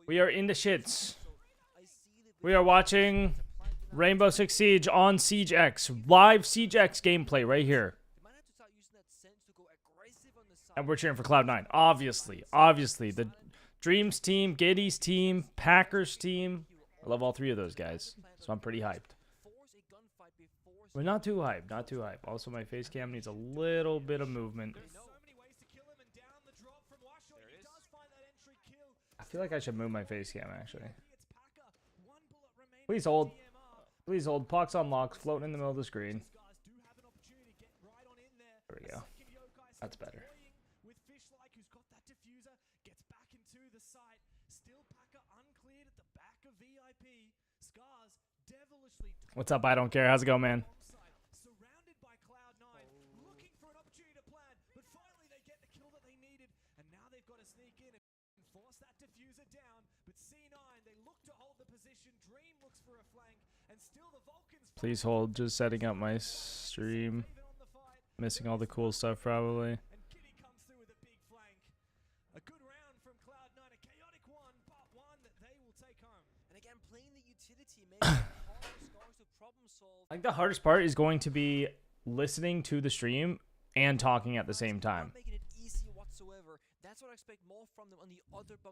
We are in the shits. We are watching Rainbow Six Siege on Siege X. Live Siege X gameplay right here. And we're cheering for Cloud9. Obviously. The Dreams team, Giddy's team, Packers team. I love all three of those guys. So I'm pretty hyped. We're not too hyped. Not too hyped. Also, my face cam needs a little bit of movement. I feel like I should move my face cam, actually. Please hold. Please hold. Poxonlox floating in the middle of the screen. There we go. That's better. What's up? I don't care. How's it going, man? Surrounded by Cloud9, looking for an opportunity to plant, but finally they get the kill that they needed, and now they've got to sneak in and force that diffuser down. But C9, they look to hold the position. Dream looks for a flank, and still the Vulcans. Please hold. Just setting up my stream. Missing all the cool stuff, probably. And Kitty comes through with a big flank. A good round from Cloud9, a chaotic one, but one that they will take home. And again, playing the utility makes I think the hardest part is going to be listening to the stream and talking at the same time.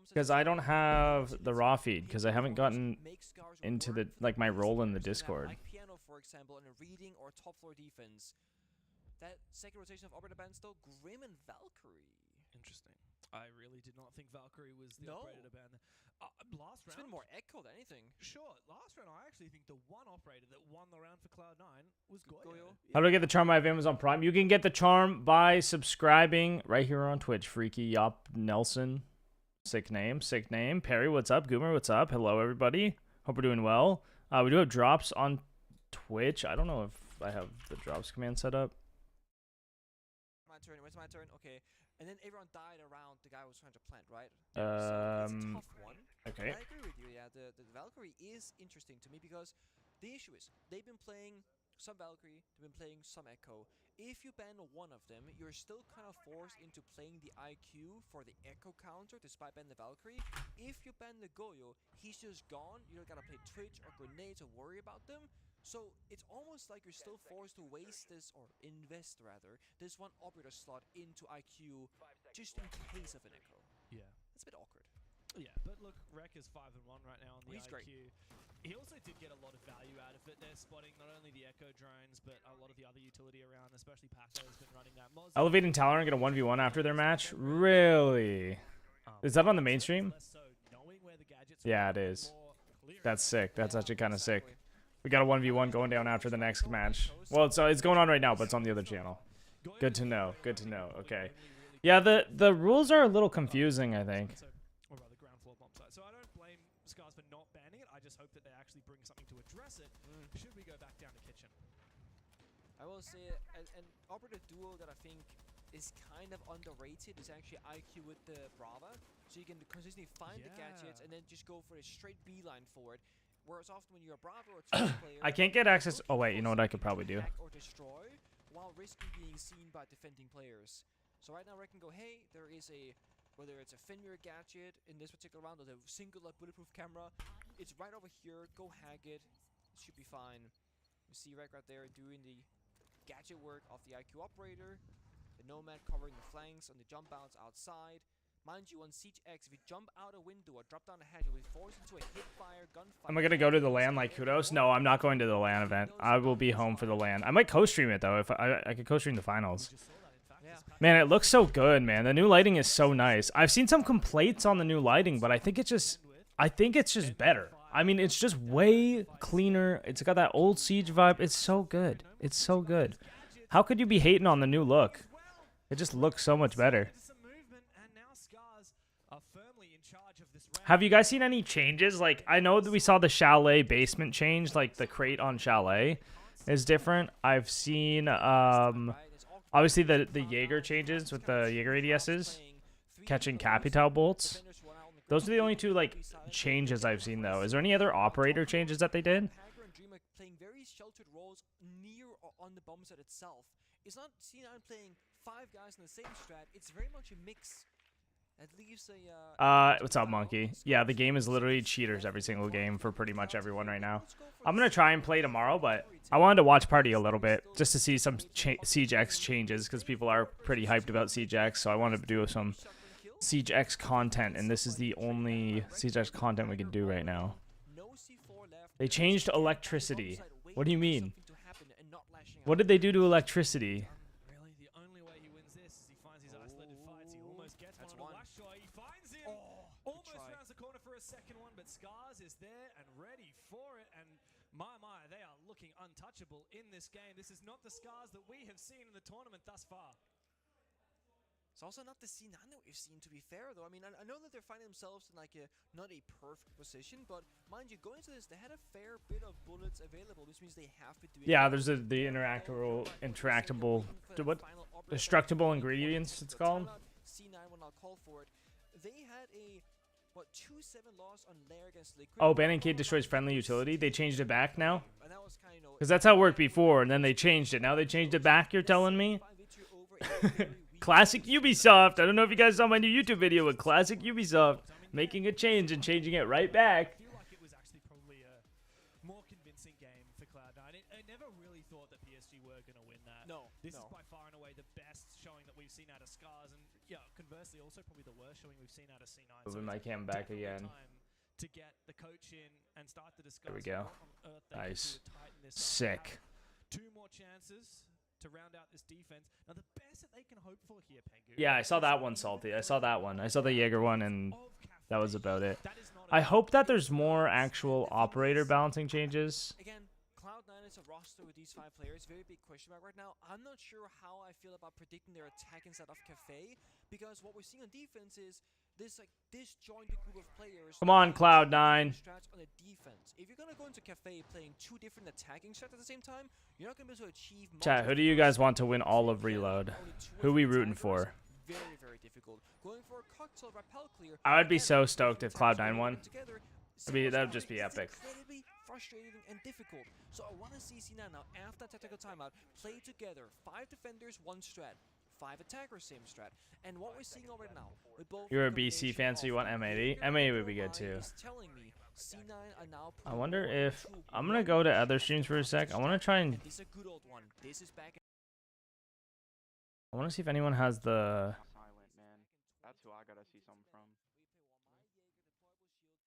Because I don't have the raw feed, because I haven't gotten into the my role in the Discord. Like piano, for example, in a reading or top floor defense. That second rotation of operator band still Grim and Valkyrie. Interesting. I really did not think Valkyrie was the operator to ban. Last round, it's been more Echo than anything. Sure, last round I actually think the one operator that won the round for Cloud9 was Goyo. How do I get the charm by Amazon Prime? You can get the charm by subscribing right here on Twitch. Freaky Yop Nelson. Sick name, sick name. Perry, what's up? Goomer, what's up? Hello, everybody. Hope we're doing well. We do have drops on Twitch. I don't know if I have the drops command set up. My turn. Where's my turn? Okay. And then everyone died around the guy who was trying to plant, right? So it's a tough one. Okay. I agree with you. Yeah, the Valkyrie is interesting to me because the issue is they've been playing some Valkyrie, they've been playing some Echo. If you ban one of them, you're still kind of forced into playing the IQ for the Echo counter despite banning the Valkyrie. If you ban the Goyo, he's just gone. You don't gotta play Twitch or grenades or worry about them. So it's almost like you're still forced to waste this, or invest rather, this one operator slot into IQ just in case of an Echo. Yeah. It's a bit awkward. Yeah, but look, Rek is 5-1 right now on the He's IQ. great. He also did get a lot of value out of it. They're spotting not only the Echo drones, but a lot of the other utility around, especially Paco has been running that. Elevate and Talon get a 1v1 after their match? Really? Is that on the mainstream? Yeah, it is. That's sick. That's actually kind of sick. We got a 1v1 going down after the next match. Well, it's going on right now, but it's on the other channel. Good to know. Good to know. Okay. Yeah, the rules are a little confusing, I think. Or rather, ground floor bomb site. So I don't blame Scars for not banning it. I just hope that they actually bring something to address it. Should we go back down to kitchen? I will say an operator duo that I think is kind of underrated is actually IQ with the Brava. So you can consistently find the gadgets and then just go for a straight beeline for it. Whereas often when you're a Bravo or a player, I can't get access. Oh wait, you know what I could probably do? Or destroy while risking being seen by defending players. So right now I can go, hey, there is a, whether it's a Fenrir gadget in this particular round or the single bulletproof camera, it's right over here. Go hack it. It should be fine. You see Rek right there doing the gadget work of the IQ operator. The Nomad covering the flanks on the jump outs outside. Mind you, on Siege X, if you jump out a window or drop down a hatch, you'll be forced into a hip-fire gunfight. Am I gonna go to the LAN like Kudos? No, I'm not going to the LAN event. I will be home for the LAN. I might co-stream it though. If I could co-stream the finals. Man, it looks so good, man. The new lighting is so nice. I've seen some complaints on the new lighting, but I think it's just better. I mean, it's just way cleaner. It's got that old Siege vibe. It's so good. It's so good. How could you be hating on the new look? It just looks so much better. Have you guys seen any changes? Like, I know that we saw the Chalet basement change, like the crate on Chalet is different. I've seen, obviously the Jaeger changes with the Jaeger ADSs, catching Capital bolts. Those are the only two, like, changes I've seen, though. Is there any other operator changes that they did? Playing very sheltered roles near or on the bomb set itself. It's not C9 playing 5 guys in the same strat. It's very much a mix. It leaves a What's up, Monkey? Yeah, the game is literally cheaters every single game for pretty much everyone right now. I'm gonna try and play tomorrow, but I wanted to watch Party a little bit just to see some Siege X changes because people are pretty hyped about Siege X. So I wanted to do some Siege X content, and this is the only Siege X content we can do right now. They changed electricity. What do you mean? What did they do to electricity? Really, the only way he wins this is he finds his isolated fights. He almost gets That's one on one. the last shot. He finds him. Almost rounds the corner for a second one, but Scars is there and ready for it. And my, they are looking untouchable in this game. This is not the Scars that we have seen in the tournament thus far. It's also not the C9 that we've seen, to be fair, though. I mean, I know that they're finding themselves in like not a perfect position, but mind you, going into this, they had a fair bit of bullets available, which means they have been doing. Yeah, there's the interactable, what? Destructible ingredients, it's called. C9 will not call for it. They had a 2-7 loss on Lair against Liquid. Oh, banning Kate destroys friendly utility. They changed it back now? And that was kind of, Because that's how it worked before, and then they changed it. Now they changed it back, you're telling me? Classic Ubisoft. I don't know if you guys saw my new YouTube video with Classic Ubisoft making a change and changing it right back. I feel like it was actually probably a more convincing game for Cloud9. I never really thought that PSG were going to win that. No, This no. is by far and away the best showing that we've seen out of Scars, and yeah, conversely, also probably the worst showing we've seen out of C9. Moving my it's cam back definitely again. time to get the coach in and start to discuss There we go. what on earth they can do Nice. to tighten this up. Sick. Two more chances to round out this defense. Now, the best that they can hope for here, Pengu. Yeah, I saw that one, Salty. I saw that one. I saw the Jaeger one, and of that was Cafe. about it. That is not a I hope that there's more actual operator balancing changes. Again, Cloud9 is a roster with these 5 players. Very big question mark right now. I'm not sure how I feel about predicting their attack inside of Cafe, because what we're seeing on defense is this disjointed group of players. Come on, that Cloud9. strats on the defense. If you're gonna go into Cafe playing 2 different attacking strats at the same time, you're not gonna be able to achieve. Chat, who do you guys want to win all of Reload? Who we rooting for? Very, very difficult. Going for a cocktail rappel clear. I would be again, so stoked if attacks Cloud9 all won. together, That would just be it's epic. incredibly frustrating and difficult. So I want to see C9 now, after that tactical timeout, play together. 5 defenders, 1 strat. 5 attackers, same strat. And what we're seeing already now, with both You're a the BC combination fan, so you of want M80? Jaeger and M80 would be good Dueling too. is telling me C9 are now I wonder pulling if forward I'm to gonna go to other streams for a sec. I want to try and this is a good old one. This is back. I want to see if anyone has the. Silent, man. That's who I gotta see something from.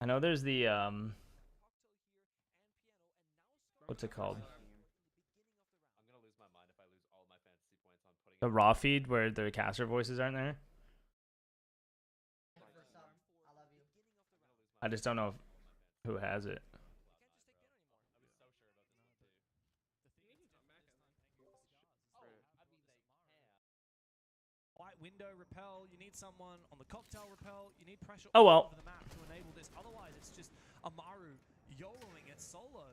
I know there's the what's it called? I'm gonna lose my mind if I lose all my fantasy points on putting The raw feed where the caster voices aren't there. I just don't know who has it. White window repel, you need someone on the cocktail repel, you need pressure Oh, all well. over the map to enable this. Otherwise, it's just Amaru YOLOing it solo.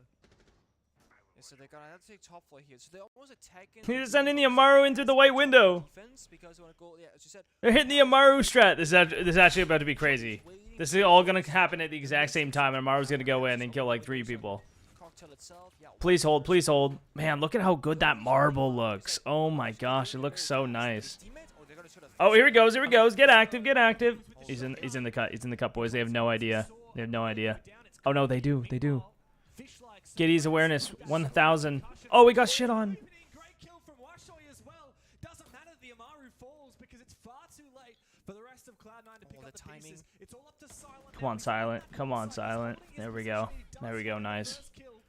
Yeah, so they're gonna have to take top floor here. So they're almost attacking. They're sending the Amaru into the white window. Defense because they want to go. Yeah, as you said. They're hitting the Amaru strat. This is actually about to be crazy. This is all gonna happen at the exact same time, and Amaru's gonna go in and kill like 3 people. Cocktail itself. Yeah. Please hold, please hold. Man, look at how good that marble looks. Oh my gosh, it looks so nice. Oh, here he goes, here he goes. Get active, get active. He's in the cut. He's in the cut, boys. They have no idea. They have no idea. Oh no, they do. They do. Giddy's awareness 1,000. Oh, we got shit on. Great kill from Washoy as well. Doesn't matter that the Amaru falls because it's far too late for the rest of Cloud9 to pick Oh, up the the timing. pieces. It's all up to Silent. Come on, Silent. Come on, Silent. There we go. There we go. Nice. First kill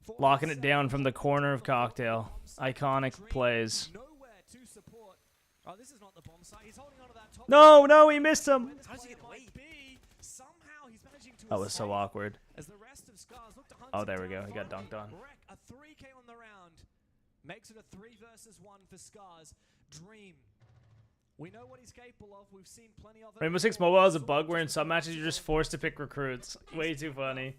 for Locking it Silent. down from the corner of Cocktail. Iconic plays. Nowhere to support. Oh, this is not the bomb site. He's holding onto that top. No, no, he missed him. How's he get away? Somehow he's managing to That was so escape awkward. as the rest of Scars look to hunt Oh, him there we down. go. He got Finally, dunked on. Wreck, a 3K on the round. Makes it a 3 versus 1 for Scars. Dream. We know what he's capable of. We've seen plenty of it. Rainbow Six Mobile has a bug where in some matches you're just forced to pick recruits. Way too funny.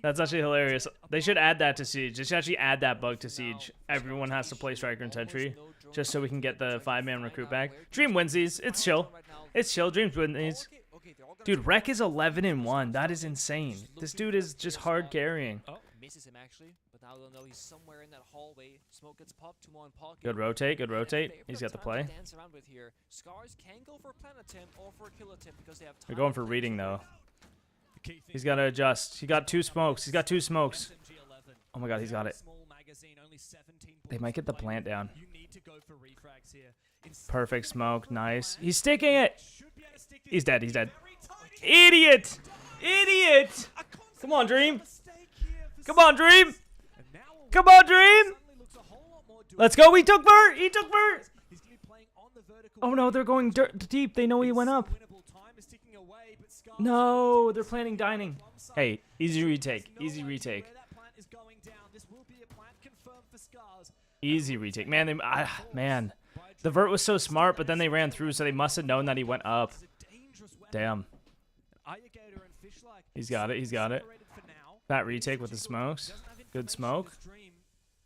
That's actually hilarious. They should add that to Siege. They should actually add that bug to Siege. Everyone has to play Striker and Sentry just so we can get the 5-man recruit back. Dream wins these. It's chill. It's chill. Dreams win these. Dude, Rec is 11-1. That is insane. This dude is just hard carrying. Oh, misses him actually, but now they'll know he's somewhere in that hallway. Smoke gets popped, 2 more in pocket. Good rotate, good And rotate. if He's they got the have time to play. dance around with here, Scars can go for a plant attempt or for a kill attempt because they have time. They're going to for play reading through. though. The key thing He's got to adjust. He got 2 smokes. He's got 2 smokes. SMG-11. Oh my god, he's got it. Small magazine, only 17 They bullets might get the to play plant with. down. You need to go for refrags here. Perfect smoke. Nice. He's sticking it. Should be able to stick this He's dead. He's dead. very tiny Idiot! Idiot! A Come on, Dream. mistake here for Come on, Dream. And now a Come on, Dream. suddenly looks a whole lot more doable. Let's go. He took Vert. He took Vert. He's gonna be playing on the vertical. Oh no, they're going deep. They know he went up. Winnable. Time is ticking away, but Scars No, they're planning dining. Hey, easy retake. Easy retake. where that plant is going down. This will be a plant confirmed for Scars. Easy retake. Man, man. The Vert was so smart, but then they ran through, so they must have known that he went up. It's a dangerous weapon. Damn. Alligator and Fishlike He's got it. He's got it. separated for now. That retake with the smokes. Doesn't have Good information smoke. of his dream.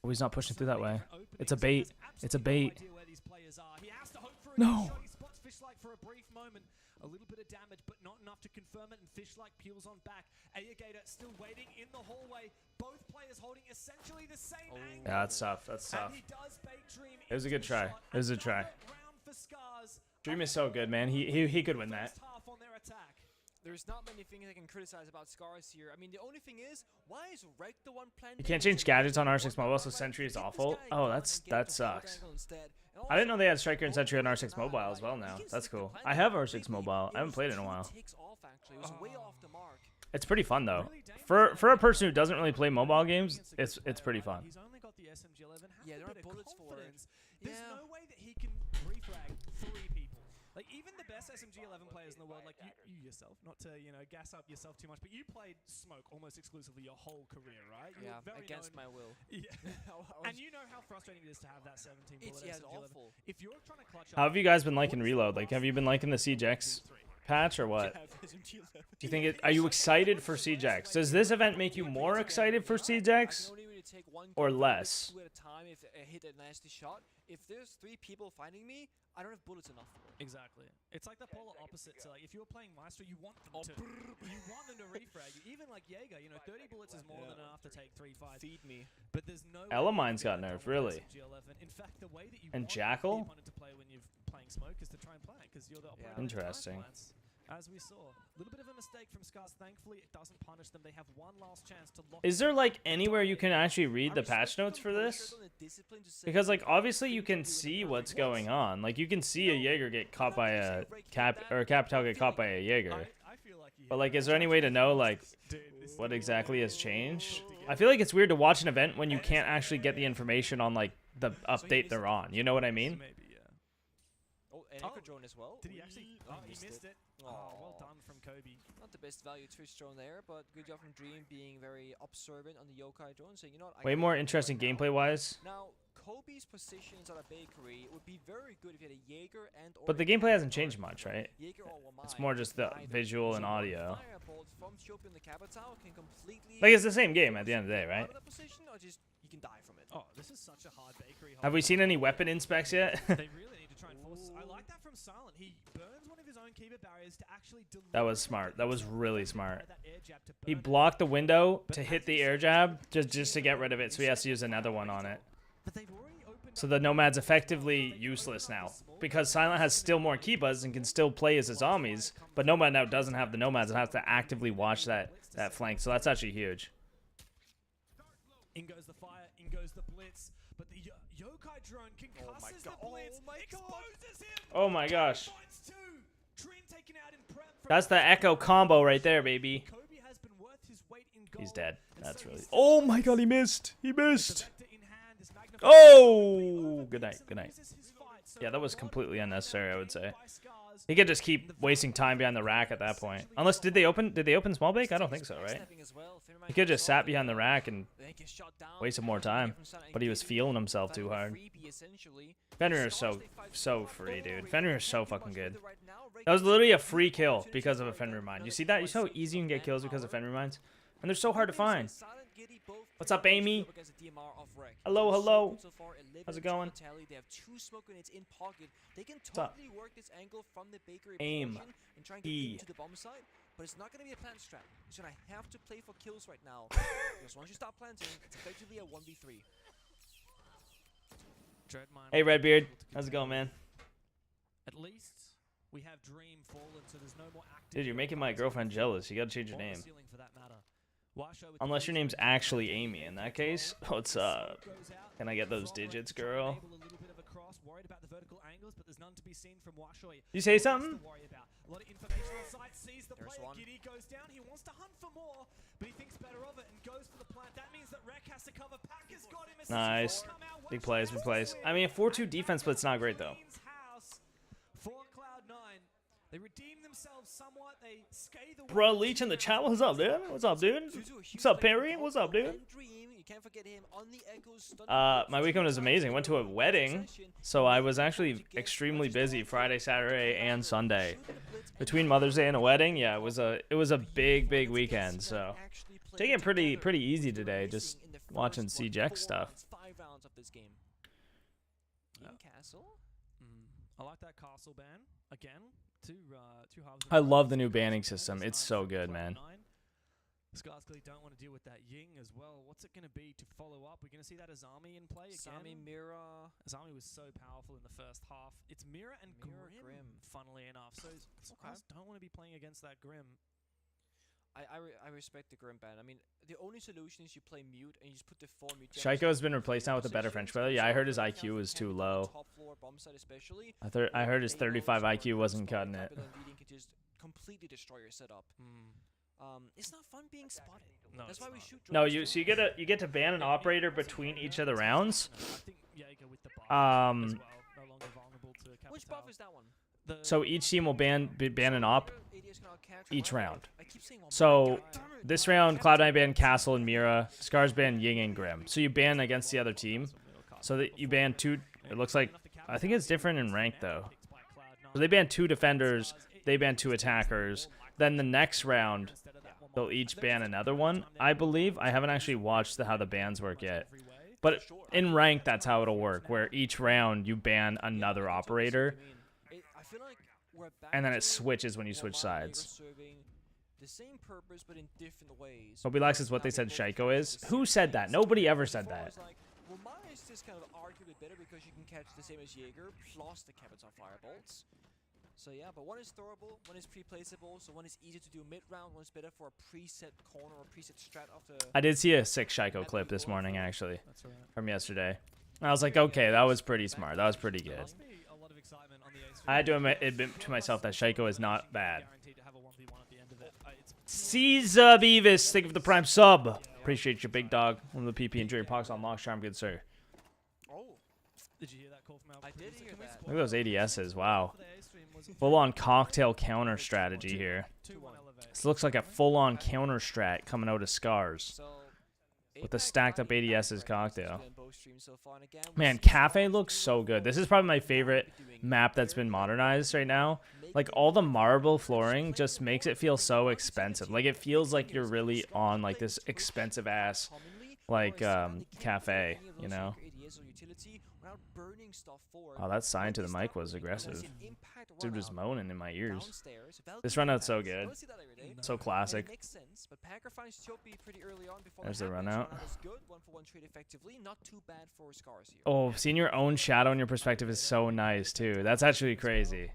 Oh, he's not pushing through that way. Different It's a openings. bait. He has It's a absolutely no bait. idea where these players are. He has to hope for a No. good shot. He spots Fishlike for a brief moment. A little bit of damage, but not enough to confirm it, and Fishlike peels on back. Alligator still waiting in the hallway. Both players holding essentially the same angle. Yeah, that's tough. That's tough. And he does bait Dream It was a into good the try. shot. It was a try. Another round for Scars. Dream is so good, man. He could win that. First half on their attack. There's not many things I can criticize about Scars here. I mean, the only thing is, why is Rec the one planting? You can't change gadgets on R6 mobile, so Sentry is awful. Oh, that sucks. I didn't know they had Striker and Sentry on R6 mobile as well now. That's cool. I have R6 mobile. I haven't played it in a while. Takes off, actually. It was way off the mark. It's pretty fun though. For a person who doesn't really play mobile games, it's pretty fun. He's only got the SMG-11. Yeah, there are bit of bullets for it. confidence. There's Yeah. no way that he can refrag 3 people. Like, even the best SMG-11 players in the world, like you yourself, not to, gas up yourself too much, but you played Smoke almost exclusively your whole career, right? You Yeah, were very against known- my will. Yeah. And you know how frustrating it is to have that 17 bullet It's yeah, it's SMG-11. awful. If you're trying to clutch How up, have you guys been liking Reload? Like, have you been liking the CJX patch or what? Do you think it? Are you excited for CJX? Does this event make you more excited for I can CJX? only really take one or gun, less? 2 at a time if I hit a nasty shot. If there's 3 people fighting me, I don't have bullets enough. exactly. It's like the polar opposite. So, like, if you're playing Maestro, you want them to, you want them to refrag you. Even like Jaeger, 30 bullets is more than enough to take 3 fights. Feed me. But there's no. Elamine's got nerfed, really. In fact, the way that you And want Jackal? the opponent to play when you're playing Smoke is to try and plant because you're the opponent. with time Interesting. plants, as we saw, a little bit of a mistake from Scars. Thankfully, it doesn't punish them. They have one last chance to lock. Is there like anywhere you can actually read the patch notes for this? Because like obviously you can see what's going on. Like you can see a Jaeger get caught by a Capital get caught by a Jaeger. I feel like But like, is there any way to know like what exactly has changed? I feel like it's weird to watch an event when you can't actually get the information on like the update they're on. You know what I mean? Maybe, yeah. Oh, and Echo drone as well. Did he actually? Oh, he missed it. Oh, well Aw. done from Kobe. Not the best value Twitch drone there, but good job from Dream being very observant on the yokai drone, saying, you know what, I Way can more do it interesting right now. gameplay wise. Now, Kobe's positions at a bakery would be very good if you had a Jaeger and or But the a gameplay hasn't Jaeger. changed much, right? Jaeger or Wamai, It's more just the neither. visual and So one audio. firebolt from Shopee in the capital can completely Like it's the same game at the end of the day, out right? of that position, or just you can die from it. Oh, this is such a hard bakery. Have we seen any weapon inspects yet? They really need to try and force. I like that from Silent. He burns one of his own keeper barriers to actually. That was smart. That was really smart. That air jab to He burn it. blocked the window to hit the air jab just to get rid of it, so he has to use another one on it. But they've already opened So the Nomad's effectively useless now. Because Silent has still more keybuzz and can still play as his zombies, but Nomad now doesn't have the Nomads and has to actively watch that flank, so that's actually huge. In goes the fire, in goes the blitz, but the yokai drone concusses the blitz, exposes him. Oh my gosh. Finds 2. Dream taken out in prep from That's the Echo combo right there, baby. Kobe has been worth his weight in gold. He's dead. and That's so really... he's Oh my god, he missed! He with the missed! vector in hand, this magnified Oh! Good night, good night. loses his fight. So Yeah, that was a lot of completely unnecessary, I would say. by Scars. He could just keep wasting time behind the rack at that point. Unless, did they open small bake? I don't think so, right? Backstabbing as well. Finnerman He could gets just shot sat behind the rack and then gets shot down, wasted more and time. from Silent But he was Giddy, feeling himself finding too a hard. freebie, essentially. Fenrir is Scars, so they fight so so free, hard. dude. Fenrir is so Pretty fucking much good. with it right now. Ray That was gets literally a the free kill opportunity because to of a right Fenrir now. mine. You Another see that? You 2.6 see how easy you can get kills because of Fenrir mines? And they're so hard to find. Silent Giddy both What's pretty up, much Amy? up against the DMR of Rec. Hello, So hello. good so far, 11 How's it to going? the tally. They have 2 smoke grenades in pocket. They can up? totally work this angle from the bakery Aim. position and try and get E. into the bomb site. but it's not going to be a plant strat. He's going to have to play for kills right now. Because once you start planting, it's effectively a 1v3. Hey, Redbeard. How's it going, man? At least we have Dream fallen, so there's no more active. Dude, you're making my girlfriend jealous. You gotta change your or the name. ceiling for that matter. Washo with Unless your the name's actually Amy. In that case, what's up? goes out. Can I get those Front digits, rank trying to girl? enable a little bit of a cross, worried about the vertical angles, but there's none to be seen from Washo. You say something? A lot of information on site, sees the There's player, one. Giddy goes down, he wants to hunt for more, but he thinks better of it and goes for the plant. That means that Rek has to cover. Packer's got him. Nice. Big plays, big plays. I mean, a 4-2 defense split's not great, though. For Cloud9, they redeem themselves somewhat. They scathe away. Bro, Leech in the chat. What's up, dude? What's up, dude? What's up, Perry? What's up, dude? You can't forget him on the echoes. My weekend was amazing. Went to a wedding, so I was actually extremely busy Friday, Saturday, and Sunday. Between Mother's Day and a wedding, yeah, it was a big weekend. So taking it pretty easy today, just watching CJX stuff. 5 rounds of this game. In Castle. I like that castle ban again. Two halves. I love the new banning system. It's so good, man. Scars clearly don't want to deal with that Ying as well. What's it going to be to follow up? We're going to see that Azami in play again. Azami, Mira. Azami was so powerful in the first half. It's Mira and Grim, funnily enough. So Scars don't want to be playing against that Grim. I respect the Grim ban. I mean, the only solution is you play mute and you just put the 4 mute. Shaiko has been replaced now with a better French player. Yeah, I heard his IQ was too low. Top floor bomb site especially. I heard his 35 IQ wasn't cutting it. Can just completely destroy your setup. It's not fun being spotted. No, that's why we shoot. No, so you get to ban an operator between each of the rounds. I think Jaeger with the buff as well, no longer vulnerable to Capital. Which buff is that one? So each team will ban an op ADS cannot catch each one. round. I keep saying one. So this round, Cloud9 banned Castle and Mira. Scars banned Ying and Grim. So you ban against the other team. So that you ban 2. It looks like, I think it's different in rank though. So they ban 2 defenders. They ban 2 attackers. Then the next round, they'll each ban another one, I believe. I haven't actually watched how the bans work yet. But in rank, that's how it'll work, where each round you ban another operator, I feel like we're back and then it to switches when you switch where Jaeger sides. serving the same purpose but in different ways. Mobilex is what they said Shaiko is. Who said that? Nobody ever said that. Well, mine is just kind of arguably better because you can catch the same as Jaeger plus the Capital Firebolts. So yeah, but one is throwable, one is pre-placeable, so one is easy to do mid-round, one is better for a preset corner or preset strat of the... I did see a sick Shaiko clip this morning, actually, That's right. from yesterday. I was like, okay, that was pretty smart. That was pretty good. Must be a lot of excitement on the A3. I had to admit to myself that Shaiko is not bad. Guaranteed to have a 1v1 at the end of it. It's Caesar Beavis, thank you for the prime sub. Appreciate you, big dog. One of the PP and Jerry Poxonlox charm, good sir. Oh, Did you hear that call from our I did producer? hear Can we that. spoil Look at those it? ADSs, wow. For the A stream was Full-on cocktail counter strategy here. 2-1 elevate. This looks like a full-on counter strat coming out of Scars. so... With the Apex stacked up Body ADS's and cocktail. in both streams so far, and again, we Man, see Cafe Cafe looks so good. This is probably my favorite map that's been modernized right now. Like, all the marble flooring just makes it feel so expensive. Like, it feels like you're really on, like, this expensive-ass, like, cafe, you know? Oh, that sign to the mic was aggressive. Dude was moaning in my ears. This run out's so good. So classic. There's the run out. Oh, seeing your own shadow in your perspective is so nice, too. That's actually crazy.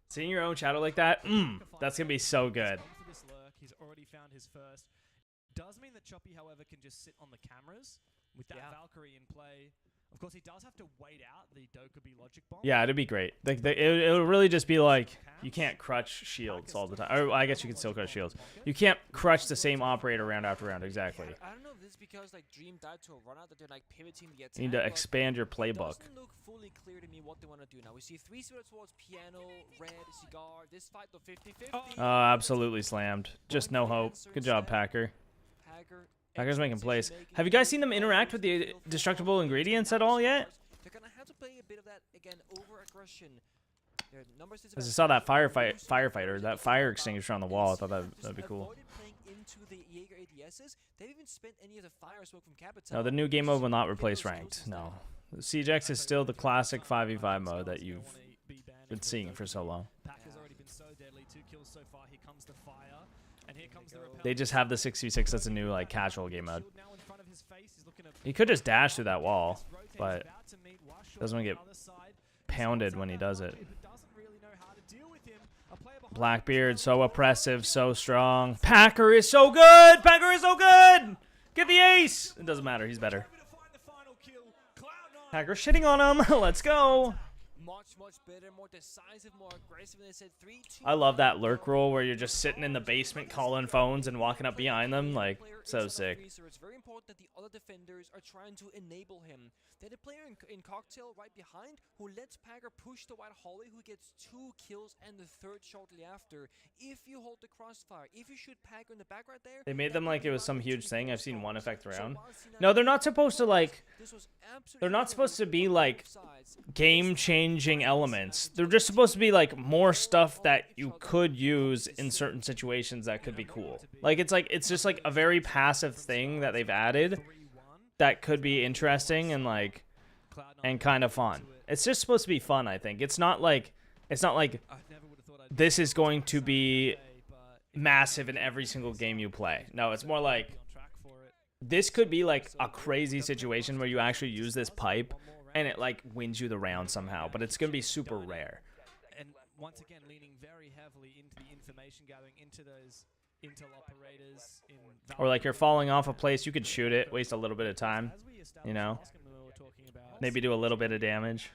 Seeing your own shadow like that, that's going to be so good. This lurk, he's already found his first. Does mean that Choppy, however, can just sit on the cameras with that Valkyrie in play. Of course, he does have to wait out the Dokkaebi logic bomb. Yeah, it'd be great. Like, it'll really just be like, you can't crutch shields all the time. Or I guess you can still crutch shields. You can't crutch the same operator round after round, exactly. I don't know if this is because like Dream died to a run out that they're like pivoting the attack. You need to but expand your it playbook. doesn't look fully clear to me what they want to do now. We see 3 swords towards Piano, Red, Cigar. This fight the 50-50. Absolutely slammed. Just no hope. Good job, Packer. Packer's making plays. Have you guys seen them interact with the destructible ingredients at all yet? They're gonna have to play a bit of that again, over aggression. Their numbers is As I saw that firefighter, that fire extinguisher on the wall. I thought that'd be cool. Into the Jaeger ADSs. They haven't even spent any of the fire smoke from Capital. No, the new game mode will not replace ranked. No. CJX is still the classic 5v5 mode that you've been seeing for so long. Pack has already been so deadly. 2 kills so far. Here comes the fire. And here comes the They just have the 6v6 as a new like casual game mode. Shield now in front of his face. He's looking to He could just dash through that wall, rotate. He's but about to meet Washo doesn't on the get other side. pounded when he does it. Who doesn't really know how to deal with him. A player behind Blackbeard, so oppressive, so strong. Packer is so good! Packer is so good! Get the ace! It doesn't matter, he's better. to find the final kill. Cloud9 Packer shitting on him. Let's go. Much better, more decisive, more aggressive. They said 3-2. I love that lurk roll where you're just sitting in the basement calling phones and walking up behind them. Like, so sick. It's very important that the other defenders are trying to enable him. They had a player in Cocktail right behind who lets Packer push the White Holly, who gets 2 kills and the 3rd shortly after. If you hold the crossfire, if you shoot Packer in the back right there, They made them like it was some huge thing. I've seen one effect So around. while C9 No, they're not supposed to like... this was They're not absolutely supposed to be like both sides. game-changing elements. They're just supposed to be like more stuff that you could use in certain situations that could be cool. Like it's just like a very passive thing that they've added that could be interesting and like and kind of fun. It's just supposed to be fun, I think. It's not like this is going to be massive in every single game you play. No, it's more like this could be like a crazy situation where you actually use this pipe and it like wins you the round somehow, but it's going to be super rare. And once again, leaning very heavily into the information gathering, into those intel operators. Or like you're falling off a place, you could shoot it, waste a little bit of time, you know, maybe do a little bit of damage.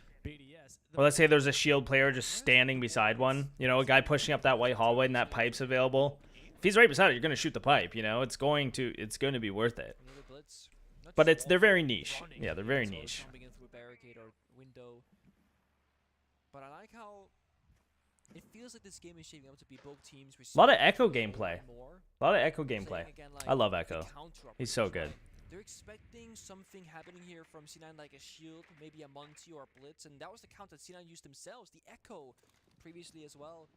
Or let's say there's a shield player just standing beside one, you know, a guy pushing up that white hallway and that pipe's available. If he's right beside it, you're going to shoot the pipe, you know, it's going to be worth it. But they're very niche. Yeah, they're very niche. But I like how it feels like this game is shaping up to be both teams. A lot of Echo gameplay. A lot of Echo gameplay. I love Echo. He's so good. They're expecting something happening here from C9, like a shield, maybe a Monty or a Blitz, and that was the count that C9 used themselves, the Echo, previously as well.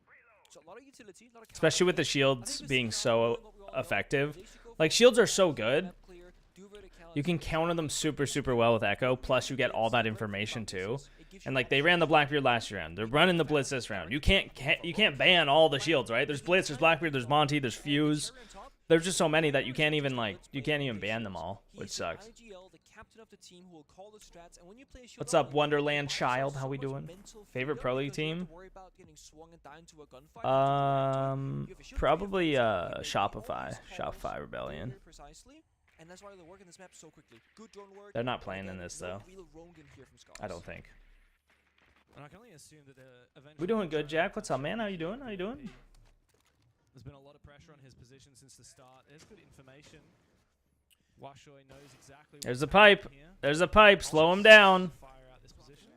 So a lot of utility, a lot of Especially with the shields being so effective. Like, shields are so good. You can counter them super, super well with Echo, plus you get all that information too. And like they ran the Blackbeard last round, they're running the Blitz this round. You can't ban all the shields, right? There's Blitz, there's Blackbeard, there's Monty, there's Fuse. There's just so many that you can't even ban them all, which sucks. What's up, Wonderland Child? How we doing? Favorite Pro League team? Probably Shopify Rebellion. And that's why they're working this map so quickly. Good drone work. They're not playing in this though. I don't think. And I can only assume that We doing good, Jack? What's up, man? How you doing? How you doing? There's been a lot of pressure on his position since the start. There's good information. Washoy knows exactly. There's a pipe. There's a pipe. Slow him down. Fire out this position.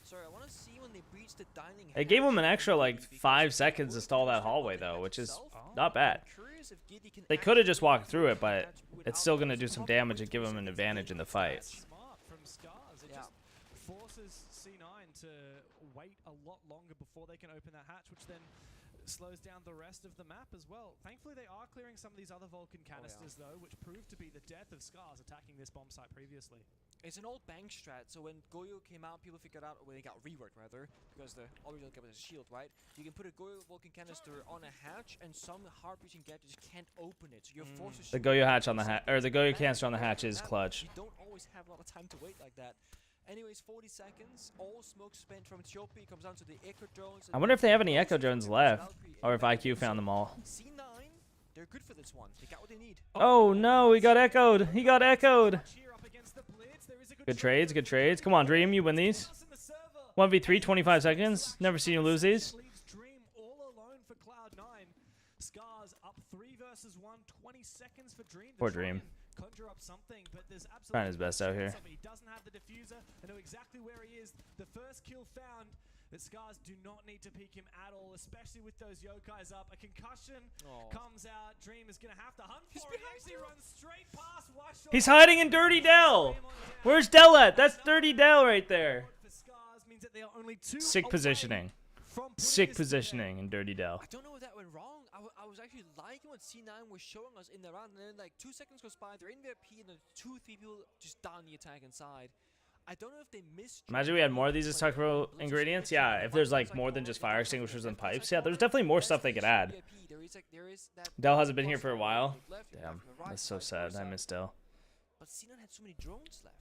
Sorry, I want to see when they breach the dining. They gave him an extra like 5 seconds to stall that hallway though, which is not bad. They could have just walked through it, but it's still gonna do some damage and give him an advantage in the fight. Smart from Scars. It just forces C9 to wait a lot longer before they can open that hatch, which then slows down the rest of the map as well. Thankfully, they are clearing some of these other Vulcan canisters, though, which proved to be the death of Scars attacking this bomb site previously. It's an old bank strat, so when Goyo came out, people figured out, when they got reworked rather, because the original game was a shield, right? You can put a Goyo Vulcan canister on a hatch, and some heart-breaching gadgets can't open it, so you're forced to The shoot Goyo hatch on the hatch, or the Goyo canister on the hatch is clutch. You don't always have a lot of time to wait like that. Anyways, 40 seconds, all smoke spent from Ethiopia comes down to the Echo drones. I wonder if they have any Echo drones left, or if IQ found them all. C9, they're good for this one. They got what they need. Oh no, he got echoed. He got echoed. Good trades, good trades. Come on, Dream, you win these. 1v3, 25 seconds. Never seen you lose these. Dream all alone for Cloud9. Scars up 3 versus 1, 20 seconds for Dream. Poor Dream. Conjure up something, but there's absolutely Trying his best out here. He doesn't have the diffuser. I know exactly where he is. The first kill found. That Scars do not need to peek him at all, especially with those yokais up. A concussion comes out. Dream is going to have to hunt for it. He actually runs straight past Washoy. He's hiding in Dirty Dell. Where's Dell at? That's Dirty Dell right there. Sick positioning. Sick positioning in Dirty Dell. I don't know if that went wrong. I was actually liking what C9 was showing us in the round, and then like 2 seconds goes by, they're in VIP, and then 2-3 people just down the attack inside. I don't know if they missed. Imagine we had more of these acceptable ingredients. Yeah, if there's like more than just fire extinguishers and pipes. Yeah, there's definitely more stuff they could add. Dell hasn't been here for a while. Damn, that's so sad. I miss Dell. But C9 had so many drones left.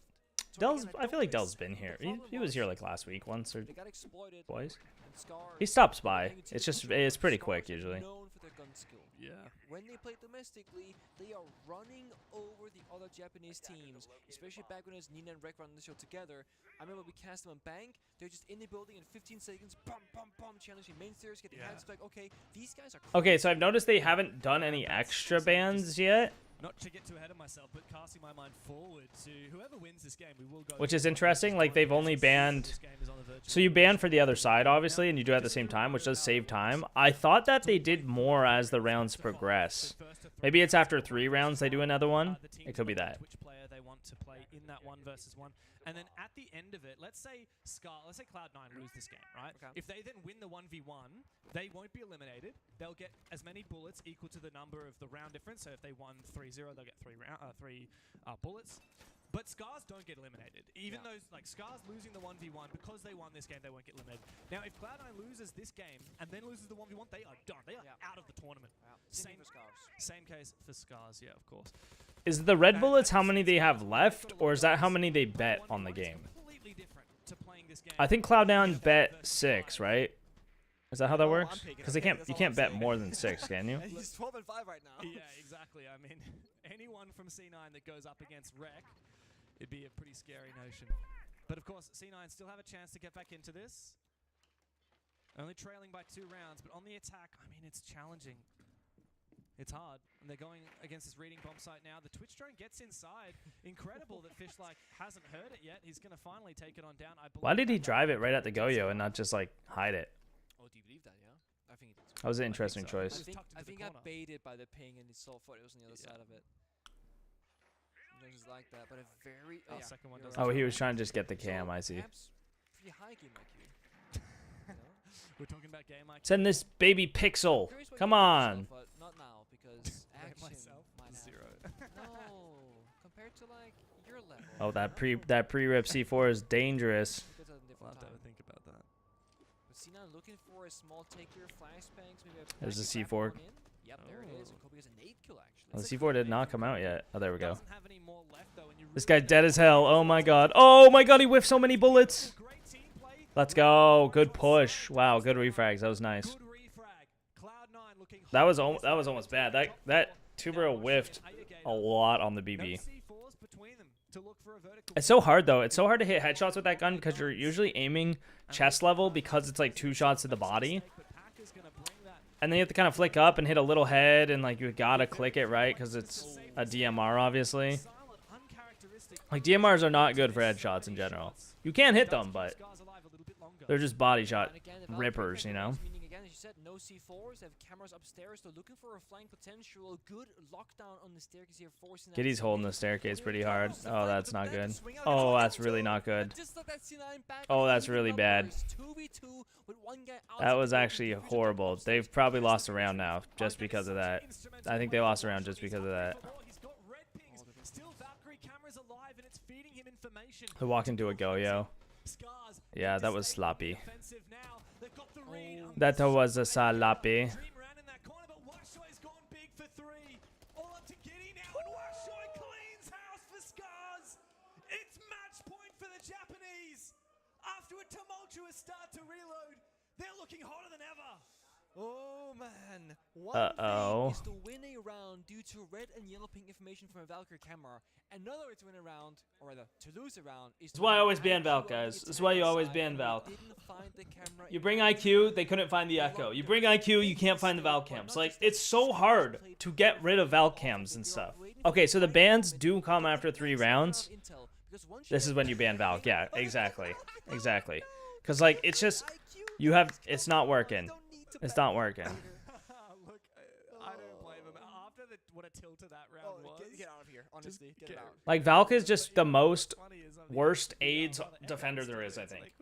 So Dell's. again, I feel like don't Dell's been here. The problem He was here like last week, once or they got exploited, twice. and Scar He stops by. playing It's two just people. it's pretty Scar's quick usually. known for their gun skill. Yeah. When they play domestically, they are running over the other Japanese teams, especially back when it was Nina and Rek running the show together. I remember we cast them on Bank, they're just in the building in 15 seconds, bum, bum, bum, challenging main stairs, getting hands like, okay, these guys are Okay, so I've noticed they haven't done any extra bans yet, Not to get too ahead of myself, but casting my mind forward to whoever wins this game, we will go. which is interesting. Like they've only banned. This game is on the verge of So you ban for the other side, obviously, and you do it at the same time, which does save time. I thought that they did more as the rounds progress. Maybe it's after 3 rounds they do another one. It could be that. Which player they want to play in that 1v1, and then at the end of it, let's say Cloud9 lose this game, right? Okay. If they then win the 1v1, they won't be eliminated. They'll get as many bullets equal to the number of the round difference. So if they won 3-0, they'll get 3 bullets. But Scars don't get eliminated. Even though like Scars losing the 1v1, because they won this game, they won't get eliminated. Now, if Cloud9 loses this game and then loses the 1v1, they are done. They are out of the tournament. Same for Scars. Same case for Scars, yeah, of course. Is the red bullets how many they have left, or is that how many they bet on the game? Completely different to playing this game. I think Cloud9 bet 6, right? Is that how that works? Because you can't bet more than 6, can you? He's 12 and 5 right now. Yeah, exactly. I mean, anyone from C9 that goes up against Rek, it'd be a pretty scary notion. But of course, C9 still have a chance to get back into this. Only trailing by 2 rounds, but on the attack, I mean, it's challenging. It's hard, and they're going against this reading bomb site now. The Twitch drone gets inside. Incredible that Fishlike hasn't heard it yet. He's going to finally take it on down. I Why believe did he that- drive it right at the Goyo and not just like hide it? Oh, do you believe that? Yeah, I think it is. That was an interesting so. choice. Just tucked into I the think I corner. baited by the ping and he saw it was on the other side of it. Sometimes it's like that, but a very. Oh, yeah, second one you're doesn't Oh, right. he was trying to just get the cam. I see. Perhaps pretty high game IQ. You know? We're talking about game IQ. Send this baby pixel. Curious what Come you think on. yourself, but not now because action myself, might have- 0. No, compared to like your level. Oh, that pre-rip C4 is dangerous. Because of a different We'll have to time. have a think about that. But Cena looking for a small taker, flashbangs, maybe a There's the blanket C4. back one in. Yep, there it is. And Kobe has a nade kill actually. Well, the C4 did not come out yet. Oh, there we go. Doesn't have any more left, though, and you This really guy's dead as hell. Oh my god. Oh my god, he whiffed so many bullets. Great team play. Let's go. Good push. Wow, good refrags. That was nice. Good refrag. Cloud9 looking That was hot. that was almost bad. That Tubero whiffed a lot on the No BB. C4s between them to look for a vertical. It's so hard though. It's so hard to hit headshots with that gun because you're usually aiming chest level because it's like 2 shots to the body. But Packer's gonna bring that. And then you have to kind of flick up and hit a little head and like you gotta click it right because it's a DMR obviously. Silent, uncharacteristic. Like DMRs are not good for headshots in general. You can hit them, but Scars alive a little bit longer. they're just body shot And again, the Valkyrie rippers, you know? meaning again, as you said, no C4s, they have cameras upstairs, they're looking for a flying potential, good lockdown on the staircase here, forcing that Giddy's C9 holding the staircase pretty hard. Oh, that's not good. Oh, that's really not good. Just let that C9 back Oh, and that's even really bad. numbers, 2v2 with one guy That outside was the building, actually diffuser horrible. upstairs. They've probably lost a round now just because of that. I think they lost a round just because of that. He's got red pings. Still Valkyrie cameras alive, and it's feeding him information. They walk into a Goyo. Scars. Yeah, that was sloppy. Offensive now. They've got the read. That was a sloppy. Dream ran in that corner, but Washoy's gone big for 3. All up to Giddy now, and Washoy cleans house for Scars. It's match point for the Japanese. After a tumultuous start to reload, they're looking hotter than ever. Oh man. One Uh-oh. thing is to win a round due to red and yellow ping information from a Valkyrie camera. Another way to win a round, or rather, to lose a round, is This is why I always ban ban Valk, guys. This is why you always ban Valk. You bring IQ, they couldn't find the Echo. You bring IQ, you can't find the Valk cams. Like, it's so hard to get rid of Valk cams and stuff. Okay, so the bans do come after 3 rounds. This is when you ban Valk. Yeah, exactly. Exactly. Because, like, it's just, you have, it's not working. It's not working. Look, I don't blame him. After what a tilt of that round was. Get out of here, honestly. Get it out. Like, Valk is just the most Funny is, I mean, worst AIDS defender there is, I think.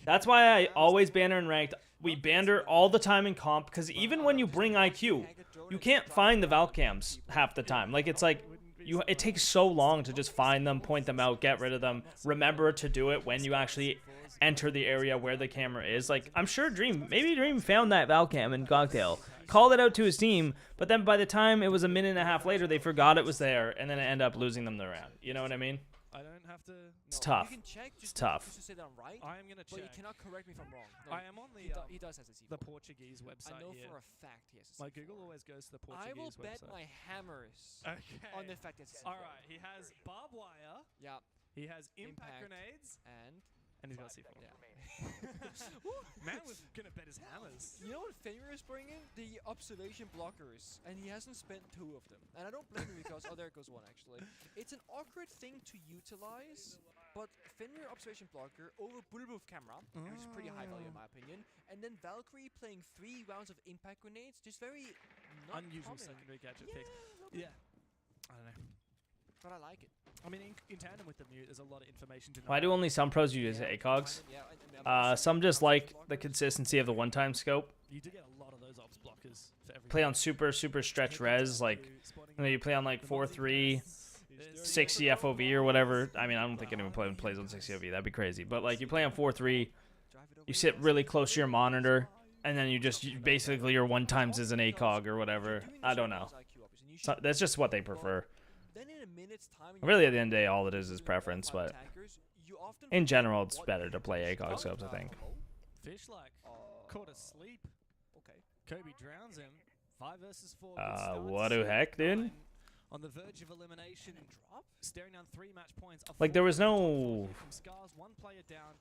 That's why I always ban her in ranked. We banned her all the time in comp, because even when you bring IQ, you can't find the Valk cams half the time. Like, it's like, it takes so long to just find them, point them out, get rid of them, remember to do it when you actually enter the area where the camera is. Like, I'm sure maybe Dream found that Valcam in Cocktail, called it out to his team, but then by the time it was a minute and a half later, they forgot it was there, and then it ended up losing them the round. You know what I mean? I don't have to. It's tough. You can check It's just tough. just to say that I'm right. I am gonna But you check. cannot correct me if I'm wrong. No, I am on the he does has a C4. the Portuguese website I know here. for a fact he has a C4. My Google always goes to the I Portuguese will bet website. my hammers Okay. on the fact that it's All right. He has barbed wire. Yeah, He has impact grenades, and and he's got C4. yeah. Man was gonna bet his hammers. You know what Fenrir is bringing? The observation blockers, and he hasn't spent 2 of them. And I don't blame him because there goes 1 actually. It's an awkward thing to utilize, but Fenrir observation blocker over bulletproof camera, which is pretty high value in my opinion, and then Valkyrie playing 3 rounds of impact grenades, just very not Unusual common. secondary gadget Yeah, picks. a little bit, Yeah. I don't know. but I like it. I mean, in tandem with the mute, there's a lot of information to know. Why do only some pros use Yeah, ACOGs? yeah, I'm Some just like the consistency of the one-time scope. You do get a lot of those ops blockers for every. Play on super stretch res, like, you know, you play on like 4-3, 60 FOV or whatever. I mean, I don't think anyone plays on 60 FOV. That'd be crazy. But like, you play on 4-3, you sit really close to your monitor, and then basically your one times is an ACOG or whatever. I don't know. So that's just what they prefer. Then in a minute's time, Really, at the end of the day, all it is preference, but in general, it's better to play ACOG scopes, I think. Fish like caught asleep. Okay. Kobe drowns him. 5 versus 4. What the heck, dude? On the verge of elimination. Staring down 3 match points. Like, there was no... From Scars, 1 player down.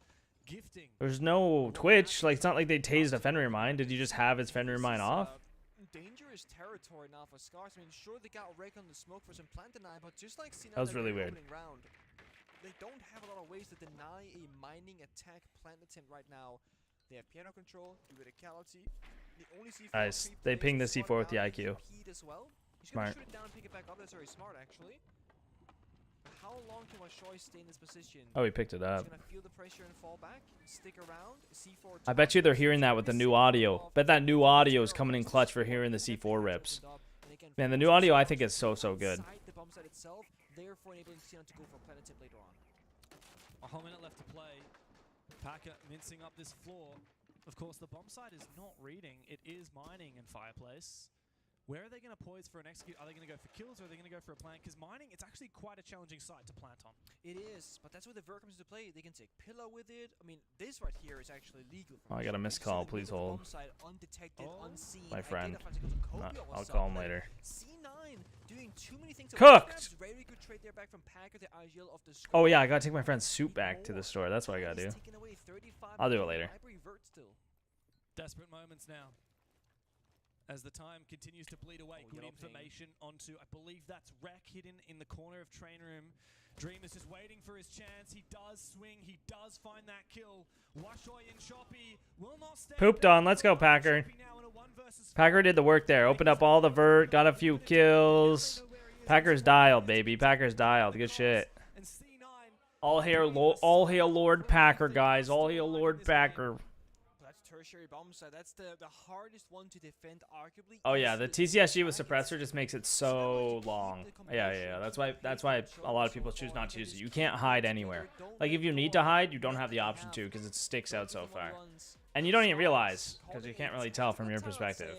Gifting. There's no Twitch. Like, it's not like they tased a Fenrir mine. Did you just have his Fenrir mine off? Dangerous territory now for Scars. I mean, sure, they got Rake on the smoke for some plant deny, but just like Cena, That was really weird. Round, they don't have a lot of ways to deny a mining attack plant attempt right now. They have piano control, verticality. The only C4 Nice. They pinged the C4 with the IQ. As well. He's Smart. gonna shoot it down and pick it back up. That's very smart, actually. How long can Washoy stay in this position? Oh, he picked it up. He's gonna feel the pressure and fall back. Stick around. C4. I bet you they're hearing that with the new audio. Bet that new audio is coming in clutch for hearing the C4 rips. Man, the new audio I think is so good. The bomb site itself, therefore enabling Xenon to go for planet tip later on. A whole minute left to play. Packer mincing up this floor. Of course, the bomb site is not reading. It is mining in Fireplace. Where are they going to poise for an execute? Are they going to go for kills or are they going to go for a plant? Because mining, it's actually quite a challenging site to plant on. It is, but that's where the Ver comes into play. They can take pillow with it. I mean, this right here is actually legal. Oh, I got a missed call. Please hold. Undetected, unseen. My friend. Kobe I'll was call him up. later. C9 doing too many things. at Cooked! once. Very good trade there back from Packer, the IGL of the squad. Oh, yeah, I gotta take my friend's suit back to the store. That's what I gotta do. Taking away 35 I'll do it later. Library Vert still. Desperate moments now. As the time continues to bleed away, good yellow ping. information onto, I believe that's Rek hidden in the corner of train room. Dream is just waiting for his chance. He does swing. He does find that kill. Washoy and Choppy will not stay. Pooped on. Let's go, Packer. Packer did the work there. Opened up all the vert. Got a few kills. Packer's dialed, baby. Packer's dialed. Good shit. And C9. All hail Lord Packer, guys. All hail Lord Packer. That's tertiary bomb site. That's the hardest one to defend, arguably. Oh yeah, the TCSG with suppressor just makes it so long. Yeah. That's why a lot of people choose not to use it. You can't hide anywhere. Like if you need to hide, you don't have the option to because it sticks out so far, and you don't even realize because you can't really tell from your perspective.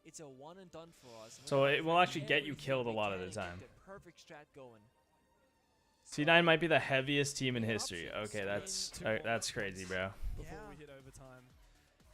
It's a one and done for us. So it will actually get you killed a lot of the time. Perfect strat going. C9 might be the heaviest team in history. Okay, that's crazy, bro. Before we hit overtime.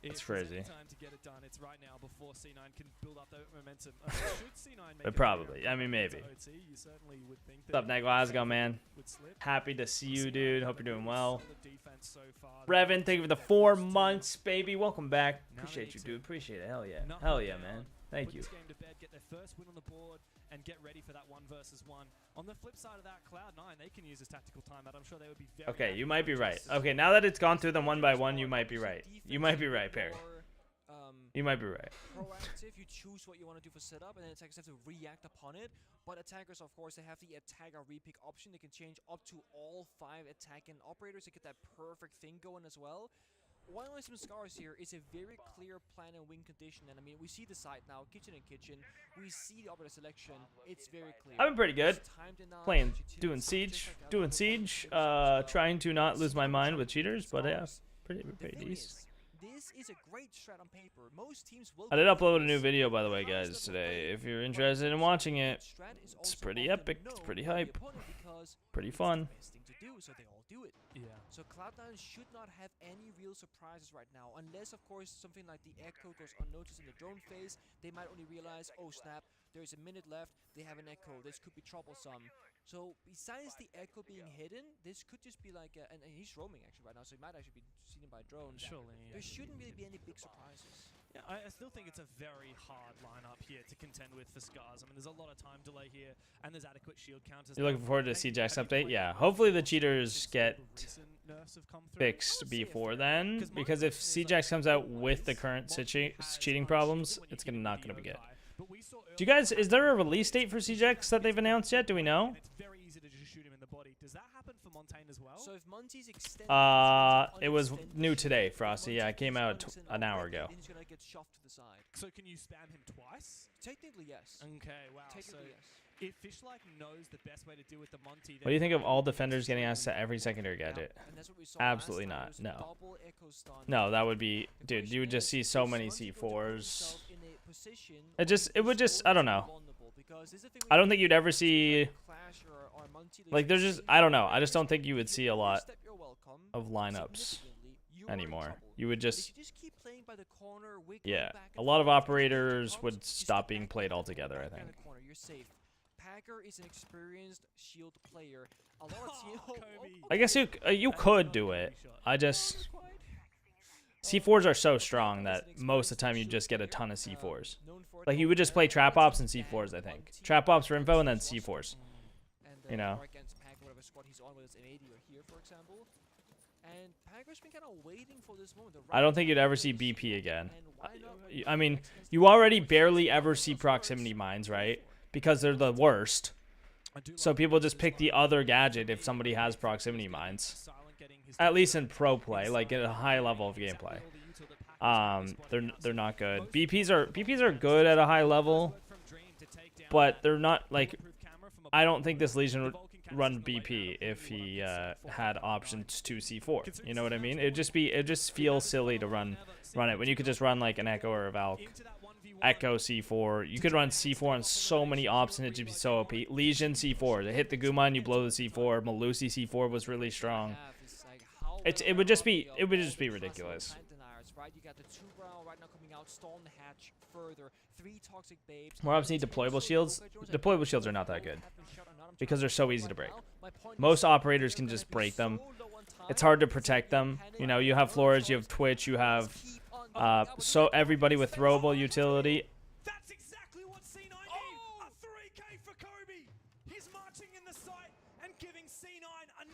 That's If there's crazy. any time to get it done, it's right now before C9 can build up that momentum. Should C9 make But it probably. there I mean, maybe. to OT, you certainly would think What's up, Nagel? How's it going, man? would slip. Happy to see you, dude. Hope you're doing well. Solid defense so far. Revan, thank you for the 4 months, baby. Welcome back. Now they Appreciate need you, to dude. Appreciate it. Hell yeah. knuckle Hell yeah, down, man. Thank put you. this game to bed, get their first win on the board, and get ready for that 1 versus 1. On the flip side of that, Cloud9, they can use this tactical timeout. I'm sure they would be very Okay, happy you to might be right. adjust. Okay, now that it's gone through them one by one, you might be right. You might be right, Perry. You might be right. Proactive, you choose what you want to do for setup, and then attackers have to react upon it. But attackers, of course, they have the attack or repick option. They can change up to all 5 attacking operators to get that perfect thing going as well. while on some scars here, it's a very clear plan and win condition. And I mean, we see the side now, kitchen and kitchen. We see the operator selection. It's very clear. I've been pretty good. It's time to now Playing, execute, doing just siege, like that. doing siege. Trying to not lose my mind with cheaters, but yeah, pretty The thing decent. is, this is a great strat on paper. Most teams will I did go for upload a this. new video, by the The way, powers guys, that will today. play If you're right interested in this watching strat it, is it's also pretty often epic. It's known pretty by the hype. opponent because Pretty it's fun. the best thing to do, so they all do it. Yeah. So Cloud9 should not have any real surprises right now, unless of course something like the echo goes unnoticed in the drone phase. They might only realize, oh snap, there's a minute left, they have an echo, this could be troublesome. So besides the echo being hidden, this could just be like, and he's roaming actually right now, so he might actually be seen by drone. Surely. There shouldn't really be any big surprises. Yeah, I still think it's a very hard lineup here to contend with for Scars. I mean, there's a lot of time delay here, and there's adequate shield counters. You're looking forward to Have you CJ's update? played Yeah. Duel Hopefully the since cheaters get recent nerfs have come through? fixed I would say a before fair then, bit, because if modernization is CJax comes out like with the always, current Monty has cheating unshielded problems, when you it's keep it not gonna be DO good. high. But we saw Do you guys, earlier is there a release date for CJax that they've announced yet? Do we know? and it's very easy to just shoot him in the body. Does that happen for Montaigne as well? So if Monty's extended It was new today, Frosty. Yeah, it came out an hour ago. Then he's gonna get shoved to the side. So can you spam him twice? Technically, yes. Okay, wow. So Technically, yes. if Fishlike knows the best way to deal with the Monty, What do you think of all defenders getting access to every secondary gadget? And that's what we saw Absolutely last time, not, was a no. double echo stun. No, that would be, The dude, question you would just is, see so is many Monty going to put C4s. himself in a position It where just, he it would is just, I don't always know. vulnerable? Because this is the thing I with don't think you'd ever teams see, like Clash or Monty, like, there's just, I don't know. I just don't think you would if see you a lot overstep your welcome of lineups significantly, you are in anymore. trouble. You would But if just, you just keep playing by the corner, wiggling yeah, back a and lot of forth, and if the operators comes, would you stop step being back played in, altogether, I back around think. the corner, you're safe. Packer is an experienced shield player. A lot of team. Kobe. I guess you could do it. I just, C4s are so strong that most of the time you just get a ton of C4s. Like, you would just play Trap Ops and C4s, I think. Trap Ops for info and then C4s. You know. Or against Packer, whatever squad he's on, whether it's M80 or here, for example. And Packer's been kind of waiting for this moment. The I don't right think you'd time ever to see shoot BP it, again. and why not when I Monty mean, gets you already barely ever see proximity mines, right? Because they're the worst. So people just pick the other gadget if somebody has proximity mines. At least in pro play, like at a high level of gameplay. They're not good. BPs are good at a high level, but they're not like, I don't think this Legion would run BP if he had options to C4. You know what I mean? It just feels silly to run it when you could just run like an Echo or a Valk. Echo C4. You could run C4 on so many ops and it'd just be so OP. Legion C4. They hit the Guma and you blow the C4. Malusi C4 was really strong. It would just be ridiculous. Right, you got the two brow right now coming out, Storm the hatch further, 3 toxic babes. More ops need deployable shields. Deployable shields are not that good because they're so easy to break. Most operators can just break them. It's hard to protect them. You know, you have Flores, you have Twitch, you have so everybody with throwable utility. That's exactly what C9 did. A 3K for Kobe. He's marching in the site and giving C9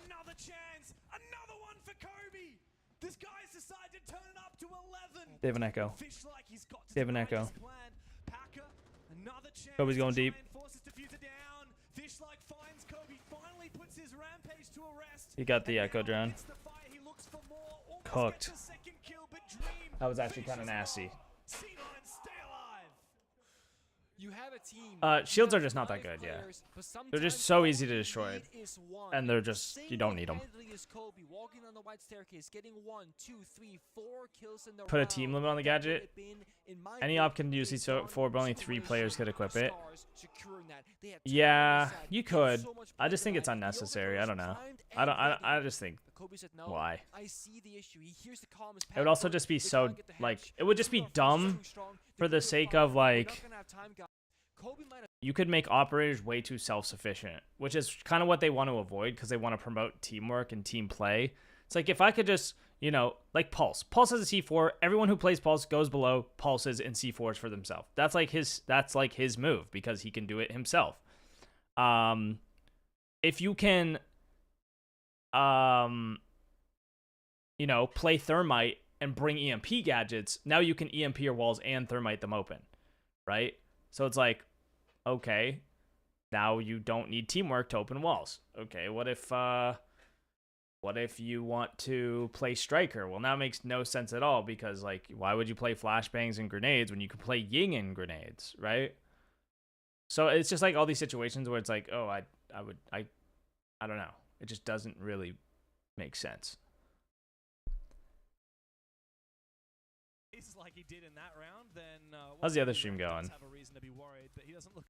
another chance. Another one for Kobe. This guy's decided to turn it up to 11. They have an Echo. Fishlike, he's got to They have an divide Echo. his plan. Packer, another chance. Kobe's going to try deep. and force his diffuser down. Fishlike finds Kobe, finally puts his rampage to a rest. He got the And Echo now drone. gets the fire. He looks for more, almost Cooked. gets a second kill, but Dream That was actually kind of finishes nasty. off. C9, stay alive. You have a team. Shields you are have just not that 5 good, yeah. players, but They're just sometimes so easy all to you destroy. need is one. And they're just, you don't need them. Single-handedly is Kobe walking on the white staircase, getting 1, 2, 3, 4 kills in the Put a round. team limit on the That would gadget. have been, in my Any book, op can use a C4, but only 3 players could equip it. Stars securing that. They had Yeah, time on their side. you They had could. so much I just play think it's tonight. The unnecessary. I don't know. overtime's I don't. timed and I ready. just think But Kobe said no. why. I see the issue. He hears the calm is It would also Packer. just be They so can't get the like hatch. it would just Two be are dumb too strong. for the Defuse sake fire. of We're not like gonna have time, guys. Kobe might have you could make operators way too self-sufficient, which is kind of what they want to avoid because they want to promote teamwork and team play. It's like if I could just, you know, like Pulse. Pulse has a C4. Everyone who plays Pulse goes below Pulses and C4s for themselves. That's like his move because he can do it himself. If you can you know, play Thermite and bring EMP gadgets, now you can EMP your walls and Thermite them open, right? So it's like, okay, now you don't need teamwork to open walls. Okay, what if What if you want to play striker? Well, now it makes no sense at all because, like, why would you play flashbangs and grenades when you could play ying and grenades, right? So it's just like all these situations where it's like, oh, I don't know. It just doesn't really make sense. Like he did in that round, then how's the other stream going? have a reason to be worried, but he doesn't look.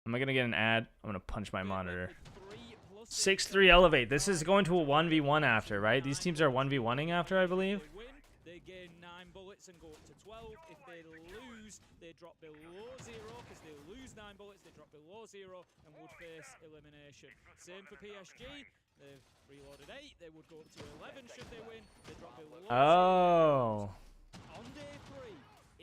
Am I gonna get an ad? I'm gonna punch my monitor. 6-3 elevate. This is going to a 1v1 after, right? These teams are 1v1ing after, I believe. They gain 9 bullets and go up to 12. If they lose, they drop below 0. Because they lose 9 bullets, they drop below 0 and would face elimination. Same for PSG. They've reloaded 8. They would go up to 11 should they win. They drop below 0. Oh. On day 3,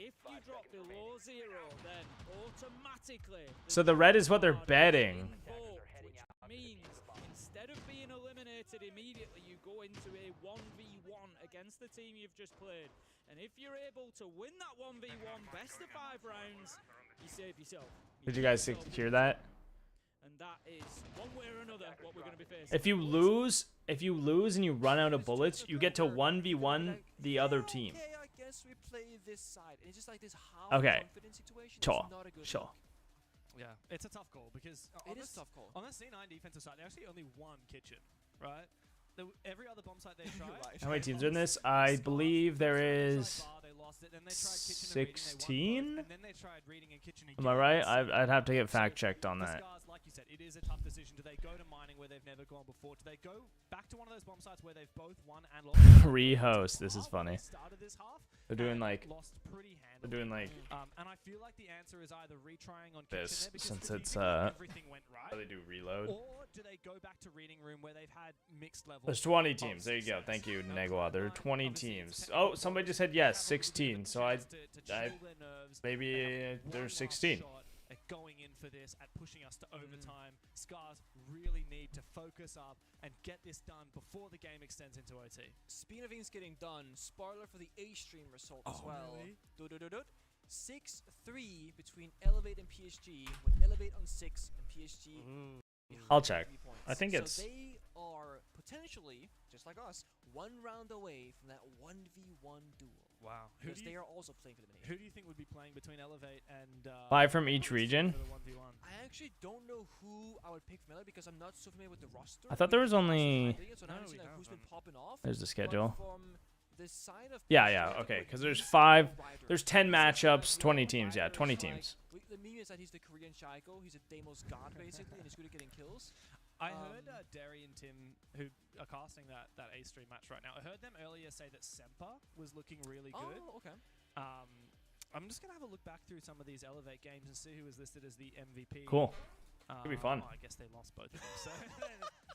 if you drop below 0, then automatically... So the red is what they're betting. Which means instead of being eliminated immediately, you go into a 1v1 against the team you've just played. And if you're able to win that 1v1 best of 5 rounds, you save yourself. Did you guys hear that? And that is one way or another what we're going to be facing. If you lose and you run out of bullets, you get to 1v1 the other team. Okay, I guess we play this side. And it's just like this half Okay. confident situation. Sure. It's not a good Sure. look. Yeah, it's a tough call because It is a tough call. On the C9 defensive side, they actually only one kitchen, right? Every other bomb site they tried. Right. How many teams are in this? I believe there is 16. And then they tried reading and kitchen Am I right? I'd have to get fact checked on that. Scars, like you said, it is a tough decision. Do they go to mining where they've never gone before? Do they go back to one of those bomb sites where they've both won and lost? Rehost. This is funny. Started this half They're doing and like lost pretty they're handily. doing like And I feel like the answer is either retrying on this, kitchen there because since if you it's think that everything went how right, they do reload. or do they go back to reading room where they've had mixed levels? There's 20 teams. There you go. Thank you, Negwa. There are 20 teams. Oh, somebody just said yes, 16. So I maybe there's 16. At going in for this, at pushing us to overtime. Scars really need to focus up and get this done before the game extends into OT. Speed of things getting done. Spoiler for the A-stream result as well. Really? 6-3 between Elevate and PSG, with Elevate on 6 and PSG. I'll check. 3 points. I think it's so they are potentially, just like us, 1 round away from that 1v1 duel. Wow. Because they are also playing for elimination. Who do you think would be playing between Elevate and 5 from each region. for the 1v1? I actually don't know who I would pick from Elevate because I'm not so familiar with the roster. I thought there was only So I haven't seen like, who's been popping off. there's the But schedule. from the side of Yeah, okay, because there's 5, there's 10 matchups, 20 teams, yeah, 20 teams. The meme is that he's the Korean Shaiko. He's a Deimos god basically, and he's good at getting kills. I heard Derry and Tim, who are casting that A-stream match right now, I heard them earlier say that Semper was looking really good. Oh, okay. I'm just going to have a look back through some of these Elevate games and see who was listed as the MVP. Cool. Could be fun. Well, I guess they lost both of them, so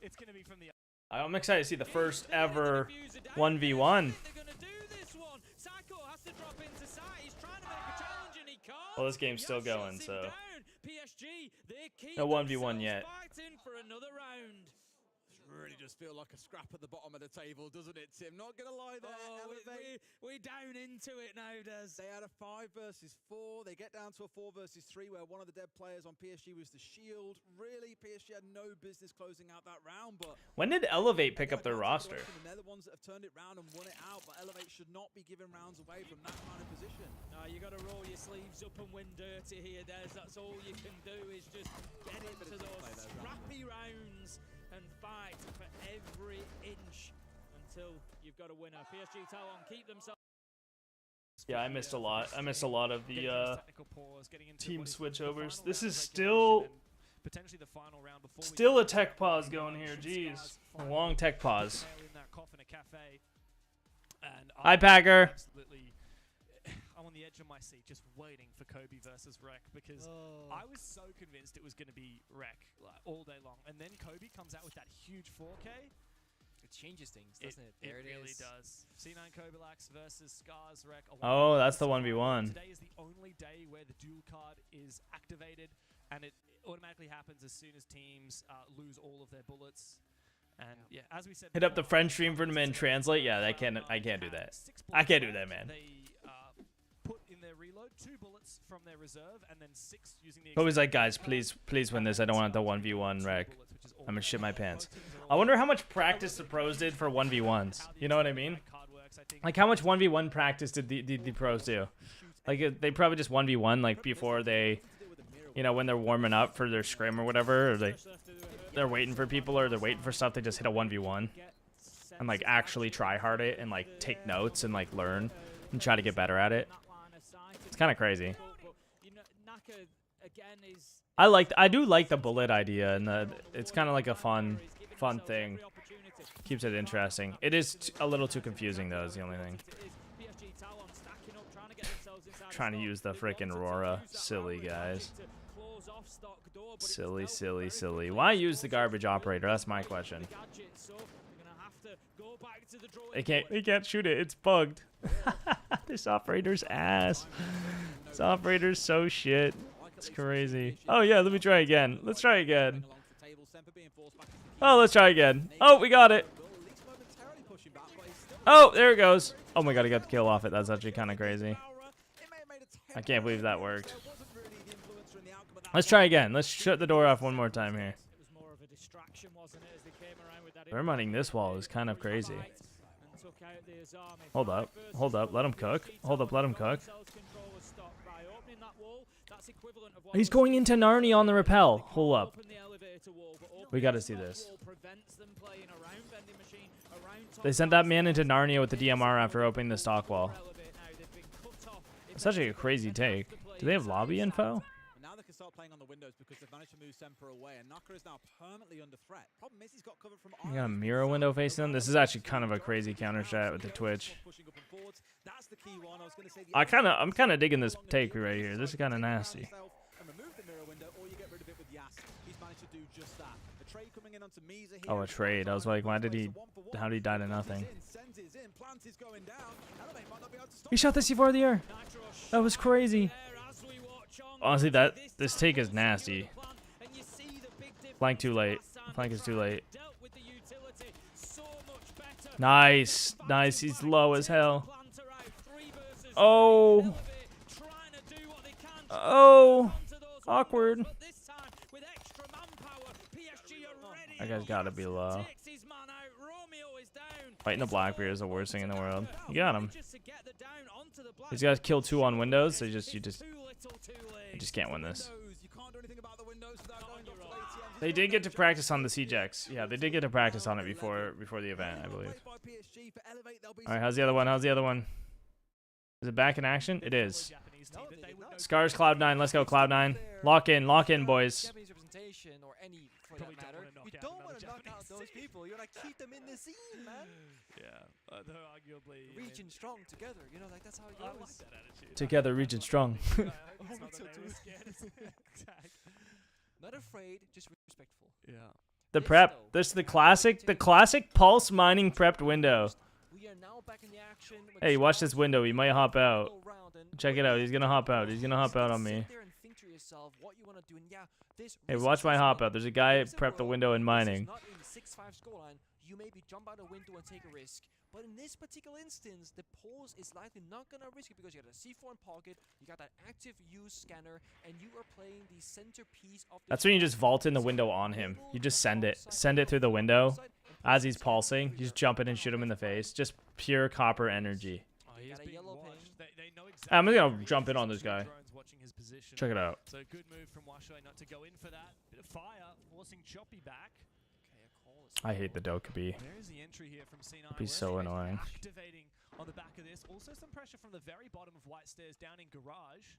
it's going to be from the... I'm excited to see the first ever 1v1. They're going to do this one. Psycho has to drop into site. He's trying to make a challenge and he can't. Well, this game's still going, Shuts him so down. PSG, they keep no 1v1 themselves yet. fighting for another round. Really does feel like a scrap at the bottom of the table, doesn't it, Tim? Not gonna lie there. Oh, Elevate. we're down into it now, Des. They had a 5 versus 4. They get down to a 4 versus 3 where one of the dead players on PSG was the shield. Really, PSG had no business closing out that round, but When did Elevate pick up their roster? They're the ones that have turned it round and won it out, but Elevate should not be giving rounds away from that kind of position. No, you got to roll your sleeves up and win dirty here, Des. That's all you can do is just get into those scrappy rounds and fight for every inch until you've got a winner. PSG Talon keep themselves. Yeah, I missed a lot. I missed a lot of Getting the into this technical pause, getting into team what is the switchovers. final This round is of still regulation and potentially the final round before we still get a tech pause going here. Should Jeez, Scars a find long tech pause. the nail in that coffin at cafe. And Hi, I'm Packer. absolutely, I'm on the edge of my seat, just waiting for Kobe versus Rec because I was so convinced it was going to be Rec like, all day long, and then Kobe comes out with that huge 4K. It changes things, doesn't it? There it really is. does. C9 Kobelax versus Scars Rec. Oh, that's the 1v1. Today is the only day where the duel card is activated, and it automatically happens as soon as teams lose all of their bullets. And yeah, as we said, Hit up the before, French stream for them and translate. Yeah, I can't do that. I can't do that, man. They put in their reload 2 bullets from their reserve, and then 6 using the. Always like, guys, please win this. I don't want the 1v1 wreck. I'm gonna shit my pants. I wonder how much practice the pros did for 1v1s. You know what I mean? Like how much 1v1 practice did the pros do? Like they probably just 1v1 like before they, you know, when they're warming up for their scrim or whatever, or they're waiting for people or they're waiting for stuff. They just hit a 1v1 and like actually try hard it and like take notes and like learn and try to get better at it. It's kind of crazy. I do like the bullet idea, and it's kind of like a fun thing. Keeps it interesting. It is a little too confusing though, is the only thing. Trying to use the freaking Aurora. Silly guys. Silly, silly, silly. Why use the garbage operator? That's my question. They can't shoot it. It's bugged. This operator's ass. This operator's so shit. It's crazy. Oh yeah, let me try again. Let's try again. Oh, let's try again. Oh, we got it. Oh, there it goes. Oh my god, I got the kill off it. That's actually kind of crazy. I can't believe that worked. Let's try again. Let's shut the door off one more time here. Thermiting this wall is kind of crazy. Hold up. Hold up. Let him cook. Hold up. Let him cook. He's going into Narnia on the rappel. Hold up. We got to see this. They sent that man into Narnia with the DMR after opening the stock wall. It's such a crazy take. Do they have lobby info? Now they can start playing on the windows because they've managed to move Semper away, and Naka is now permanently under threat. Problem is he's got covered from You got a mirror window facing them. This is actually kind of a crazy counter strat with the Twitch. I'm kind of digging this take right here. This is kind of nasty. Oh, a trade. I was like, how did he die to nothing? He shot the C4 in the air. That was crazy. Honestly, this take is nasty. Flank too late. Flank is too late. Nice. Nice. He's low as hell. Oh. Oh. Awkward. That guy's got to be low. Fighting the Blackbeard is the worst thing in the world. You got him. These guys kill 2 on windows. So you just can't win this. They did get to practice on the CJX. Yeah, they did get to practice on it before the event, I believe. All right, how's the other one? How's the other one? Is it back in action? It is. Scars Cloud9. Let's go, Cloud9. Lock in, boys. Or any for that matter. You don't want to knock out those people. You want to keep them in the scene, man. Yeah, they're arguably region strong together. You know, like that's how it goes. I like that attitude. Together, region strong. Not afraid, just respectful. Yeah. The prep. This is the classic pulse mining prepped window. We are now back in the action. Hey, watch this window. He might hop out. Check it out. He's gonna hop out. He's gonna hop out on me. Hey, watch my hop out. There's a guy prepped the window in mining. You maybe jump out a window and take a risk. But in this particular instance, the pulse is likely not going to risk it because you got a C4 in pocket, you got that active use scanner, and you are playing the centerpiece of the... That's when you just vault in the window on him. You just send it through the window as he's pulsing. You just jump in and shoot him in the face. Just pure copper energy. I'm just going to jump in on this guy. Check it out. So good move from Washway not to go in for that. Bit of fire, forcing Choppy back. I hate the Dokkaebi. There's the entry here from C9. It'd be so annoying. Activating on the back of this. Also some pressure from the very bottom of White Stairs down in Garage.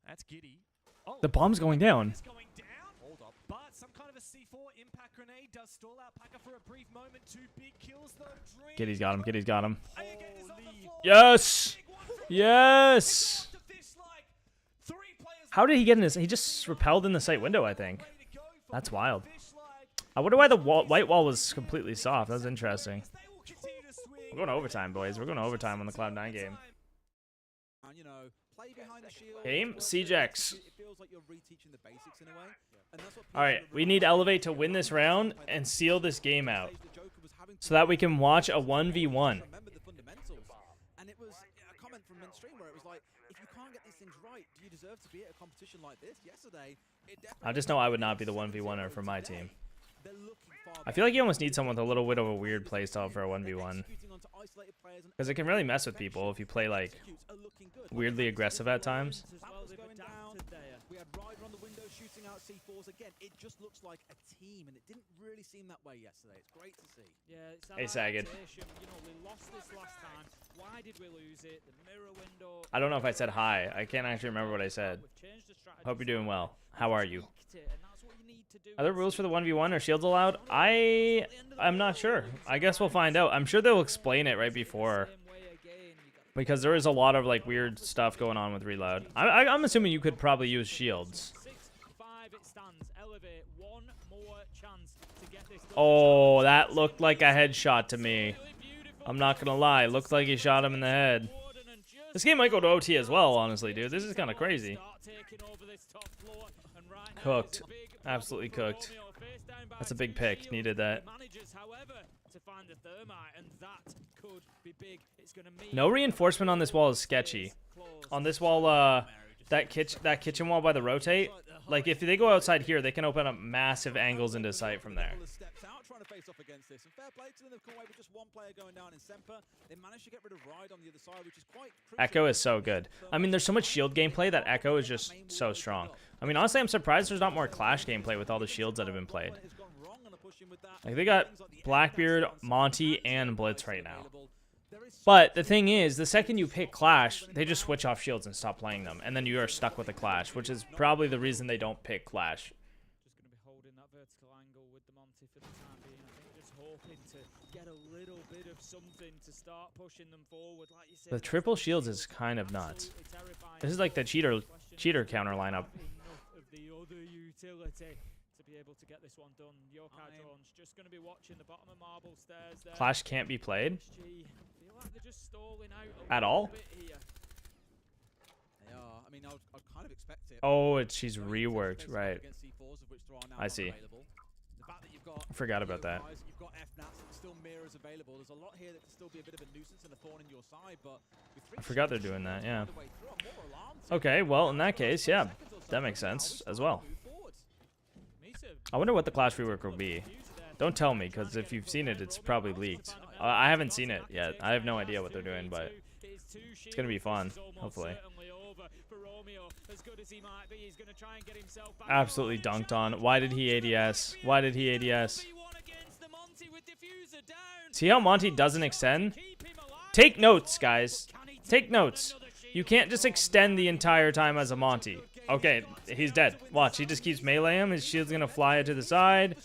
That's Giddy. Oh, the bomb's going down. Going down. Hold up. But some kind of a C4 impact grenade does stall out Packer for a brief moment. 2 big kills though. Giddy's got him. Giddy's got him. Yes. Yes. How did he get in this? He just repelled in the site window, I think. That's wild. I wonder why the white wall was completely soft. That was interesting. We're going to overtime, boys. We're going to overtime on the Cloud9 game. Game? CJX. Alright, we need Elevate to win this round and seal this game out so that we can watch a 1v1. And it was a comment from Mainstream where it was like, if you can't get these things right, do you deserve to be at a competition like this? Yesterday, I just know I would not be the 1v1er for my team. They're looking I feel like you almost need someone with a little bit of a weird playstyle for a 1v1. Because it can really mess with people if you play like weirdly aggressive at times. We had Ryder on the window shooting out C4s again. It just looks like a team, and it didn't really seem that way yesterday. It's great to see. Yeah, it's Hey, Sagged. adaptation. You know, we lost this last time. Why did we lose it? The mirror window. I don't know if I said hi. I can't actually remember what I said. We've changed the strategy. Hope you're doing well. How are you? And that's what you need to do. Are there rules for the 1v1 or shields allowed? I'm not sure. I guess we'll find out. I'm sure they'll explain it right before. Because there is a lot of like weird stuff going on with reload. I'm assuming you could probably use shields. 6-5 it stands. Elevate. One more chance to get this done. Oh, that looked like a headshot to me. I'm not gonna lie. Looked like he shot him in the head. This game might go to OT as well, honestly, dude. This is kind of crazy. Cooked. Absolutely cooked. That's a big pick. Needed that. No reinforcement on this wall is sketchy. On this wall, that kitchen wall by the rotate, like if they go outside here, they can open up massive angles into sight from there. Trying to face off against this, and fair play to them. They've come away with just one player going down in Semper. They managed to get rid of Ride on the other side, which is quite crucial. Echo is so good. I mean, there's so much shield gameplay that Echo is just so strong. I mean, honestly, I'm surprised there's not more Clash gameplay with all the shields that have been played. Like, they got Blackbeard, Monty, and Blitz right now. But the thing is, the second you pick Clash, they just switch off shields and stop playing them. And then you are stuck with a Clash, which is probably the reason they don't pick Clash. Just going to be holding that vertical angle with the Monty for the time being. I think just hoping to get a little bit of something to start pushing them forward. Like you said, The triple shields is kind of nuts. This is like the cheater counter lineup. Of the other utility to be able to get this one done. Yokai drones just going to be watching the bottom of marble stairs there. Clash can't be played Feel like they're just stalling out at all. They are. I mean, I'd kind of expect it. Oh, she's reworked, right? I see. I forgot about that. You've got FNATs and still mirrors available. There's a lot here that can still be a bit of a nuisance and a thorn in your side, but I forgot they're doing that, yeah. Okay, well, in that case, yeah, that makes sense as well. I wonder what the Clash rework will be. Don't tell me, because if you've seen it, it's probably leaked. I haven't seen it yet. I have no idea what they're doing, but it's going to be fun, hopefully. Absolutely dunked on. Why did he ADS? Why did he ADS? See how Monty doesn't extend? Take notes, guys. Take notes. You can't just extend the entire time as a Monty. Okay, he's dead. Watch, he just keeps meleeing him. His shield's going to fly to the side.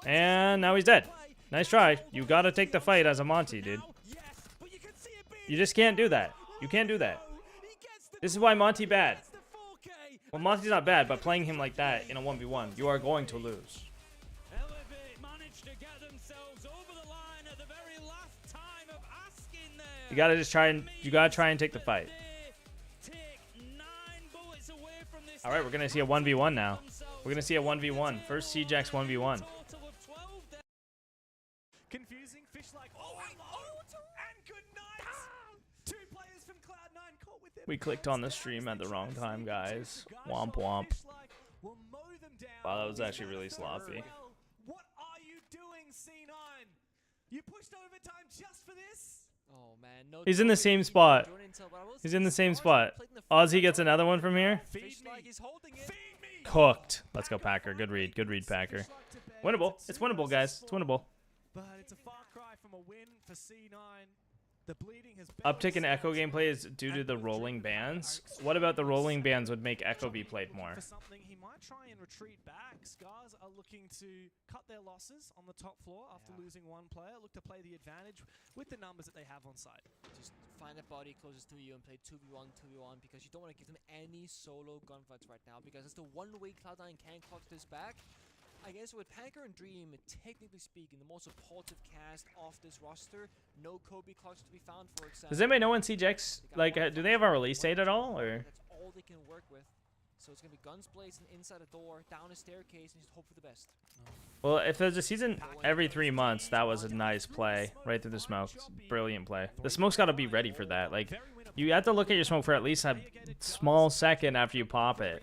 And now he's dead. Nice try. You got to take the fight as a Monty, dude. You just can't do that. You can't do that. This is why Monty bad. Well, Monty's not bad, but playing him like that in a 1v1, you are going to lose. You gotta just try and take the fight. All right, we're gonna see a 1v1 now. We're gonna see a 1v1. First CJX 1v1. Confusing fish like and good night. Two players from Cloud9 caught with their We clicked on the stream at the wrong time, guys. Womp womp. Wow, that was actually really sloppy. What are you doing, C9? You pushed overtime just for this? Oh man, no. He's in the same spot. He's in the same spot. Ozzy gets another one from here. Cooked. Let's go, Packer. Good read. Good read, Packer. Winnable. It's winnable, guys. It's winnable. But it's a far cry from a win for C9. The bleeding has Uptick in Echo gameplay is due to the rolling bans. What about the rolling bans would make Echo be played more? For something, he might try and retreat back. Scars are looking to cut their losses on the top floor after losing one player. Look to play the advantage with the numbers that they have on site. Just find a body closest to you and play 2v1, 2v1 because you don't want to give them any solo gunfights right now because it's the one way Cloud9 can clock this back. I guess with Packer and Dream, technically speaking, the most supportive cast off this roster, no Kobe clocks to be found, for example. Does anybody know when CJX, like, do they have a release date at all? Or? That's all they can work with. So it's going to be guns blazing inside a door, down a staircase, and just hope for the best. Well, if there's a season every 3 months, that was a nice play right through the smoke. Brilliant play. The smoke's got to be ready for that. Like, You have to look at your smoke for at least a small second after you pop it.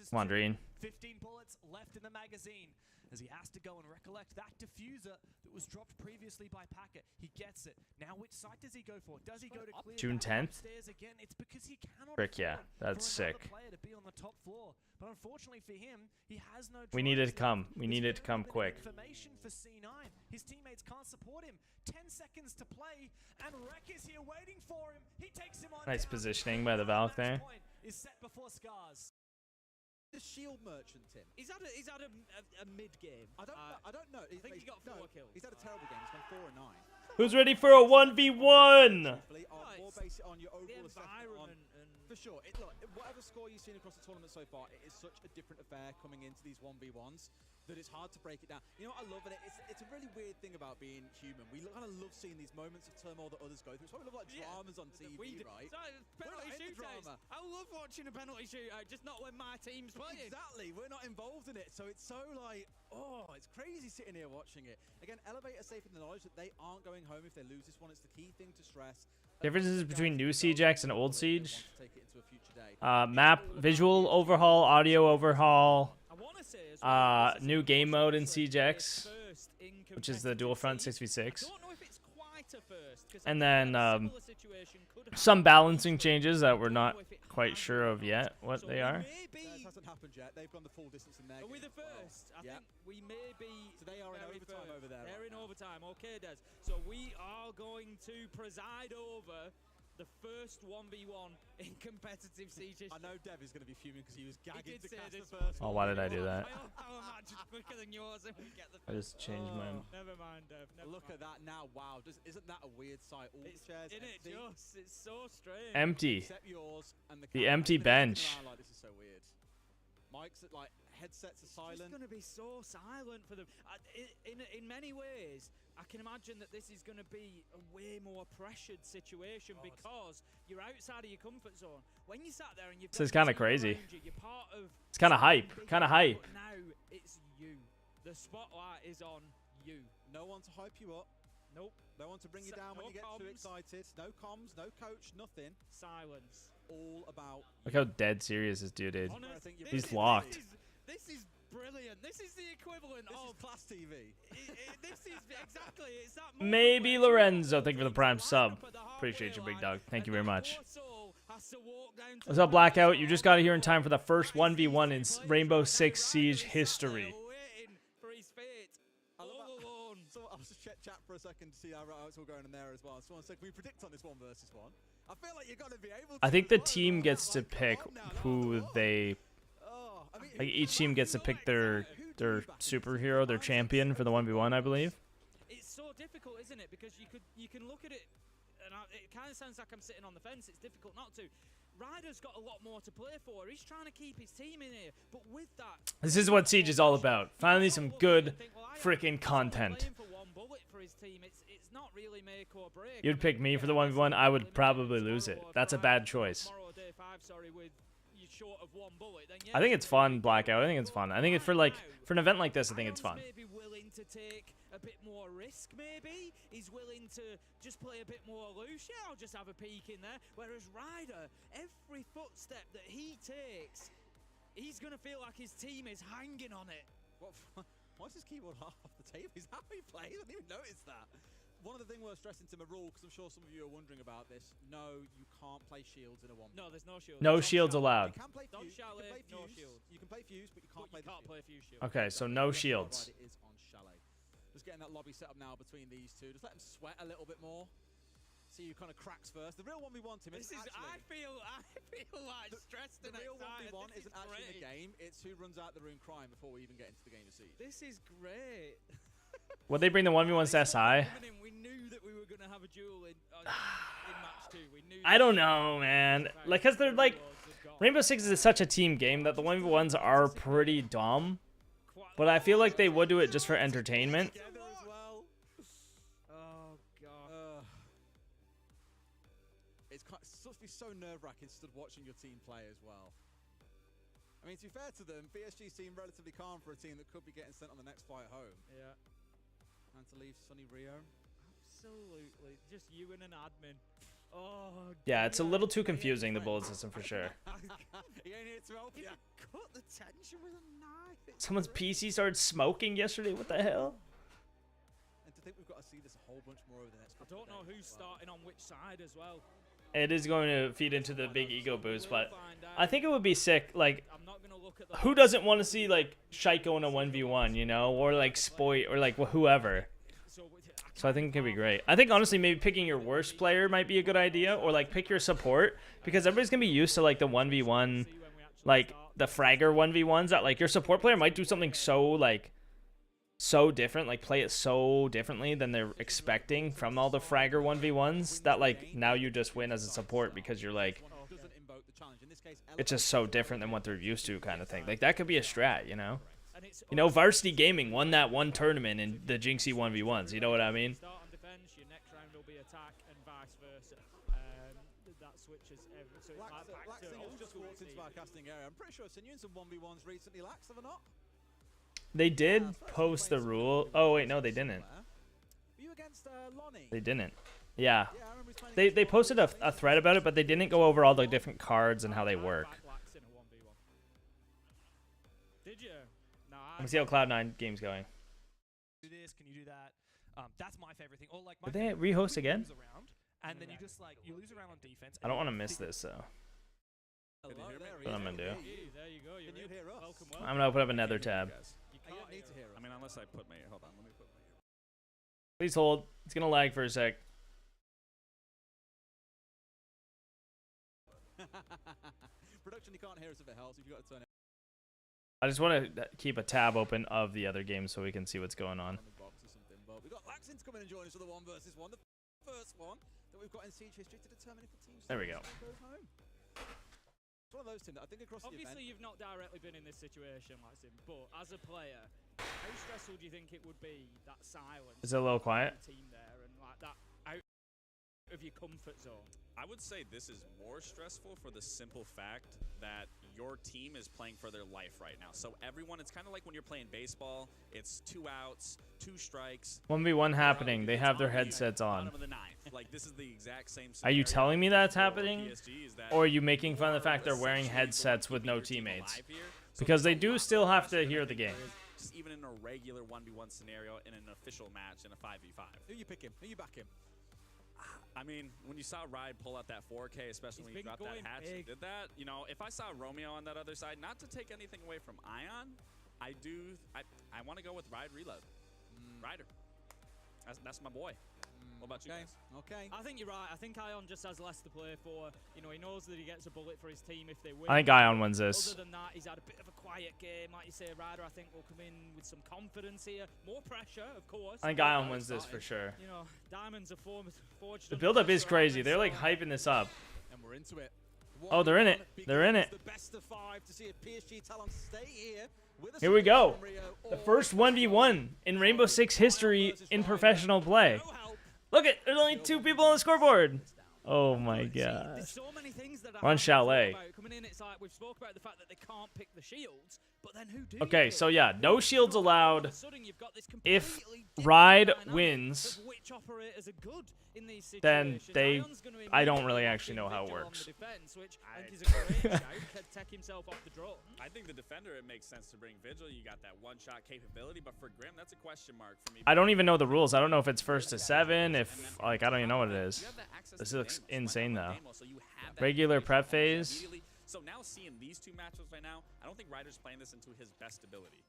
Come on, Dream. 15 bullets left in the magazine as he has to go and recollect that diffuser that was dropped previously by Packet. He gets it. Now which site does he go for? Does he go to clear June 10th? upstairs again? It's because he cannot Frick, yeah. afford That's for another sick. player to be on the top floor. But unfortunately for him, he has no We need it to drives come. left. We There's need it to very come limited quick. Information for C9. His teammates can't support him. 10 seconds to play, and Rek is here waiting for him. He takes him on Nice down. positioning by the Valk there. Match point is set before Scars. The shield merchant, Tim. He's had a mid game. I don't know. I think he got 4 kills. He's had a terrible game. He's gone 4 and 9. Who's ready for a 1v1? Truthfully, more based on your The overall assessment on, environment and for sure. Look, whatever score you've seen across the tournament so far, it is such a different affair coming into these 1v1s that it's hard to break it down. You know what I love? And it's a really weird thing about being human. We kind of love seeing these moments of turmoil that others go through. It's why we love like dramas on TV, right? Penalty not into shootouts. drama. I love watching a penalty shootout, just not when my team's playing. Exactly, we're not involved in it, so it's so like, oh, it's crazy sitting here watching it. Again, Elevate are safe in the knowledge that they aren't going home if they lose this one. It's the key thing to stress. Differences between new Siege X and old Siege. Take it into a future day. Map, visual overhaul, audio overhaul, I want to say as well, this is new a game mode in first Siege X, in which is the dual front competitive Siege. 6v6. I don't know if it's quite a first, 'cause And I then, think a similar situation could happen. Some balancing changes that we're I don't not know if it quite has sure or of not. yet what So they we are. may be- That hasn't happened yet. They've gone the full distance in their Are we game the as well. first? I Yeah. think we may be. So they are in very overtime first. over there They're right in now. overtime. Okay, Des. So we are going to preside over the first 1v1 in competitive Siege I history. know Dev is going to be fuming because he was gagging did to say cast the this first Oh, one. why did I do that? Our match is quicker than yours, and we get the. I just changed my. Never mind, Dev. Never Look mind. at that now. Wow. Isn't that a weird sight? All It's the chairs in it, empty, just. It's so strange. Empty. except yours and the The camera. empty Everything's spinning bench. around Like, this is so weird. Mics at like headsets are It's silent. going to be so silent for them. In many ways, I can imagine that this is going to be a way more pressured situation because you're outside of your comfort zone. When you sat there and you've This got is your kinda team crazy. around you, you're part of It's kinda something hype, bigger, kinda hype. But now it's you. The spotlight is on you. No one to hype you up. Nope. No one to bring you So- down when no you get too comms. excited. No comms, no coach, nothing. Silence. All about. Look how dead serious this dude is. Honest, I think you're He's this locked. This is brilliant. This is the equivalent This is of. class TV. This is exactly. It's that moment Maybe where Lorenzo, Duel thank you for the takes prime line sub. up at the halfway Appreciate you, big line, dog. Thank and you very that much. poor soul has to walk down to What's the up, Blackout? line You so just got all here in time for the first icy 1v1 in players Rainbow right Six now, Siege Ryder is sat history. there waiting for his fate. I love All that. alone. So I'll just check chat for a second to see how it's all going in there as well. Someone said, can we predict on this 1 versus 1? I feel like you're going to be able to. I think as the well, team right? gets to Like, come pick on now, who no. they. Oh, I mean, Like who- each team gets to who pick likes their that? Who do you their back in this superhero, team? their I think champion for the 1v1, I believe. It's so difficult, isn't it? Because you can look at it, and it kind of sounds like I'm sitting on the fence. It's difficult not to. Ryder's got a lot more to play for. He's trying to keep his team in here, but with that, This is what Siege is all about. Finally, some good freaking content. Playing for one bullet for his team, it's not really make or break. You'd pick me for the 1v1, I would probably lose it. That's a bad choice. Tomorrow, day 5, sorry, with you short of one bullet. Then I think it's fun, Blackout. I think it's fun. I think it's for like for an event like this, I think it's fun. Maybe willing to take a bit more risk. Maybe he's willing to just play a bit more loose. Yeah, I'll just have a peek in there. Whereas Ryder, every footstep that he takes, he's gonna feel like his team is hanging on it. Why is his keyboard half off the table? Is that how he plays? I didn't even notice that. One of the things we're stressing to Marul, because I'm sure some of you are wondering about this. No, you can't play shields in a 1v1. No, there's no shield. No Don't shields shout. allowed. You can play Don't fuse. chalet, You can play no fuse. shield. You can play fuse, but you can't But play you the can't shield. play a few shields. Okay, so no Yes, shields. It is on Chalet. Just getting that lobby set up now between these two. Just let them sweat a little bit more. See who kind of cracks first. The real 1v1 team This isn't is. I actually... feel like stressed The and real excited. 1v1 This is isn't actually in the great. game. It's who runs out the room crying before we even get into the game of Siege. This is great. Would they bring the 1v1 to SI? We knew that we were going to have a duel in match 2. We knew. I don't know, man. Like, cause they're like Rainbow Six is such a team game that the 1v1s are pretty dumb. But I feel like they would do it just for entertainment. Together as well. Oh god. It's supposed to be so nerve-wracking stood watching your team play as well. I mean, to be fair to them, PSG seem relatively calm for a team that could be getting sent on the next flight home. Yeah. And to leave Sunny Rio. Absolutely. Just you and an admin. Oh, Yeah, it's a little too confusing, the bullet system for sure. He ain't here to help you. Cut the tension with a knife. It's Someone's great. PC started smoking yesterday. What the hell? And to think we've got to see this a whole bunch more over the next I couple don't know of days who's as well. starting on which side as well. It is going to feed into the big ego boost, We'll but find I out. think it would be sick. Like, I'm not gonna look at the who doesn't want to see like Shaiko in a 1v1, you know, or like Spoit or like whoever? So I think it could be great. I think honestly, maybe picking your worst player might be a good idea, or like pick your support, because everybody's gonna be used to like the 1v1, like the fragger 1v1s. That like your support player might do something so different, like play it so differently than they're expecting from all the fragger 1v1s, that like now you just win as a support because you're like, Doesn't invoke the challenge. In this case, it's just so different than what they're used to, kind of thing. Like that could be a strat, you know. And it's You know, Varsity Gaming won that one tournament in the Jinxie 1v1s. You know what I mean? Start on defense, your next round will be attack, and vice versa. That switches every. So it's like back to Laxing has old just school walked into our Stevie. casting area. I'm pretty sure I've seen you in some 1v1s recently, Lax, have I not? They did post the rule. Oh wait, no, they didn't. Were you against Lonnie? They didn't. Yeah. Yeah, I remember he's playing They against posted Lonnie. a thread about it, but they didn't go over all the different cards and how they I work. backed Lax in a 1v1. Did you? No, Let me see how Cloud9 game's going. Do this? Can you do that? That's my favorite thing. Or like my Did they favorite rehost thing, again? you lose around, and then you just like you lose around on defense. I don't want to miss this though. Hello, there he What is. I'm gonna do. There you go. You're Can you in. hear us? Welcome, I'm gonna open up another tab. You You can't don't need to hear I mean, unless I put my hold on, let me put my Please hold. It's gonna lag for a sec. Production, you can't hear us if it helps. If you've got to turn it I just want to keep a tab open of the other game so we can see what's going on. on the box or something. But we've got Laxin to come in and join us for the 1 versus 1. The first one that we've got in Siege history to determine if the team There we go. goes home. It's one of those teams that I think across the Obviously, event. you've not directly been in this situation, Laxin, but as a player, how stressful do you think it would be, that silence? Is it a little quiet? the Team there and like that out of your comfort zone. I would say this is more stressful for the simple fact that your team is playing for their life right now. So everyone, it's kind of like when you're playing baseball, it's 2 outs, 2 strikes. 1v1 happening. They It's have their on you, headsets on. Bottom of the ninth. Like this is the exact same Are you scenario telling me that's for happening? PSG is that Or are you making fun of the you fact they're are wearing essentially headsets going with to no keep your team teammates? alive here. So Because there's they a do lot still more have to pressure hear than the I game. think there is just even in a regular 1v1 scenario in an official match in a 5v5. Who you picking? Who you backing? I mean, when you saw Ride pull out that 4K, especially when He's he been dropped that going hatch and big. did that, you know, if I saw Romeo on that other side, not to take anything away from Ion, I want to go with Ride Reload. Ryder. That's my boy. What about you Okay. guys? Okay. I think you're right. I think Ion just has less to play for. You know, he knows that he gets a bullet for his team if they win. I think Ion wins this. Other than that, he's had a bit of a quiet game. Like you say, Ryder, I think, will come in with some confidence here. More pressure, of course. I think Ion wins this for sure. You know, diamonds are forged. The under build-up is pressure, crazy. aren't They're they? like So- hyping this up. And we're into it. Oh, they're in it. 1v1 They're in begins it. The best of 5 to see if PSG Talon stay here. With a Here we solution go. from Rio The or first 1v1 in Rainbow Six history in professional play. no help. Look at, there's only 2 people on the scoreboard. Oh my See, god. there's so many things that I We're on haven't thought Chalet. about. Coming in, it's like we've spoke about the fact that they can't pick the shields, but then who do? Okay, you so pick? yeah, no shields All of a allowed. sudden you've got this If completely different Ride dynamic wins, of which operators are good in these then situations. they- Ion's gonna I don't immediately really lock actually in know how it Vigil on works. the defense, which I think is a great shout. Could take himself off the drone. I think the defender, it makes sense to bring Vigil. You got that one-shot capability, but for Grim, that's a question mark for me. I don't even know the rules. I don't know if it's first to 7, if, like, I don't even know what it is. You have that access This to looks Damos. Why not insane, run though. Damos so you have that Regular information prep almost phase. immediately? So now seeing these 2 matchups right now, I don't think Ryder's playing this into his best ability.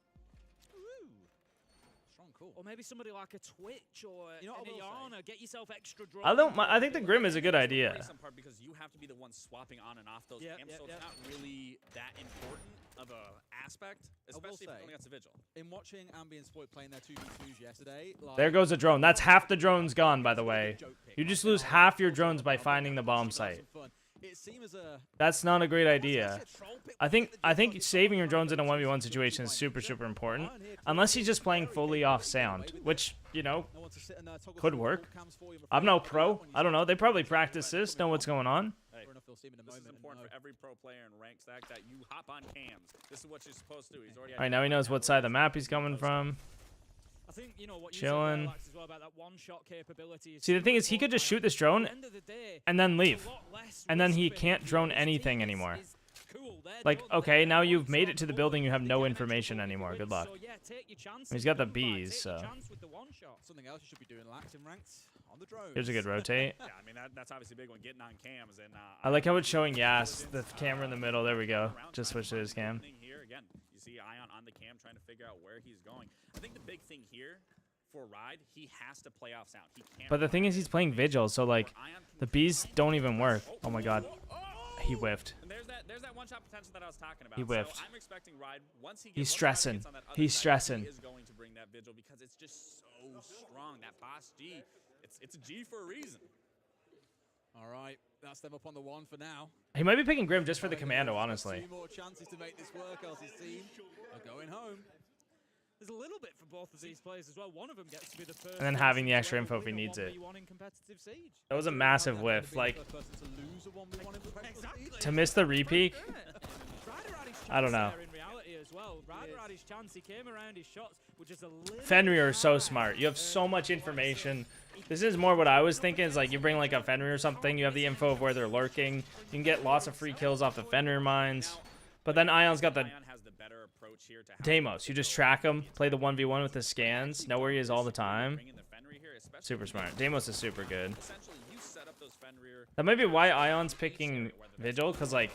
Strong call. Or maybe somebody like a Twitch or You know what I will say? Iana, get yourself extra drone. I think the Grim is a good It's the idea. worrisome part because you have to be the one swapping on and off those Yep, camps, yep, so yep. it's not really that important of a aspect, will especially if say- you're going against a Vigil. In watching Ambi and Spoit playing their 2v2s yesterday, like, There goes a drone. That's half the drones gone, by the it's a way. good joke pick. You just Like, lose now, half your also, drones by I'll be finding the honest, bomb you guys have site. some fun. It seems as a That's not a great almost idea. actually a troll pick I to think get the I job think done. saving your It's drones in a fine, 1v1 it's situation is fine. super, super important. Iron here Unless clearly he's just playing very fully capable off of getting away sound, with which, it. you know, No one to sit and, toggle could through work. all cams for you, I'm I'm afraid. no But pro. when you I don't see know. They it, probably it's practice coming this, up know what's going on. Hey, Sure enough, they'll see him in a this is moment and important know. for every pro player in rank stack that you hop on cams. This is what you're supposed to do. He's already All right, now he knows what side of the map he's coming from. I think, you know, what you Chilling. said there, Lax, as well about that one-shot capability. See, the thing is, he could just shoot this drone At the end of the day, and then leave. it's a lot less And then he risk for can't him. drone His anything team anymore. is cool. They're Like, done. okay, They're now on you've made top it to the board. building, you have They no get an information extra anymore. win, Good luck. So, yeah, take your chances He's got the with gunfight, bees, take so. your chance with the one shot. Something else you should be doing, Lax, in ranked on the drone. Here's a good rotate. Yeah, I mean that's obviously a big one. Getting on cams and I like how it's showing Yas, the camera in the middle. There we go. Just switch to his cam. Here again, you see Ion on the cam trying to figure out where he's going. I think the big thing here for Ride, he has to play off sound. He can't. But the thing is, he's playing Vigil, so like the bees don't even work. Oh my god, he whiffed. And there's that one shot potential that I was talking about. He whiffed. So I'm expecting Ride once he gets, He's once Ride stressing. gets on that other He's side, stressing. He is going to bring that Vigil because it's just so strong. That boss G, it's a G for a reason. All right, that's them up on the one for now. He might be picking Grim just for the commando, honestly. Two more chances to make this work, else his team are going home. There's a little bit for both of these players as well. One of them gets to be the first. And then having the extra info if he needs it. In competitive Siege. That was a massive whiff. Like, First person to lose a 1v1 in professional Siege. to miss the repeat, Ryder had his I don't chance know. there in reality as well. Ryder had his chance. He came around his shots, which is a little Fenrir is so high. smart. You have so much information. This is more what I was thinking. Is like you bring like a Fenrir or something. You have the info of where they're lurking. You can get lots of free kills off the Fenrir mines. But then Ion's got the Ion has the better approach here to how Deimos. You just track him, play the 1v1 with the scans, know where he is all the time. bring in the Fenrir here, especially Super smart. Deimos is super good. essentially you set up those Fenrir That might be why Ion's picking Vigil, because like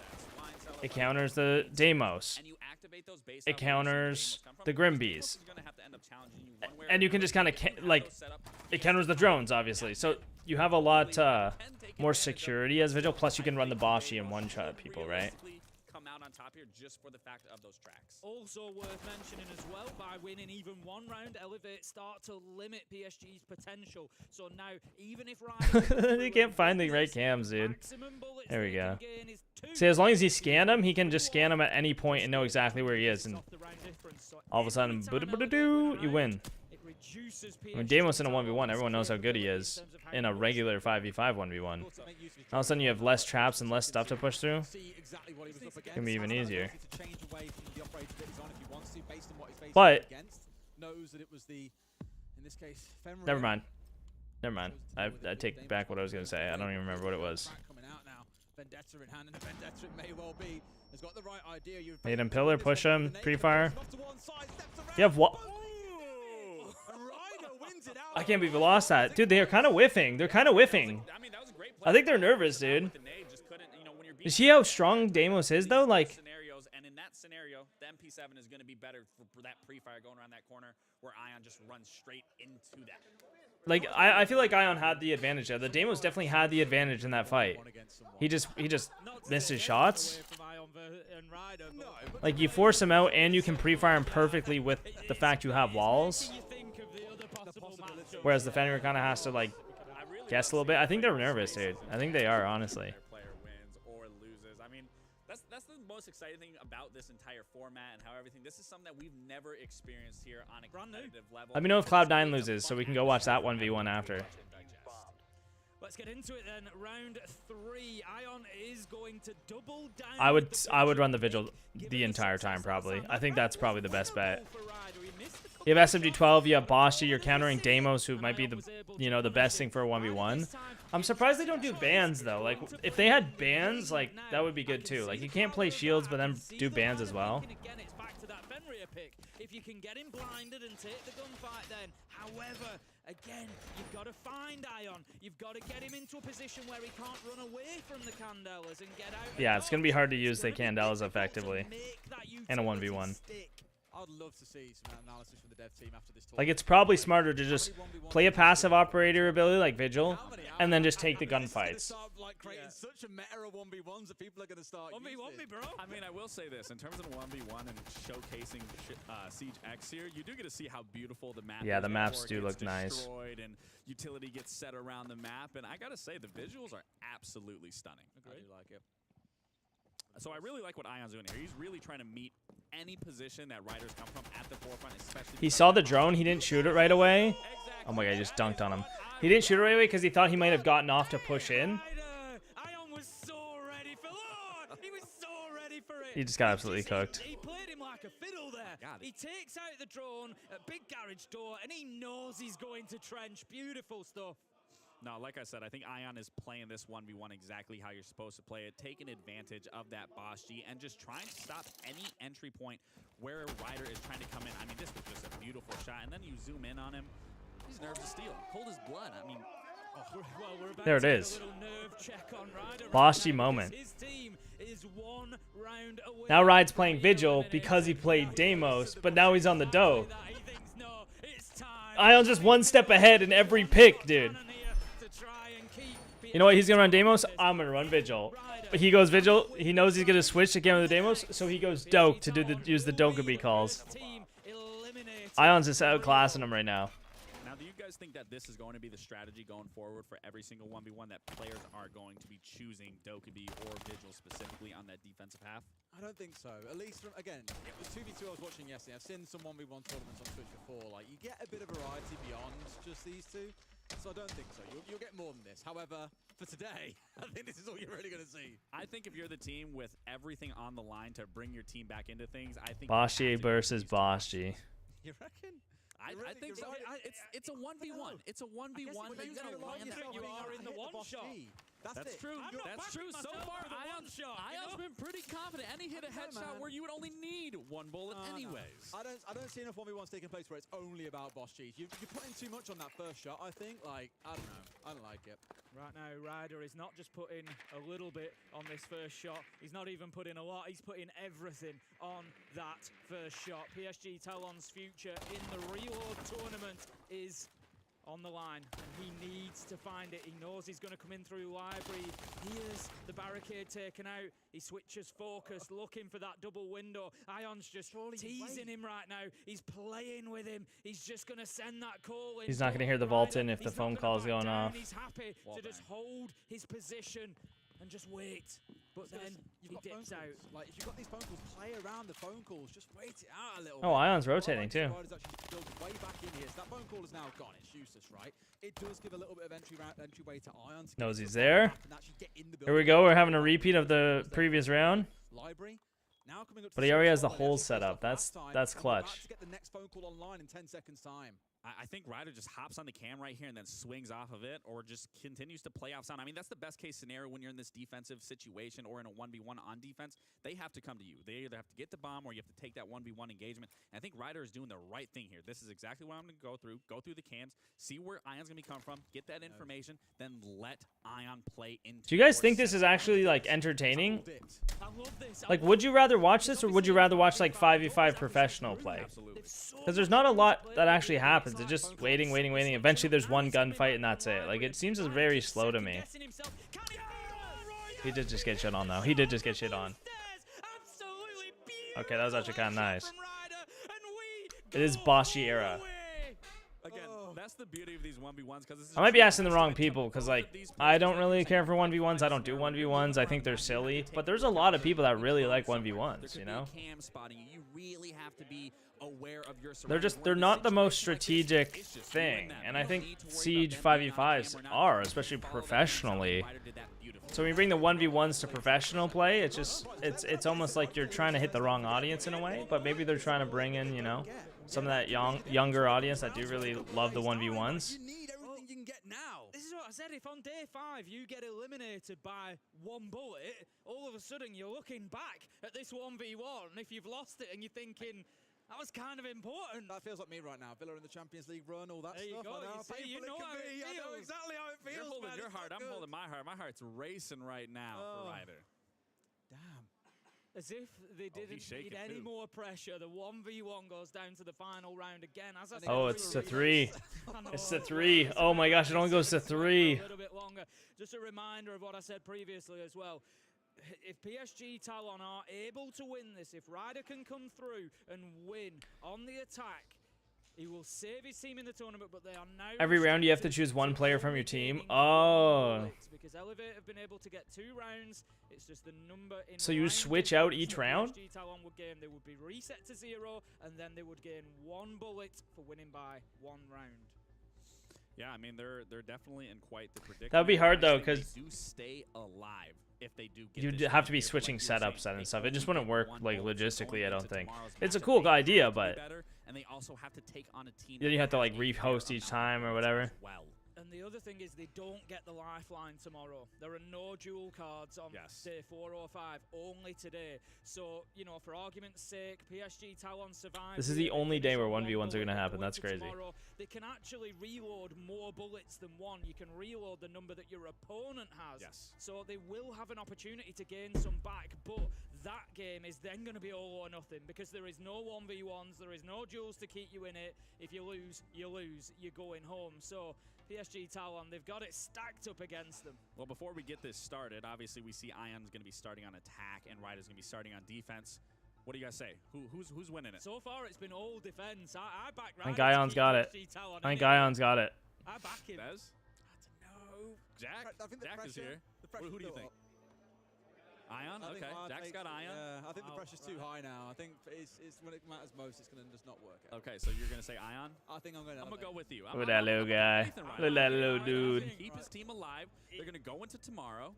it counters the Deimos. and you activate those based It on where you see counters the Deimos come from, the Grim Deimos Bees. is gonna have to end up challenging you one way or And you can another. just kind of If you have like those set up, it counters the drones, obviously. So you have a lot more security as Vigil. Plus you can run the Boshi and one-shot people, right? realistically come out on top here just for the fact of those tracks. Also worth mentioning as well, by winning even one round, Elevate start to limit PSG's potential. So now, even if Ryder He can't find the right cams, dude. maximum bullets There we they go. can gain is 2. See, as long as he scanned him, he can just scan him at any point and know exactly where he is. And Off the round difference. So all of a sudden, every time boo-doo-boo-doo, Elevate you win. it reduces I mean, PSG's Deimos in a total 1v1, everyone knows how good he is in terms of how in many a bullets regular 5v5 1v1. To make use of his All of a sudden, you have less traps and less stuff to push through. see exactly what he was up against. Can be even Has that easier. ability to change away from the operator that he's on if he wants to, based on what he's facing But- against. Knows that it was the, in this case, Fenrir. Never mind. Never mind. I take back what I was going to say. I don't even remember what it was. Coming out now. Vendetta in hand, and the Vendetta it may well be. Has got the right idea. You've Made him pillar, push him, pre-fire. You have what? I can't believe we lost that. Dude, they are kind of whiffing. They're kind of whiffing. I mean, that was a great play. I think they're nervous, dude. With the nade, just couldn't, you know, when you're You see how strong Deimos is, though? Like, scenarios, and in that scenario, the MP7 is going to be better for that pre-fire going around that corner where Ion just runs straight into that. I feel like Ion had the advantage there. The Deimos definitely had the advantage in that fight. He just missed his shots. Like, you force him out, and you can pre-fire him perfectly with the fact you have walls. Whereas the Fenrir kind of has to, like, guess a little bit. I think they're nervous, dude. I think they are, honestly. Their player wins or loses. I mean, that's the most exciting thing about this entire format and how everything. This is something that we've never experienced here on a competitive level. Let me know if Cloud9 loses, so we can go watch that 1v1 after. Let's get into it then. Round 3. Ion is going to double down. I would with run the Vigil the entire time, probably. I think that's probably the best bet. for Ryder. He missed the You have SMG12, you have Boshi, you're countering Deimos, who might be the, you know, the best thing for a 1v1. I'm surprised they don't do bans, though. Like, if they had bans, like, that would be good, too. Like, you can't play shields, but then do bans as well. Again, it's back to that Fenrir pick. If you can get him blinded and take the gunfight then. However, again, you've got to find Ion. You've got to get him into a position where he can't run away from the Candelas and get out. Yeah, it's going to be hard to use the Candelas effectively in a 1v1. I'd love to see some analysis from the dev team after this talk. Like, it's probably smarter to just play a passive operator ability like Vigil, and then just take the gunfights. Like creating such a meta of 1v1s that people are going to start 1v1 me, bro. I mean, I will say this. In terms of the 1v1 and showcasing Siege X here, you do get to see how beautiful the map is. Yeah, the maps before it do gets look nice. destroyed and utility gets set around the map. And I got to say, the visuals are absolutely stunning. I do like it. So I really like what Ion's doing here. He's really trying to meet any position that riders come from at the forefront, especially. He saw the drone, he didn't shoot it right away. Oh my god, he just dunked on him. He didn't shoot it right away because he thought he might have gotten off to push in. Ion was so ready for Lord. He was so ready for it. He just got absolutely cooked. He played him like a fiddle there. Got it. He takes out the drone at big garage door, and he knows he's going to trench. Beautiful stuff. No, like I said, I think Ion is playing this 1v1 exactly how you're supposed to play it, taking advantage of that Boss G and just trying to stop any entry point where Ryder is trying to come in. I mean, this was just a beautiful shot, and then you zoom in on him. These nerves of steel, cold as blood. I mean, Well, we're about There it to get is. a little nerve check on Ryder right Boss G now, moment. because his team is 1 round away Now Ryde's from playing being Vigil eliminated. because he played Now Deimos, the but now he's on the dough. that he thinks, no, it's time. Ion's just one step ahead in every pick, dude. To try and keep You know what? He's gonna run Deimos. I'm gonna run Vigil. But he goes Vigil. He knows he's gonna switch again with the Deimos, so he goes Doke to use the Dokkaebi calls. Team eliminated. Ion's just outclassing him right now. now do you guys think that this is going to be the strategy going forward for every single 1v1 that players are going to be choosing Dokkaebi or Vigil specifically on that defensive half? I don't think so. At least, from, again, it was 2v2 I was watching yesterday. I've seen some 1v1 tournaments on Twitch before. Like, you get a bit of variety beyond just these two. So I don't think so. You'll get more than this. However, for today, I think this is all you're really going to see. I think if you're the team with everything on the line to bring your team back into things, I think Boss G versus Boss G. You reckon? I think so. It's a 1v1. It's a 1v1. You're You gotta land that. you are in the one shot. That's it. true. I'm not That's backing true. So myself far, with a one shot, you Ion's know? been pretty confident, and he hit a headshot man. where you would only need 1 bullet No. anyways. I don't see enough 1v1s taking place where it's only about boss G's. You're putting too much on that first shot, I think. Like, I don't know. I don't like it. Right now, Ryder is not just putting a little bit on this first shot. He's not even putting a lot. He's putting everything on that first shot. PSG Talon's future in the Reload tournament is on the line, and he needs to find it. He knows he's going to come in through library. Here's the barricade taken out. He switches focus, looking for that double window. Ion's just teasing him right now. He's playing with him. He's just going to send that call in. He's not gonna hear the vault in if the phone call's going off. He's happy Well to just hold his position and just wait. But then You've he got phone dips out. calls. Like, if you've got these phone calls, play around the phone calls. Just wait it out a little Oh, bit. Ion's rotating Like, too. Ryder's actually built way back in here. So that phone call is now gone. It's useless, right? It does give a little bit of entryway to Ion. to get Knows to he's the there. map and actually get in the Here we building. go. We're having a repeat of the previous round. Library. Now coming up to But the he already second has the spot where they whole actually set closed up. off That's- last time, that's and we're about clutch. to get the next phone call online in 10 seconds time. I think Ryder just hops on the cam right here and then swings off of it, or just continues to play off sound. I mean, that's the best case scenario when you're in this defensive situation or in a 1v1 on defense. They have to come to you. They either have to get the bomb or you have to take that 1v1 engagement. And I think Ryder is doing the right thing here. This is exactly what I'm going to go through. Go through the cams, see where Ion's going to be coming from, get that information, then let Ion play into Do you guys your think this is set. actually like entertaining? Dipped. I love this. Like, would you rather watch this or would you rather watch like 5v5 professional play? Absolutely. Because there's not a lot that actually happens. It's just waiting. Eventually there's one gunfight and that's it. Like, it seems very slow to me. He did just get shit on though. He did just get shit on. Okay, that was actually kind of nice. It is Boss G era. Again, that's the beauty of these 1v1s, because I might be asking the wrong people because, like, I don't really care for 1v1s. I don't do 1v1s. I think they're silly. But there's a lot of people that really like 1v1s, you know? Cam spotting. You really have to be aware of your They're not the most strategic thing. And I think Siege 5v5s are, especially professionally. So when you bring the 1v1s to professional play, it's just, it's almost like you're trying to hit the wrong audience in a way. But maybe they're trying to bring in, you know, some of that younger audience that do really love the 1v1s. You need everything you can get now. This is what I said. If on day 5 you get eliminated by 1 bullet, all of a sudden you're looking back at this 1v1. If you've lost it and you're thinking, that was kind of important. That feels like me right now. Villa in the Champions League run, all that There you stuff. go, I know you how see, painful you it know can how it be. I know feels. exactly how it feels. You're holding man. your It's heart. not I'm good. holding my heart. My heart's racing right now for Oh. Ryder. Damn. As if they didn't need shaking any too. more pressure. The 1v1 goes down to the final round again. As I said, Oh, it's to 3. I know, It's to 3. Oh my gosh, it only goes to 3. A little bit longer. Just a reminder of what I said previously as well. If PSG Talon are able to win this, if Ryder can come through and win on the attack, he will save his team in the tournament, but they are now Every round you have to restricted choose one player from your team. gaining Oh. bullets, because Elevate have been able to get 2 rounds. It's just the number in So you round switch out difference each that round? PSG Talon would gain. They would be reset to 0, and then they would gain 1 bullet for winning by 1 round. Yeah, I mean they're definitely in quite the predicament. That would be hard, though, Actually, 'cause- they do stay alive if they do get You'd this have to be here, but switching like you were setups saying, and they stuff. It only just wouldn't get work one like bullet, so logistically, going I don't into think. tomorrow's It's a matchup, cool they idea, have to be but better, and they also have to take on a team then you that have to like has a fair rehost each amount of time or points whatever. as well. And the other thing is they don't get the lifeline tomorrow. There are no dual cards on day 4 or 5, only today. So, you know, for argument's sake, PSG Talon survive. This is the only day where 1v1s are gonna happen. That's crazy. Tomorrow, they can actually reload more bullets than one. You can reload the number that your opponent has. Yes. So they will have an opportunity to gain some back, but that game is then going to be all or nothing because there is no 1v1s, there is no duels to keep you in it. If you lose, you lose. You're going home. So PSG Talon, they've got it stacked up against them. Well, before we get this started, obviously we see Ion's going to be starting on attack and Ryder's going to be starting on defense. What do you guys say? Who's winning it? So far, it's been all defense. I back I think Ryder to Ion's keep got it. PSG Talon I think in it. Ion's got it. I back him. Bez? No. Jack? I think the Jack is pressure- here. the pressure Who do you built think? up. Ion? I think Okay. Ion Jack's takes- got Ion. Yeah, I think the Oh, pressure's too high now. I think it's when it matters most, it's going to just not work out. Okay, so you're going to say Ion? I think I'm going to. I'm going to go with you. Look at that little guy. Ethan Look Ryder. at that little Ion dude. can keep his team alive. They're going to go into tomorrow.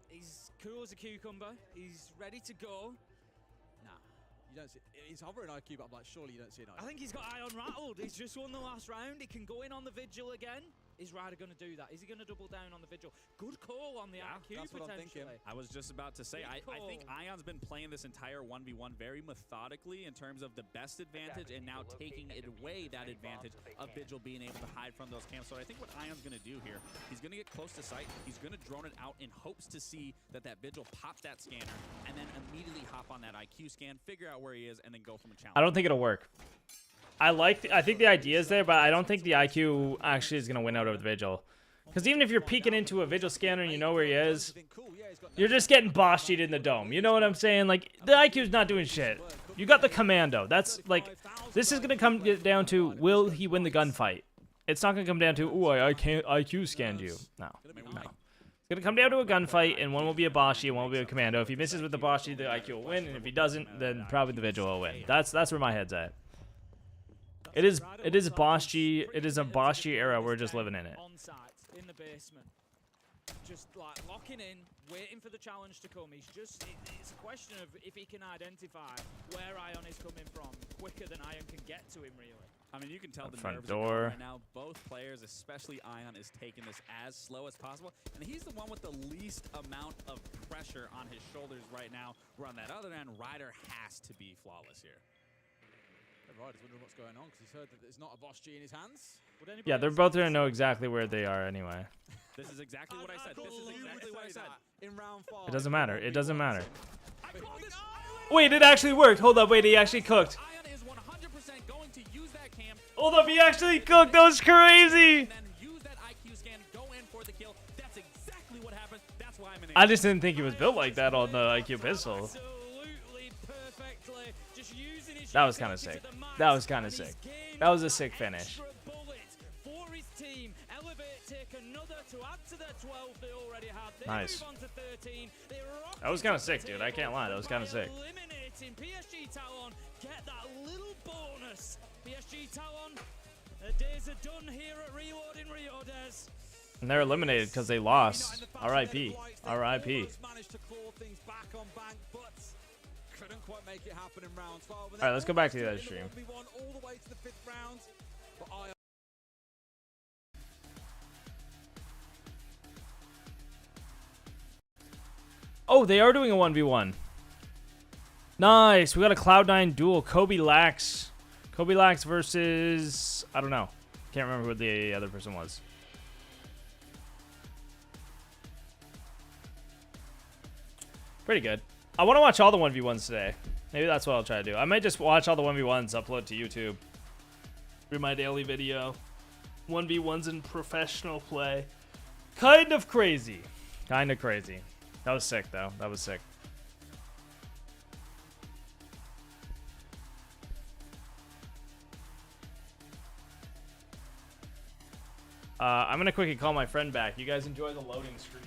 He's cool as a cucumber. He's ready to go. Nah, you don't see. He's hovering IQ, but I'm like, surely you don't see an I IQ. think he's got Ion rattled. He's just won the last round. He can go in on the vigil again. Is Ryder going to do that? Is he going to double down on the vigil? Good call on the Yeah, IQ that's what I'm thinking. potentially. I was just about to say, I think call. Ion's been playing this entire 1v1 very methodically in terms of the best advantage and now taking it away that advantage of Vigil being able to hide from those camps. So I think what Ion's going to do here, he's going to get close to sight, he's going to drone it out in hopes to see that Vigil pops that scanner and then immediately hop on that IQ scan, figure out where he is, and then go from a challenge. I don't think it'll work. I think the idea is there, but I don't think the IQ actually is gonna win out over the Vigil. Because even if you're peeking into a Vigil scanner and you know where he is, you're just getting boss cheated in the dome. You know what I'm saying? Like, the IQ's not doing shit. You got the commando. That's like, this is gonna come down to, will he win the gunfight? It's not gonna come down to, ooh, I can't IQ scanned you. No. It's gonna come down to a gunfight, and one will be a Boshi and one will be a commando. If he misses with the Boshi, the IQ will win, and if he doesn't, then probably the Vigil will win. That's where my head's at. It is Boshi. It is a Boshi era. We're just living in it. On site, in the basement. Just like locking in, waiting for the challenge to come. It's a question of if he can identify where Ion is coming from quicker than Ion can get to him, really. I mean, you can tell the Front nerves are going door. right now. Both players, especially Ion, is taking this as slow as possible. And he's the one with the least amount of pressure on his shoulders right now. Where on that other end, Ryder has to be flawless here. Ryder's wondering what's going on because he's heard that there's not a boss G in his hands. Yeah, they're both gonna know exactly where they are anyway. This is exactly what I said. This is exactly what I said. In round 5. It doesn't matter. It doesn't matter. I called this. Wait, it actually worked. Hold up. Wait, he actually cooked. Ion is 100% going to use that cam. Hold up. He actually cooked. That was crazy. And then use that IQ scan, go in for the kill. That's exactly what happened. That's why I'm in I just didn't think he was built like that on the IQ pistol. Absolutely perfectly. Just using his That was kinda utility sick. to the max, That was kinda and he's sick. gained That was a sick finish. extra bullets for his team. Elevate take another to add to their 12 they already had. They Nice. move on to 13. They rock That was it kinda off the sick, dude. I can't lie. That was table kinda by sick. Eliminating PSG Talon. Get that little bonus. PSG Talon. The days are done here at Reloading Rio Des. And they're eliminated because they lost. R.I.P. R.I.P. Almost managed to claw things back on bank, but couldn't quite make it happen in round 12. All right, let's go back to the other stream. 1v1 all the way to the 5th round. But Ion Oh, they are doing a 1v1. Nice. We got a Cloud9 duel. Kobe Lax. Kobe Lax versus... I don't know. Can't remember who the other person was. Pretty good. I want to watch all the 1v1s today. Maybe that's what I'll try to do. I might just watch all the 1v1s, upload to YouTube. Do my daily video. 1v1s in professional play. Kind of crazy. Kind of crazy. That was sick, though. That was sick. I'm going to quickly call my friend back. You guys enjoy the loading screen.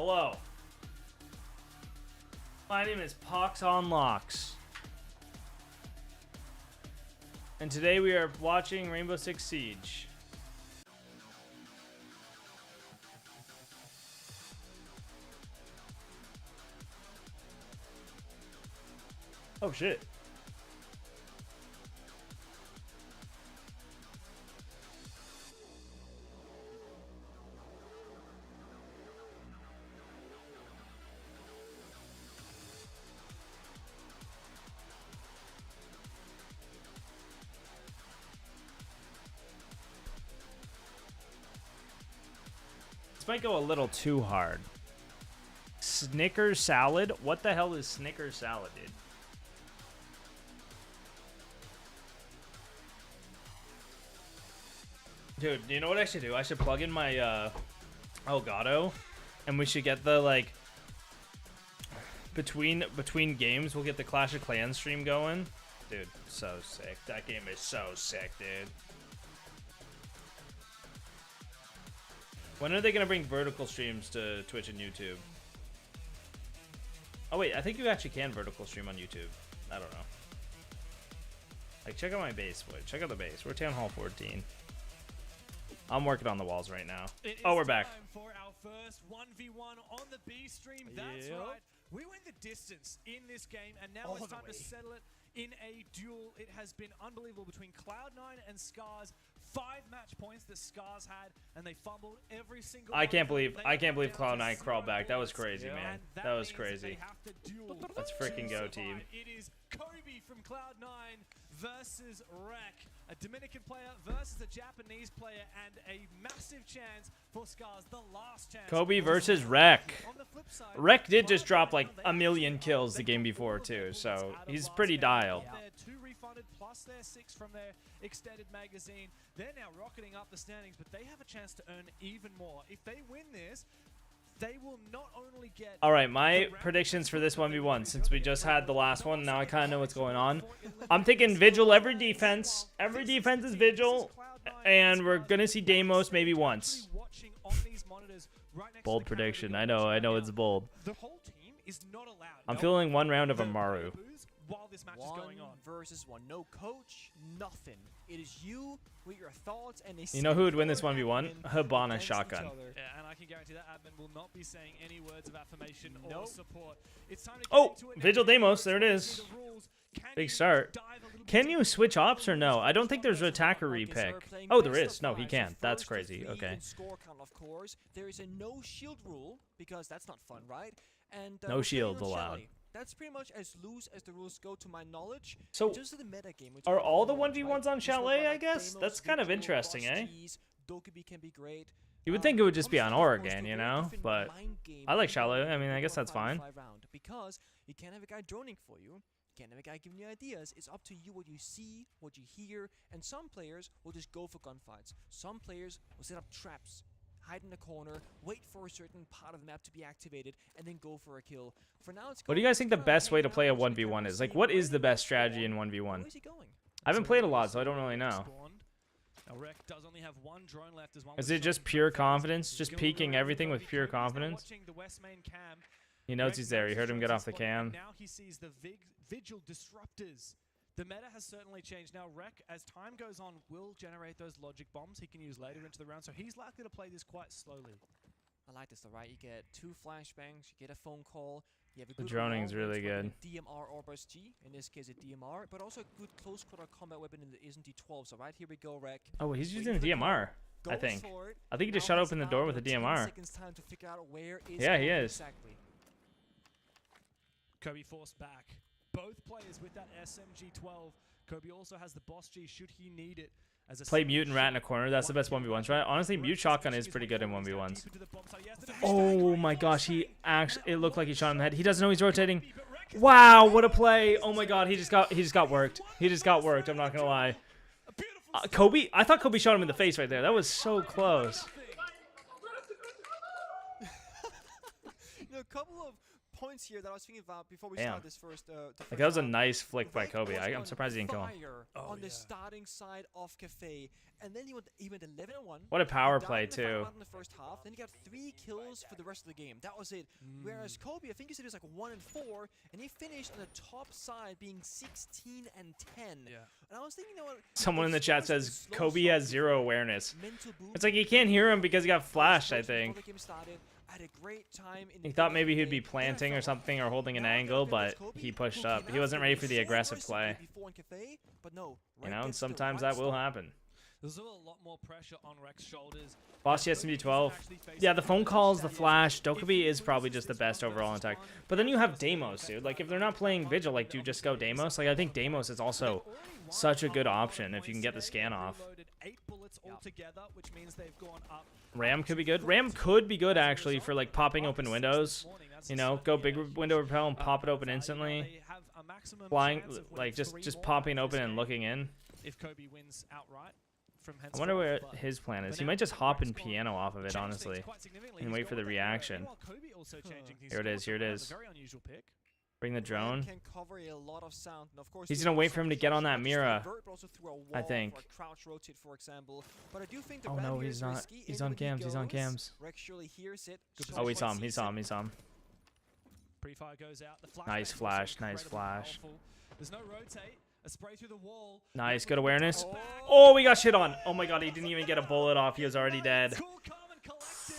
Hello. My name is Poxonlox. And today we are watching Rainbow Six Siege. Oh shit. This might go a little too hard. Snickers salad? What the hell is Snickers salad, dude? Dude, you know what I should do? I should plug in my Elgato, and we should get the like between games. We'll get the Clash of Clans stream going. Dude, so sick. That game is so sick, dude. When are they gonna bring vertical streams to Twitch and YouTube? Oh wait, I think you actually can vertical stream on YouTube. I don't know. Like, check out my base, boy. Check out the base. We're Town Hall 14. I'm working on the walls right now. Oh, we're back. Time for our first 1v1 on the B stream. That's right. We went the distance in this game, and now it's time to settle it in a duel. It has been unbelievable between Cloud9 and Scars. 5 match points that Scars had, and they fumbled every single I can't one. believe They Cloud9 got down to crawled 0 back. That was bullets. crazy, man. And That was means they crazy. have to duel Let's to freaking go, survive. team. It is Kobe from Cloud9 versus Rek, a Dominican player versus a Japanese player, and a massive chance for Scars, the last chance. Kobe versus Rek. On the flip side, Rek did just drop like Cloud9, a million they kills the got game all before of their too, bullets so out of he's last pretty game. dialed. Their 2 refunded plus their 6 from their extended magazine. They're now rocketing up the standings, but they have a chance to earn even more. If they win this, they will not only get... All right, my predictions for this 1v1, since we just had the last one, now I kind of know what's going on. I'm thinking Vigil every defense. Every defense is Vigil, and we're going to see Deimos maybe once. Bold prediction. I know it's bold. The whole team is not allowed. I'm feeling one round of Amaru. While this match is going on. Versus 1. No coach, nothing. It is you with your thoughts and You know who would win this 1v1? Hibana shotgun. Yeah, and I can guarantee that admin will not be saying any words of affirmation or support. It's time to get Oh, into it. Vigil Deimos, there it is. Big start. Can you switch ops or no? I don't think there's an attacker repick. Oh, there is. No, he can't. That's crazy. Okay. Score count, of course. There is a no shield rule because that's not fun, right? And No we're shield playing on allowed. Chalet. That's pretty much as loose as the rules go, to my knowledge. So, just the meta game, which are we all the know, right? 1v1s on We spoke Chalet, about, I like, guess? Deimos, That's kind of Vigil, interesting, eh? Boss Dokubi can be great. You would think it would just be on Comes down, of course, Oregon, to you a know? different But mind game I like in Chalet. the I mean, I guess that's fine. 5v5 round, because you can't have a guy droning for you. You can't have a guy giving you ideas. It's up to you what you see, what you hear, and some players will just go for gunfights. Some players will set up traps, hide in the corner, wait for a certain part of the map to be activated, and then go for a kill. For now, it's What do you guys think the best way to play a 1v1 is? Like, what is the best strategy in 1v1? Where is he going? I haven't played a lot, so I don't really know. Now, Rek does only have 1 drone left as one Is with it just shot pure in front. confidence? Just Skill peeking very everything with Kobe. pure Kobe's now confidence? watching the West main cam. He knows Rek he's there. You heard him knows get his off the spot, cam. and now he sees the Vigil disruptors. The meta has certainly changed. Now, Rek, as time goes on, will generate those logic bombs he can use later into the round, so he's likely to play this quite slowly. I like this, though, right? You get 2 flashbangs, you get a phone call, you have a The good droning's wall, really it's like a good. DMR or burst G, in this case a DMR, but also a good close quarter combat weapon in the isn't-T12. So right here we go, Rek. Oh, he's Wait using for the the call, DMR. I goes think. for it. I think he just Now shot has open the about, door with a 10 DMR. seconds time to figure out where is Yeah, he Kobe is. exactly. Kobe forced back. Both players with that SMG-12. Kobe also has the boss G should he need it. As a Play single Mute and Rat in a shot. corner. That's the best 1v1s, right? Honestly, Rek Mute is Shotgun pushing is his pretty way good in forward, he's now 1v1s. deep into the bomb site. He has to finish Oh that. my Great gosh, he force it looked like he shot him in the head. He doesn't know he's rotating. But Rek is Wow, what a play. Oh my god, he just got worked. He just got worked, I'm not gonna lie. a beautiful Kobe, I thought Kobe shot him in the face right there. That was so close. You know, a couple of points here that I was thinking about before we Damn. start this first. Like that was a round. nice flick by Rek Kobe. was I'm on surprised he didn't kill him. fire on the starting side of Cafe, and then he went 11-1. What a power He died play in the final too. round in the first half. Then he got 3 kills for the rest of the game. That was it. Whereas Kobe, I think he said he was like 1-4, and he finished on the top side being 16-10. Yeah. And I was thinking, you know what? Someone in the it's chat supposed to be says slow Kobe start has zero before awareness. mental boom It's like he can't hear him because he got flashed, I before think. the game started. I had a great time in the He thought beginning maybe of he'd the be game. Then I planting or felt something or holding an now I angle, gotta defend but Kobe, he pushed who up. came He wasn't after ready me for the so aggressive aggressively play. before in Cafe, but no, You Rek know, and gets the sometimes right that will stop. happen. There's a lot more pressure on Rek's shoulders. Boss SMD 12. Yeah, the phone calls, the flash. Dokkaebi is probably just the best overall attack. But then you have Deimos, dude. Like, if they're not playing Vigil, like, do you just go Deimos? Like, I think Deimos is also such a good option if you can get the scan off. 8 bullets altogether, which means they've gone up. Ram could be good. Ram could be good, actually, for, like, popping open windows. You know, go big window repel and pop it open instantly. Flying, like, just popping open and looking in. If Kobe wins outright from I wonder what his plan is. He might just hop in piano off of it, honestly, and wait for the reaction. Here it is, here it is. Very unusual pick. Bring the drone. Can cover a lot of sound. And of course, He's he gonna also wait for him to get on that not just Mira, through a vert, but also through a wall I think. for a crouch rotate, for example. But I do think the Oh ram no, here he's is not. risky. He's In on when he cams. He's on goes, cams. Rek surely hears it. Oh, he saw him. someone He sees saw it. him. He saw him. Pre-fire goes out. The Nice flashbang is flash, also nice incredibly flash. powerful. There's no rotate. A spray through the wall. Nice, good awareness. Oh. Oh, we got shit on. Oh my god, he didn't even get a bullet off. He was already dead. Cool, calm, and collected.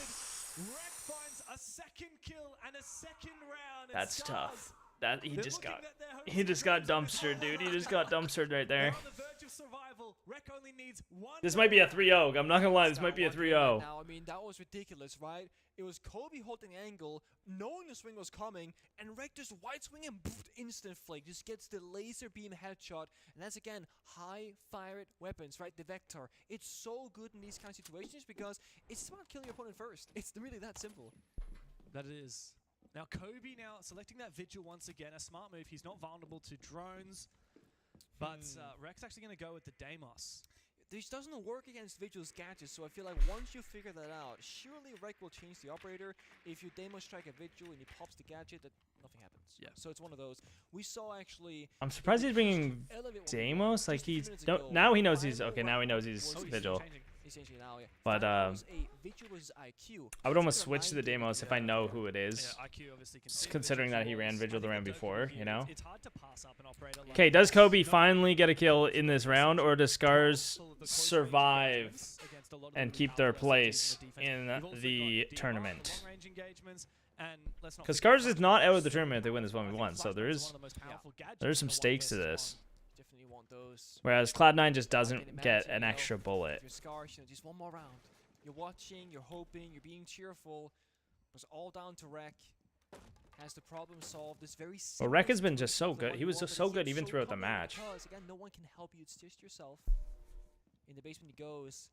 Rek finds a second kill and a second round. and That's Stars, tough. That he they're just looking got. at their hopes He and just got dreams dumpstered, dude. He all just got over. dumpstered right They're there. on the verge of survival. Rek only needs one This might be a round. 3-0. I'm not gonna lie. This might be a Star one right 3-0. now. I mean, that was ridiculous, right? It was Kobe holding angle, knowing the swing was coming, and Rek just white swing and instant flick. Just gets the laser beam headshot, and that's again high fired weapons, right? The Vector. It's so good in these kind of situations because it's about killing your opponent first. It's really that simple. That it is. Now Kobe now selecting that Vigil once again. A smart move. He's not vulnerable to drones. But Rek's actually going to go with the Deimos. This doesn't work against Vigil's gadgets, so I feel like once you figure that out, surely Rek will change the operator. If you demo strike a Vigil and he pops the gadget, that nothing happens. Yeah. So it's one of those. We saw actually. I'm surprised he's bringing Elevate one Deimos. Like just a few he's minutes no, ago, now he knows he's Final okay. Now he round knows he's was- Vigil. He's changing it now, yeah. But, Final was a Vigil versus IQ. I would almost switch to the Demo. Deimos if I know who it is. Yeah, IQ obviously can S- see considering that he Vigil's ran walls. Vigil I the think round with before, Dokkaebi you here, know? It's hard to pass up an operator like Okay, does this. Kobe Not finally get a kill in this round, or does Scars powerful of the close range survive engagements against a lot of and the keep their power place versus defense. in We've also the got DY, tournament? the long-range engagements, and let's not Because forget Scars is Flashbang not out of the is tournament if they win this I think 1v1, so Flashbang there is is one of the most powerful gadgets there's some in the stakes to 1 this. Definitely want those. Whereas Cloud9 just I can doesn't get imagine, an you know, extra bullet. If you're Scars, you know, just one more round. You're watching, you're hoping, you're being cheerful. It's all down to Rek. Has the problem solved. This very Well, Rek simple has been just so situation for good. what He you was want, just but so it good seems even so throughout the complicated match. Because again, no one can help you. It's just yourself. In the basement he goes.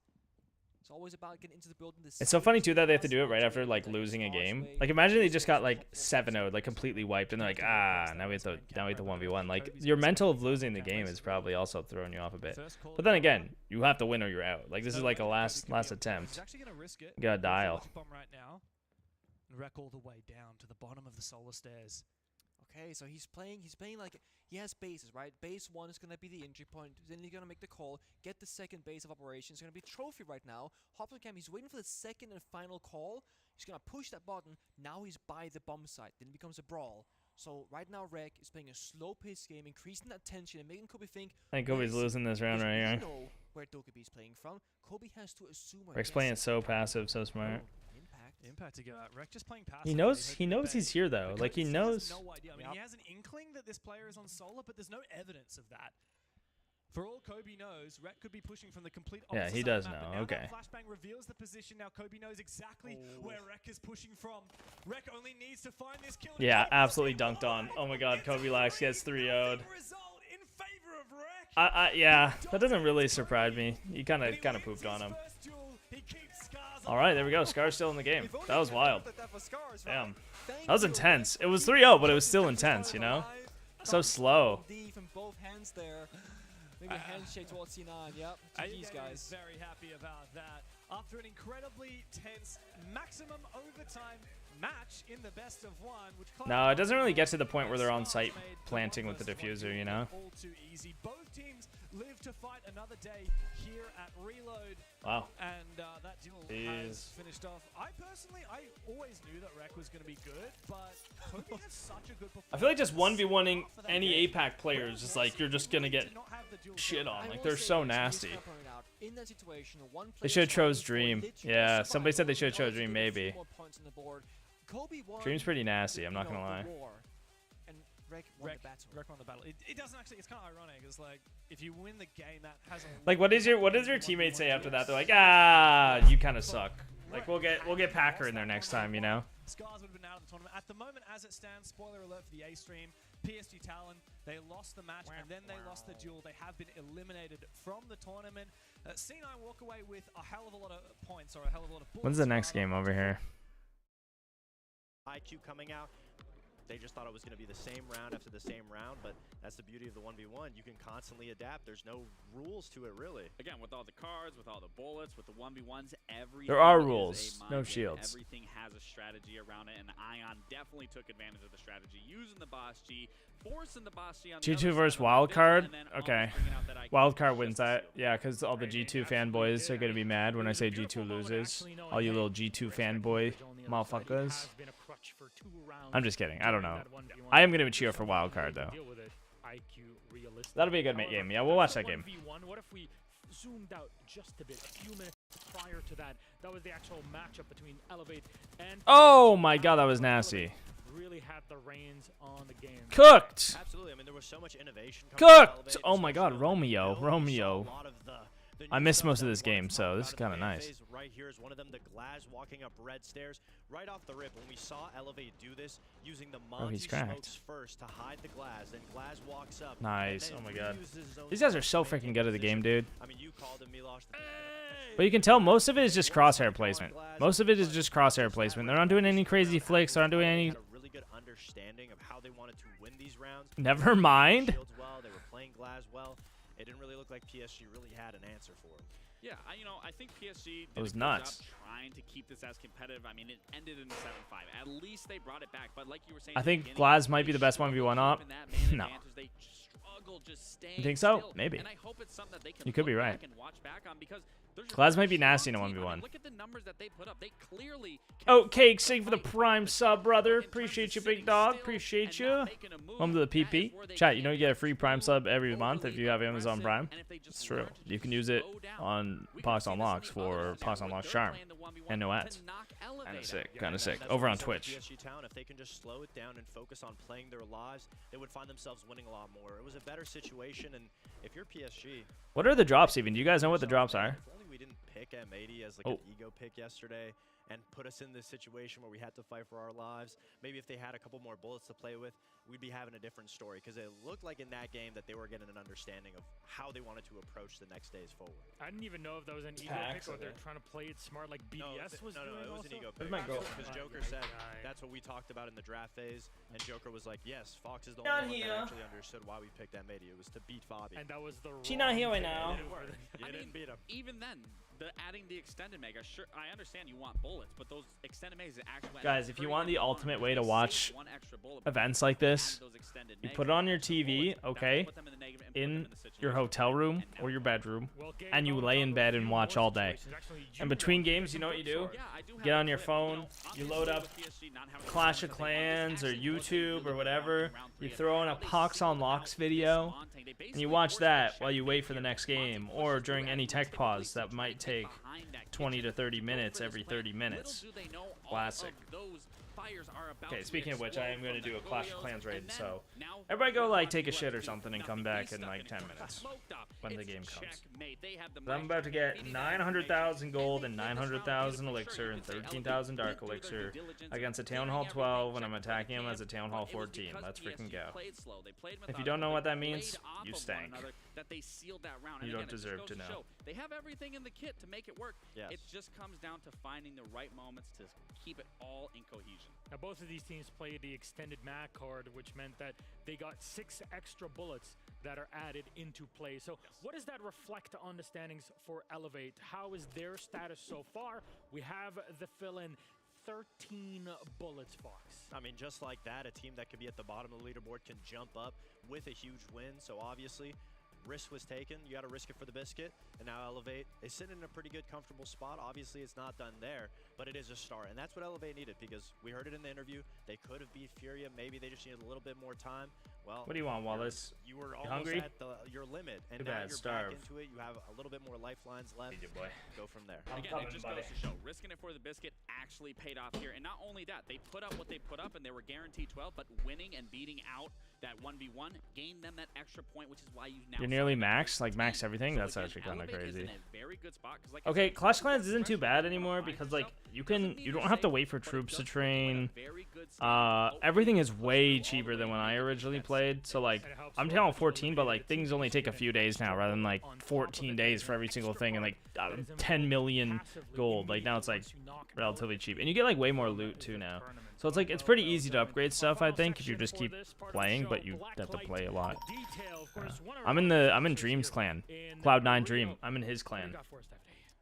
It's always about getting into the building. It's so funny too that they have to do it right after like losing a game. Like imagine they just got like 7-0'd, like completely wiped, and they're like, ah, now we have to 1v1. Like your mental of losing the game is probably also throwing you off a bit. But then again, you have to win or you're out. Like this is like a last attempt. He's actually going to risk it. You gotta Go for the dial. logic bomb right now. And Rek all the way down to the bottom of the solar stairs. Okay, so he's playing like he has bases, right? Base 1 is gonna be the entry point, then he's gonna make the call, get the second base of operations. It's gonna be trophy right now. Hops on cam, he's waiting for the second and final call. He's gonna push that button. Now he's by the bomb site. Then it becomes a brawl. So right now Rek is playing a slow-paced game, increasing that tension and making Kobe think. I think Kobe's "Nice, losing this round if right we here. know where Dokkaebi is playing from. Kobe has to assume where Rek's he playing is. so passive, so smart. Impact. Impact to go out. Rek just playing passive. He knows he's here though. Like he knows. No idea. I mean, he has an inkling that this player is on solar, but there's no evidence of that. For all Kobe knows, Rek could be pushing from the complete opposite Yeah, he side of does the map, but know, now okay. that flashbang reveals the position. Now Kobe knows exactly where Rek is pushing from. Rek only needs to find this kill. Yeah, absolutely dunked on. Oh my god, Kobe Lax gets 3-0'd. Result in favor of Rek. Yeah, that doesn't really surprise me. You kind of pooped on him. All right, there we go. Scar's still in the game. That was wild. Damn. That was intense. It was 3-0, but it was still intense, you know? So slow. D from both hands there. Maybe a handshake towards C9. Yep. GG's, guys. Very happy about that. After an incredibly tense, maximum overtime match in the best of one. Which No, it doesn't really get to the point where they're on site planting with the diffuser, you know? All too easy. Both teams live to fight another day here at Reload. Wow. And that duel has finished off. I personally, I always knew that Rek was going to be good, but Kobe has such a good performance. I feel like just 1v1ing any APAC players is like you're just gonna get shit on. Like they're so nasty. In that situation, one They should have chose Dream. Yeah, somebody said they should have chose Dream maybe. Dream's pretty nasty, I'm not gonna lie. Rek won the battle. It doesn't actually. It's kind of ironic. It's like if you win the game, that has a Like what does your teammate say after that? They're like, ah, you kind of suck. Like we'll get Packer in there next time, you know. Scars would have been out of the tournament. At the moment, as it stands, spoiler alert for the A stream, PSG Talon, they lost the match and then they lost the duel. They have been eliminated from the tournament. C9 walk away with a hell of a lot of points or a hell of a lot of bullets. When's the next game over here? IQ coming out. They just thought it was going to be the same round after the same round, but that's the beauty of the 1v1. You can constantly adapt. There's no rules to it, really. Again, with all the cards, with all the bullets, with the 1v1s, everything There are is rules, a mind no game. shields. Everything has a strategy around it, and Ion definitely took advantage of the strategy, using the boss G, forcing the boss G on the G2 other versus side of the Wildcard? and then Okay. bringing out that IQ Wildcard wins just to that. seal it. Yeah, because all the G2 fanboys are going to be mad when I say G2 loses. All you little G2 fanboy motherfuckers. I'm just kidding. I don't know. I am going to cheer for Wildcard, though. That'll be a good game. Yeah, we'll watch that game. What if we zoomed out just a bit, a few minutes prior to that? That was the actual matchup between Elevate and... Oh my god, that was nasty. Really had the reins on the game. Cooked! Absolutely. I mean, there was so much innovation coming out of Cooked! Elevate, Oh my god, especially on the Romeo. Duel. You saw a Romeo. lot of the I new missed stuff most of that this was game, so talked this is about kind of in the fan nice. phase. Right here is one of them, the Glaz walking up red stairs. Right off the rip, when we saw Elevate do this, using the Oh, he's Monty cracked. smokes first to hide the Glaz, then Glaz walks up. Nice. and Oh then my god. reuses his own These guys are so to maintain freaking good at the game, dude. I mean, you called him, Milosh. But you can tell most of it is just crosshair placement. Most of it is just crosshair placement. They're not doing any crazy flicks. They're not doing any... Had a really good understanding of how they wanted to win these rounds. Never mind. Shields well, they were playing Glaz well. It didn't really look like PSG really had an answer for him. Yeah, I think PSG did It was a good nuts. job trying to keep this as competitive. I mean, it ended in 7-5. At least they brought it back. But like you were saying, I at the think beginning, Glaz might they be the best struggled 1v1 op. keeping that man No. advantage. They struggled just staying You think so? still. Maybe. And I hope it's something that they can You could be look right. back and watch back on because there's a Glaz very might be nasty in a strong team. I 1v1. mean, look at the numbers that they put up. They clearly Oh, can Cake, fight sing for the fight, prime but sub, brother. in terms of Appreciate you, sitting big dog. still Appreciate and not you. making a move, Welcome to the that is PP. where they Chat, you know you can get a free prime sub every overly month if you have Amazon aggressive, Prime. and if they just It's true. learn to You can just use it slow down. on We can see this in Poxonlox the other for example, Poxonlox where Charm. they're playing the 1v1 And no to ads. knock Kind Elevate of sick. out. Kind of sick. That's Over what on we said with Twitch. PSG Town, if they can just slow it down and focus on playing their lives, they would find themselves winning a lot more. It was a better situation, and if you're PSG, What are the drops even? Do you guys know what the drops are? if only we didn't pick M80 as like Oh. an ego pick yesterday and put us in this situation where we had to fight for our lives. Maybe if they had a couple more bullets to play with, we'd be having a different story, because it looked like in that game that they were getting an understanding of how they wanted to approach the next days forward. I didn't even know if that was an ego Packs, pick or they're okay. trying to play it smart like BDS was no, doing it was also. an ego Where's pick. my girl? Because Joker said that's what we talked about in the draft phase, and Joker was like, yes, Fox is the Not only one here. that actually understood why we picked M80. It was to beat Fabi. And that was the She not wrong here right thing to now. do for the- You I didn't mean, beat him. even then, adding the extended mega, sure, I understand you want bullets, but those extended megas actually Guys, if you want the ultimate way to watch events like this, you put it on your TV, okay, in your hotel room or your bedroom, Well, Gabe and you Bones lay on in the bed and field, watch more all day. situations. Actually, And you between know, games, you know what you do? Yeah, I do have Get on a your clip, phone, know, you obviously load up with PSG not having the Clash of talent that they want, Clans or this actually was a YouTube really or good whatever, round in round you three. throw in a How they sealed them out Poxonlox with video, this Monte, they and basically you watch forced that check while you and wait for the here. next Monte game, pushes or through during and any looks tech typically pause to that try might to take get behind that 20 to kitchen 30 go minutes for this every play. 30 minutes. Little do they know all Classic. of those fires are about Okay, to speaking of which, I am explode going to from do a the Clash of Golios, Clans and raid, then so now everybody go, like, Monte take a was shit or doing something and nothing. come back He's in, stuck like, it. 10 He minutes smoked up. when the It's game comes. checkmate. They have the But I'm about to get 900,000 gold and 900,000 elixir and 13,000 dark elixir against a Town Hall 12 when I'm attacking him as a Town Hall 14. Let's freaking go. If you don't know what that means, you stank. That they sealed that round. You And don't again, it just deserve goes to know. show They have everything in the kit to make it work. Yes. It just comes down to finding the right moments to keep it all in cohesion. Now, both of these teams played the extended mag card, which meant that they got 6 extra bullets that are added into play. So what does that reflect on the standings for Elevate? How is their status so far? We have the fill-in 13 bullets, Fox. I mean, just like that, a team that could be at the bottom of the leaderboard can jump up with a huge win. So obviously, risk was taken. You got to risk it for the biscuit. And now Elevate is sitting in a pretty good, comfortable spot. Obviously, it's not done there, but it is a start. And that's what Elevate needed, because we heard it in the interview. They could have beat Furia. Maybe they just needed a little bit more time. Well, What do you want, Wallace? You were You almost hungry? at your limit, and Too now bad, you're starve. back into it. You have a little bit more lifelines left. Feed you, boy. Go from there. Again, it just goes to show, risking it for the biscuit actually paid off here. And not only that, they put up what they put up, and they were guaranteed 12, but winning and beating out that 1v1 gained them that extra point, which is why you now... You're nearly max, like max everything. That's actually kind of crazy. Okay, Clash Clans isn't too bad anymore because like you don't have to wait for troops to train. Everything is way cheaper than when I originally played. So like I'm down 14, but like things only take a few days now rather than like 14 days for every single thing and like 10 million gold. Like now it's like relatively cheap, and you get like way more loot too now. So it's like it's pretty easy to upgrade stuff, I think, if you just keep playing, but you have to play a lot. I'm in Dream's clan, Cloud9 Dream. I'm in his clan.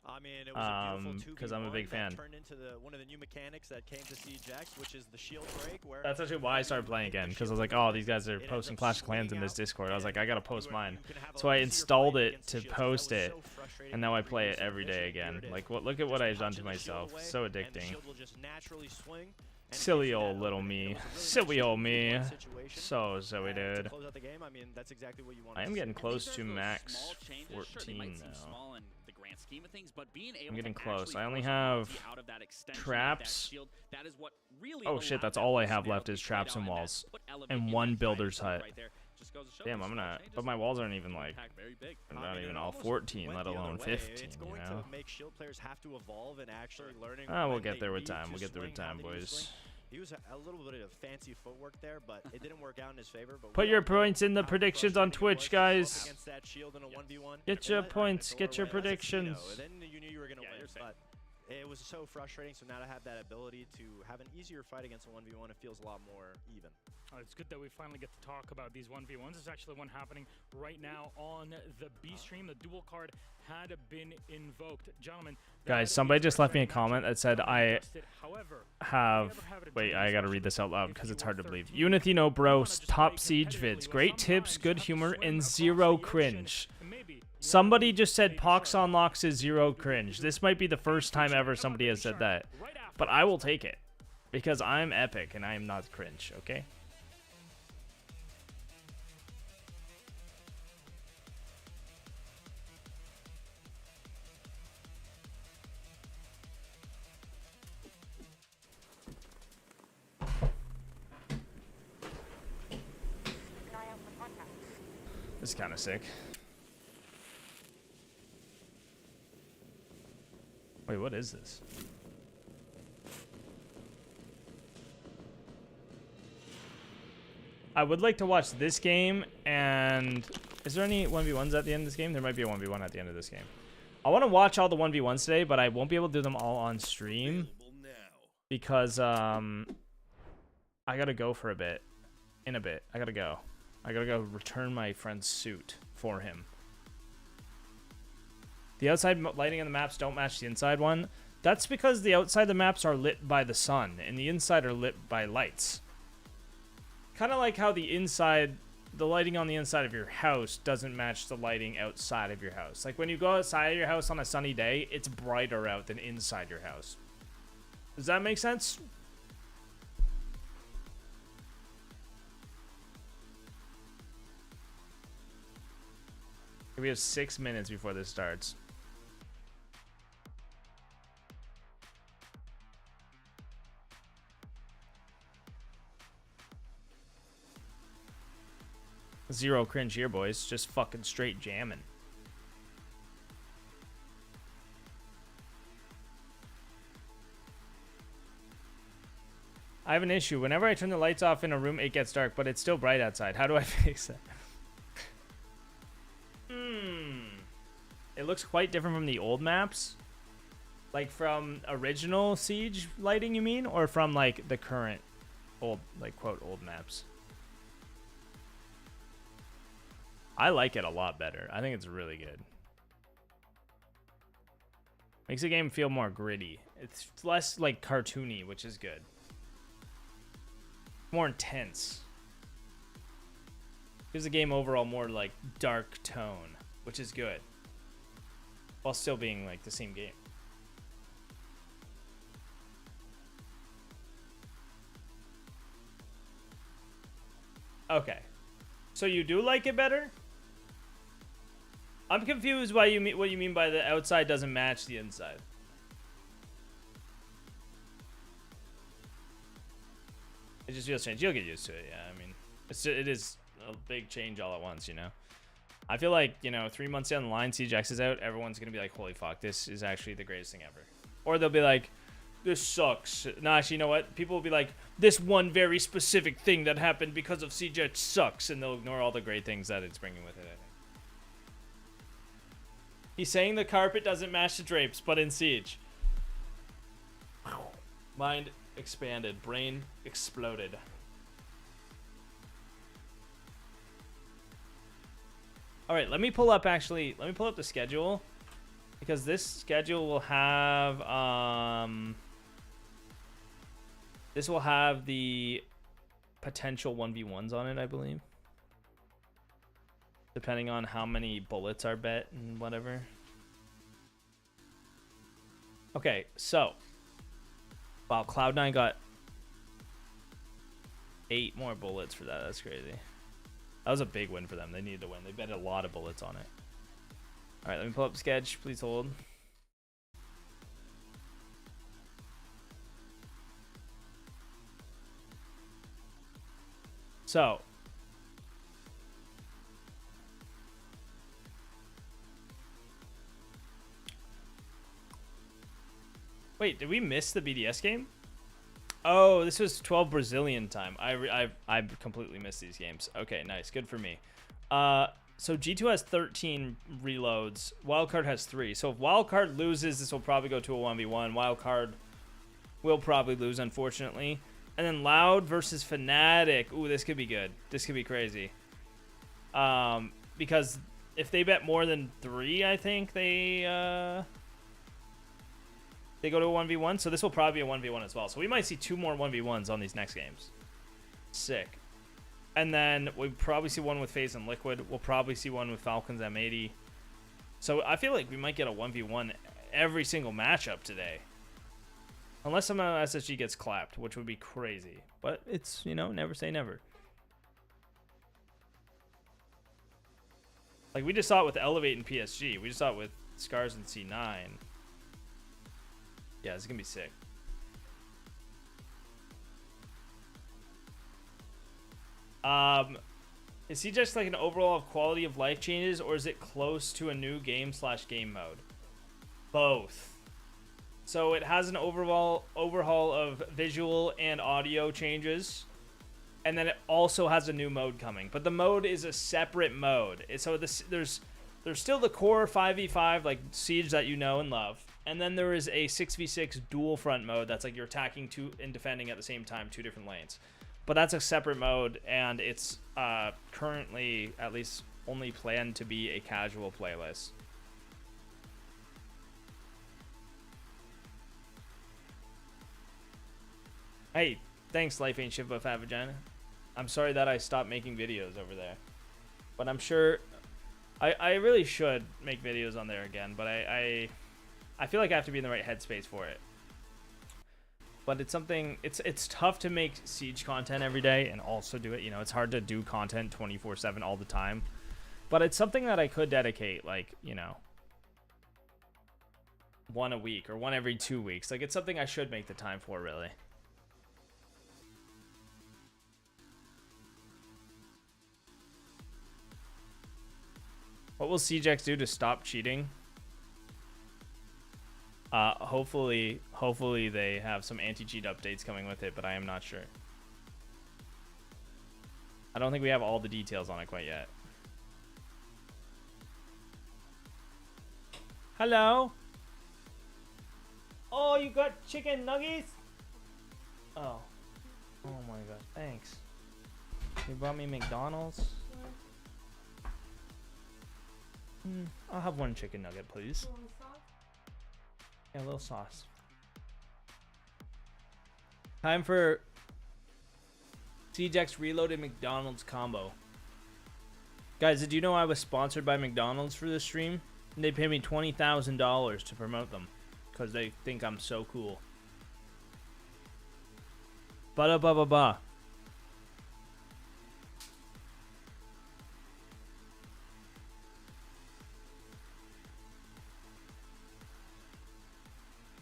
I mean, it was a beautiful 'cause I'm a big fan. Turned into one of the new mechanics that came to CGX, which is the shield break. Where That's actually why I started playing again, because I was like, oh, these guys are posting Clash of Clans in this Discord. I was like, I gotta post mine. So I installed it to post it, and now I play it every day again. Like, look at what I've done to myself. So addicting. Silly old little me. Silly old me. So silly, dude. I am getting close to max 14 now. I'm getting close. I only have traps. Oh shit, that's all I have left is traps and walls. And one builder's hut. Damn, I'm gonna... But my walls aren't even like... I'm not even all 14, let alone 15, you know? Ah, we'll get there with time. We'll get there with time, boys. He was a little bit of fancy footwork there, but it didn't work out in his favor. But put your points in the predictions on Twitch, guys. That shield in a 1v1. Get your points, get your predictions. Then you knew you were going to win, but it was so frustrating. So now to have that ability to have an easier fight against a 1v1, it feels a lot more even. It's good that we finally get to talk about these 1v1s. There's actually one happening right now on the B stream. The duel card had been invoked. Gentlemen, guys, somebody just left me a comment that said I have... Wait, I gotta read this out loud because it's hard to believe. Unity no bros, top siege vids, great tips, good humor, and zero cringe. Somebody just said Poxonlox is zero cringe. This might be the first time ever somebody has said that. But I will take it because I'm epic and I am not cringe, okay? This is kind of sick. Wait, what is this? I would like to watch this game, and is there any 1v1s at the end of this game? There might be a 1v1 at the end of this game. I want to watch all the 1v1s today, but I won't be able to do them all on stream because I gotta go for a bit. In a bit, I gotta go. I gotta go return my friend's suit for him. The outside lighting on the maps don't match the inside one. That's because the outside of the maps are lit by the sun, and the inside are lit by lights. Kind of like how the lighting on the inside of your house doesn't match the lighting outside of your house. Like when you go outside of your house on a sunny day, it's brighter out than inside your house. Does that make sense? We have 6 minutes before this starts. Zero cringe here, boys. Just fucking straight jamming. I have an issue. Whenever I turn the lights off in a room, it gets dark, but it's still bright outside. How do I fix that? It looks quite different from the old maps. Like from original Siege lighting, you mean? Or from like the current old, like quote, old maps? I like it a lot better. I think it's really good. Makes the game feel more gritty It's less like cartoony, which is good. More intense. Gives the game overall more like dark tone, which is good. While still being like the same game. Okay. So you do like it better? I'm confused why you mean what you mean by the outside doesn't match the inside. It just feels strange. You'll get used to it. Yeah, I mean, it is a big change all at once, you know. I feel like, you know, 3 months down the line, Siege X is out. Everyone's gonna be like, "Holy fuck, this is actually the greatest thing ever," or they'll be like, "This sucks." No, actually, you know what? People will be like, "This one very specific thing that happened because of Siege X sucks," and they'll ignore all the great things that it's bringing with it. I think. He's saying the carpet doesn't match the drapes, but in Siege. Mind expanded, brain exploded. All right, let me pull up the schedule, because this schedule will have this will have the potential 1v1s on it, I believe. Depending on how many bullets are bet and whatever. Okay, so wow, Cloud9 got 8 more bullets for that. That's crazy. That was a big win for them. They needed to win. They bet a lot of bullets on it. All right, let me pull up the sketch. Please hold. So, wait, did we miss the BDS game? Oh, this was 12 Brazilian time. I completely missed these games. Okay, nice. Good for me. So G2 has 13 reloads. Wildcard has 3. So if Wildcard loses, this will probably go to a 1v1. Wildcard will probably lose, unfortunately. And then Loud versus Fnatic. Ooh, this could be good. This could be crazy. Because if they bet more than 3, I think they go to a 1v1. So this will probably be a 1v1 as well. So we might see 2 more 1v1s on these next games. Sick. And then we probably see one with FaZe and Liquid. We'll probably see one with Falcons M80. So I feel like we might get a 1v1 every single matchup today. Unless somehow SSG gets clapped, which would be crazy. But it's, you know, never say never. Like, we just saw it with Elevate and PSG. We just saw it with Scars and C9. Yeah, it's going to be sick. Is he just like an overall quality of life changes, or is it close to a new game/game mode? Both. So it has an overhaul of visual and audio changes, and then it also has a new mode coming. But the mode is a separate mode. So there's still the core 5v5 like Siege that you know and love, and then there is a 6v6 dual front mode that's like you're attacking and defending at the same time, 2 different lanes. But that's a separate mode, and it's currently at least only planned to be a casual playlist. Hey, thanks, Life Ain't Shit But Fat Vagina. I'm sorry that I stopped making videos over there. But I'm sure I really should make videos on there again, but I feel like I have to be in the right headspace for it. But it's something, it's tough to make Siege content every day and also do it. You know, it's hard to do content 24/7 all the time. But it's something that I could dedicate, like, you know, 1 a week or 1 every 2 weeks. Like, it's something I should make the time for, really. What will CJX do to stop cheating? Hopefully they have some anti-cheat updates coming with it, but I am not sure. I don't think we have all the details on it quite yet. Hello? Oh, you got chicken nuggets? Oh. Oh my god, thanks. You brought me McDonald's? I'll have 1 chicken nugget, please. Yeah, a little sauce. Time for CJX Reloaded McDonald's combo. Guys, did you know I was sponsored by McDonald's for this stream? And they pay me $20,000 to promote them because they think I'm so cool. Ba-da-ba-ba-ba.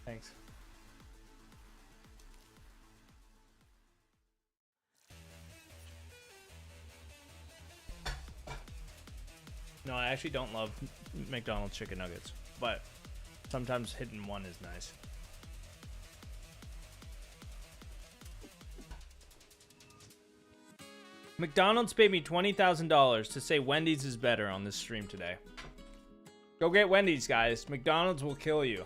Thanks. No, I actually don't love McDonald's chicken nuggets, but sometimes hitting one is nice. McDonald's paid me $20,000 to say Wendy's is better on this stream today. Go get Wendy's, guys. McDonald's will kill you.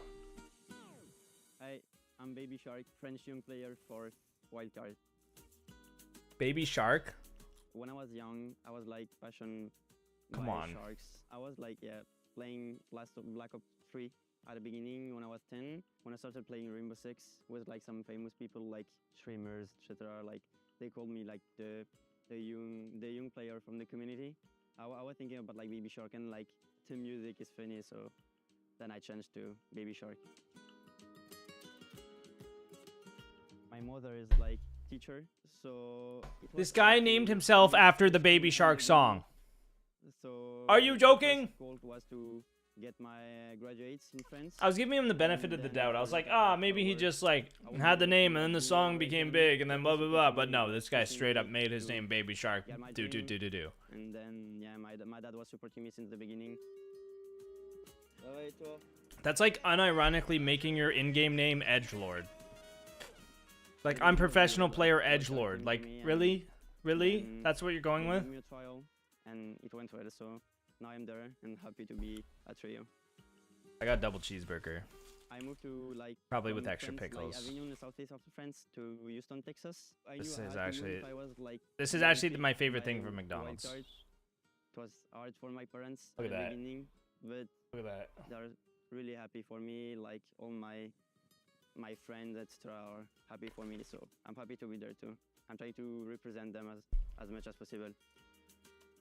Hi, I'm Baby Shark, French young player for Wildcard. Baby Shark? When I was young, I was like passionate Come by on. sharks. I was like, yeah, playing Black Ops 3 at the beginning when I was 10. When I started playing Rainbow Six with like some famous people like streamers, etc. Like they called me like the young player from the community. I was thinking about like Baby Shark and like the music is funny, so then I changed to Baby Shark. My mother is like teacher, so it This was guy actually named himself after the Baby Shark song. So Are you my joking? first goal was to get my graduates in France. I was giving him the benefit of the doubt. I was like, ah, maybe he just like had the name and then the song became big and then blah blah blah. But no, this guy straight up made his name Baby Shark. Do do do do do. And then yeah, my dad was supporting me since the beginning. That's like unironically making your in-game name Edgelord. Like I'm professional player Edgelord. Like really, really? That's what you're going with? Gave me a trial, and it went well. So now I'm there and happy to be at Trio. I got double cheeseburger. I moved to like Probably from with extra France, pickles. Like Avignon, the southeast of France, to Houston, Texas. I This knew I is had to move actually- if I was, like, This is really actually big my favorite by thing from wild McDonald's. card. It was hard for my parents Look at at the that. beginning, but Look at that. they're really happy for me. Like all my friends, etc., are happy for me. So I'm happy to be there too. I'm trying to represent them as much as possible.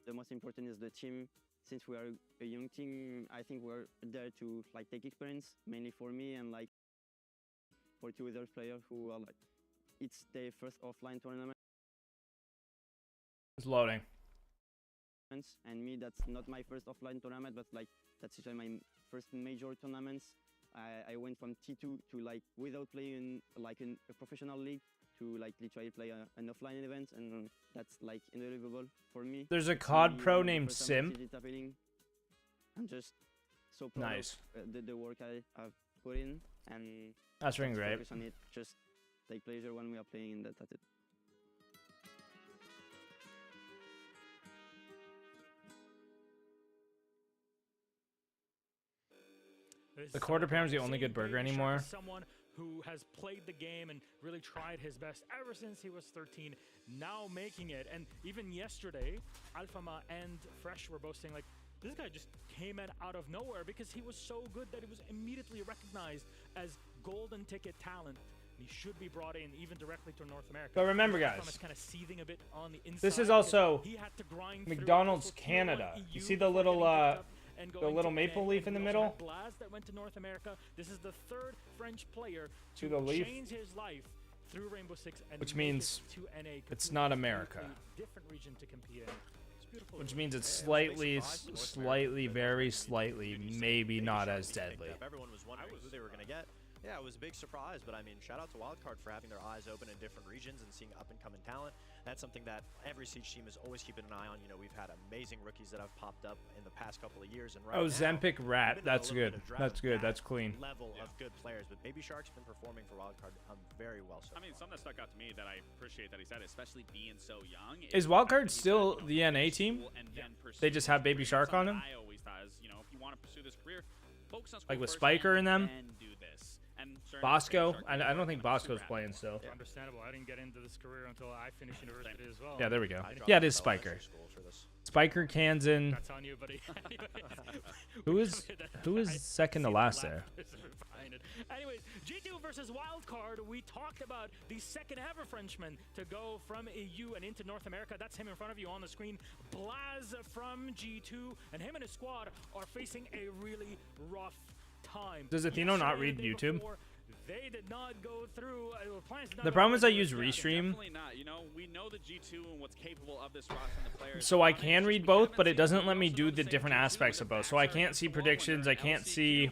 The most important is the team. Since we are a young team, I think we're there to like take experience, mainly for me and like for two other players who are like, it's their first offline tournament. It's loading. And me, that's not my first offline tournament, but like that's actually my first major tournaments. I went from T2 to like without playing like in a professional league to like literally play an offline event, and that's like unbelievable for me. There's a To COD be pro the named first time I Simp. see it happening. I'm just so proud Nice. of the work I've put in, and That's ring just great. focus on it. Just take pleasure when we are playing, and that's it. The quarter pounder's the only good burger Baby Shark anymore. is someone who has played the game and really tried his best ever since he was 13, now making it. And even yesterday, Alphama and Fresh were both saying like, this guy just came in out of nowhere because he was so good that he was immediately recognized as golden ticket talent. And he should be brought in even directly to North America. But remember, guys, Alphama's kind of seething a bit on the inside. this is because also he had to grind through McDonald's also Tier 1 Canada. You EU see the before little getting picked up and the going little to maple NA, leaf in and the we also middle? had Blaz that went to North America. This is the third French player To the leaf. change his life through Rainbow Six, and Which make it means to NA, it's completely not America. different region to compete in. It's beautiful. Which means it's Yeah, it was a big slightly, surprise. North slightly, America, very but slightly, Baby maybe not Shark as being picked deadly. up. Everyone was wondering who they were going to get. Yeah, it was a big surprise, but I mean, shout out to Wildcard for having their eyes open in different regions and seeing up-and-coming talent. That's something that every Siege team is always keeping an eye on. You know, we've had amazing rookies that have popped up in the past couple of years, and right Oh, now, Zempic Rat. we've been on a That's little good. bit of drought That's of good. that That's clean. level of good players, but Baby Shark's been performing for Wildcard very well so I mean, something that stuck out to me that I appreciate that he said, especially being so young. Is the fact Wildcard that he said, still you know, the NA finish team? school and then They pursue just his have Baby career. Shark on Something him? I always thought is, you know, if you want to pursue this career, focus on school Like with first Spiker and and them? then do this. And again, Bosco? I don't think Bosco's playing still. Yeah. Understandable. I didn't get into this career until I finished university as well. Yeah, there we go. I dropped Yeah, it out is of Spiker. elementary school for this. Spiker, Kansan. That's on you, buddy. Who is second to last there? Anyways, G2 versus Wildcard. We talked about the second ever Frenchman to go from EU and into North America. That's him in front of you on the screen. Blaz from G2, and him and his squad are facing a really rough time. Does Atheno not read YouTube? Before, they did not go through. The problem is I use Restream, Definitely not. You know, we know the G2 and what's capable of this roster and the players. so I can read both, but it doesn't let me do the different aspects of both. So I can't see predictions. I can't see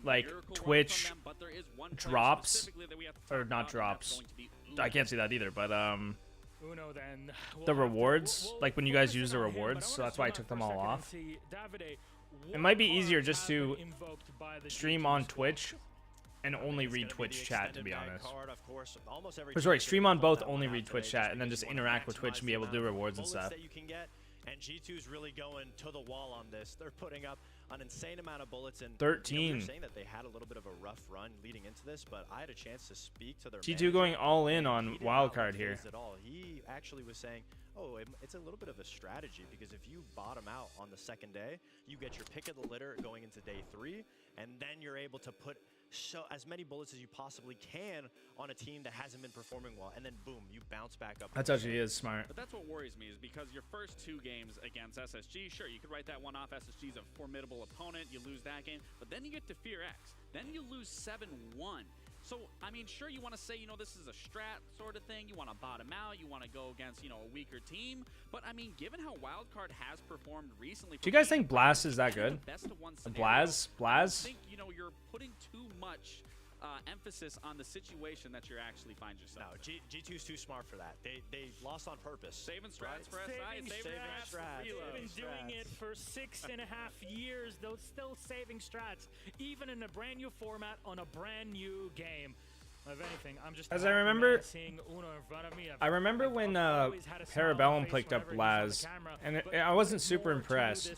like Twitch drops, or not drops. I can't see that either, but Uno, then the rewards, like when you guys use the rewards, so that's why I took them all off. It might be easier just to stream on Twitch and only read Twitch chat, to be honest. Or sorry, stream on both, only read Twitch chat, and then just interact with Twitch and be able to do rewards and stuff. And G2's really going to the wall on this. They're putting up an insane amount of bullets. And 13. You know, saying that they had a little bit of a rough run leading into this, but I had a chance to speak to their G2 going all in on wildcard here. At all. He actually was saying, oh, it's a little bit of a strategy, because if you bottom out on the second day, you get your pick of the litter going into day 3, and then you're able to put as many bullets as you possibly can on a team that hasn't been performing well, and then boom, you bounce back up. That actually is smart. But that's what worries me, is because your first 2 games against SSG, sure, you could write that one off. SSG's a formidable opponent. You lose that game, but then you get to Fear X. Then you lose 7-1. So, I mean, sure, you want to say, you know, this is a strat sort of thing. You want to bottom out. You want to go against, you know, a weaker team. But, I mean, given how Wildcard has performed recently... Do you guys think Blast is that good? Blaz? Blaz? I think, you know, you're putting too much emphasis on the situation that you actually find yourself in. G2's too smart for that. They lost on purpose. Saving strats for SI, saving strats. They've been doing it for 6.5 years. They're still saving strats, even in a brand new format on a brand new game. If anything, I'm just as I remember, seeing Uno in front of me. I remember when Parabellum picked up Blaz, and I wasn't super impressed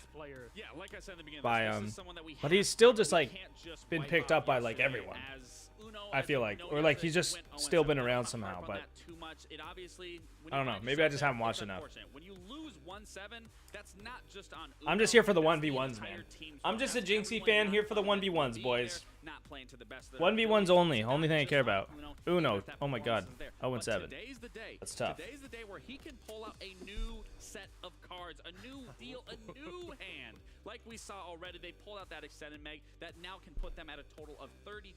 Yeah, like I said in the beginning, by this is someone that we but he's still just like can't just been wipe picked out up by like yesterday everyone. as Uno, I as feel we like, know or like he's yesterday just went still 0-7. been I'm around not somehow. harp on But that too much. It obviously, when I don't you know. find Maybe I yourself just there, haven't it's watched enough. unfortunate. When you lose 1-7, that's not just on I'm Uno, just here for the that's 1v1s, entire man. team's I'm fault. just a That's Jinxie everyone fan not here for the playing 1v1s, there, boys. not playing to the best of their 1v1s abilities. only. It's Only not thing I just care on about. Uno Uno. that Oh my performance god. is there. 0 But and 7. Today's the day. That's tough. Today's the day where he can pull out a new set of cards, a new deal, a new hand. Like we saw already, they pulled out that extended meg that now can put them at a total of 13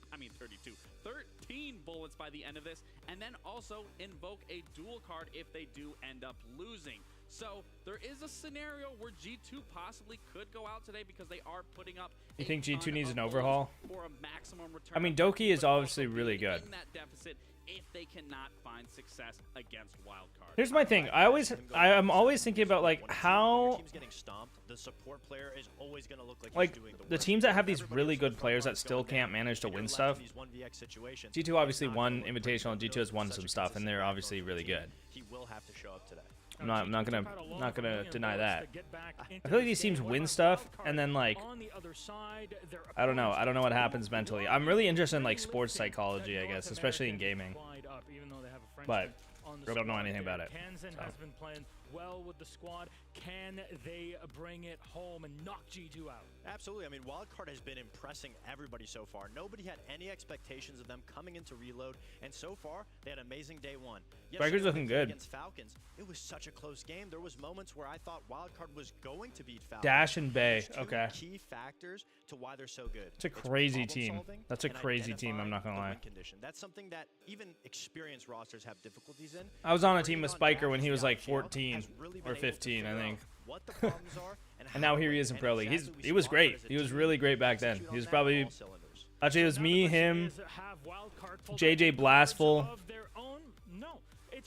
bullets by the end of this, and then also invoke a dual card if they do end up losing. So there is a scenario where G2 possibly could go out today because they are putting up. You think G2 needs an bullets overhaul? for a maximum return? I mean, Doki is but obviously also really being good. in that deficit if they cannot find success against Wildcard. Here's my thing. I'm always thinking about like how team's getting stomped, the support player is always going to look like like he's doing the work. teams that have these really good players that still can't manage to win stuff. These 1vx situations, G2 obviously won Invitational. G2 has won some stuff, and they're obviously really good. He will have to show up today. I'm not gonna deny that. I feel like these teams win stuff, and then like I don't know what happens mentally. I'm really interested in like sports psychology, I guess, especially in gaming. But I don't know anything about it. Kansan has been playing well with the squad. Can they bring it home and knock G2 out? Absolutely. I mean, Wildcard has been impressing everybody so far. Nobody had any expectations of them coming into Reload, and so far, they had an amazing day 1. Striker's looking good. Against Falcons, it was such a close game. There was moments where I thought Wildcard was going to beat Falcons. Dash and Bay. There's two Okay. key factors to why they're so good. It's a crazy team. problem-solving That's a and crazy team, I'm not gonna identifying lie. the win condition. That's something that even experienced rosters have difficulties in. I was on a Bringing team with on Spiker when Dash he was like Scout 14 has really been or able to 15, I figure think. out what the problems are And now here he is in Pro League. He was great. He was really great back then. He was probably actually it was me, him, JJ Blastful,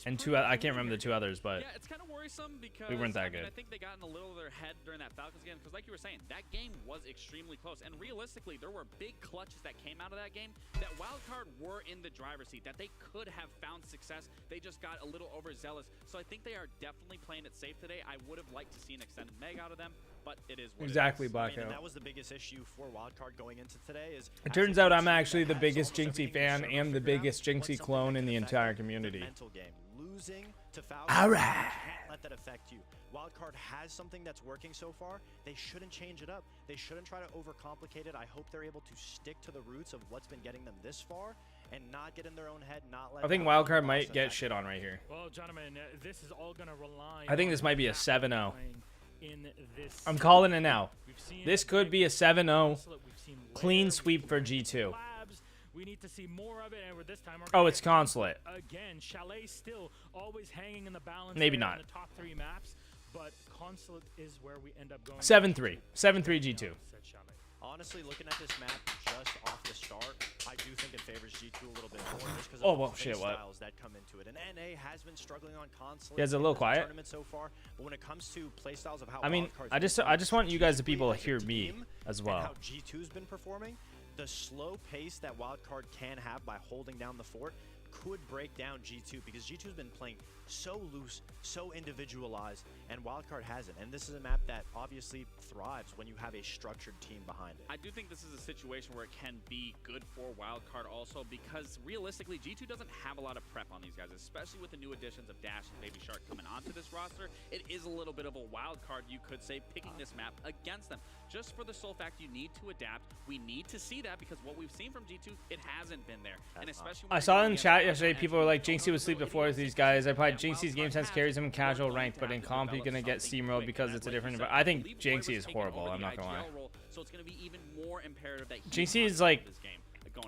and two. I can't remember the 2 others, but Yeah, it's kind of worrisome because we weren't that I mean, good. I think they got in a little of their head during that Falcons game because, like you were saying, that game was extremely close. And realistically, there were big clutches that came out of that game that Wildcard were in the driver's seat, that they could have found success. They just got a little overzealous. So I think they are definitely playing it safe today. I would have liked to see an extended meg out of them, but it is what Exactly, it is. Blackout. And that was the biggest issue for Wildcard going into today. Is It turns out I'm actually the biggest Jinxie fan and the biggest Jinxie clone in the entire community. Mental game. Losing to Falcon, All right. you can't let that affect you. Wildcard has something that's working so far. They shouldn't change it up. They shouldn't try to overcomplicate it. I hope they're able to stick to the roots of what's been getting them this far and not get in their own head, not let I think Wildcard might get shit on right here. Well, gentlemen, this is all gonna rely. I think on this might be a Matt 7-0. playing in this I'm calling it now. We've seen This it could be a 7-0 Consulate, we've seen clean Lair, sweep we've for seen G2. Labs. We need to see more of it, and this time we're Oh, gonna it's get Consulate. again. Chalet still always hanging in the balance. Maybe there not. In the top 3 maps, but Consulate is where we end up going. 7-3. 7-3 G2. Said Chalet. Honestly, looking at this map just off the start, I do think it favors G2 a little bit more just because Oh, of well, the shit, what? styles that come into it. And NA has been struggling on console. Yeah, it's a little quiet. Tournament so far, but when it comes to playstyles of how I mean, Wildcard's I been just playing want you guys, the strategically people, to as a hear me team as and well. how G2's been performing, the slow pace that Wildcard can have by holding down the fort could break down G2 because G2's been playing so loose, so individualized, and Wildcard hasn't. And this is a map that obviously thrives when you have a structured team behind it. I do think this is a situation where it can be good for Wildcard also because realistically, G2 doesn't have a lot of prep on these guys, especially with the new additions of Dash and Baby Shark coming onto this roster. It is a little bit of a wild card, you could say, picking this map against them. Just for the sole fact you need to adapt. We need to see that because what we've seen from G2, it hasn't been there. And especially when I saw in chat yesterday, people were like, Jinxie would sleep the floor with these guys. I played Jinxie's game sense carries him in casual ranked, but in comp, he's going to get steamrolled because it's a different... I think Jinxie is horrible, I'm not going to lie. So it's going to be even more imperative that Jinxie is like...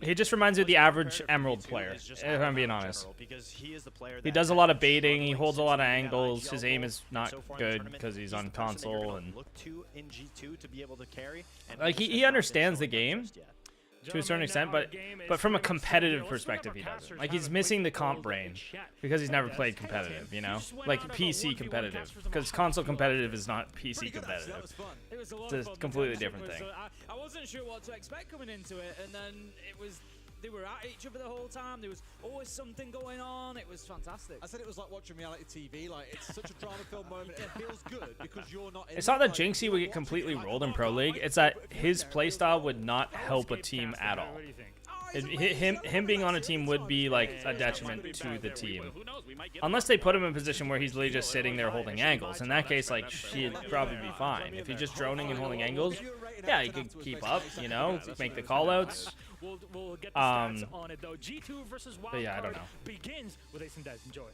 He just reminds me of the average Emerald player, if I'm being honest. Because he is the player He that does a has lot of been baiting, he struggling holds a lot of since being that angles, IGL his aim role. is not So far in the good tournament, because he's the on person that you're console, gonna and look to in G2 to be able to carry. And like just he has not been understands the showing game just yet. to a certain extent, but from a competitive perspective, he doesn't. Like he's missing the comp brain because he's never played competitive, you know, like PC competitive. Because console competitive is not PC competitive. It was a lot It's of a fun. completely The different tension thing. was, I wasn't sure what to expect coming into it, and then it was. They were at each other the whole time. There was always something going on. It was fantastic. I said it was like watching reality TV. Like it's such a drama-filled moment. It feels good because you're not. It's not that Jinxie would get completely rolled in Pro League. It's that his playstyle would not help a team at all. Him being on a team would be like a detriment to the team. Unless they put him in a position where he's literally just sitting there holding angles. In that case, like, he'd probably be fine. If he's just droning and holding angles, yeah, he could keep up, you know, make the callouts. We'll get the stats on it though. G2 versus But yeah, I don't Wildcard know. begins with Ace and Des. Enjoy.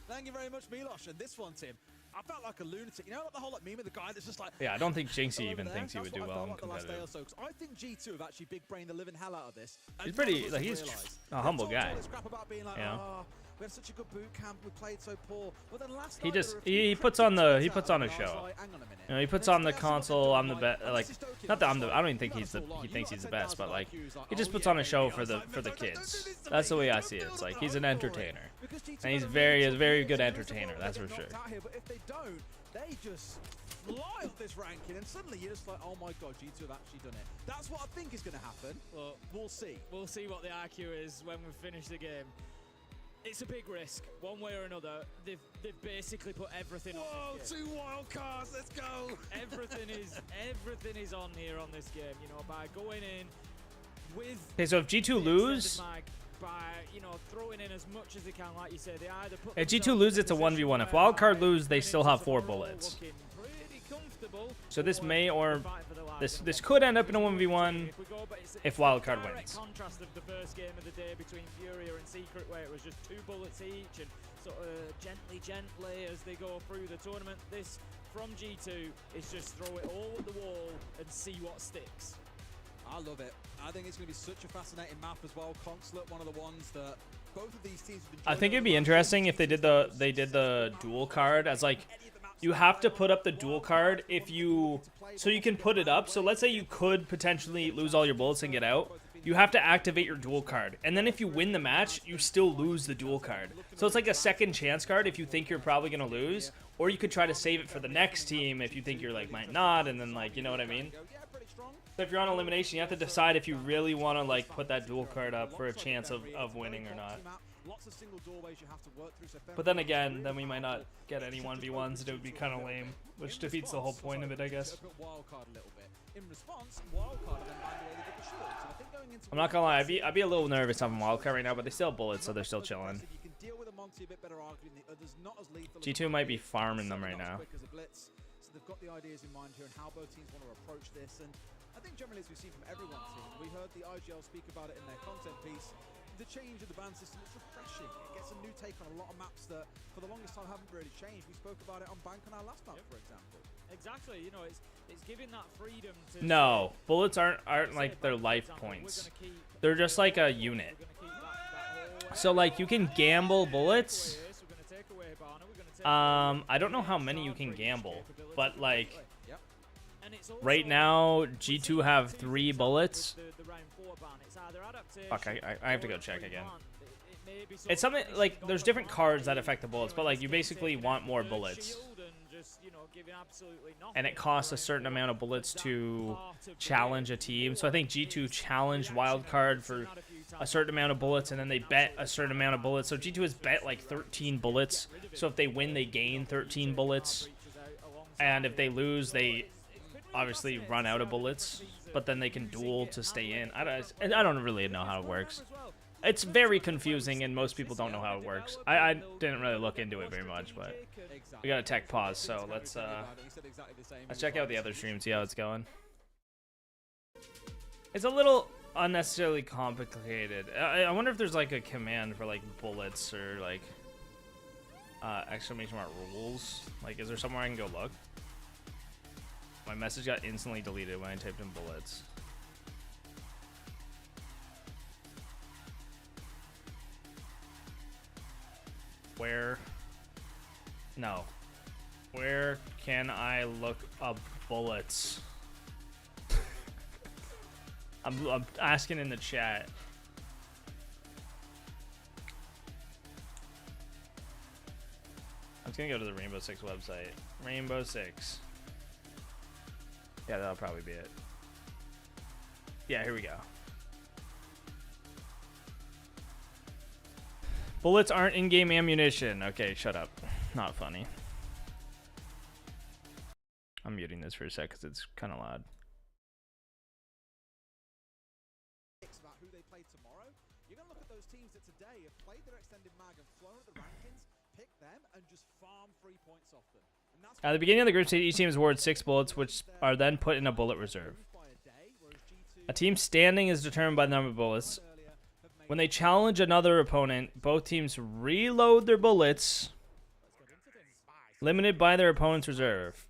Thank you very much, Milosh. And this one, Tim, I felt like a lunatic. You know, like the whole like meme of the guy that's just like. Yeah, I don't think Jinxie over even there? thinks he That's would do what I well felt in like the last day or competitive. so, 'cause I think G2 have actually big brained the living hell out of this. And He's none of pretty, us like, have he's realised. a humble They talked guy. all this crap about being like, You know? "Oh, we had such a good boot camp. We played so poor." Well, then last He night just there were a few he crazy puts on the tweets he puts out, on a and I was show. like, hang on a minute. You know, he puts And on the then today I saw console. what I'm the they're best. doing, Like, this is Doki, not that and I'm the. was I don't like, even think "You he's the. got a full He line. thinks You he's the got best, but 10,000 like, IQs, like, he just oh, puts yeah, on a show baby, for the I was like, kids. "Don't do That's the this way to I me, see it. don't It's do like this." he's an I was for it. entertainer, Because G2 and he's got a very really a very tough good game. First of all, entertainer. they That's get for sure. knocked out here, but if they don't, they just fly up this ranking, and suddenly you're just like, oh my god, G2 have actually done it. That's what I think is going to happen. Well, We'll see. we'll see what the IQ is when we finish the game. It's a big risk, one way or another. They've basically put everything on this game. 2 wild cards, let's go! Everything is on here on this game. You know, by going in with. Okay, so if G2 the lose, extended mag, by throwing in as much as they can, like you say, they either put. if G2 themselves lose, in it's a position 1v1. If whereby Wildcard lose, they going still into have 4 tomorrow bullets. looking pretty comfortable, So this or may or fight for the lives this of this them. could end up in a 1v1 If we go, but it's if the Wildcard direct wins. contrast of the first game of the day between Furia and Secret, where it was just 2 bullets each and sort of gently as they go through the tournament. This from G2 is just throw it all at the wall and see what sticks. I love it. I think it's going to be such a fascinating map as well. Consulate, one of the ones that both of these teams have been. I think it'd be interesting if they did the dual card as like you have to put up the dual card if you so you can put it up. So let's say you could potentially lose all your bullets and get out. You have to activate your dual card. And then if you win the match, you still lose the dual card. So it's like a second chance card if you think you're probably going to lose. Or you could try to save it for the next team if you think you're like might not. And then like, you know what I mean? Yeah, pretty strong. So if you're on elimination, you have to decide if you really want to like put that dual card up for a chance of winning or not. But then again, then we might not get any 1v1s, and it would be kind of lame, which defeats the whole point of it, I guess. I'm not gonna lie, I'd be a little nervous on wildcard right now, but they still have bullets, so they're still chilling. G2 might be farming them right now. They've got the ideas in mind here and how both teams want to approach this, and I think generally as we've seen from everyone's team, we heard the IGL speak about it in their content piece, the change of the ban system is refreshing. It gets a new take on a lot of maps that for the longest time haven't really changed. We spoke about it on Bank on our last map, for example. Exactly, you know, it's giving that freedom to... No, bullets aren't like their life points. They're just like a unit. So like you can gamble bullets. I don't know how many you can gamble, but like right now G2 have 3 bullets. Fuck, I have to go check again. It's something like there's different cards that affect the bullets, but like you basically want more bullets. And it costs a certain amount of bullets to challenge a team. So I think G2 challenged wildcard for a certain amount of bullets, and then they bet a certain amount of bullets. So G2 has bet like 13 bullets. So if they win, they gain 13 bullets. And if they lose, they obviously run out of bullets. But then they can duel to stay in. I don't really know how it works. It's very confusing, and most people don't know how it works. I didn't really look into it very much, but we got a tech pause, so let's check out the other stream, see how it's going. It's a little unnecessarily complicated. I wonder if there's like a command for like bullets or like exclamation mark rules. Like, is there somewhere I can go look? My message got instantly deleted when I typed in bullets. Where? No. Where can I look up bullets? I'm asking in the chat. I'm just gonna go to the Rainbow Six website. Rainbow Six. Yeah, that'll probably be it. Yeah, here we go. Bullets aren't in-game ammunition. Okay, shut up. Not funny. I'm muting this for a sec because it's kind of loud. About who they play tomorrow, you're going to look at those teams that today have played their extended mag and flown at the rankings, pick them, and just farm 3 points off them. At the beginning of the group stage, each team is awarded 6 bullets, which are then put in a bullet reserve. A team's standing is determined by the number of bullets. When they challenge another opponent, both teams reload their bullets, limited by their opponent's reserve.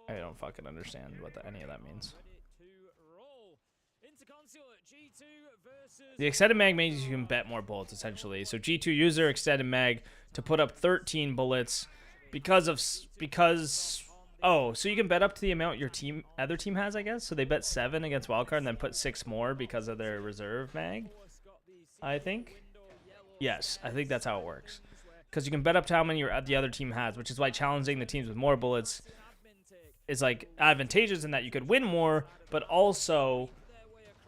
I don't fucking understand what any of that means. The extended mag means you can bet more bullets, essentially. So G2 use their extended mag to put up 13 bullets because oh, so you can bet up to the amount your other team has, I guess. So they bet 7 against wildcard and then put 6 more because of their reserve mag, I think. Yes, I think that's how it works. Because you can bet up to how many the other team has, which is why challenging the teams with more bullets is like advantageous in that you could win more, but also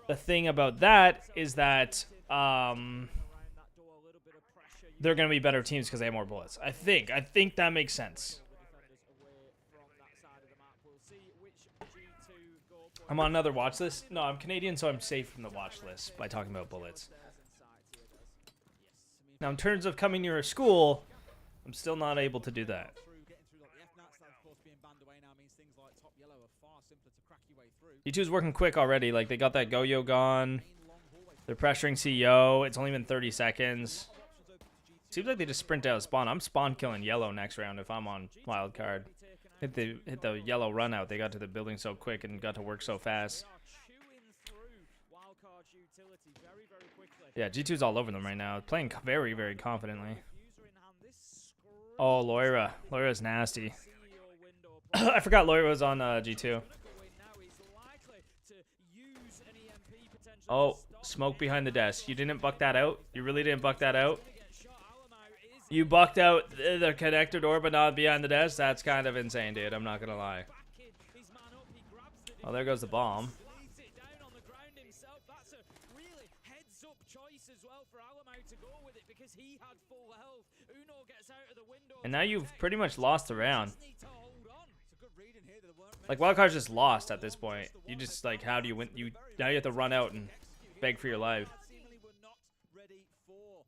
the thing about that is that they're going to be better teams because they have more bullets. I think that makes sense. I'm on another watch list. No, I'm Canadian, so I'm safe from the watch list by talking about bullets. Now, in terms of coming near a school, I'm still not able to do that. E2's working quick already. Like, they got that Go-Yo gone. They're pressuring CEO. It's only been 30 seconds. Seems like they just sprint out of spawn. I'm spawn killing yellow next round if I'm on wildcard. Hit the yellow run out. They got to the building so quick and got to work so fast. Yeah, G2's all over them right now. Playing very, very confidently. Oh, Loira. Loira's nasty. I forgot Loira was on G2. Oh, smoke behind the desk. You didn't buck that out? You really didn't buck that out? You bucked out the connector door but not behind the desk? That's kind of insane, dude. I'm not going to lie. Oh, there goes the bomb. Deletes it down on the ground himself. That's a really heads-up choice as well for Alamau to go with it because he had full health. Uno gets out of the window. And now you've pretty much lost the round. Just need to hold on. It's a good read in here that there weren't many Like wildcard's just lost at this point. You just like, how do you win? Now you have to run out and beg for your life. seemingly were not ready for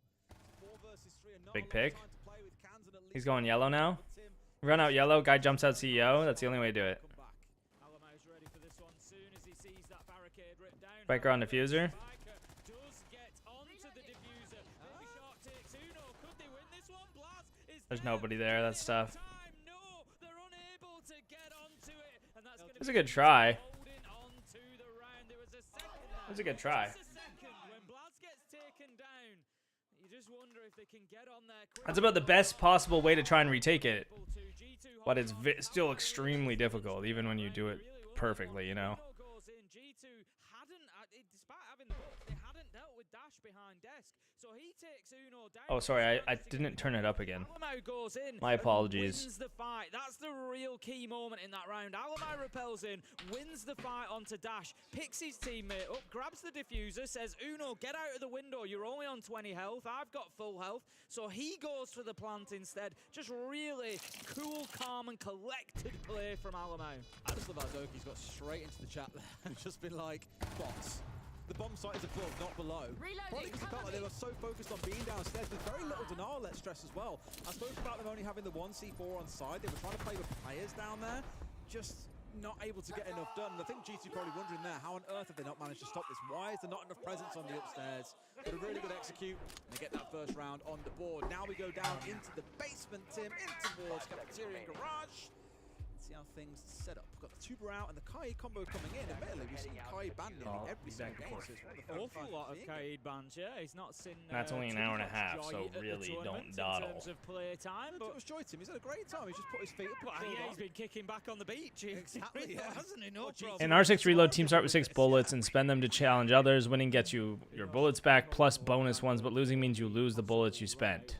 4 versus 3 and not Big a lot of pick. time to play with cans and at least He's going yellow now. Tim Run out yellow. Guy jumps out CEO. That's the only way to do it. come back. Alamau's ready for this one soon as he sees that barricade ripped down. Spiker on diffuser. Spiker does get onto the diffuser. Baby Shark takes Uno. Could they win this one? Blaz is There's there. nobody there. That's tough. Time. No, they're unable to get onto it. And that's gonna That's a be good try. holding onto the round. There was a second. That's a good try. Just a second. When Blaz gets taken down, you just wonder if they can get on there quick. That's about the best possible way to try and retake it. G2 But it's still extremely difficult, even when you do it perfectly, you know. Uno goes in. G2 hadn't, despite having the book, they hadn't dealt with Dash behind desk. So he takes Uno down. Oh, sorry, I didn't turn it up again. Alamau goes in. My apologies. Wins the fight. That's the real key moment in that round. Alamau repels in, wins the fight onto Dash, picks his teammate up, grabs the diffuser, says, Uno, get out of the window. You're only on 20 health. I've got full health. So he goes for the plant instead. Just really cool, calm, and collected play from Alamau. I just love how Doki's got straight into the chat there and just been like, bots. The bomb site is above, not below. Probably because it felt like they were so focused on being downstairs. There's very little denial, let's stress as well. I spoke about them only having the 1C4 on side. They were trying to play with players down there. Just not able to get enough done. And I think G2 probably wondering there, how on earth have they not managed to stop this? Why is there not enough presence on the upstairs? But a really good execute, and they get that first round on the board. Now we go down into the basement, Tim, in towards Cafeteria and Garage. See how things set up. We've got the Tuber out and the Kai combo coming in. Admittedly, we've seen Kai banned nearly every single game. So it's one of the first Awful times lot of we're seeing it. Kaid bans, yeah. He's not seen. That's only an too hour and a much half, joy so at the really don't tournament in dawdle. terms of play time, Too but much joy, Tim. He's had a great time. He's just put his feet up. well, and yeah, chilled he's on. been kicking back on the beach. Exactly, yeah. Hasn't he? No Well, problem. In R6 Reload, teams start with 6 bullets and spend them to challenge others. Winning gets you your bullets back plus bonus ones, but losing means you lose the bullets you spent.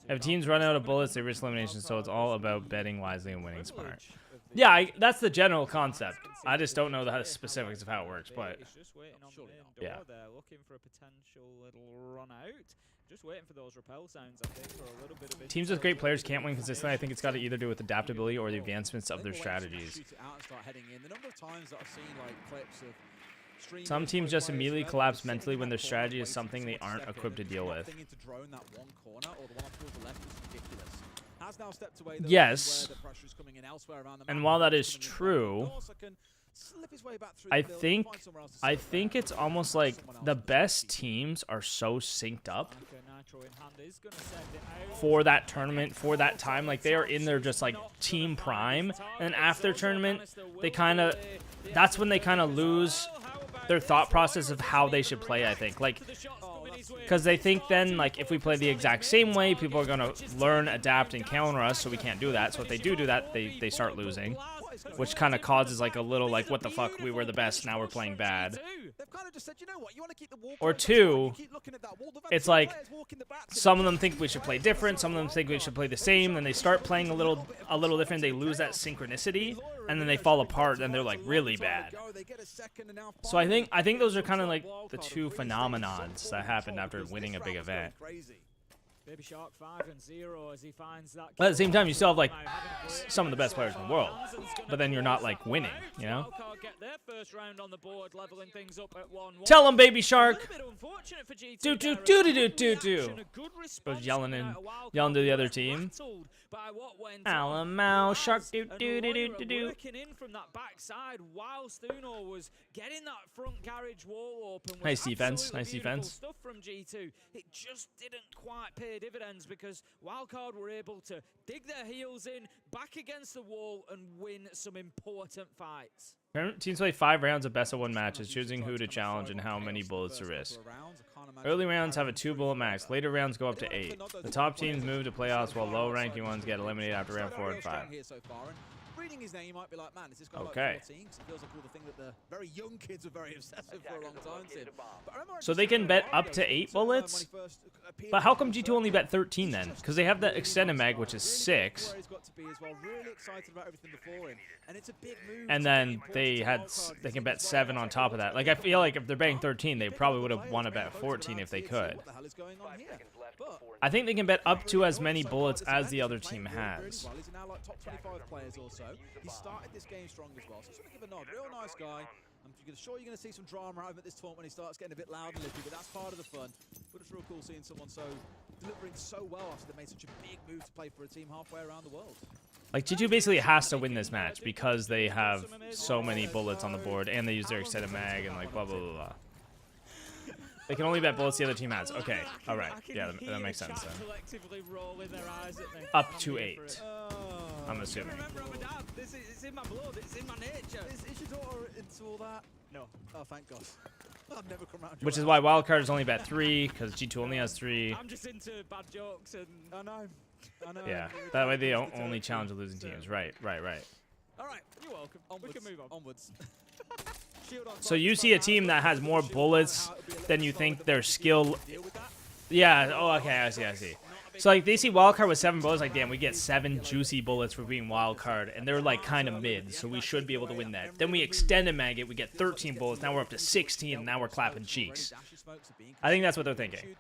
If teams run out of bullets, they risk elimination, so it's all about betting wisely and winning smart. Yeah, that's the general concept. I just don't know the specifics of how it works, but It's just waiting on Surely the main not. door there, looking for a potential little run out. Just waiting for those repel sounds, I think, for a little bit of teams with great players can't win consistently. I think it's got to either do with adaptability or the advancements of their I think we'll wait until we strategies. shoot it out and start heading in. The number of times that I've seen like clips of streamers, Some teams pro just players, immediately whoever, collapse sitting in mentally when that their corner strategy is waiting for something they someone to aren't step in equipped to and deal just with. drop into drone that one corner or the one off towards the left is ridiculous. Has now stepped away though, Yes. where the pressure is coming in elsewhere around the And map. while that is Coming in true, front of the door, so can slip his way back through I the building, think find somewhere else to I sit think there, it's almost like someone else the to best sit. teams are so synced up Nitro in hand is gonna send it out. for that tournament, for that time. Like they are in their just like team prime, and after tournament, they kind of that's when they kind of lose their thought process of how they should play. I think like because they think then like if we play the exact same way, people are gonna learn, adapt, and counter us. So we can't do that. So if they do that, they start losing, which kind of causes like a little like what the fuck, we were the best, now we're playing bad. They've kind of just said, you know what, you want to keep the wall Or closed, that's fine, you two, keep looking at that wall. They've had it's two like players walk in the back to some of the them think we should play different, some of them think we should play the same, then they start playing a little different, they lose that synchronicity, and then they fall apart, and they're like really bad. So I think those are kind of like the two phenomenons that happened after winning a big event. Baby Shark 5-0 as he finds that. But at the same time, you still have like Now having a great some of the best players in the world, but then you're not like winning, you know? Wildcard get their first round on the board, leveling things up at 1-1. Tell them, Baby A Shark. little bit unfortunate for GT Do, do, there, a do, do, good do, do. reaction, a good response yelling coming in- out of Wildcard, yelling to the other but team. rattled by what went on. Alamo, Shark, Blaz do, and do, do, do, Loira do, do. working in from that backside whilst Uno was getting that front garage wall open. Was Nice defense, absolutely nice beautiful defense. stuff from G2. It just didn't quite pay dividends because Wildcard were able to dig their heels in, back against the wall, and win some important fights. Teams play 5 rounds of best of 1 matches, choosing who to challenge and how many bullets to risk. Early rounds have a 2-bullet max. Later rounds go up to 8. The top teams move to playoffs, while low-ranking ones get eliminated after round 4 and 5. Reading his name, you might be like, man, is this guy Okay. like 14? 'Cause it feels like all the thing that the very young kids were very obsessive for a long time. Tim. But I remember So actually they can seeing bet a while up ago, to 8 when he bullets? first But how come G2 only bet 13 then? Because they have the extended mag, which is 6. And then they can bet 7 on top of that. Like, I feel like if they're betting 13, they probably would have won a bet 14 if they could. I think they can bet up to as many bullets as the other team has. He's now like top 25 players or so. He started this game strong as well. So just give a nod. Real nice guy. I'm sure you're going to see some drama out of him at this tournament when he starts getting a bit loud and lippy, but that's part of the fun. But it's real cool seeing someone delivering so well after they made such a big move to play for a team halfway around the world. Like, G2 basically has to win this match because they have so many bullets on the board and they use their extended mag and like blah, blah, blah, blah. They can only bet bullets the other team has. Okay, all right. Yeah, that makes sense then. Up to 8. I'm assuming. It's in my blood. It's in my nature. Is your daughter into all that? No. Oh, thank God. I've never come around. Which is why wildcard is only bet 3 because G2 only has 3. I'm just into bad jokes and I know. Yeah, that way they only challenge the losing teams. Right. All right, you're welcome. Onwards. We can move on. Onwards. So you see a team that has more bullets than you think their skill. Yeah. Oh, okay. I see. So like they see wildcard with 7 bullets, like damn, we get 7 juicy bullets for being wildcard, and they're like kind of mid, so we should be able to win that. Then we extend a mag it, we get 13 bullets. Now we're up to 16, and now we're clapping cheeks. I think that's what they're thinking.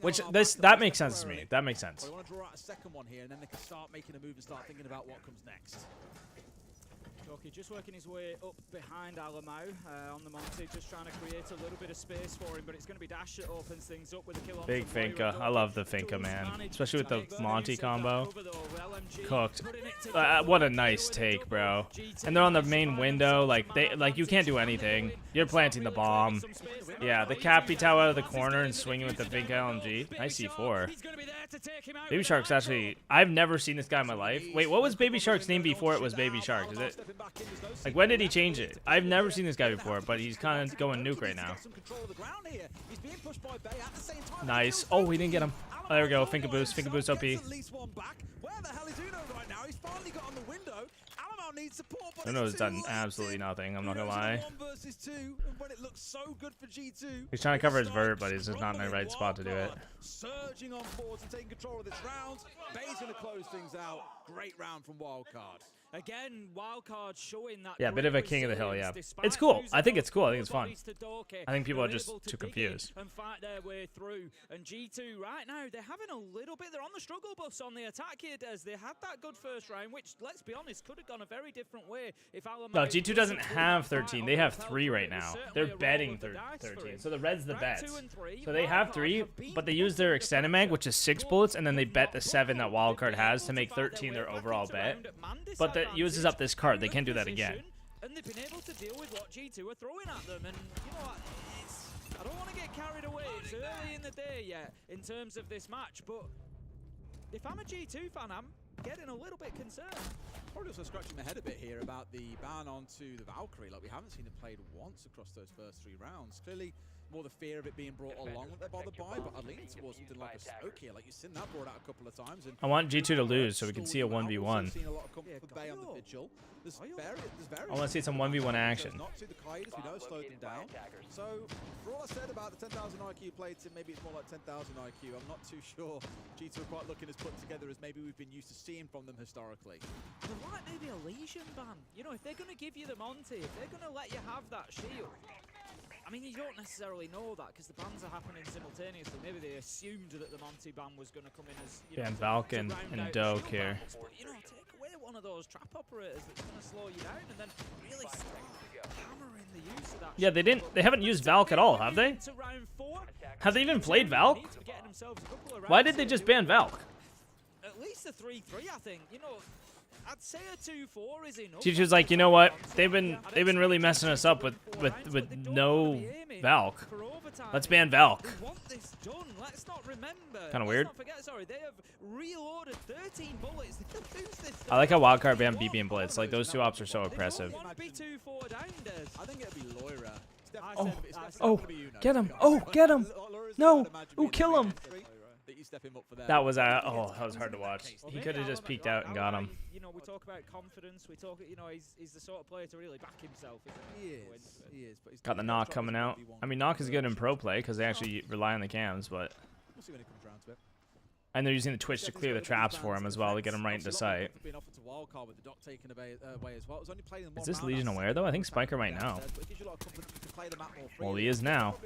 Which that makes sense to me. That makes sense. I want to draw out a second one here, and then they can start making a move and start thinking about what comes next. Jockey just working his way up behind Alamau on the Monty, just trying to create a little bit of space for him, but it's going to be Dash that opens things up with a kill on Big Finka. I love the Finka, man. Especially with the Monty combo. Cooked. What a nice take, bro. And they're on the main window. Like you can't do anything. You're planting the bomb. Yeah, the Capitao out of the corner and swinging with the Finka LMG. Nice C4. Baby Shark's actually... I've never seen this guy in my life. Wait, what was Baby Shark's name before it was Baby Shark? Is it... Like, when did he change it? I've never seen this guy before, but he's kind of going nuke right now. Nice. Oh, we didn't get him. Oh, there we go. Finka boost OP. Uno has done absolutely nothing, I'm not gonna lie. He's trying to cover his vert, but he's just not in the right spot to do it. Surging on boards and taking control of this round. Bay's gonna close things out. Great round from Wildcard. Again, Wildcard showing that. Yeah, a bit of a king of the hill, yeah. It's cool. I think it's cool. I think it's fun. I think people are just too confused. And fight their way through. And G2 right now, they're having a little bit. They're on the struggle bus on the attack here, as they had that good first round, which, let's be honest, could have gone a very different way if Alamau. No, G2 doesn't have 13. They have 3 right now. They're betting 13. So the red's the bets. So they have 3, but they use their extended mag, which is 6 bullets, and then they bet the 7 that Wildcard has to make 13 their overall bet. But that uses up this card. They can't do that again. And they've been able to deal with what G2 are throwing at them. And you know what? I don't want to get carried away. It's early in the day yet in terms of this match, but if I'm a G2 fan, I'm getting a little bit concerned. Probably also scratching my head a bit here about the ban onto the Valkyrie. Like, we haven't seen it played once across those first 3 rounds. Clearly, more the fear of it being brought along that they're bothered by, but I lean towards something like a smoke here. Like, you've seen that brought out a couple of times. And I want G2 to lose so we can see a 1v1. Seen a lot of comfort for Bay on the vigil. I want to see some 1v1 action. Not to the Kaidas, we know, slowed them down. So, for all I said about the 10,000 IQ played team, maybe it's more like 10,000 IQ. I'm not too sure G2 are quite looking as put together as maybe we've been used to seeing from them historically. There might maybe a Legion ban. You know, if they're going to give you the Monty, if they're going to let you have that shield, I mean, you don't necessarily know that because the bans are happening simultaneously. Maybe they assumed that the Monty ban was going to come in as, you know, Valken and Doke here. But, you know, take away one of those trap operators that's going to slow you down and then really start hammering the use of that. Yeah, they haven't used Valk at all, have they? Have they even played Valk? Why did they just ban Valk? At least a 3-3, I think. You know, I'd say a 2-4 is enough. Teacher's like, you know what? They've been really messing us up with no Valk. Let's ban Valk. Kind of weird. Sorry, they have reloaded 13 bullets. I like how Wildcard banned BB and Blitz. Like, those 2 ops are so oppressive. I think it'd be Loira. Oh, get him. Oh, get him. No. Ooh, kill him. That completely step him up for that. That was that was hard to watch. He could have just peeked out and got him. You know, we talk about confidence. We talk, you know, he's the sort of player to really back himself. Isn't he? He is. But he's Got the knock coming out. I mean, knock is good in pro play because they actually rely on the cams, but We'll see when it comes around to it. and they're using the Twitch to clear the traps for him as well to get him right into sight. Is this Legion aware though? I think Spiker might know. Well, he is now.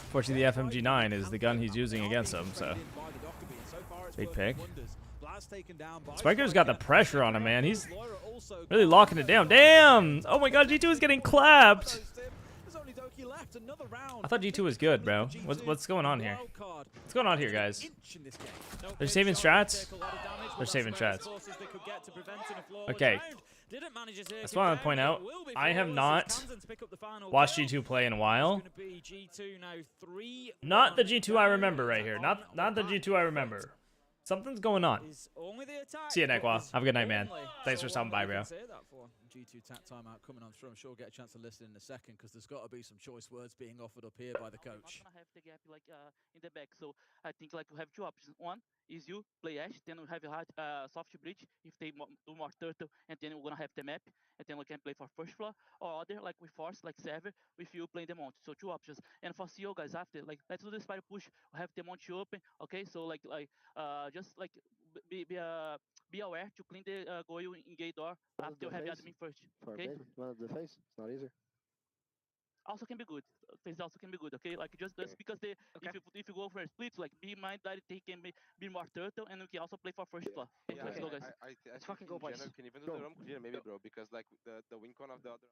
Fortunately, the FMG9 is the gun he's using against him, so big pick. Spiker's got the pressure on him, man. He's really locking it down. Damn! Oh my god, G2 is getting clapped. I thought G2 was good, bro. What's going on here? What's going on here, guys? They're saving strats? They're saving strats. Okay. That's what I want to point out. I have not watched G2 play in a while. Not the G2 I remember right here. Not the G2 I remember. Something's going on. See you, Nekwa. Have a good night, man. Thanks for stopping by, bro. G2 tap timeout coming on through. I'm sure we'll get a chance to listen in a second because there's got to be some choice words being offered up here by the coach. Not gonna have the gap like in the back, so I think like we have two options. One is you play Ash, then we have a hard soft bridge if they do more turtle, and then we're gonna have the map, and then we can play for first floor. Or other like we force like Sever with you playing the Monty. So two options. And for CO guys after like let's do this fire push. We have the Monty open. Okay, so just like be aware to clean the goal in gate door after you have admin first. Okay. One of the face. It's not easy. Also can be good. Face also can be good. Okay, like just because they if you go for a split, like be in mind that they can be more turtle, and we can also play for first floor. Okay, let's go, guys. Let's fucking go, boys. Can even do the room clear, maybe, bro, because like the win con of the other.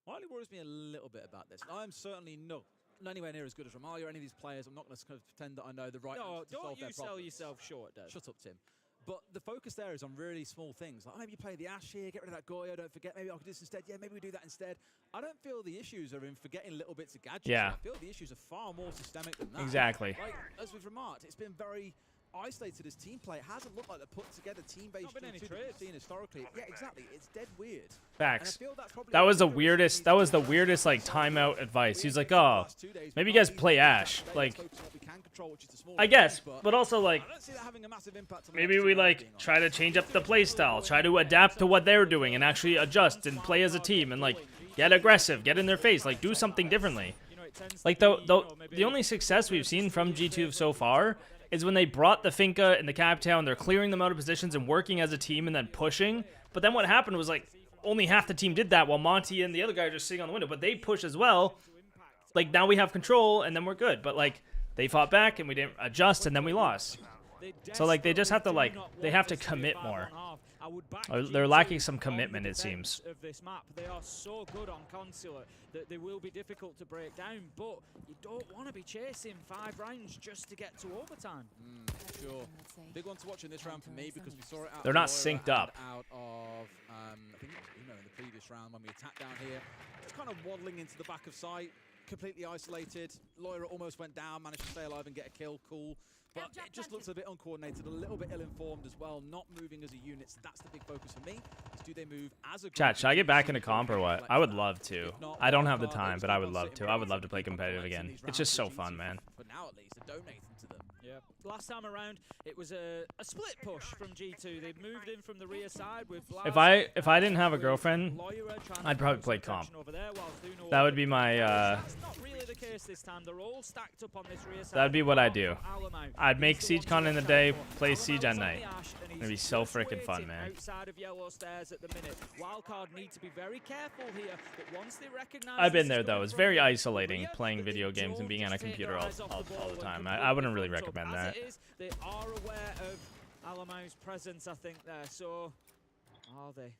Riley worries me a little bit about this. I'm certainly not anywhere near as good as Romario or any of these players. I'm not going to kind of pretend that I know the right answer to solve their problems. Don't you sell yourself short, Dad. Shut up, Tim. But the focus there is on really small things. Like, maybe you play the Ash here, get rid of that Goyo, don't forget, maybe I could do this instead. Yeah, maybe we do that instead. I don't feel the issues are in forgetting little bits of Gadget. Yeah. I feel the issues are far more systemic than that. Exactly. Like, as we've remarked, it's been very isolated as team play. It hasn't looked like they're put together team-based G2 that we've seen historically. Yeah, exactly. It's dead weird. Facts. That was the weirdest like timeout advice. He's like, oh, maybe you guys play Ash. Like, I guess, but also like, maybe we like try to change up the play style, try to adapt to what they're doing, and actually adjust and play as a team, and like get aggressive, get in their face, like do something differently. Like the only success we've seen from G2 so far is when they brought the Finka and the Captown, they're clearing them out of positions and working as a team and then pushing. But then what happened was like only half the team did that while Monty and the other guy are just sitting on the window. But they push as well. Like now we have control and then we're good. But like they fought back and we didn't adjust and then we lost. So like they just have to like they have to commit more. They're lacking some commitment, it seems. Of this map, they are so good on Consular that they will be difficult to break down, but you don't want to be chasing 5 rounds just to get to overtime. Sure. Big one to watch in this round for me because we saw it out. They're not synced up. Out of, I think in the previous round when we attacked down here, it's kind of waddling into the back of sight, completely isolated. Loira almost went down, managed to stay alive and get a kill. Cool. But it just looks a bit uncoordinated, a little bit ill-informed as well, not moving as a unit. So that's the big focus for me, is do they move as a group? Chat, should I get back into comp or what? I would love to. I don't have the time, but I would love to. I would love to play competitive again. It's just so fun, man. For now at least, they're donating to them. Yeah. Last time around, it was a split push from G2. They moved in from the rear side with If I didn't have a girlfriend, I'd probably play comp. That would be my That's not really the case this time. They're all stacked up on this rear side. that'd be what I'd do. I'd make SiegeCon in the day, play Siege at night. It'd be so freaking fun, man. Outside of yellow stairs at the minute. Wildcard need to be very careful here. But once they recognize I've been there though. It's very isolating playing video games and being on a computer all the time. I wouldn't really recommend that. They are aware of Alamo's presence, I think, there. So, are they?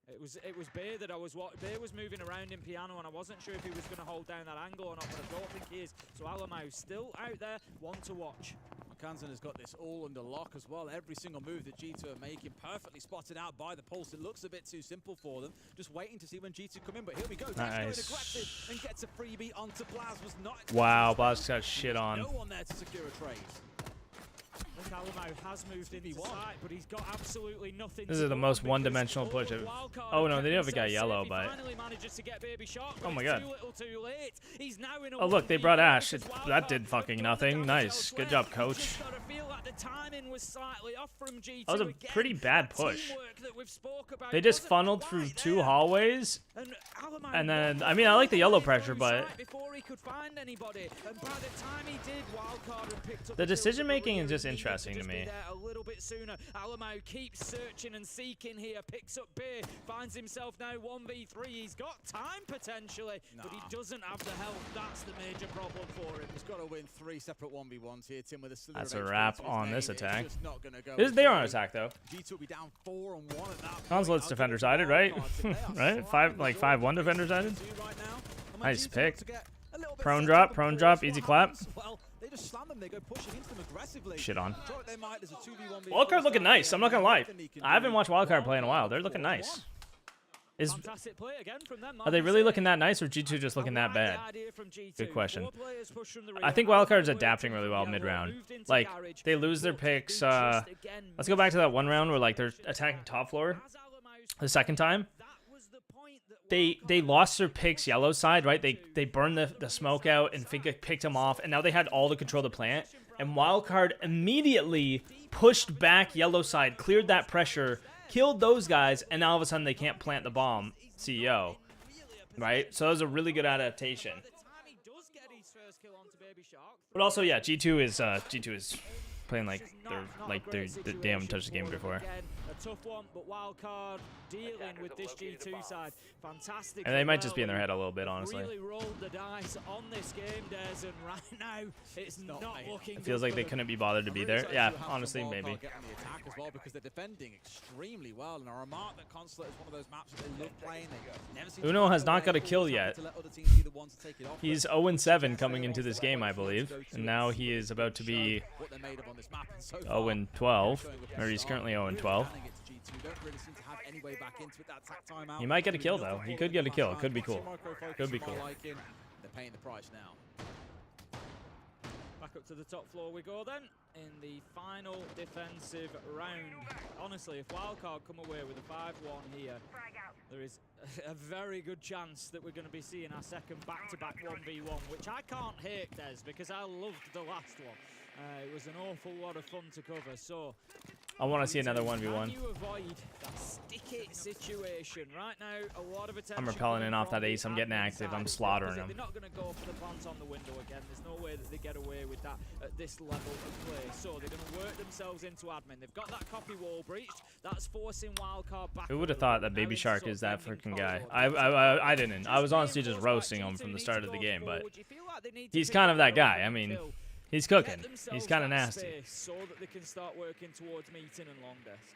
It was Bay that I was Bay was moving around in piano, and I wasn't sure if he was going to hold down that angle or not, but I don't think he is. So Alamo's still out there, one to watch. Kansan has got this all under lock as well. Every single move that G2 are making, perfectly spotted out by the Pulse. It looks a bit too simple for them. Just waiting to see when G2 come in, but here we go. Nice. And gets a freebie onto Blaz. Was not. Wow, Blaz got shit on. No one there to secure a trade. Look, Alamo has moved into sight, but he's got absolutely nothing. This is the most one-dimensional push of. Oh no, they do have a guy yellow, but. Oh my god. Oh look, they brought Ash. That did fucking nothing. Nice, good job, coach. That was a pretty bad push. They just funneled through 2 hallways, and then I mean I like the yellow pressure, but the decision making is just interesting to me. A little bit sooner. Alamo keeps searching and seeking here, picks up Beer, finds himself now 1v3. He's got time potentially, but he doesn't have the health. That's the major problem for him. He's got to win 3 separate 1v1s here, Tim, with a That's a wrap on this attack. Go. They are on attack though. G2 will be down 4-1 at that Console's defender sided, right? Right? 5-1 defender sided. Nice pick. Prone drop, easy clap. They just slam them, they go pushing into them aggressively. Shit on. There's a 2v1 Wildcard looking nice, I'm not gonna lie. I haven't watched Wildcard play in a while. They're looking nice. Are they really looking that nice, or G2 just looking that bad? Good question. I think Wildcard's adapting really well mid-round. Like, they lose their picks. Let's go back to that one round where, like, they're attacking top floor the second time. They lost their picks yellow side, right? They burned the smoke out and picked them off, and now they had all the control of the plant. And Wildcard immediately pushed back yellow side, cleared that pressure, killed those guys, and now all of a sudden they can't plant the bomb. CEO, right? So that was a really good adaptation. But also, yeah, G2 is playing like they haven't touched the game before. A tough one, but Wildcard dealing with this G2 side. Fantastic. And they might just be in their head a little bit, honestly. Really rolled the dice on this game, Des, and right now it's not looking. It feels like they couldn't be bothered to be there. Yeah, honestly, maybe. Get on the attack as well because they're defending extremely well, and I remark that Consulate is one of those maps that they love playing. Uno has not got a kill yet. He's 0-7 coming into this game, I believe, and now he is about to be 0-12, or he's currently 0-12. He might get a kill though. He could get a kill. It could be cool. Could be cool. They're paying the price now. Back up to the top floor we go then in the final defensive round. Honestly, if Wildcard come away with a 5-1 here, there is a very good chance that we're going to be seeing our second back-to-back 1v1, which I can't hate, Des, because I loved the last one. It was an awful lot of fun to cover, so I want to see another 1v1. Can you avoid that sticky situation? Right now, a lot of attention. I'm repelling in off that ace. I'm getting active. I'm slaughtering him. They're not going to go for the plant on the window again. There's no way that they get away with that at this level of play. So they're going to work themselves into admin. They've got that copy wall breached. That's forcing Wildcard back. Who would have thought that Baby Shark is that freaking guy? I didn't. I was honestly just roasting him from the start of the game, but he's kind of that guy. I mean, he's cooking. He's kind of nasty. So that they can start working towards meeting and long desk.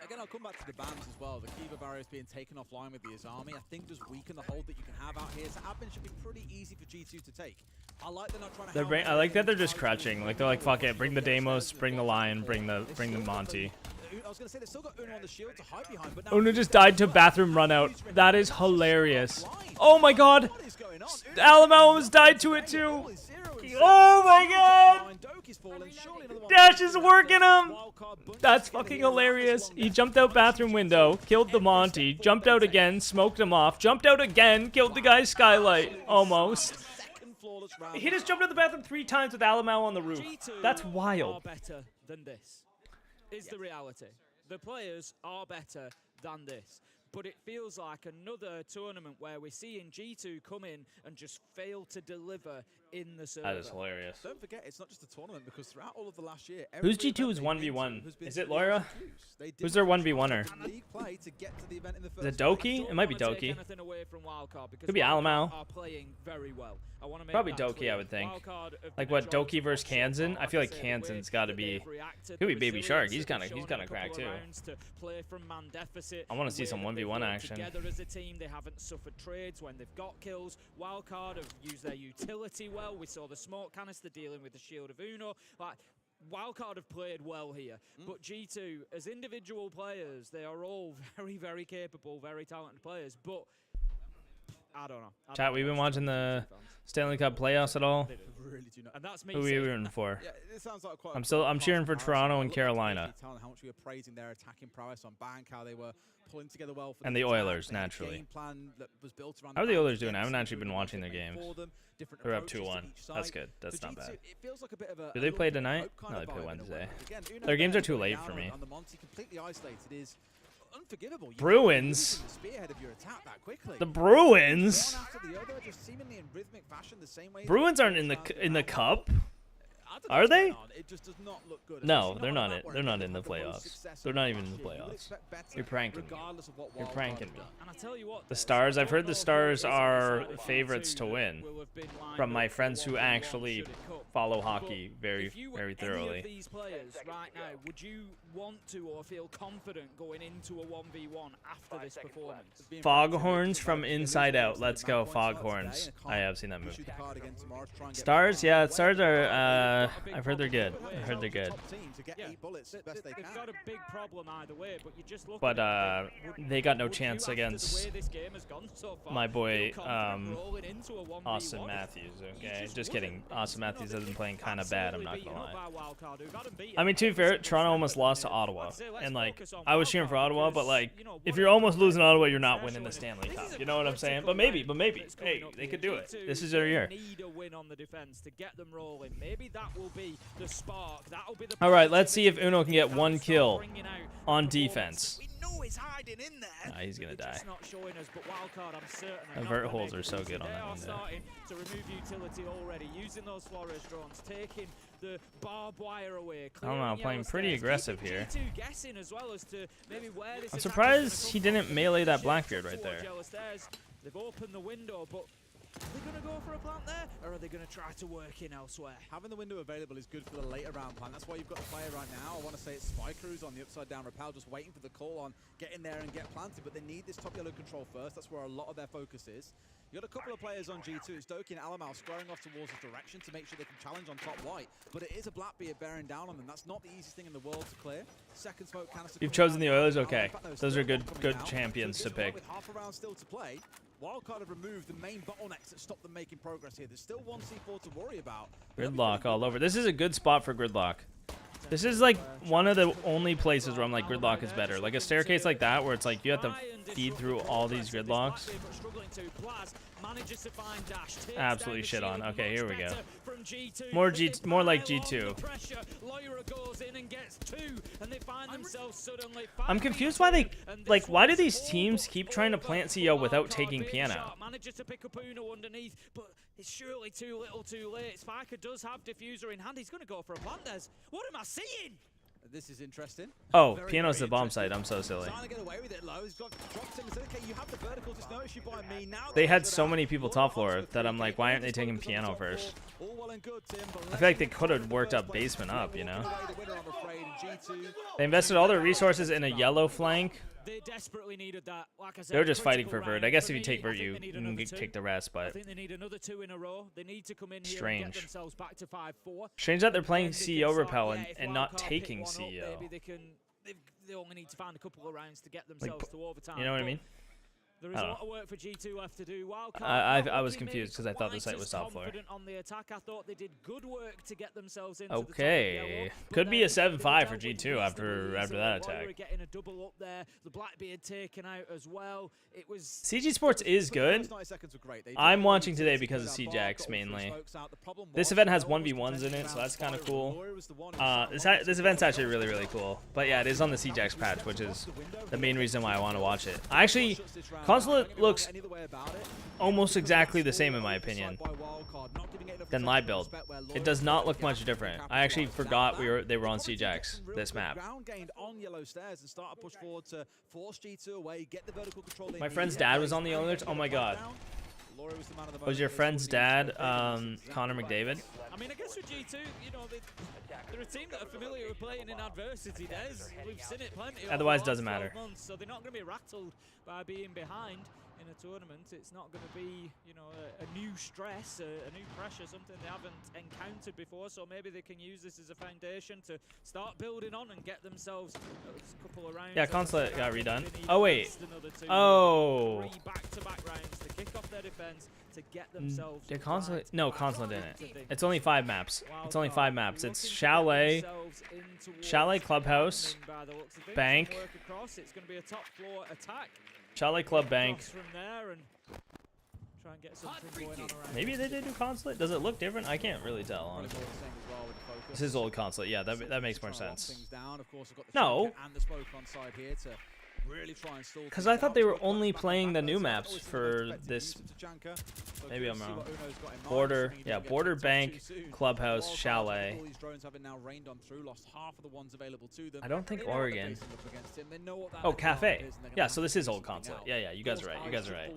Again, I'll come back to the bans as well. The Kiva barrier is being taken offline with the Izami. I think just weaken the hold that you can have out here. So admin should be pretty easy for G2 to take. I like they're not trying to. I like that they're just crouching. Like they're like, fuck it, bring the Deimos, bring the Lion, bring the Monty. I was gonna say they still got Uno on the shield to hide behind, but now Uno just died to bathroom run out. That is hilarious. Oh my god! Alamo almost died to it too. Oh my god! Dash is working him! That's fucking hilarious. He jumped out bathroom window, killed the Monty, jumped out again, smoked him off, jumped out again, killed the guy's skylight. Almost. He just jumped out the bathroom 3 times with Alamo on the roof. That's wild. Better than this is the reality. The players are better than this. But it feels like another tournament where we're seeing G2 come in and just fail to deliver in the server. That is hilarious. Don't forget, it's not just a tournament because throughout all of the last year, who's G2's 1v1? Is it Loira? Who's their 1v1er? Is it Doki? It might be Doki. Could be Alamo. Probably Doki, I would think. Like what, Doki versus Kansan? I feel like Kansan's got to be. Could be Baby Shark. He's kind of cracked too. I want to see some 1v1 action. Together as a team, they haven't suffered trades when they've got kills. Wildcard have used their utility well. We saw the smoke canister dealing with the shield of Uno. Like, Wildcard have played well here, but G2, as individual players, they are all very, very capable, very talented players. But I don't know. Chat, we've been watching the Stanley Cup playoffs at all? Really do not. And that's me Who are we saying rooting that. for? Yeah, it sounds like quite I'm cheering for Toronto and Carolina. How much we were praising their attacking prowess on bank, how they were pulling together well for And the attack. Oilers, They had a naturally. game plan that was built around How are the bank Oilers doing? I against haven't them, actually been doing watching their what they games. for them, different They're up approaches to 2-1. each That's side. good. That's For not G2, bad. it feels like a bit of a Do they play London tonight? Hope kind No, of they play vibe in a way. Wednesday. Again, Uno Their games there are too going late down for me. on the Monty, completely isolated, is unforgivable. You Bruins? can't lose the spearhead of your attack that quickly. The Bruins? One after the other, just seemingly in rhythmic fashion, the same way Bruins that aren't in the cup. I don't know Are what's they? going on. It just does not look good. No, Especially they're on not a map in. where They're it not doesn't in the have most playoffs. success They're on not even in the last year. You would playoffs. expect better You're pranking me. regardless of what You're wildcard pranking is me. done. And I tell you what, The Stars. I've heard the Stars are Overhaul favorites to win. will have been lined From my up for friends who 1v1 actually should it come. follow hockey very, If you were very any thoroughly. of these players right now, would you want to or feel confident going into a 1v1 after this performance? Foghorns from Inside Out. Let's go, Foghorns. I have seen that movie. Shoot the card again tomorrow to try and get Stars, back yeah, on. Stars are. I've heard they're good. Top I've heard they're good. Top team to get 8 bullets as best they They've can. got a big problem either way, but you just look But at it and think, they got no would you, chance after the against way this game has gone so far, my boy feel confident rolling into a 1v1? Austin Matthews. Okay, just just kidding. wouldn't. Austin Matthews has been playing kind of bad. I'm not Absolutely gonna beaten up lie. by Wildcard, who got him beaten I mean, to be every fair, single Toronto step almost of the lost to way. Ottawa, I'd say let's and like focus on I was cheering for Wildcard Ottawa, but because, like you know, if what you're a almost losing to Ottawa, you're they're not winning the showing Stanley us. Cup. This is You a know what I'm saying? critical But maybe, time that's coming hey, up they here. could do it. G2, This is their year. need a win on the defense to get them rolling. Maybe that will be the spark. That'll be the All right, let's see if positivity Uno can get that one start kill bringing out on the defense. We know it's hiding in there. Nah, he's gonna They're die. just not showing us, but Wildcard, I'm certain. The are not vert gonna holes make are it so easy. good on They that are one there. starting to remove utility already, using those Flores drones, taking the barbed wire away. I don't know, clearing playing yellow pretty stairs, aggressive keeping here. G2 guessing as well as to maybe where this I'm attack is surprised gonna he come didn't from. melee that Shift Blackbeard up right towards there. yellow stairs. They've opened the window, but are they going to go for a plant there, or are they going to try to work in elsewhere? Having the window available is good for the later round plan. That's why you've got a player right now. I want to say it's Spy Crews on the upside down rappel, just waiting for the call on get in there and get planted. But they need this top yellow control first. That's where a lot of their focus is. You got a couple of players on G2. It's Doki and Alamal squaring off towards this direction to make sure they can challenge on top white. But it is a Blackbeard bearing down on them. That's not the easiest thing in the world to clear. Second smoke canister. You've coming chosen down. the Oilers, In okay. fact, no, Those still are good one coming good down. champions So to at this point, pick. with half a round still to play, Wildcard have removed the main bottlenecks that stop them making progress here. There's still one C4 to worry about. Gridlock all over. This is a good spot for Gridlock. This is like one of the only places where I'm like Gridlock is better. Like a staircase like that where it's like you have to feed through all these Gridlocks. Absolutely shit on. Okay, here we go. More like G2. I'm confused why they like why do these teams keep trying to plant CEO without taking piano? Manages to pick up Uno underneath, but it's surely too little too late. Spiker does have diffuser in hand. He's going to go for a plant. What am I seeing? This is interesting. Oh, Very, piano's very the bomb interesting. site. I'm so silly. Trying to get away with it low. He's got dropped him and said, okay, you have the vertical, just no issue by me. Now They had so many people top floor that I'm like, why aren't they taking piano first? all well and good, Tim, but I feel like they could have worked up basement up, you know? away the winner, I'm afraid, in G2. They invested all their resources in a yellow flank. They desperately needed that. Like I said, They were just fighting for critical vert. round. I guess For if you me, take vert, I think you they need can another two. take the rest, I but think they need another 2 in a row. They need to come in here and strange. get themselves back to 5-4. Strange that they're playing Then they can CEO start- repel yeah, and, if and not Wildcard pick taking one up, CEO. maybe they can. They only need to find a couple of rounds to get themselves to overtime. You know what I but mean? There is I a don't lot of work for G2 left to do. Wildcard I not was looking maybe confused 'cause I thought the quite site as was top floor. confident on the attack. I thought they did good work to get themselves into the top of Okay. yellow, but Could be then a 7-5 they for dealt with G2 after reasonably that easily. attack. Loira getting a double up there. The Blackbeard taken out as well. It was CG Sports is good. First 90 seconds were great. They I'm did watching really today good because of got C-Jax all three mainly. smokes out. The problem This was event has Loira was 1v1s in defending it, so around that's kind of Spyro. cool. Loira was the one who was This event's actually really, really cool. But yeah, it is on the C-Jax patch, which is the main reason why I want to watch it. I actually, console looks almost exactly the same in my opinion than live build. It does not look much different. I actually forgot they were on C-Jax this map. Ground gained on yellow stairs and start a push forward to force G2 away, get the vertical control they My need. friend's dad was on the Oilers. Oh my god. Loira was the man of the Was moment. your They friend's scored the dad Connor McDavid? I mean, I guess with G2, you know, they're a team that are familiar with playing in adversity. We've seen it plenty. over Otherwise, the last doesn't matter. 12 months, so they're not going to be rattled by being behind. in a tournament. It's not going to be, you know, a new stress, a new pressure, something they haven't encountered before. So maybe they can use this as a foundation to start building on and get themselves a couple of rounds. Yeah, Consulate got redone. Oh wait. Oh. 3 back-to-back rounds to kick off their defense to get themselves. Did Consulate? No, Consulate didn't. It's only 5 maps. It's only 5 maps. It's Chalet, Clubhouse, Bank, It's going to be a top floor attack. Chalet Club Bank. From there and try and get something going on around. Maybe they did do Consulate. Does it look different? I can't really tell. Honestly. This is old Consulate. Yeah, that makes more sense. No. Because I thought they were only playing the new maps for this. Maybe I'm wrong. Border, yeah, Border, Bank, Clubhouse, Chalet. I don't think Oregon. Oh, Cafe. Yeah, so this is old Consulate. Yeah, you guys are right. You guys are right.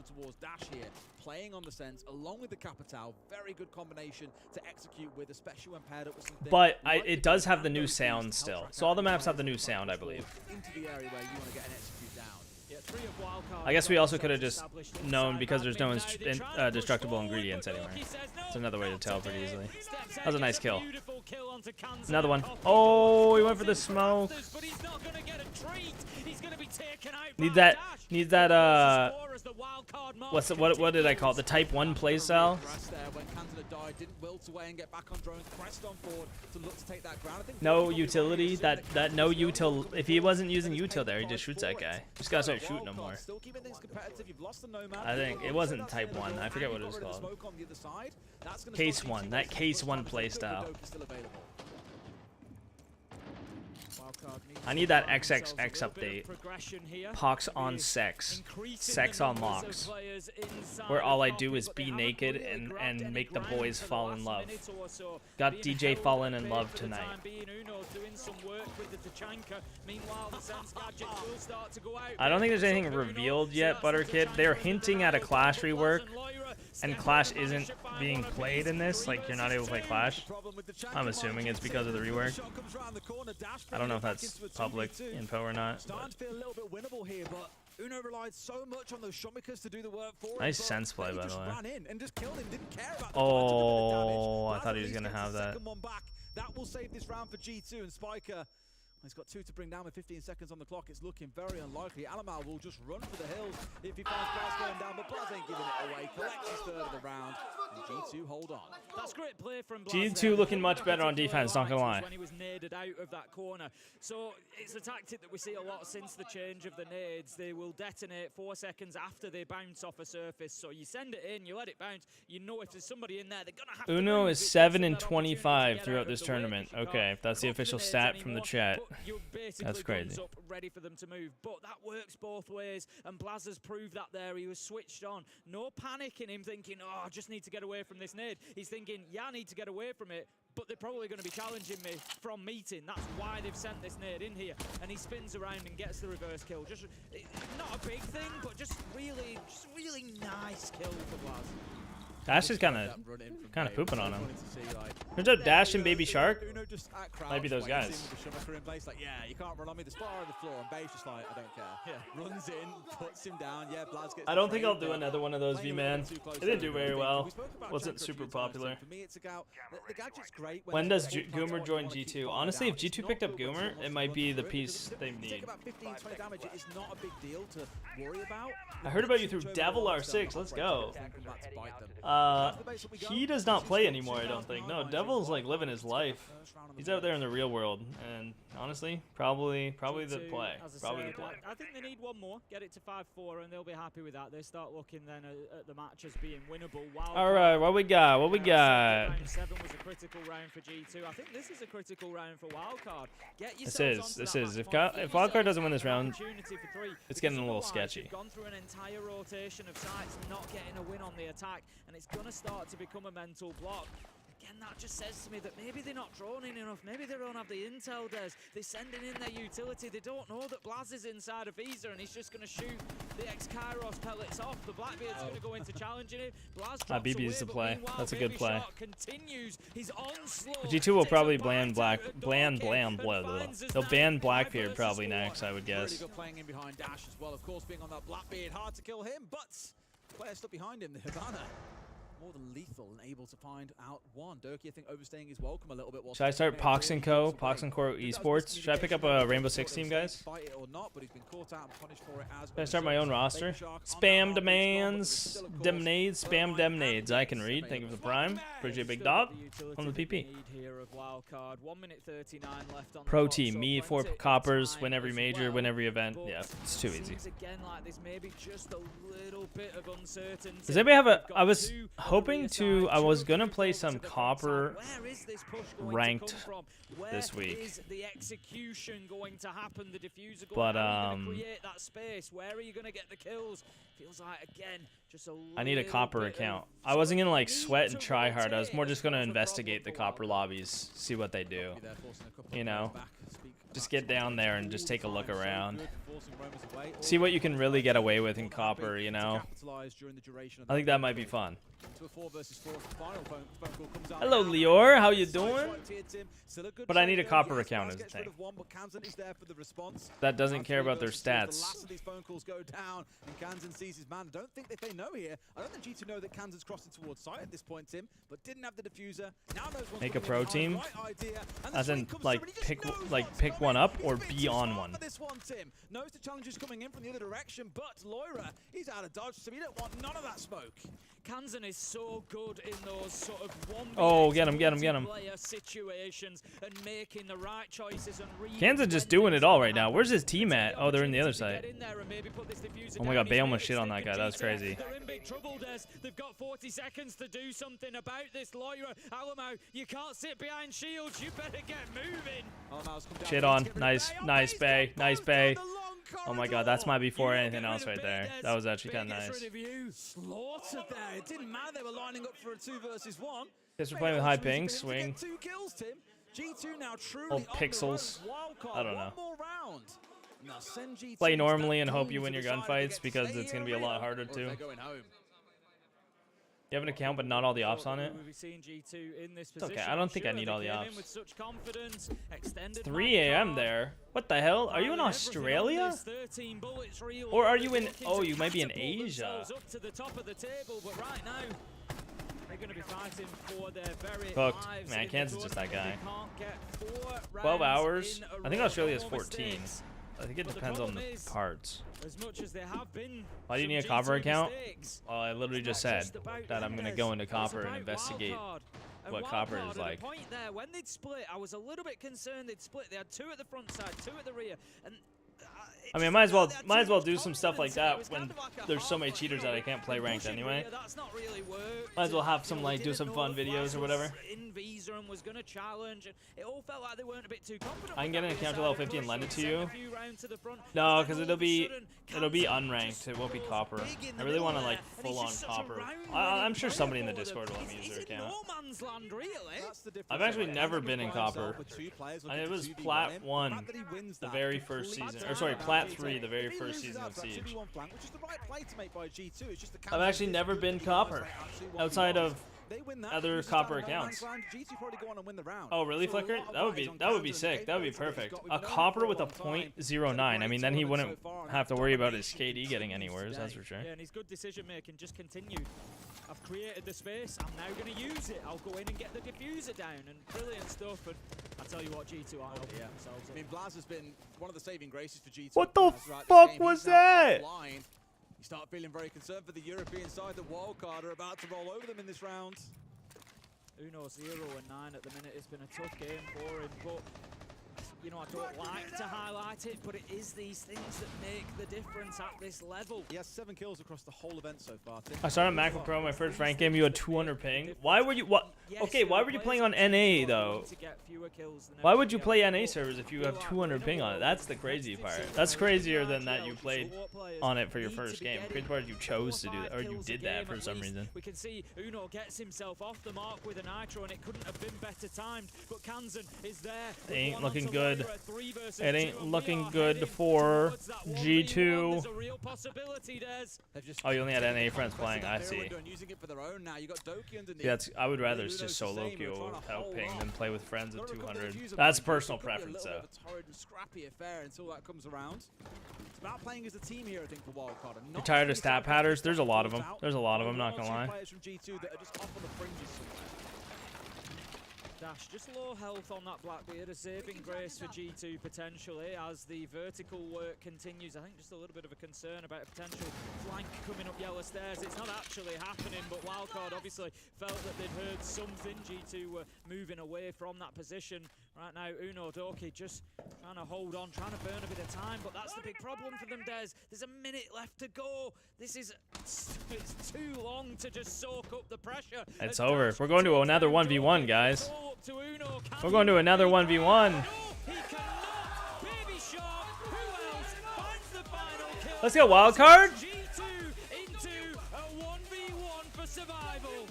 Playing on the sense along with the Capital, very good combination to execute with, especially when paired up with something. But it does have the new sound still. So all the maps have the new sound, I believe. Into the area where you want to get an execute down. I guess we also could have just known because there's no destructible ingredients anywhere. It's another way to tell pretty easily. That was a nice kill. Another one. Oh, he went for the smoke. Need that. What did I call it? The Type 1 playstyle? No utility. That no util. If he wasn't using util there, he just shoots that guy. Just gotta start shooting him more. I think it wasn't Type 1. I forget what it was called. Case 1. That Case 1 playstyle. I need that XXX update. Pox on sex. Sex on locks. Where all I do is be naked and make the boys fall in love. Got DJ falling in love tonight. I don't think there's anything revealed yet, Butterkid. They're hinting at a Clash rework. And Clash isn't being played in this, like you're not able to play Clash. I'm assuming it's because of the rework. I don't know if that's public info or not. Nice sense play, by the way. Oh, I thought he was gonna have that. That will save this round for G2 and Spiker. He's got 2 to bring down with 15 seconds on the clock. It's looking very unlikely. Alamal will just run for the hills if he finds Blaz going down, but Blaz ain't giving it away. Collects his third of the round, and G2 hold on. That's great play from Blaz. G2 looking much better on defense, not gonna lie. When he was naded out of that corner. So it's a tactic that we see a lot since the change of the nades. They will detonate 4 seconds after they bounce off a surface. So you send it in, you let it bounce. You know if there's somebody in there, they're gonna have to Uno is 7 and 25 throughout this tournament. Okay, that's the official stat from the chat. That's crazy. Up ready for them to move, but that works both ways, and Blaz has proved that there. He was switched on. No panic in him thinking, oh, I just need to get away from this nade. He's thinking, yeah, I need to get away from it, but they're probably going to be challenging me from meeting. That's why they've sent this nade in here, and he spins around and gets the reverse kill. Just not a big thing, but just really nice kill for Blaz. Dash is kind of pooping on him. Turns out Dash and Baby Shark might be those guys. Yeah, you can't run on me. The spot on the floor, and Babe's just like, I don't care. Yeah, runs in, puts him down. Yeah, Blaz gets. I don't think I'll do another one of those, V-Man. It didn't do very well. Wasn't super popular. For me, it's about the Gadget's great. When does Goomer join G2? Honestly, if G2 picked up Goomer, it might be the piece they need. About 15-20 damage is not a big deal to worry about. I heard about you through Devil R6. Let's go. He does not play anymore, I don't think. No, Devil's like living his life. He's out there in the real world, and honestly, probably the play. Probably the play. I think they need one more, get it to 5-4, and they'll be happy with that. They start looking then at the match as being winnable. All right, what we got? What we got? Round 7 was a critical round for G2. I think this is a critical round for Wildcard. This is. If Wildcard doesn't win this round, it's getting a little sketchy. Gone through an entire rotation of sites, not getting a win on the attack, and it's gonna start to become a mental block. Again, that just says to me that maybe they're not droning enough. Maybe they don't have the intel, Des. They're sending in their utility. They don't know that Blaz is inside of Visa and he's just going to shoot the X-Kairos pellets off. The Blackbeard's going to go into challenging him. Blaz drops BB is the away, play. but meanwhile, That's a good Baby play. Shark continues his onslaught. G2 will Takes probably a bite ban out Black, of the bland, door bland, kick blah, and blah. finds us They'll now ban in Blackbeard 5 probably versus 4. next, I would Really guess. good playing in behind Dash as well. Of course, being on that Blackbeard, hard to kill him, but player stuck behind him, the Havana. More than lethal and able to find out one. Durkee, I think, overstaying his welcome a little bit. Should I start Poxonco, Poxonco Esports? Should I pick up a Rainbow Six team, guys? Fight it or not, but he's been caught out and punished for it as Should I start my own roster? Spam demands, demnades, spam demnades. I can read. Thank you for the prime. Appreciate Big Dog on the PP. Pro team, me, 4 coppers, win every major, win every event. Yeah, it's too easy. Does anybody have a? I was hoping to. I was gonna play some copper ranked this week, but I need a copper account. I wasn't gonna like sweat and try hard. I was more just gonna investigate the copper lobbies, see what they do. You know, just get down there and just take a look around. See what you can really get away with in copper, you know. I think that might be fun. Hello, Lior. How you doing? But I need a copper account as a thing. That doesn't care about their stats. I don't think they know here. I don't think G2 know that Kansas crossing towards site at this point, Tim, but didn't have the diffuser. Now knows what's Make a coming pro in behind, team, right idea, and as the in swing comes like through, and he just knows pick what's one coming. up or He's been be too on smart one. for this one, Tim. Knows the challenge is coming in from the other direction, but Loira, he's out of dodge, so we don't want none of that smoke. Kansan is so good in those sort of 1v8 Oh, get him. multiplayer situations and making the right choices and reading Kansas just when doing it things all will right now. happen. Where's his team at? Oh, they're in the other Get side. in there and maybe put this diffuser Oh my down. god, He's Bale made almost it shit on that stick guy. and That was G2, crazy. They're in big trouble, Des. They've got 40 seconds to do something about this. Loira, Alamo, you can't sit behind shields. You better get moving. Shit on. Nice, nice Bay. Nice Bay. Oh my god, that's my before anything else right there. That was actually kind of nice. Slaughtered there. It didn't matter. They were lining up for a 2 versus 1. Guess we're playing with high ping, swing. 2 kills, Tim. G2 now truly Old on the pixels. road. Wild card. I don't know. One more round. Now send G2 Play to normally that and hope goal you win to your decide if they gunfights get to because stay it's going to here be a lot or harder if too. they're going home. You have an account but not all the ops on it? It's okay, I don't think I need all the ops. It's 3 a.m. there. What the hell? Are you in Australia? Or are you in... Oh, you might be in Asia. Hooked. Man, Kansas is just that guy. 12 hours? I think Australia's 14. I think it depends on the parts. Why do you need a copper account? Well, I literally just said that I'm going to go into copper and investigate what copper is like. Point there, when they'd split, I was a little bit concerned they'd split. They had 2 at the front side, 2 at the rear, and I mean, I might as well do some stuff like that when there's so many cheaters that I can't play ranked anyway. Might as well have some like do some fun videos or whatever. I can get an account to level 50 and lend it to you. No, because it'll be unranked. It won't be copper. I really want to like full on copper. I'm sure somebody in the Discord will let me use their account. I've actually never been in copper. It was Plat 1 the very first season, or sorry, Plat 3 the very first season of Siege. I've actually never been copper outside of other copper accounts. Oh really, Flicker? That would be sick. That would be perfect. A copper with a .09. I mean, then he wouldn't have to worry about his KD getting anywhere. That's for sure. Yeah, and his good decision making just continued. I've created the space. I'm now going to use it. I'll go in and get the diffuser down, and brilliant stuff. And I tell you what, G2 are helping themselves. I mean, Blaz has been one of the saving graces for G2. What the fuck was that? You start feeling very concerned for the European side. The wildcard are about to roll over them in this round. Uno 0 and 9 at the minute. It's been a tough game for him, but you know, I don't like to highlight it, but it is these things that make the difference at this level. He has 7 kills across the whole event so far. I started Macro Pro, my first rank game. You had 200 ping. Why were you? What? yes, Okay, there why are were you players playing on on G2 NA who are though? going to get fewer kills than Why would everybody you else, play NA but servers if you feel have like 200 ping on it? That's the crazy part. That's crazier than that you played on it for your first game. Crazy part is you chose to do that, or you did that for some reason. We can see Uno gets himself off the mark with a nitro, and it couldn't have been better timed. But Kanzen is there. It ain't looking good. It ain't looking good for G2. Oh, you only had NA friends playing. I see. Yeah, I would rather just solo queue without ping than play with friends at 200. That's personal preference, though. Scrappy affair until that comes around. It's about playing as a team here, I think, for Wildcard. You're tired of stat patters? There's a lot of them. There's a lot of them, not gonna lie. Players from G2 that are just off on the fringes somewhere. Dash, just low health on that Blackbeard, a saving grace for G2 potentially as the vertical work continues. I think just a little bit of a concern about a potential flank coming up yellow stairs. It's not actually happening, but Wildcard obviously felt that they'd heard something. G2 were moving away from that position. Right now, Uno Doki just trying to hold on, trying to burn a bit of time, but that's the big problem for them, Des. There's a minute left to go. This is, it's too long to just soak up the pressure. It's over. We're going to another 1v1, guys. We're going to another 1v1. Let's go, wildcard.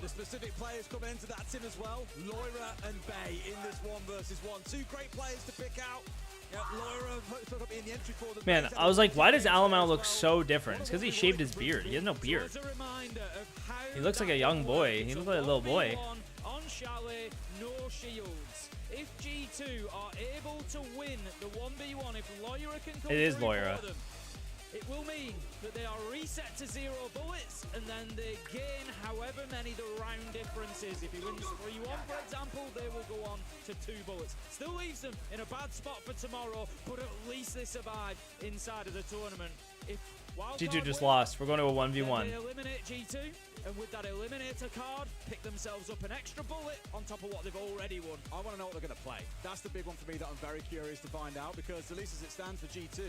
The specific players come into that team as well. Loira and Bay in this 1 versus 1. Two great players to pick out. Yeah, Loira put up in the entry for the Man, I was like, why does Alamau look so different? It's because he shaved his beard. He has no beard. He looks like a young boy. He looks like a little boy. On Chalet, no shields. If G2 are able to win the 1v1, if Loira can come It is through Loira. for them, it will mean that they are reset to 0 bullets, and then they gain however many the round difference is. If he wins 3-1, for example, they will go on to 2 bullets. Still leaves them in a bad spot for tomorrow, but at least they survive inside of the tournament. If G2 just lost. We're going to a 1v1. They eliminate G2, and with that eliminator card, pick themselves up an extra bullet on top of what they've already won. I want to know what they're going to play. That's the big one for me that I'm very curious to find out, because at least as it stands for G2,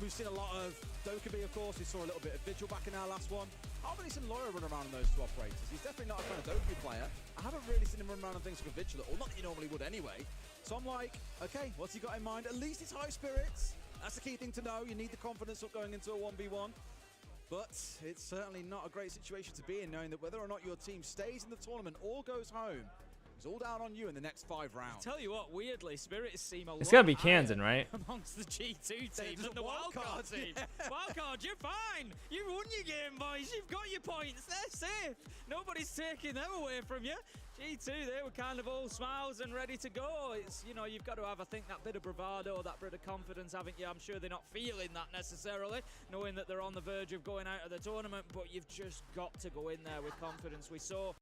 we've seen a lot of Dokkaebi, of course. We saw a little bit of Vigil back in our last one. I haven't really seen Loira run around on those 2 operators. He's definitely not a kind of Dokkaebi player. I haven't really seen him run around on things like a Vigil at all. Not that you normally would anyway. So I'm like, okay, what's he got in mind? At least it's high spirits. That's the key thing to know. You need the confidence up going into a 1v1. But it's certainly not a great situation to be in, knowing that whether or not your team stays in the tournament or goes home, it's all down on you in the next 5 rounds. Tell you what, weirdly, Spirits seem a lot It's got to be higher Kansan, right? amongst the G2 teams than the Wildcard team. Wildcard, you're fine. You won your game, boys. You've got your points. They're safe. Nobody's taking them away from you. G2, they were kind of all smiles and ready to go. It's, you know, you've got to have, I think, that bit of bravado, that bit of confidence, haven't you? I'm sure they're not feeling that necessarily, knowing that they're on the verge of going out of the tournament, but you've just got to go in there with confidence. We saw...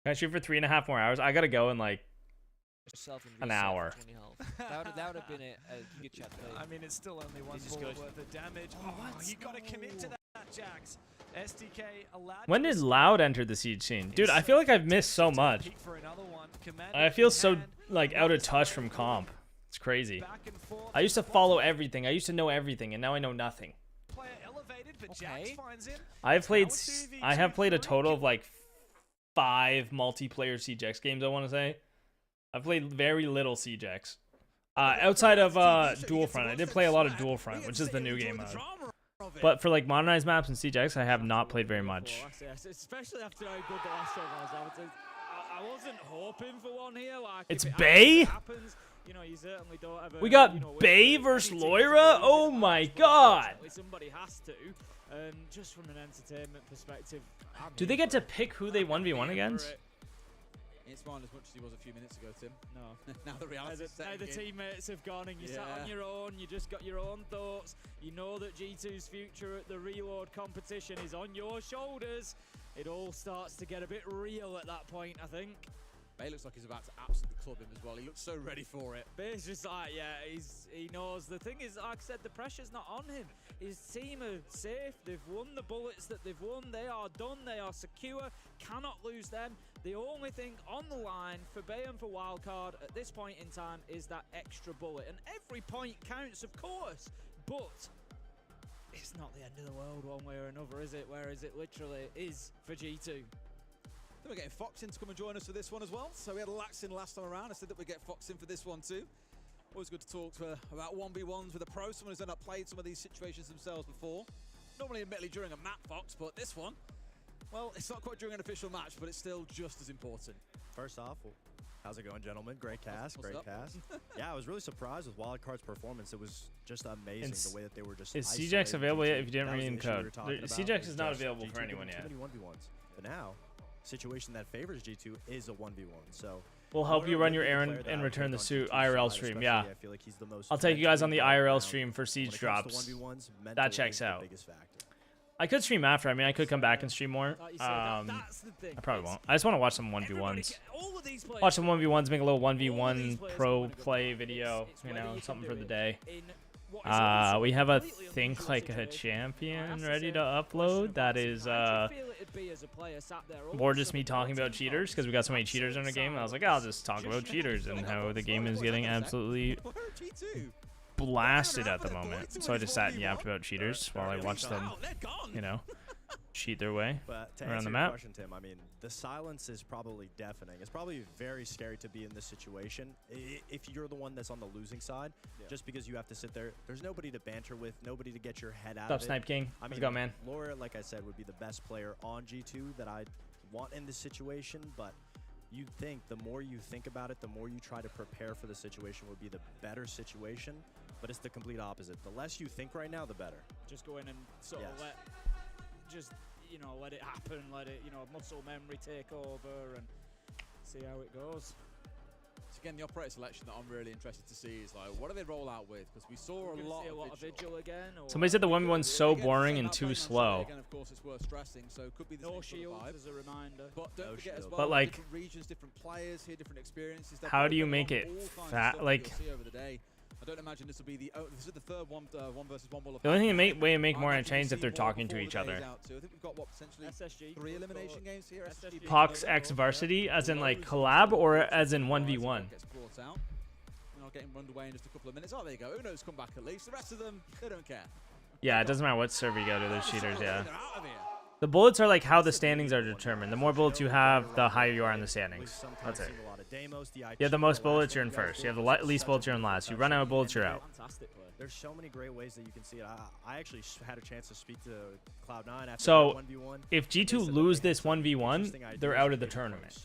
Can I shoot for 3.5 more hours? I gotta go in like Yourself and an reset for hour. 20 health. That would have been a good chat play. I mean, it's still only 1 This is bullet good. worth of damage. Oh, you got to commit to that, Jax. SDK allowed. When did Loud enter the siege scene? Dude, I feel like I've missed so much. I feel so like out of touch from comp. It's crazy. I used to follow everything. I used to know everything, and now I know nothing. Player elevated, but Jax finds him. I have played a total of like 5 multiplayer CGX games, I want to say. I've played very little CGX. Outside of Duel Front, I did play a lot of Duel Front, which is the new game mode. But for like modernized maps and CGX, I have not played very much. Especially after how good the last one was. I wasn't hoping for one here. Like, It's if it Bay? happens, you know, you certainly don't ever, We got you know, Bay versus Loira? Oh my god! Somebody has to. And just from an entertainment perspective, Do they get to pick who they 1v1 against? It's fine as much as he was a few minutes ago, Tim. No. Now the reality is now the teammates have gone and you sat on your own. You just got your own thoughts. You know that G2's future at the reload competition is on your shoulders. It all starts to get a bit real at that point, I think. Bay looks like he's about to absolutely club him as well. He looks so ready for it. Bay's just like, yeah, he knows. The thing is, like I said, the pressure's not on him. His team are safe. They've won the bullets that they've won. They are done. They are secure. Cannot lose them. The only thing on the line for Bay and for Wildcard at this point in time is that extra bullet. And every point counts, of course. But it's not the end of the world one way or another, is it? Whereas it literally is for G2. Then we're getting Fox in to come and join us for this one as well. So we had Lax in last time around. I said that we'd get Fox in for this one too. Always good to talk about 1v1s with a pro, someone who's not played some of these situations themselves before. Normally, admittedly, during a map, Fox, but this one, well, it's not quite during an official match, but it's still just as important. First off, how's it going, gentlemen? Great cast, great cast. Yeah, I was really surprised with Wildcard's performance. It was just amazing the way that they were just. Is CJX available yet? If you didn't read in code, CJX is not available for anyone yet. Too many 1v1s, but now, situation that favors G2 is a 1v1. So we'll help you run your errand and return the suit IRL stream. Yeah, I'll take you guys on the IRL stream for siege drops. That checks out. I could stream after. I mean, I could come back and stream more. I probably won't. I just want to watch some 1v1s. Watch some 1v1s, make a little 1v1 pro play video, you know, something for the day. We have a Think Like a Champion ready to upload. That is more just me talking about cheaters, because we got so many cheaters in the game. And I was like, I'll just talk about cheaters and how the game is getting absolutely blasted at the moment. So I just sat and yapped about cheaters while I watched them, you know, cheat their way around the map. Question, Tim, I mean, the silence is probably deafening. It's probably very scary to be in this situation if you're the one that's on the losing side, just because you have to sit there. There's nobody to banter with, nobody to get your head out of it. Snipe King. I mean, Let's go, man. Laura, like I said, would be the best player on G2 that I want in this situation, but you'd think the more you think about it, the more you try to prepare for the situation would be the better situation, but it's the complete opposite. The less you think right now, the better. Just go in and sort of let it happen, let it, muscle memory take over and see how it goes. So again, the operator selection that I'm really interested to see is like, what do they roll out with? Because we saw a lot of Vigil again. Somebody said the 1v1's so boring and too slow. Again, of course, it's worth stressing, so it could be the no shields as a reminder. But don't forget as well, but like, different regions, different players here, different experiences. How do you make it fat? Like, over the day. I don't imagine this will be the. This is the third one versus one. The only thing that way to make more entertaining is if they're talking to each other. I think we've got what, potentially SSG, 3 elimination games here. SSG Pox X Varsity, as in like collab, or as in 1v1. Gets brought out. They're not getting run away in just a couple of minutes. Oh, there you go. Uno's come back at least. The rest of them, they don't care. Yeah, it doesn't matter what server you go to. There's cheaters. Yeah. They're out of here. The bullets are like how the standings are determined. The more bullets you have, the higher you are in the standings. That's it. You have the most bullets, you're in first. You have the least bullets, you're in last. You run out of bullets, you're out. There's so many great ways that you can see it. I actually had a chance to speak to Cloud9 after so, 1v1. If G2 lose this 1v1, they're out of the tournament.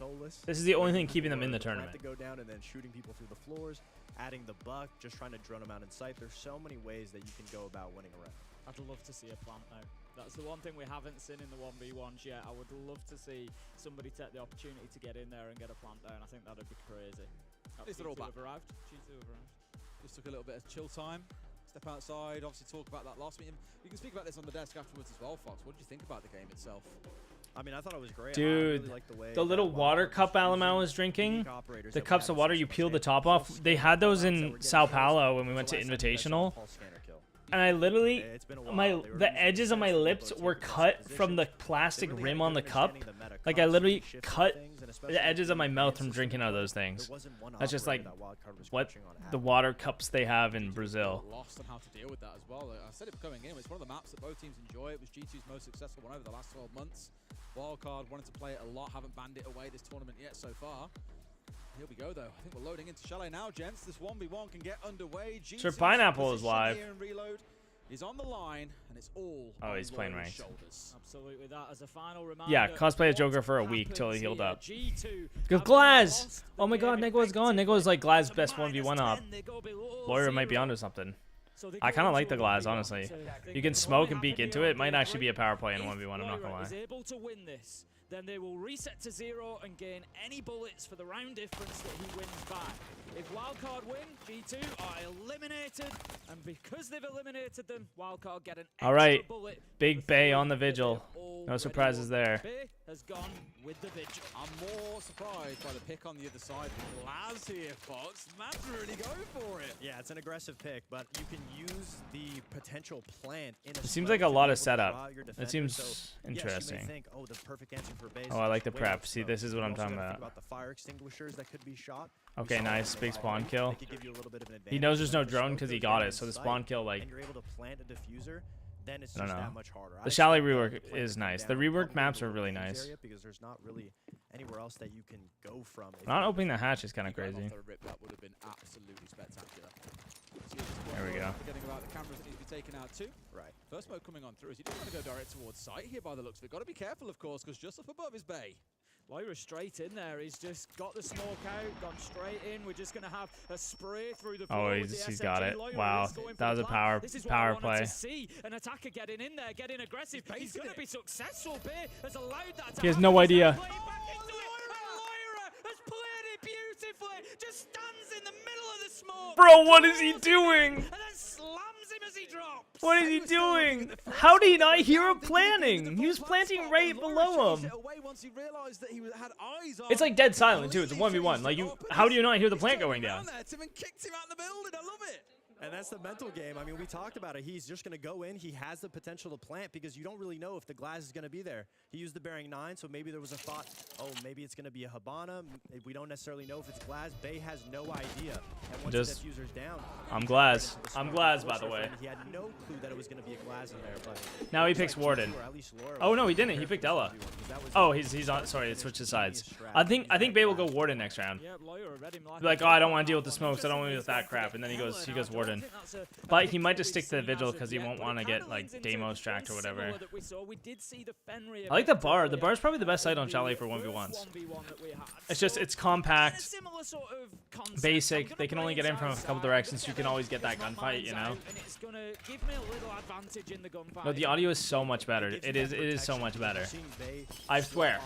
This is the only thing keeping them in the tournament. To go down and then shooting people through the floors, adding the buck, just trying to drone them out in sight. There's so many ways that you can go about winning a round. I'd love to see a plant now. That's the one thing we haven't seen in the 1v1s yet. I would love to see somebody take the opportunity to get in there and get a plant down. I think that'd be crazy. At least they're all back. Arrived. G2 have arrived. Just took a little bit of chill time. Step outside, obviously talk about that last meeting. You can speak about this on the desk afterwards as well, Fox. What did you think about the game itself? I mean, I thought it was great. Dude, really the little water cup Alamau was drinking, the cups of water you peel the top off, they had those in Sao Paulo when we went to Invitational. And I literally, the edges of my lips were cut from the plastic rim on the cup. Like I literally cut the edges of my mouth from drinking out of those things. That's just like what the water cups they have in Brazil. Lost on how to deal with that as well. I said it going in. It's one of the maps that both teams enjoy. It was G2's most successful one over the last 12 months. Wildcard wanted to play it a lot. Haven't banned it away this tournament yet so far. Here we go, though. I think we're loading into Chalet now, gents. This 1v1 can get underway. Sir Pineapple is live. He's on the line, and it's all he's playing ranked. Absolutely, that as a final reminder. Yeah, cosplay as Joker for a week till he healed up. Because Glaz! Oh my god, Nego is gone. Nego is like Glaz's best 1v1 op. Lawyer might be onto something. I kind of like the Glaz, honestly. You can smoke and peek into it. It might actually be a power play in 1v1, I'm not gonna lie. Able to win this, then they will reset to 0 and gain any bullets for the round difference that he wins back. If Wildcard win, G2 are eliminated, and because they've eliminated them, Wildcard get an extra bullet. Big Bay on the Vigil. No surprises there. Bay has gone with the Vigil. I'm more surprised by the pick on the other side. Laz here, Fox. Man's really going for it. Yeah, it's an aggressive pick, but you can use the potential plant in a It seems like a lot of setup. It seems interesting. Yes, you may think, oh, the perfect answer for base. Oh, I like the prep. See, this is what I'm talking about. The fire extinguishers that could be shot. Okay, nice. Big spawn kill. He knows there's no drone because he got it, so the spawn kill, like... And you're able to plant a diffuser. then it's I don't just know. that much harder. The I Chalet expect them to rework play is the nice. game The down, rework probably maps to are a really range nice. area because there's not really anywhere else that you can go from. if Not you- opening the hatch is kind of You got him crazy. off the rip, that would have been absolutely spectacular. There we go. Forgetting about the cameras that need to be taken out too. Right. First smoke coming on through. Is he just going to go direct towards site here by the looks of it? Got to be careful, of course, because just up above is Bay. Lyra straight in there. He's just got the smoke out, gone straight in. We're just going to have a spray through the floor. Oh, with he's the got SMG. it. Lyra Wow, is going for that was the a plan. This is what I power wanted play. to see. An attacker getting in there, getting aggressive. He's going to be successful. Bay has allowed that to He has happen. no He's idea. now playing back into it. And Lyra has played it beautifully. Just stands in the middle of the smoke. Bro, what is he doing? And then slams him as he drops. What is he doing? How did he not hear him planning? He was planting right below him. It's like dead silent too. It's a 1v1. Like how do you not hear the plant going down? Tim and kicked him out the building. I love it. And that's the mental game. I mean, we talked about it. He's just going to go in. He has the potential to plant because you don't really know if the glass is going to be there. He used the bearing 9, so maybe there was a thought, oh, maybe it's going to be a Habana. We don't necessarily know if it's glass. Bay has no idea. And once Just- the diffuser's down, I'm Glaz. I'm Glaz, by the way. he had no clue that it was going to be a glass in there. But Now he picks Warden. or at least Laura Oh was no, he didn't. He picked Ella. Oh, he's on. Sorry, it switched sides. I think Bay will go Warden next round. Yeah, Lyra read him Be like, oh, I don't want to deal with the smokes. I don't want to deal with that crap. And then he goes Warden. But he might just stick to the Vigil because he won't want to get like Deimos tracked or whatever. I like the bar. The bar is probably the best site on Chalet for 1v1s. It's just it's compact, basic. They can only get in from a couple directions. So you can always get that gunfight, you know. And it's gonna give me a little advantage in the gunfight. No, the audio is so much better. It is so much better. I swear.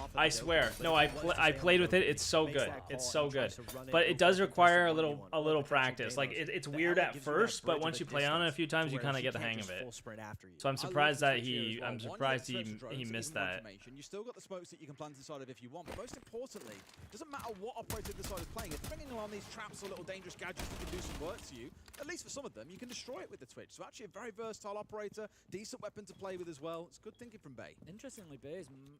No, I played with it. It's so good. It's so good. But it does require a little practice. Like it's weird at first, but once you play on it a few times, you kind of get the hang of it. So I'm surprised that he missed that. You still got the smokes that you can plant inside of if you want, but most importantly, it doesn't matter what operator the side is playing. If bringing along these traps or little dangerous gadgets that can do some work to you, at least for some of them, you can destroy it with the Twitch. So actually a very versatile operator, decent weapon to play with as well. It's good thinking from Bay. Interestingly,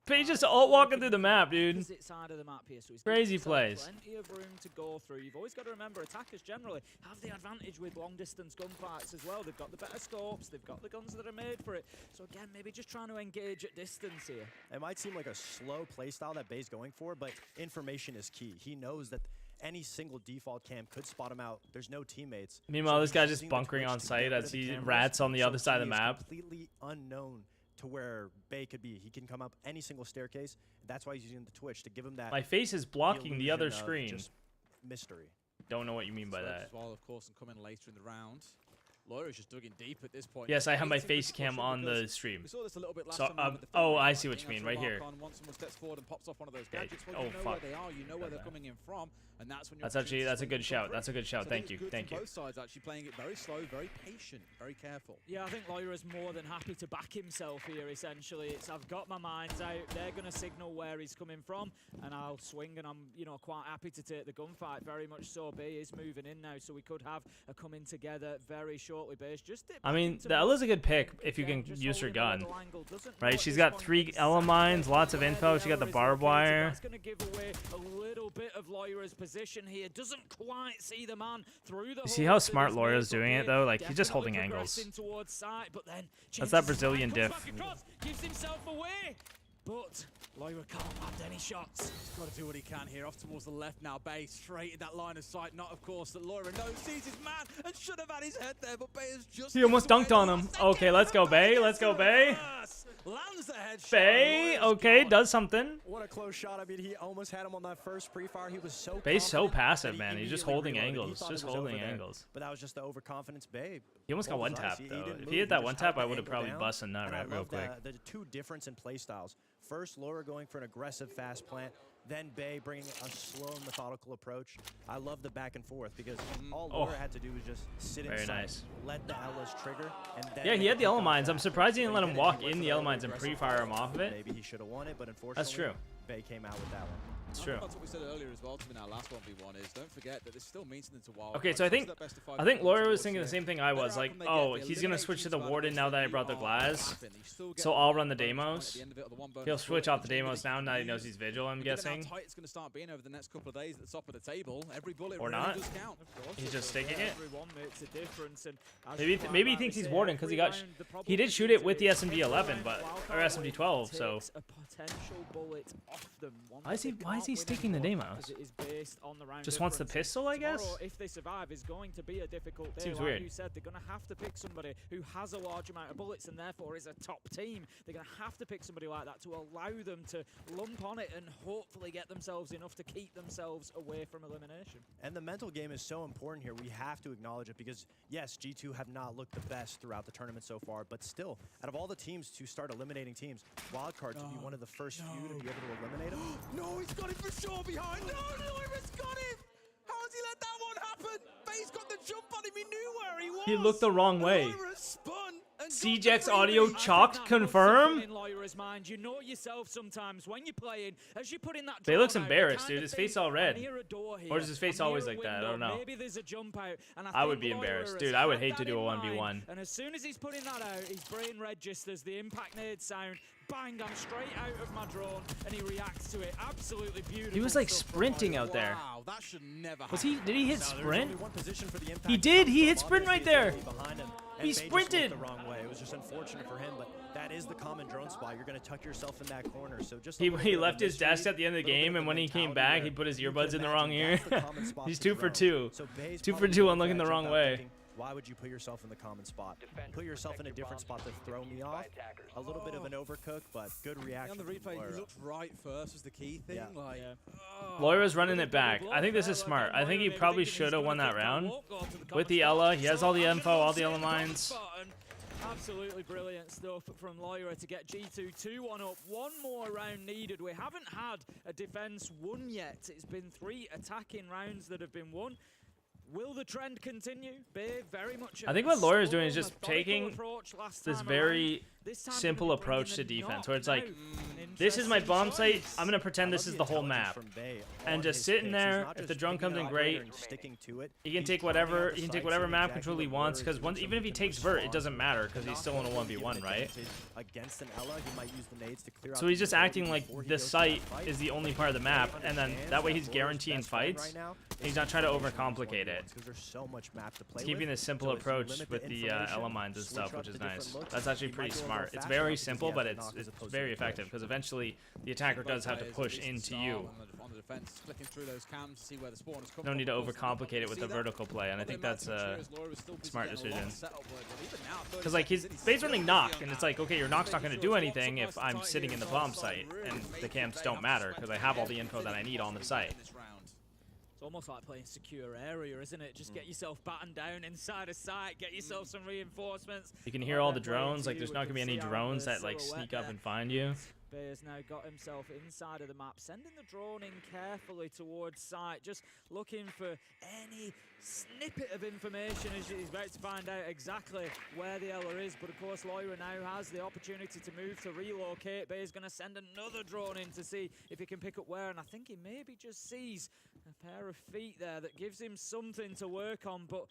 Bay just alt walking through the map, dude. Side of the map here, so he's Crazy given himself plays. Plenty of room to go through. You've always got to remember, attackers generally have the advantage with long distance gunfights as well. They've got the better scopes, they've got the guns that are made for it. So again, maybe just trying to engage at distance here. It might seem like a slow playstyle that Bay's going for, but information is key. He knows that any single default cam could spot him out. There's no teammates. Meanwhile, So this he's guy's just using the bunkering Twitch on to site get rid as of the he cameras, rats on the so other side of the he is map. completely unknown to where Bay could be. He can come up any single staircase. That's why he's using the Twitch to give him that. My face is blocking the other illusion of screen. just mystery. Don't know what you mean by Smokes that. as well, of course, and coming later in the round. Lyra's just digging deep at this point. Yes, I have my Waiting for face the cam push on because the stream. we saw this a little bit last So, time around with the oh, Fenrir I fight, see what you being mean, able to right here. lock on once someone steps forward and pops off one of those gadgets. Well, Oh, you know fuck. where they are, you know where they're bad. coming in from, and that's when That's you're actually a good shout. That's a good shout. So I Thank think you. it's good Thank from you. both sides actually playing it very slow, very patient, very careful. Yeah, I think Lyra's more than happy to back himself here, essentially. It's I've got my minds out, they're going to signal where he's coming from, and I'll swing, and I'm, quite happy to take the gunfight, very much so. B is moving in now, so we could have a coming together very shortly. Base just dip I back mean, into the mode. Ella's a good pick if you Again, can just use her holding a gun. little angle, doesn't know Right? at She's this got point 3 Ella mines, lots of where info. the She got the Ella is barbed located. wire. That's going to give away a little bit of Lyra's position here. Doesn't quite see the man through the You see hole how that smart is Laura's made, but doing it, Bay though? Like, he's just definitely holding angles. progressing towards side, but then That's that changes his Brazilian mind, diff. comes back across, gives himself away, but Lyra can't land any shots. He's got to do what he can here. Off towards the left now. Bay straight in that line of sight. Not, of course, that Lyra knows, sees his man, and should have had his head there, but Bay has just... He almost dunked on him. Okay, let's go, Bay. Let's go, Bay. Lands the headshot. Bay, okay, does something. What a close shot. I mean, he almost had him on that first pre-fire. He was so Bay's so confident passive, that he man. He's just immediately holding reloaded. He angles. thought Just it was holding over there. angles. But that was just the overconfidence, Babe. He almost got Rolled one his tap, eyes. He though. didn't If move. he hit that just one held tap, the I would have angle probably down. busted a nut And I right real love quick. the two difference in play styles. First, Laura going for an aggressive fast plant. Then Bay bringing a slow and methodical approach. I love the back and forth because all Laura had to do was just sit in Very sight, nice. let the Ellas trigger, and then Yeah, he make had the a Ella pick mines. off I'm that. surprised he didn't let him He walk went in for the Ella mines and aggressive pre-fire him play. off of it. Maybe he should have won it, but unfortunately, That's true. Bay came out with that one. It's true. That's what we said earlier as well to in our last 1v1 is don't forget that this still means something to Wild. Okay, so I think Laura was thinking the same thing I was, like, oh, he's gonna switch to the Warden now that I brought the Glass, so I'll run the Demos. He'll switch off the Demos now that he knows he's Vigil, I'm guessing. It's going to start being over the next couple of days at the top of the table. Every bullet Or really not. does count. He's just sticking it. Everyone makes a difference, and Maybe he thinks he's Warden because he did shoot it with the SMG 11, but or SMG 12. So why is he sticking the Demos? Just wants the pistol, I guess. If they survive, is going to be a difficult day. Seems like weird. You said, they're going to have to pick somebody who has a large amount of bullets and therefore is a top team. They're going to have to pick somebody like that to allow them to lump on it and hopefully get themselves enough to keep themselves away from elimination. And the mental game is so important here. We have to acknowledge it because, yes, G2 have not looked the best throughout the tournament so far, but still, out of all the teams to start eliminating teams, Wildcard to be one of the first few to be able to eliminate them. No, he's got him for sure behind. No, Lyra's got him. How has he let that one happen? Bay's got the jump on him. He knew where he was. He looked the wrong way. Lyra spun and CJX audio chalked confirm. In Lyra's mind, you know yourself sometimes when you're playing, as you put in that. Bay looks drawn out, embarrassed, you dude. kind His of face think, all red. "I hear a door here. Or is his face I hear always a like that? I window. don't know. Maybe there's a jump out. And I would think be Lyra embarrassed, has dude. I would had hate to that do a in 1v1. mind, and as soon as he's putting that out, his brain registers the impact nade sound. Bang, I'm straight out of my drone, and he reacts to it. Absolutely beautiful. He was like stuff from sprinting Lyra. out there. Wow, that should never Was he? Did he hit No, there's sprint? only one position for the impact. He did. He hit sprint right there. Behind him, and He Bay just sprinted. looked the wrong way. It was just unfortunate for him, but that is the common drone spot. You're going to tuck yourself in that corner. So just He left his desk at the end of the game, and when he came back, he put his earbuds in the wrong ear. He's 2 for 2. 2 for 2 on looking the wrong way. Why would you put yourself in the common spot? Put yourself in a different spot to throw me off. A little bit of an overcook, but good reaction. On the replay, from he looked right first was the key thing. Yeah. Like, Laura's running it back. I think this is smart. I think he probably should have won that round. With the Ella, he has all the info, all the Ella mines. Absolutely brilliant stuff from Lyra to get G2 2-1 up. One more round needed. We haven't had a defense won yet. It's been 3 attacking rounds that have been won. Will the trend continue? Bay very much. I think what Laura's doing is just taking this very simple approach to defense, where it's like, this is my bomb site. I'm gonna pretend this is the whole map, and just sitting there. If the drone comes in, great. He can take whatever. He can take whatever map control he wants, because even if he takes vert, it doesn't matter because he's still in a 1v1, right? Against an Ella, he might use the nades to clear out. So he's just acting like this site is the only part of the map, and then that way he's guaranteeing fights. He's not trying to overcomplicate it. He's keeping this simple approach with the Ella mines and stuff, which is nice. That's actually pretty smart. It's very simple, but it's very effective because eventually the attacker does have to push into you. No need to overcomplicate it with the vertical play, and I think that's a smart decision. Because like his Bay's running knock, and it's like, okay, your knock's not going to do anything if I'm sitting in the bomb site, and the camps don't matter because I have all the info that I need on the site. It's almost like playing secure area, isn't it? Just get yourself battened down inside a site, get yourself some reinforcements. You can hear all the drones, like there's not going to be any drones that like sneak up and find you. Bay has now got himself inside of the map, sending the drone in carefully towards site, just looking for any snippet of information as he's about to find out exactly where the Ella is. But of course, Lyra now has the opportunity to move, to relocate. Bay is going to send another drone in to see if he can pick up where, and I think he maybe just sees a pair of feet there that gives him something to work on, but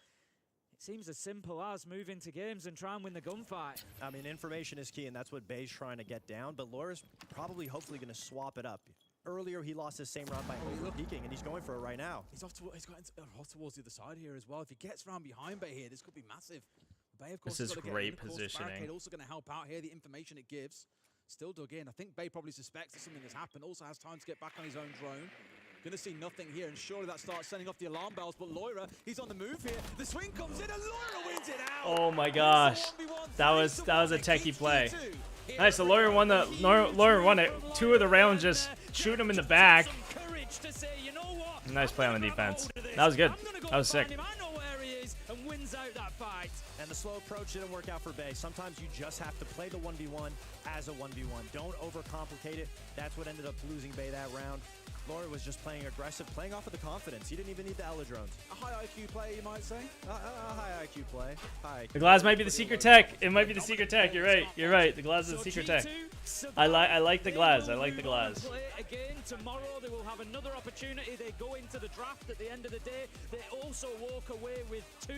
it seems as simple as move into games and try and win the gunfight. I mean, information is key, and that's what Bay's trying to get down, but Laura's probably, hopefully, going to swap it up. Earlier, he lost his same round by over-peeking, and he's going for it right now. He's off towards the other side here as well. If he gets round behind Bay here, this could be massive. Bay, of course, this is great positioning. Also going to help out here, the information it gives. Still dug in. I think Bay probably suspects that something has happened. Also has time to get back on his own drone. Gonna see nothing here, and surely that starts sending off the alarm bells. But Lyra, he's on the move here. The swing comes in, and Lyra wins it out. Oh my gosh, that was a techie play. Nice, so Lyra won it. 2 of the rounds just shoot him in the back. Nice play on the defense. That was good. That was sick. and wins out that fight. And the slow approach didn't work out for Bay. Sometimes you just have to play the 1v1 as a 1v1. Don't overcomplicate it. That's what ended up losing Bay that round. Laura was just playing aggressive, playing off of the confidence. He didn't even need the Ela drones. A high IQ player, you might say. A high IQ play. High IQ. The glass might be the secret tech. It might be the secret tech. You're right. You're right. The glass is the secret tech. I like the glass. I like the glass. Again, tomorrow they will have another opportunity. They go into the draft at the end of the day. They also walk away with 2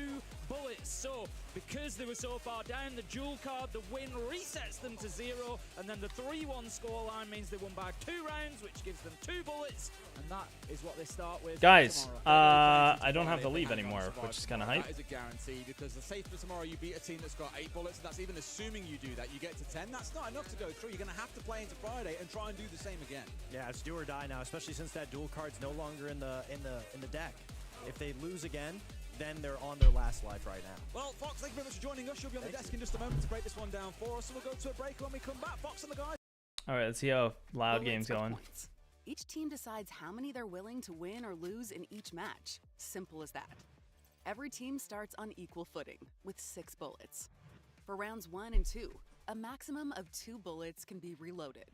bullets. So, because they were so far down, the duel card, the win resets them to 0. And then the 3-1 scoreline means they won by 2 rounds, which gives them 2 bullets. And that is what they start with. Guys, tomorrow. I don't have to leave anymore, which is kind of hype. That is a guarantee, because the safe for tomorrow, you beat a team that's got 8 bullets, and that's even assuming you do that. You get to 10, that's not enough to go through. You're going to have to play into Friday and try and do the same again. Yeah, it's do or die now, especially since that dual card's no longer in the deck. If they lose again, then they're on their last life right now. Well, Fox, thank you very much for joining us. You'll be on the desk in just a moment to break this one down for us. So we'll go to a break when we come back. Fox and the guys. All right, let's see how loud game's going. Points. Each team decides how many they're willing to win or lose in each match. Simple as that. Every team starts on equal footing with 6 bullets. For rounds 1 and 2, a maximum of 2 bullets can be reloaded.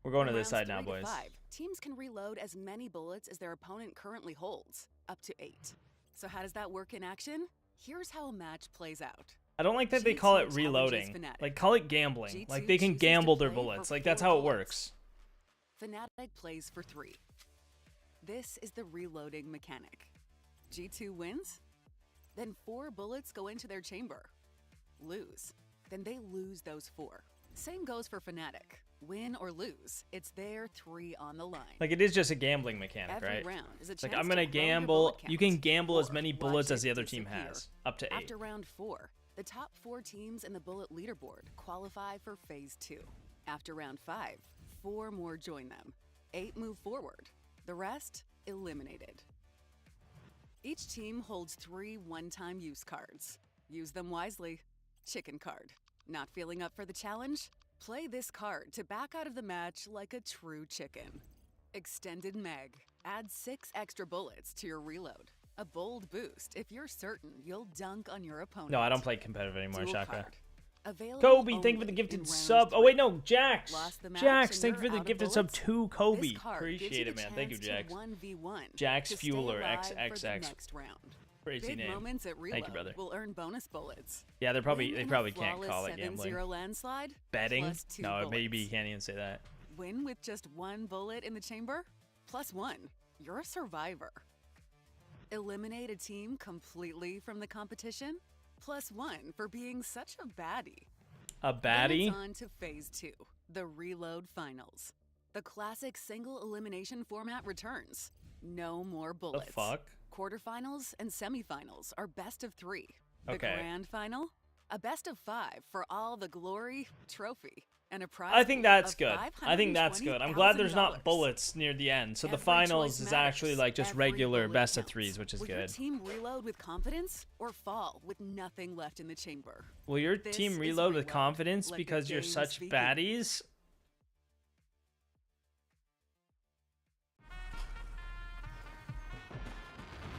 We're going For to this rounds side now, 3 to boys. 5, teams can reload as many bullets as their opponent currently holds, up to 8. So how does that work in action? Here's how a match plays out. I don't like that they call it G2 reloading. challenges Fnatic. Like, call it gambling. G2 Like, they can chooses to gamble their play for bullets. Like, 4 that's how it bullets. works. Fnatic plays for 3. This is the reloading mechanic. G2 wins, then 4 bullets go into their chamber. Lose, then they lose those 4. Same goes for Fnatic. Win or lose, it's their 3 on the line. Like, it is just a gambling mechanic, Every right? round is a It's like, chance I'm going to to grow your gamble. bullet You count, can gamble as or many watch bullets as it the other team disappear. has. Up to 8. After round 4, the top 4 teams in the bullet leaderboard qualify for phase 2. After round 5, 4 more join them. 8 move forward. The rest, eliminated. Each team holds 3 one-time use cards. Use them wisely. Chicken card. Not feeling up for the challenge? Play this card to back out of the match like a true chicken. Extended Meg. Add 6 extra bullets to your reload. A bold boost if you're certain you'll dunk on your opponent. No, I don't play competitive anymore, Dual Shaka. card. Available Kobe, thank you for the only gifted in round sub. Oh, 3. wait, no, Jax. Lost the match Jax, and thank you you're for the out of gifted sub bullets? to Kobe. This card gives Appreciate you it, the man. Thank you, chance Jax. to 1v1 Jax to stay Fueler, alive for the XXX. next round. Crazy Big name. moments at reload Thank you, brother. will earn bonus bullets. Yeah, they Win in a probably can't flawless call it gambling. 7-0 landslide, Betting? plus 2 No, maybe bullets. you can't even say that. Win with just 1 bullet in the chamber, plus 1. You're a survivor. Eliminate a team completely from the competition, plus 1 for being such a baddie. A baddie? Then it's on to phase 2, the reload finals. The classic single elimination format returns. No more bullets. The fuck? Quarterfinals and semifinals are best of 3. The Okay. grand final, a best of 5 for all the glory, trophy, and a prize. I think pool that's of good. I think that's good. I'm glad there's not $520,000. bullets near the end. So the Every finals choice is matters. actually like just Every regular bullet best of counts. 3s, which is Will your good. team reload with confidence or fall with nothing left in the chamber? Will your This team is reload with Reload. confidence Let the because you're games such begin. baddies?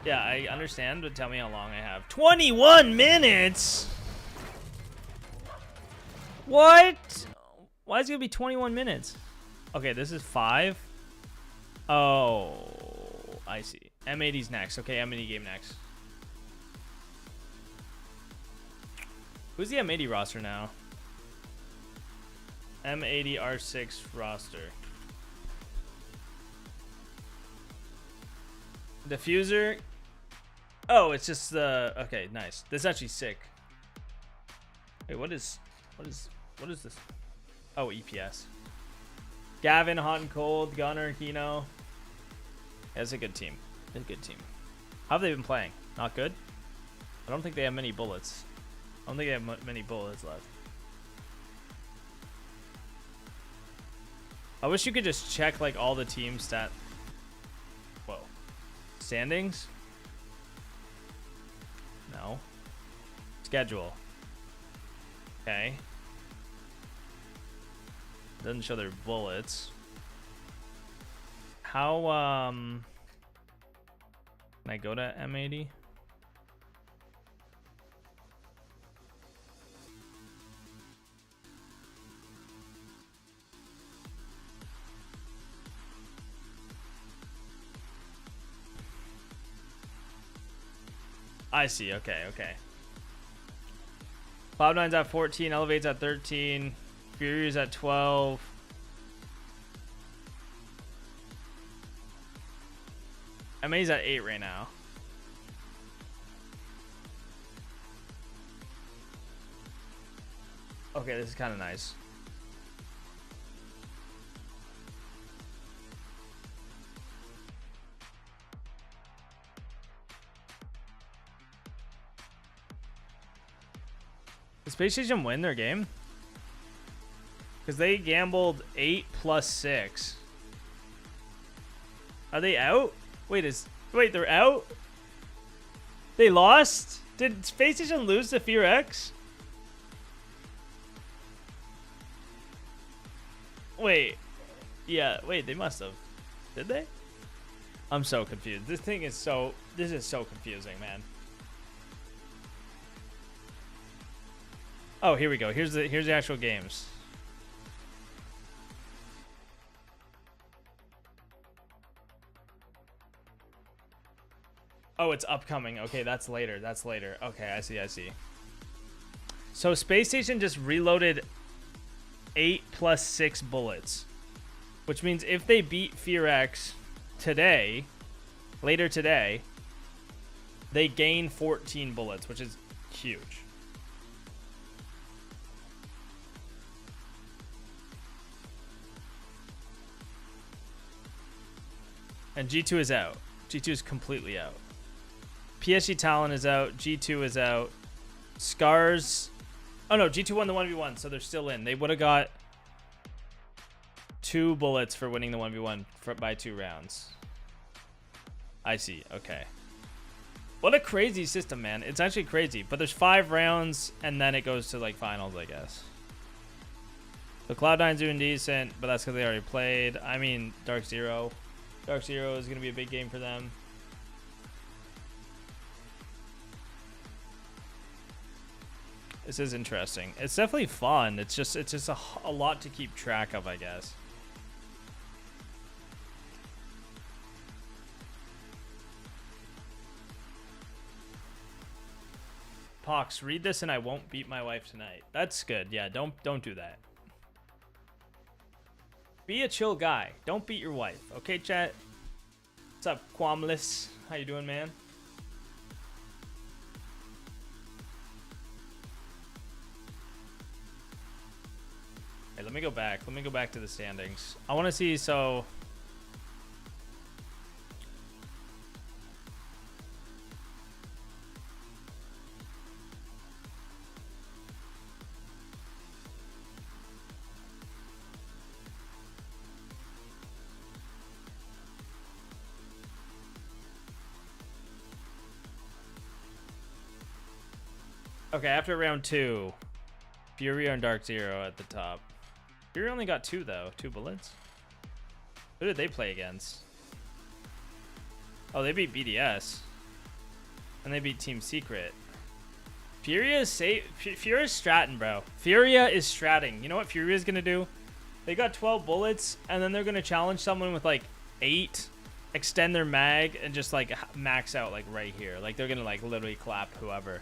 Yeah, I understand, but tell me how long I have. 21 minutes? What? Why is it gonna be 21 minutes? Okay, this is 5. Oh, I see. M80's next. Okay, M80 game next. Who's the M80 roster now? M80 R6 roster. Diffuser. Oh, it's just the okay, nice. This is actually sick. Wait, what is this? Oh, EPS. Gavin, Hot and Cold, Gunner, Kino. Yeah, it's a good team. It's a good team. How have they been playing? Not good? I don't think they have many bullets. I don't think they have many bullets left. I wish you could just check like all the team stat. Whoa. Standings? No. Schedule. Okay. Doesn't show their bullets. How, can I go to M80? I see. Okay, okay. Cloud9's at 14. Elevate's at 13. Furious at 12. MA's at 8 right now. Okay, this is kind of nice. Did Space Station win their game? Because they gambled 8 plus 6. Are they out? Wait, they're out? They lost? Did Space Station lose to Fear X? Wait. Yeah, wait, they must have. Did they? I'm so confused. This is so confusing, man. Oh, here we go. Here's the actual games. Oh, it's upcoming. Okay, that's later. That's later. Okay, I see. I see. So Space Station just reloaded 8 plus 6 bullets, which means if they beat Fear X today, later today, they gain 14 bullets, which is huge. And G2 is out. G2 is completely out. PSG Talon is out. G2 is out. Scars. Oh no, G2 won the 1v1, so they're still in. They would have got 2 bullets for winning the 1v1 by 2 rounds. I see. Okay. What a crazy system, man. It's actually crazy. But there's 5 rounds, and then it goes to like finals, I guess. The Cloud9's doing decent, but that's because they already played. I mean, Dark Zero. Dark Zero is going to be a big game for them. This is interesting. It's definitely fun. It's just a lot to keep track of, I guess. Pox, read this and I won't beat my wife tonight. That's good. Yeah, don't do that. Be a chill guy. Don't beat your wife. Okay, chat? What's up, Quamless? How you doing, man? Hey, let me go back. Let me go back to the standings. I want to see, so... Okay, after round 2, Furia and Dark Zero at the top. Furia only got 2 though, 2 bullets. Who did they play against? Oh, they beat BDS, and they beat Team Secret. Furia is stratting, bro. Furia is stratting. You know what Furia is gonna do? They got 12 bullets, and then they're gonna challenge someone with like 8, extend their mag, and just like max out like right here. Like they're gonna like literally clap whoever.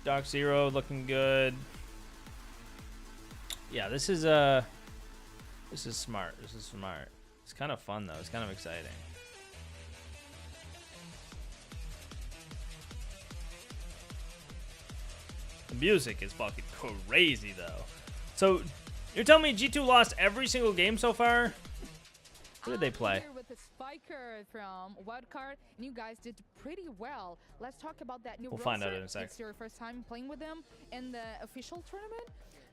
Dark Zero looking good. Yeah, this is smart. This is smart. It's kind of fun though. It's kind of exciting. The music is fucking crazy though. So you're telling me G2 lost every single game so far? Who did they play? Here with the Spiker from Wildcard, and you guys did pretty well. Let's talk about that new We'll find out roster. in a sec. It's your first time playing with them in the official tournament.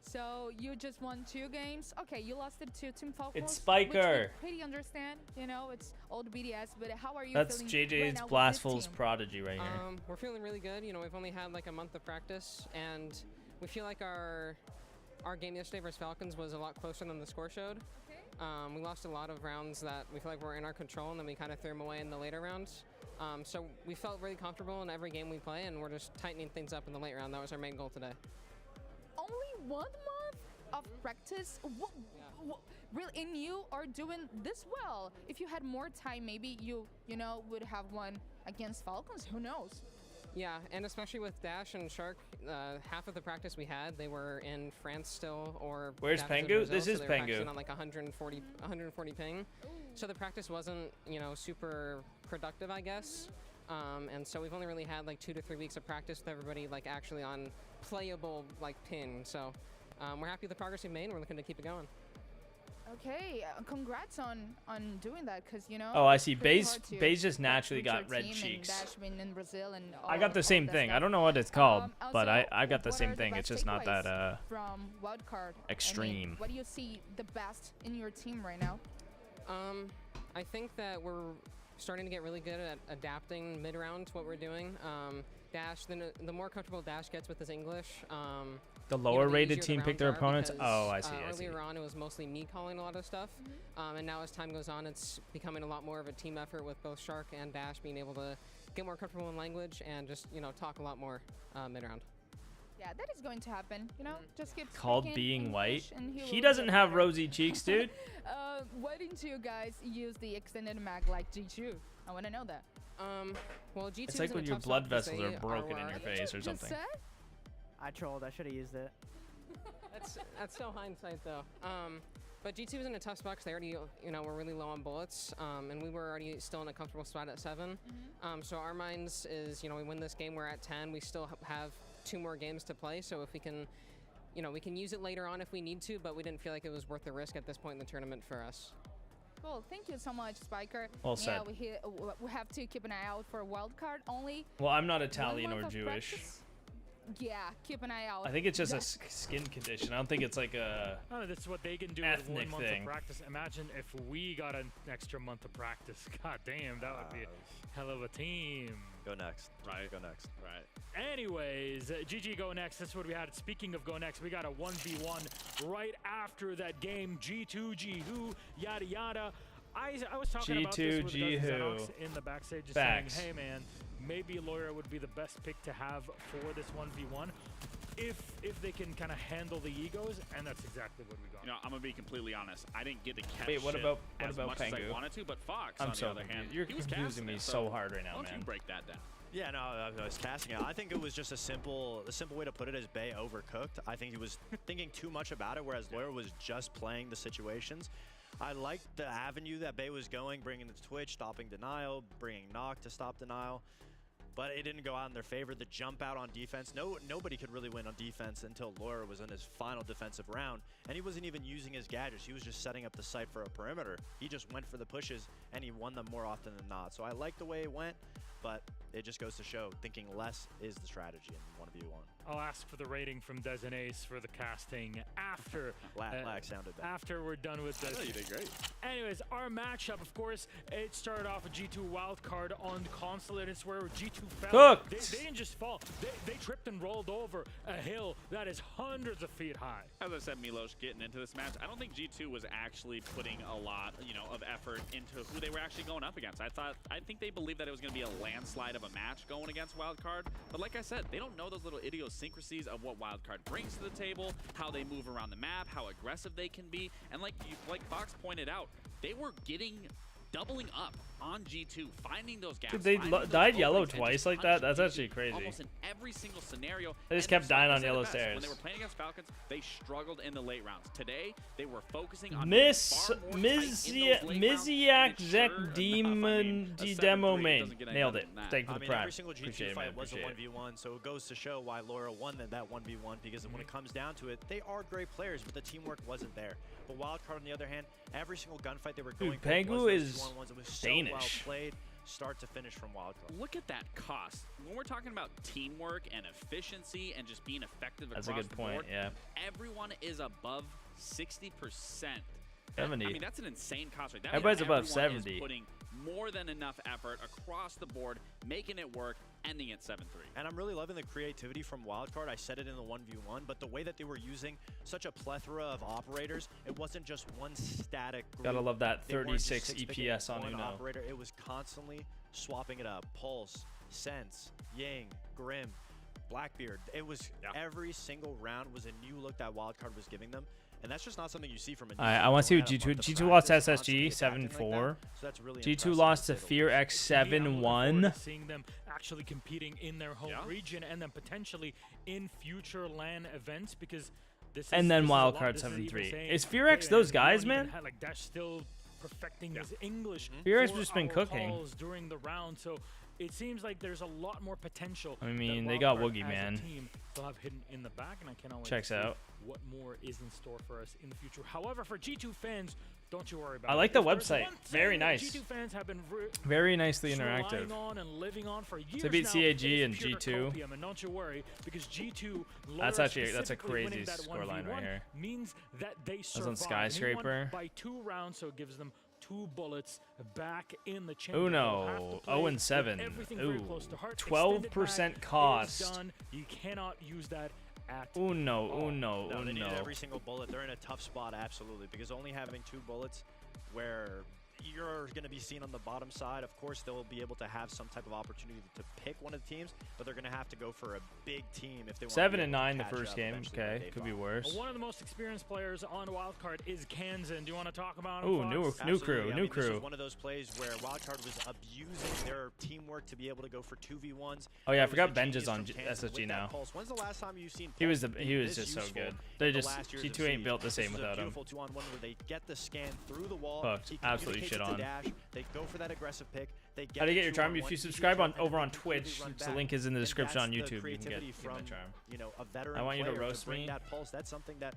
So you just won 2 games. Okay, you lost it to Team Falcons. It's Spiker. Which we pretty understand, you know, it's old BDS, but how are you That's feeling JJ's right now with this Blastful's team? prodigy right here. We're feeling really good. You know, we've only had like a month of practice, and we feel like our game yesterday versus Falcons was a lot closer than the score showed. We lost a lot of rounds that we feel like were in our control, and then we kind of threw them away in the later rounds. So we felt really comfortable in every game we play, and we're just tightening things up in the late round. That was our main goal today. Only 1 month of practice? Really? And you are doing this well. If you had more time, maybe you know, would have won against Falcons. Who knows? Yeah, and especially with Dash and Shark, half of the practice we had, they were in France still, or Where's Dash was in Pengu? Brazil, This so is they were practicing Pengu. on like 140 ping. So the practice wasn't, you know, super productive, I guess. And so we've only really had like 2 to 3 weeks of practice with everybody like actually on playable like ping. So we're happy with the progress we've made, and we're looking to keep it going. Okay, congrats on doing that, because you know. Oh, I see. pretty Baze hard to Baze just naturally recruit got your red team cheeks. And Dash being in Brazil and I all- got the all same that thing. I stuff. don't know what it's called, but also, I got the what same are thing. best It's just not takeaways that from wildcard. extreme. I mean, what do you see the best in your team right now? I think that we're starting to get really good at adapting mid-round to what we're doing. Dash, the more comfortable Dash gets with his English, The you know, lower the rated easier the team pick rounds their are opponents. because, Oh, I see. I see. Earlier on, it was mostly me calling a lot of stuff, and now as time goes on, it's becoming a lot more of a team effort with both Shark and Dash being able to get more comfortable in language and just, you know, talk a lot more mid-round. Yeah, that is going to happen. You know, just keep Called speaking being white. English and He will doesn't get have better. rosy cheeks, dude. Why didn't you guys use the extended mag like G2? I want to know that. Well, G2 It's like is in when a your tough blood spot because vessels they are broken in our- your face or something. I trolled. I should have used it. That's still hindsight though. But G2 was in a tough spot because they already, you know, were really low on bullets, and we were already still in a comfortable spot at 7. So our minds is, you know, we win this game, we're at 10. We still have 2 more games to play. So if we can, you know, we can use it later on if we need to, but we didn't feel like it was worth the risk at this point in the tournament for us. Cool. Thank you so much, Spiker. Well yeah, said. we have to keep an eye out for a wild card only. Well, I'm not 1 Italian month or of Jewish. practice. Yeah, keep an eye out. I think it's just a That- skin condition. I don't think it's like a Oh, that's what they can do with 1 ethnic month thing. of practice. Imagine if we got an extra month of practice. God damn, that would be a hell of a team. Go next. Right. Go next. Right. Anyways, GG Go Next. That's what we had. Speaking of Go Next, we got a 1v1 right after that game. G2, G-Who, yada yada. I was talking about this with G2, Xenox G-Who. in the backstage, just Facts. saying, hey man, maybe Lawyer would be the best pick to have for this 1v1 if they can kind of handle the egos, and that's exactly what we got. You know, I'm gonna be completely honest. I didn't get to catch Wait, what shit about as much as I Pengu? wanted to, but Fox, I'm on so the other hand, confused. You're he was confusing casting me it, so hard right now, why don't man. you break that down? Yeah, no, I was casting it. I think it was just a simple way to put it is Bay overcooked. I think he was thinking too much about it, whereas Lawyer was just playing the situations. I liked the avenue that Bay was going, bringing the Twitch, stopping denial, bringing Knock to stop denial. But it didn't go out in their favor. The jump out on defense, nobody could really win on defense until Lawyer was in his final defensive round. And he wasn't even using his gadgets. He was just setting up the site for a perimeter. He just went for the pushes, and he won them more often than not. So I like the way it went, but it just goes to show thinking less is the strategy in 1v1. I'll ask for the rating from Des and Ace for the casting after Lag sounded bad. after we're done with this. I know you did great. Anyways, our matchup, of course, it started off a G2 wildcard on console, and it's where G2 fell. Cooked. They didn't just fall. They tripped and rolled over a hill that is hundreds of feet high. As I said, Milos, getting into this match, I don't think G2 was actually putting a lot, you know, of effort into who they were actually going up against. I think they believed that it was going to be a landslide of a match going against Wildcard. But like I said, they don't know those little idiosyncrasies of what Wildcard brings to the table, how they move around the map, how aggressive they can be. And like Fox pointed out, they were doubling up on G2, finding those gaps. Dude, they died yellow twice like that? That's actually crazy. Almost in every single scenario. They just And kept dying like I on said, yellow the best, stairs. When they were playing against Falcons, they struggled in the late rounds. Today, they were focusing on Miziak Zek Demon Demo Main. Nailed it. Thank you for the pride. Every single G2 Appreciate it, man. fight was a Appreciate it. 1v1, so it goes to show why Laura won that 1v1, because when it comes down to it, they are great players, but the teamwork wasn't there. But Wildcard, on the other hand, every single gunfight they were going Dude, for Pengu was is those 2-on-1s. It was so Danish. well played, start to finish from Wildcard. Look at that cost. When we're talking about teamwork and efficiency and just being effective That's across a good the point, board, yeah. everyone is above 60%. 70. I mean, that's an insane cost rate. That Everybody's means above everyone 70. is putting more than enough effort across the board, making it work, ending at 7-3. And I'm really loving the creativity from Wildcard. I said it in the 1v1, but the way that they were using such a plethora of operators, it wasn't just one static group. Gotta love that They weren't just 36 six-picking EPS on one Uno. operator. It was constantly swapping it up. Pulse, Sense, Ying, Grim, Blackbeard. It was every single round was a new look that Wildcard was giving them. And that's just not something you see from a new I team. want to see They what only had a month of G2 lost to practice, constantly SSG adapting like that. 7-4. So that's really G2 impressive, lost to say the Fear least. X I'm looking forward 7-1. to seeing them actually competing in their home region and then potentially in future LAN events because this is, And then this is a lot. wildcard This is even 7-3. saying, Is Fear X hey, those we guys, don't even man? have, like Dash still perfecting his English. Fear X for has just been our cooking. calls during the round, so it seems like there's a lot more potential. I that mean, they got Wildcard Woogie, as a man. team will have hidden in the back, and I cannot wait Checks to see out. what more is in store for us in the future. However, for G2 fans, don't you worry about I it. like the If there's website. one Very thing that nice. G2 fans have been Very nicely relying interactive. on and living on for years They beat now, CAG is and pure G2. copium, and don't you worry, because G2 That's Laura actually that's a specifically winning crazy that scoreline 1v1 right here. means that they That's survive. on And he won Skyscraper. by 2 rounds, so it gives them 2 bullets back in the chamber. Uno, They'll have to play 0-7. with everything very Ooh, close to heart. 12% Extended mag cost. is done. You cannot use that at Uno, all. uno, No, they needed uno. every single bullet. They're in a tough spot, absolutely, because only having 2 bullets where you're going to be seen on the bottom side. Of course, they'll be able to have some type of opportunity to pick one of the teams, but they're going to have to go for a big team if they want 7 to and be able 9 to the catch first up game. eventually on Okay, day could be 5. worse. One of the most experienced players on Wildcard is Kansan. Do you want to talk about him? Ooh, Fox? new Absolutely. crew, I new mean, This crew. was one of those plays where Wildcard was abusing their teamwork to be able to go for 2v1s. Oh yeah, I It was forgot the Benj genius is on from Kansas SSG with now. that pulse. When's the last time you've seen He was Pulse the be he was this just so useful good. in They the just last years of G2 ain't Siege? built the This same is a without him. beautiful 2-on-1 where they get the scan through the wall. Fucked. He Absolutely communicates shit it to on. Dash. They go for that aggressive pick. They get How to the get your charm? 2-on-1, If you easy subscribe jump, on and over then on completely Twitch, run the back. link is in the And description that's on the YouTube. You can creativity get from the charm. a veteran I want you to player roast bring me. that pulse. That's something that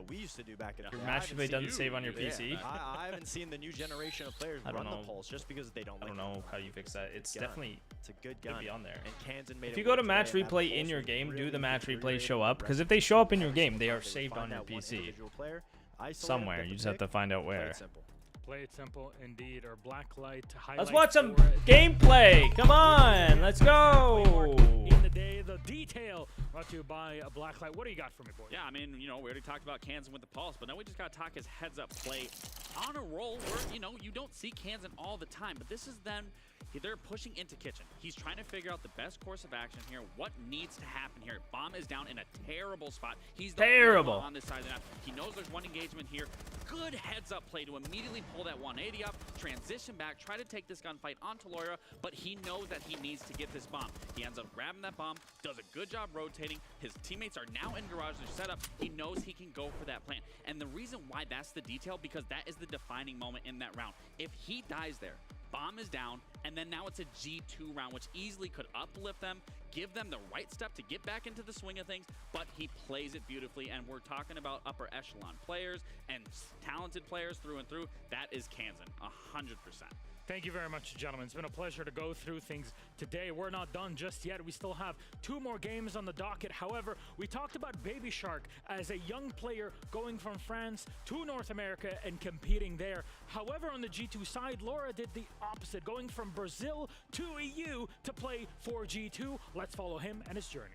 we used to do back in the Your day. match replay doesn't save on your Yeah, PC. I haven't seen the new generation of players I don't run know. the pulse just because they don't. I don't know how you fix that. It's Gun. definitely It's a good could gun. be on there. And Kansan made If it you go to work match today, and that replay pulse in your was game, do really the match good. replay Really show able up? to Because if aggressively they show up in your every game, single they time are saved find on your that one PC. individual player, isolate them, Somewhere. get You the just have to pick, find out play it where. simple. Play it simple indeed, or Blacklight to highlight. Let's watch some for gameplay. Come on, let's go. in the day, the detail brought to you by Blacklight. What do you got for me, boy? Yeah, I mean, we already talked about Kansan with the pulse, but now we just got to talk his heads-up play on a roll where, you don't see Kansan all the time, but this is then they're pushing into kitchen. He's trying to figure out the best course of action here, what needs to happen here. Bomb is down in a terrible spot. He's the only one on this side of the map. He knows there's one engagement here. Good heads-up play to immediately pull that 180 up, transition back, try to take this gunfight onto Loira, but he knows that he needs to get this bomb. He ends up grabbing that bomb, does a good job rotating. His teammates are now in garage, they're set up. He knows he can go for that plant. And the reason why that's the detail, because that is the defining moment in that round. If he dies there, bomb is down, and then now it's a G2 round, which easily could uplift them, give them the right step to get back into the swing of things, but he plays it beautifully, and we're talking about upper echelon players and talented players through and through. That is Kansan, 100%. Thank you very much, gentlemen. It's been a pleasure to go through things today. We're not done just yet. We still have 2 more games on the docket. However, we talked about Baby Shark as a young player going from France to North America and competing there. However, on the G2 side, Laura did the opposite, going from Brazil to EU to play for G2. Let's follow him and his journey.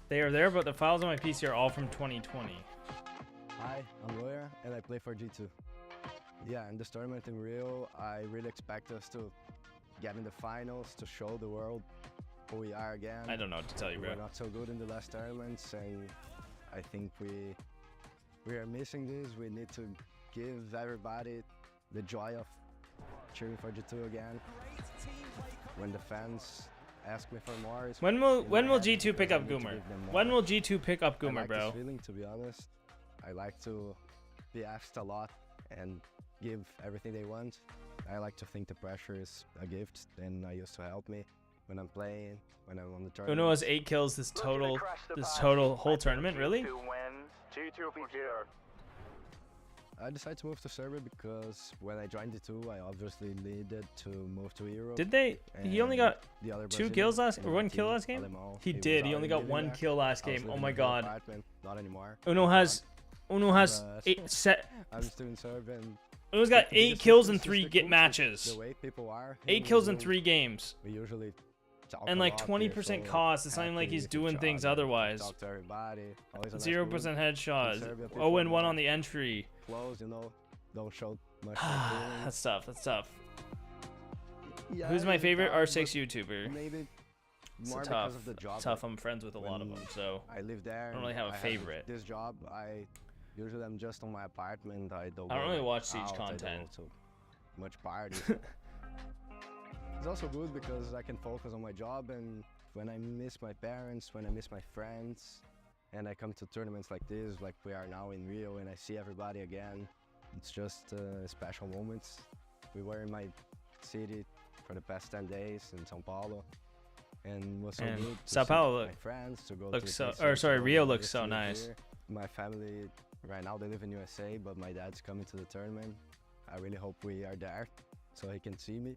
They are there, but the files on my PC are all from 2020. Hi, I'm Loya, and I play for G2. Yeah, in this tournament in Rio, I really expect us to get in the finals, to show the world who we are again. I don't know what to tell you, bro. We were not so good in the last tournaments, and I think we are missing this. We need to give everybody the joy of cheering for G2 again. When the fans ask me for more, it's When will happy G2 pick because I up need to Goomer? give them more. When will G2 pick up I Goomer, like bro? this feeling, to be honest. I like to be asked a lot and give everything they want. I like to think the pressure is a gift, and I used to help me when I'm playing, when I'm on the tournament. Uno has 8 kills this total whole tournament, really? I decided to move to Serbia because when I joined D2, I obviously needed to move to Europe. Did they? He only got the other 2 Brazilian kills last, in or my 1 kill team, last game? Alemão, He was did. He already only got living 1 there. kill last I was game. Oh living my in an god. apartment, not anymore. Uno has But 8 set. I'm still in Serbia. And Uno's got the 8 biggest kills in difference is 3 the get culture, matches. The way people are. 8 in kills in Brazil, 3 games. We usually talk And a like lot, we're 20% so cost. It's not even like happy he's with doing each things other, otherwise. Talk to everybody. Always a nice 0% mood. In headshots. Serbia, 0 and people 1 are on the entry. Close, don't show much feelings. That's tough. That's tough. Yeah, Who's my it's favorite hard, R6 but YouTuber? Maybe It's more tough. because of the job. Tough. like, I'm friends with a lot of when them, so I live there. I don't really and have a I favorite. This job, I Usually I'm just on my apartment. I don't really go watch Siege out, I don't content. go to much party. It's also good because I can focus on my job, and when I miss my parents, when I miss my friends, and I come to tournaments like this, like we are now in Rio, and I see everybody again, it's just special moments. We were in my city for the past 10 days in São Paulo, and was so And good to Sao see Paulo my friends, to go looks to so, places, or to sorry, go Rio to looks so visit nice. here. My family right now, they live in USA, but my dad's coming to the tournament. I really hope we are there so he can see me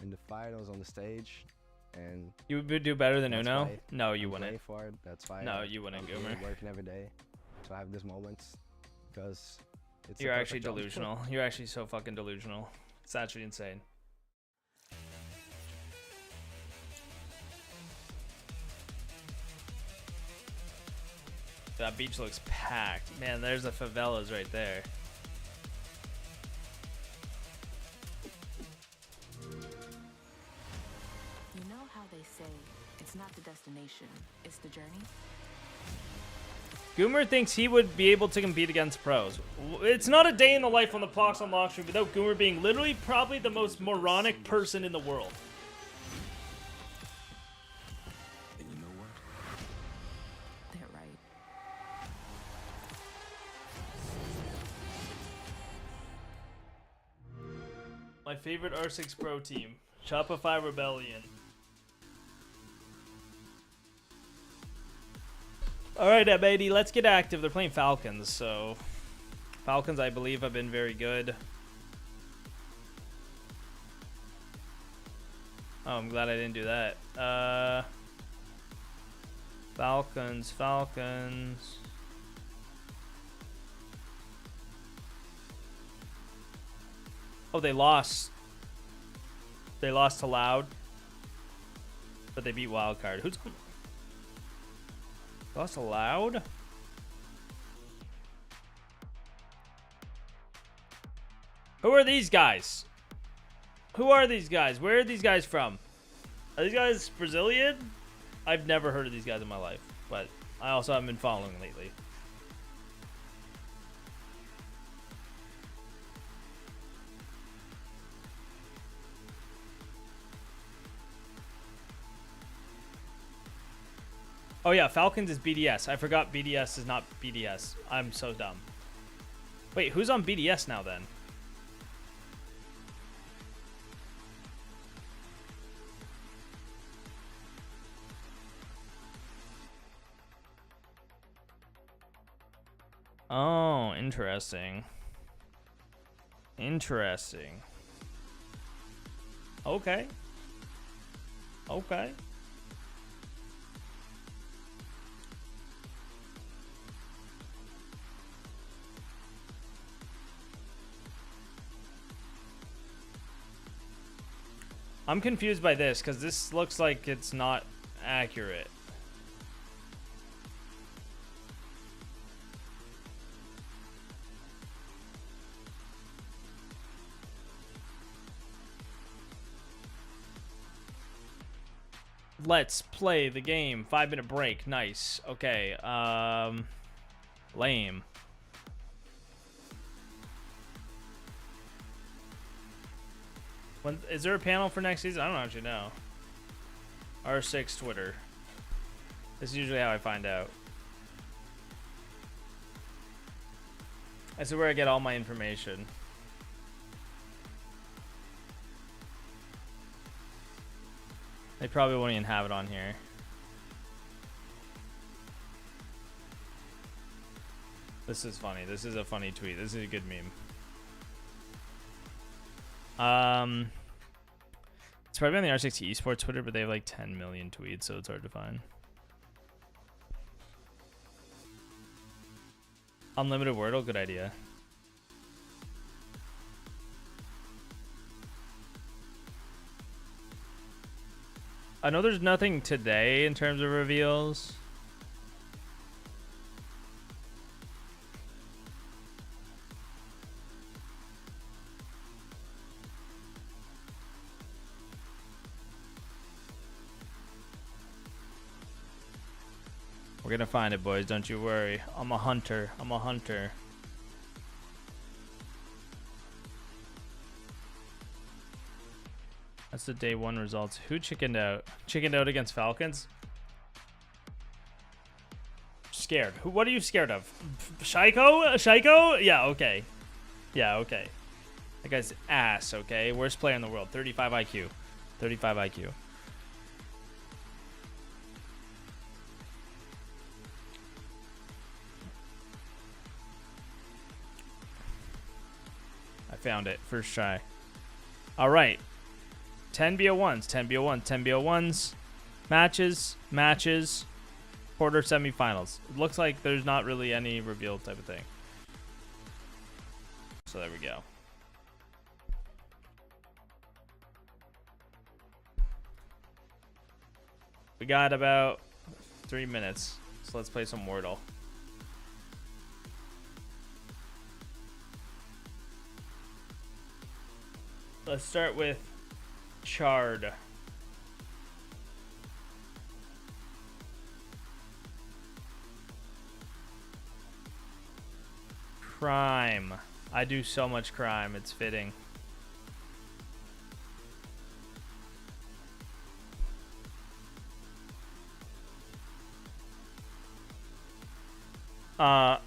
in the finals on the stage. And You would do better than that's Uno? why No, you I'm wouldn't. playing for it. That's why No, you wouldn't, I'm really Goomer. working every day to have these moments, because it's the You're actually perfect job. delusional. You're actually so fucking delusional. It's actually insane. That beach looks packed. Man, there's the favelas right there. You know how they say it's not the destination, it's the journey? Goomer thinks he would be able to compete against pros. It's not a day in the life on the Poxonlox stream without Goomer being literally probably the most moronic person in the world. And you know what? They're right. My favorite R6 Pro team, Shopify Rebellion. Alright, matey, let's get active. They're playing Falcons, so... Falcons, I believe, have been very good. Oh, I'm glad I didn't do that. Falcons. Oh, they lost. They lost to Loud. But they beat Wildcard. Who's... Lost to Loud? Who are these guys? Who are these guys? Where are these guys from? Are these guys Brazilian? I've never heard of these guys in my life. But I also haven't been following lately. Oh yeah, Falcons is BDS. I forgot BDS is not BDS. I'm so dumb. Wait, who's on BDS now then? Oh, interesting. Interesting. Okay. Okay. I'm confused by this because this looks like it's not accurate. Let's play the game. 5-minute break. Nice. Okay. Lame. When, is there a panel for next season? I don't actually know. R6 Twitter. This is usually how I find out. This is where I get all my information. They probably won't even have it on here. This is funny. This is a funny tweet. This is a good meme. It's probably on the R6 Esports Twitter, but they have like 10 million tweets, so it's hard to find. Unlimited Wordle, good idea. I know there's nothing today in terms of reveals. We're gonna find it, boys. Don't you worry. I'm a hunter. I'm a hunter. That's the day one results. Who chickened out? Chickened out against Falcons? Scared. Who? What are you scared of? Shaiko? Shaiko? Yeah, okay. Yeah, okay. That guy's ass, okay? Worst player in the world. 35 IQ. 35 IQ. I found it. First try. All right. 10 BO1s. 10 BO1s. 10 BO1s. Matches. Quarter semifinals. It looks like there's not really any reveal type of thing. So there we go. We got about 3 minutes. So let's play some Wordle. Let's start with Chard. Crime. I do so much crime, it's fitting.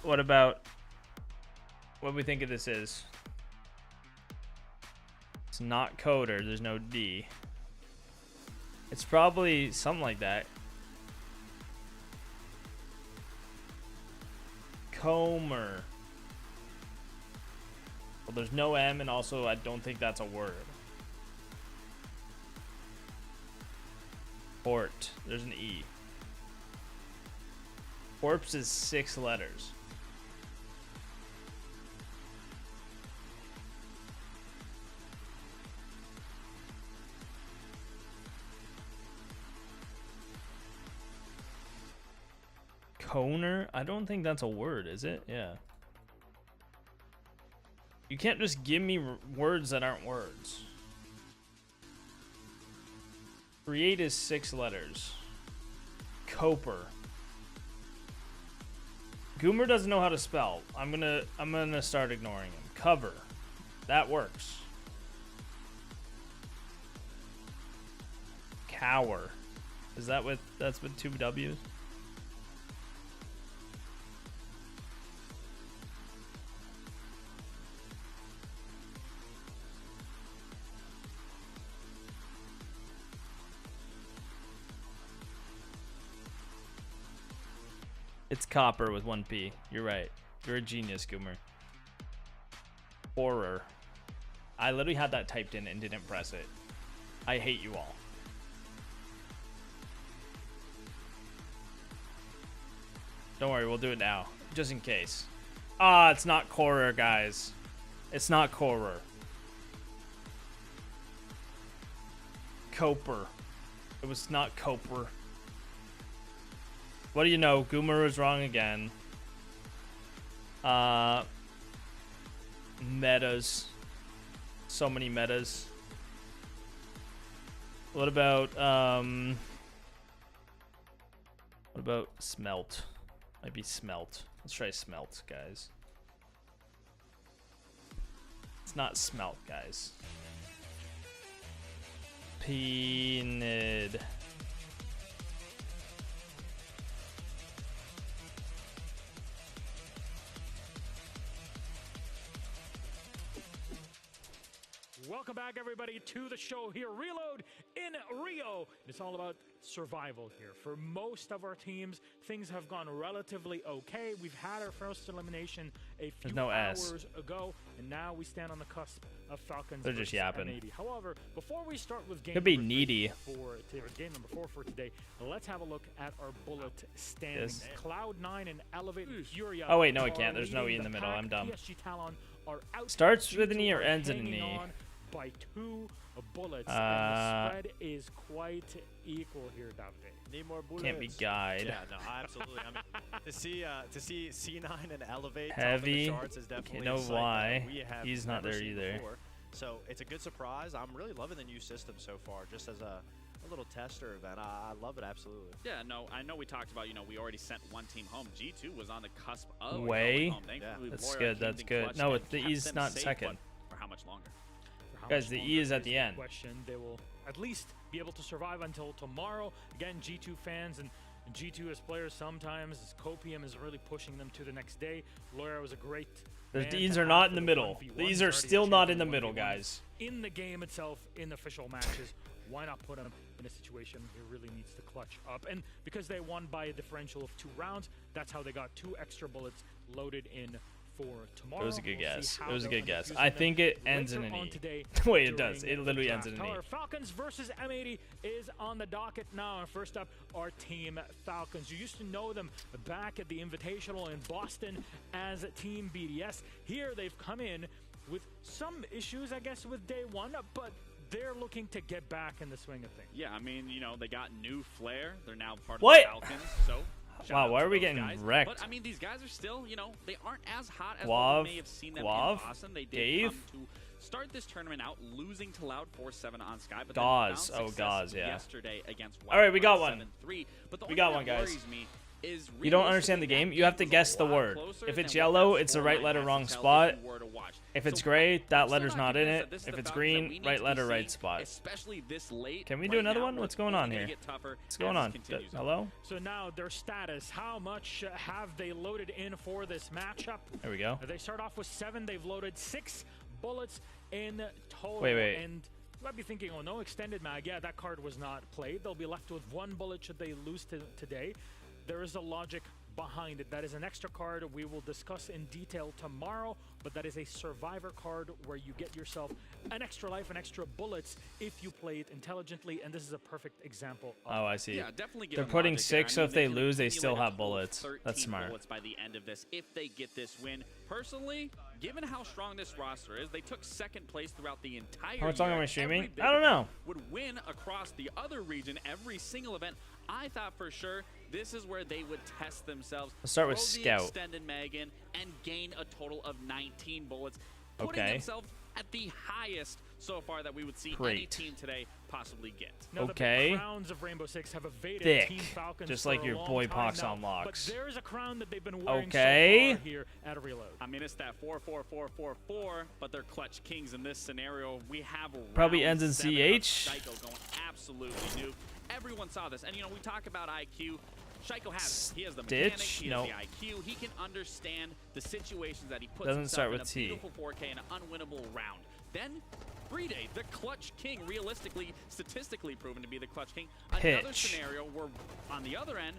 What about what do we think of this is? It's not coder, there's no D. It's probably something like that. Comer. Well, there's no M, and also I don't think that's a word. Port. There's an E. Corpse is 6 letters. Coner? I don't think that's a word, is it? Yeah. You can't just give me words that aren't words. Create is 6 letters. Coper. Goomer doesn't know how to spell. I'm gonna start ignoring him. Cover. That works. Cower. Is that with that's with 2 W's? It's copper with 1 P. You're right. You're a genius, Goomer. Horror. I literally had that typed in and didn't press it. I hate you all. Don't worry, we'll do it now. Just in case. Ah, it's not horror, guys. It's not horror. Coper. It was not Coper. What do you know? Goomer was wrong again. Metas. So many metas. What about smelt? Might be smelt. Let's try smelt, guys. It's not smelt, guys. Penid. Welcome back, everybody, to the show here. Reload in Rio. It's all about survival here. For most of our teams, things have gone relatively okay. We've had our first elimination a few hours ago, and now we stand on the cusp of Falcons. They're just yapping. N80. However, before we start with game could be number needy. Game number 4 for today, let's have a look at our bullet standings. Yes. Cloud9 and Elevate and Furia. Oh wait, no, I can't. There's no E in the middle. I'm dumb. PSG Talon are out. Starts with an E or ends in an hanging E. on by 2 bullets, and the spread is quite equal here, Davide. Need more bullets. Can't be guide. Yeah, no, absolutely. I mean, to see C9 and Elevate Heavy. top of the charts is definitely You know a sight why? that we have He's not never there seen either. before. So it's a good surprise. I'm really loving the new system so far, just as a little tester event. I love it, absolutely. Yeah, no, I know we talked about, we already sent one team home. G2 was on the cusp of Way. going home. Thankfully, That's Warrior good. came That's in good. clutch No, and the kept E's them not safe, second. but for how much longer? how Guys, much the longer E is at the end. Question. They will at least be able to survive until tomorrow. Again, G2 fans and G2 as players sometimes, as Copium is really pushing them to the next day. Laura was a great. The man E's to are not have in the for middle. 1v1s. These are Already still achieved not in the 1v1s. middle, guys. In the game itself, in official matches, why not put him in a situation he really needs to clutch up? And because they won by a differential of 2 rounds, that's how they got 2 extra bullets loaded in for tomorrow. It was a good We'll see guess. how It was a they'll good guess. end up I using think them it ends in later an on E. today Wait, it does. during It literally the ends in an draft. E. However, Falcons versus M80 is on the docket now. And first up, our Team Falcons. You used to know them back at the Invitational in Boston as Team BDS. Here they've come in with some issues, I guess, with day one, but they're looking to get back in the swing of things. Yeah, I mean, you know, they got new flair. They're now part What? of the Falcons. So, shout Wow, out why to are we those getting guys. wrecked? But I mean, these guys are still, you know, they aren't as hot as Guav, what we may have seen them Guav, in Boston. They did Dave. come to start this tournament out losing to Loud 4-7 on Sky, but Gauze. then found Oh, success Gauze, yeah. yesterday against All right, we got Wildcard one. 7-3. But the We only got thing one, that guys. worries me is You don't understand the game. You have to guess the word. If it's yellow, it's the right letter, wrong spot. If it's gray, that letter's not in it. If it's green, right letter, right spot. Especially this late. Can we do another one? What's going on here? What's going on? Hello? So now their status, how much have they loaded in for this matchup? There we go. They start off with 7. They've loaded 6 bullets in total. Wait. And you might be thinking, oh, no extended mag. Yeah, that card was not played. They'll be left with 1 bullet should they lose today. There is a logic behind it. That is an extra card we will discuss in detail tomorrow, but that is a survivor card where you get yourself an extra life and extra bullets if you play it intelligently, and this is a perfect example of Oh, I see. Yeah, definitely give They're them putting logic there. 6, I so mean, if they can lose, they accumulate still a have total of bullets. 13 That's smart. bullets by the end of this if they get this win. Personally, given how strong this roster is, they took 2nd place throughout the entire How much longer year. am I streaming? Every big I don't know. event would win across the other region every single event. I thought for sure this is where they would test themselves. Let's start with throw the Scout. extended mag in and gain a total of 19 bullets, putting Okay. themselves at the highest so far that we would see any Great. team today possibly get. Now, Okay. the crowns of Rainbow Six have evaded Thick. Team Falcons Just for like a your long boy time Poxonlox. now, but there's a crown that they've been wearing Okay. so far here at Reload. I mean, it's that 4-4-4-4-4, but they're clutch kings in this scenario. We have Probably round ends in 7 of CH. Shaiko going absolutely new. Everyone saw this, and you know we talk about IQ. Shaiko has it. He has the mechanics, Stitch? he Nope. has the IQ. He can understand the situations that he puts Doesn't himself start in with a T. beautiful 4K and an unwinnable round. Then Bride, the clutch king, realistically, statistically proven to be the clutch king. Another Pitch. scenario where on the other end,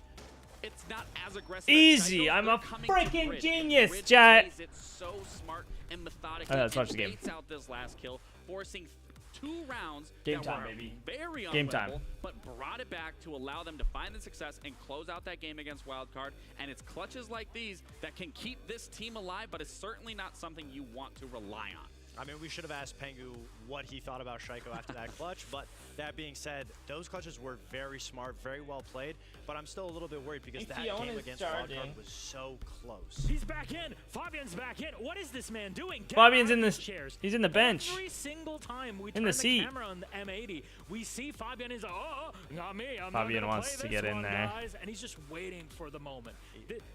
it's not as aggressive. Easy. As Shaiko. I'm They're a coming to freaking Grid. genius, Grid chat. plays it so smart and methodically. Let's watch and the game. baits out this last kill, forcing 2 rounds Game that time, were baby. very Game time. unwinnable, but brought it back to allow them to find the success and close out that game against Wildcard. And it's clutches like these that can keep this team alive, but it's certainly not something you want to rely on. I mean, we should have asked Pengu what he thought about Shaiko after that clutch, but that being said, those clutches were very smart, very well played, but I'm still a little bit worried because that Fiona game is against charging. Wildcard was so close. He's back in. Fabian's back in. What is this man doing? Get Fabian's out in of this. his chairs. He's in the bench. Every single time we In turn the the seat. camera on the M80, we see Fabian is not me. I'm Fabian not gonna wants play to this get in one, there. guys. And he's just waiting for the moment.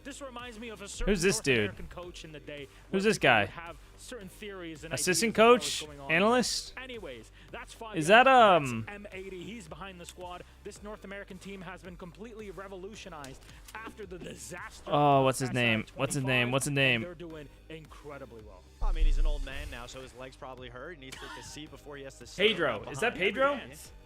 This reminds me of a certain Who's this North dude? American coach in the day. Who's where this people guy? would Have certain theories and Assistant ideas of what was coach? going on. Analyst? Anyways, that's Fabian. Is that, That's M80. He's behind the squad. This North American team has been completely revolutionized after the disaster. Oh, what's his of name? SI What's his name? 25, What's his and name? They're doing incredibly well. I mean, he's an old man now, so his legs probably hurt. He needs to take a seat before he has to sit Pedro. around Is that behind. Pedro?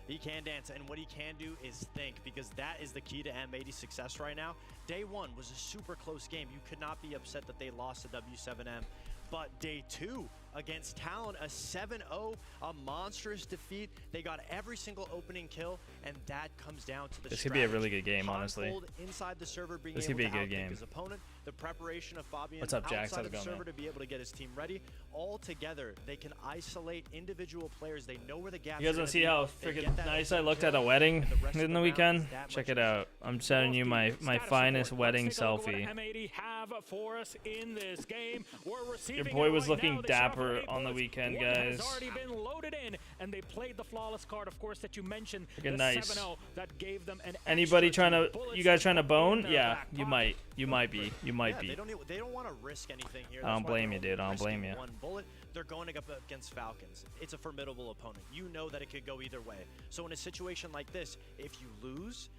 He can dance, and what he can do is think, because that is the key to M80's success right now. Day 1 was a super close game. You could not be upset that they lost to W7M. But day 2 against Talon, a 7-0, a monstrous defeat. They got every single opening kill, and that comes down to the This could be a really good game, honestly. Hanfold inside the server, being This able could be a to good outthink game. his opponent, the preparation of Fabian What's up, Jax? outside How's of it the going, server man? to be able to get his team ready. All together, they can isolate individual players. They know where the gaps You guys are want gonna to see be. how They freaking get that nice I opening looked at kill, a wedding and the rest of in the round is weekend? that Check much it out. I'm sending you my finest wedding Let's take a look at selfie. what M80 have for us in this game. We're receiving Your boy it was right looking now. They start off dapper over on the weekend, One guys. has already been loaded in, and they played the flawless card, of course, that you mentioned. Freaking the nice. 7-0 that gave them an Anybody extra trying to? bullets You guys trying to in bone? their Yeah, back you pocket. might. You might be. You might They be. don't want to risk anything here. I don't That's why blame they're you, dude. I only don't blame risking you. One bullet. They're going up against Falcons. It's a formidable opponent. You know that it could go either way. So in a situation like this, if you lose,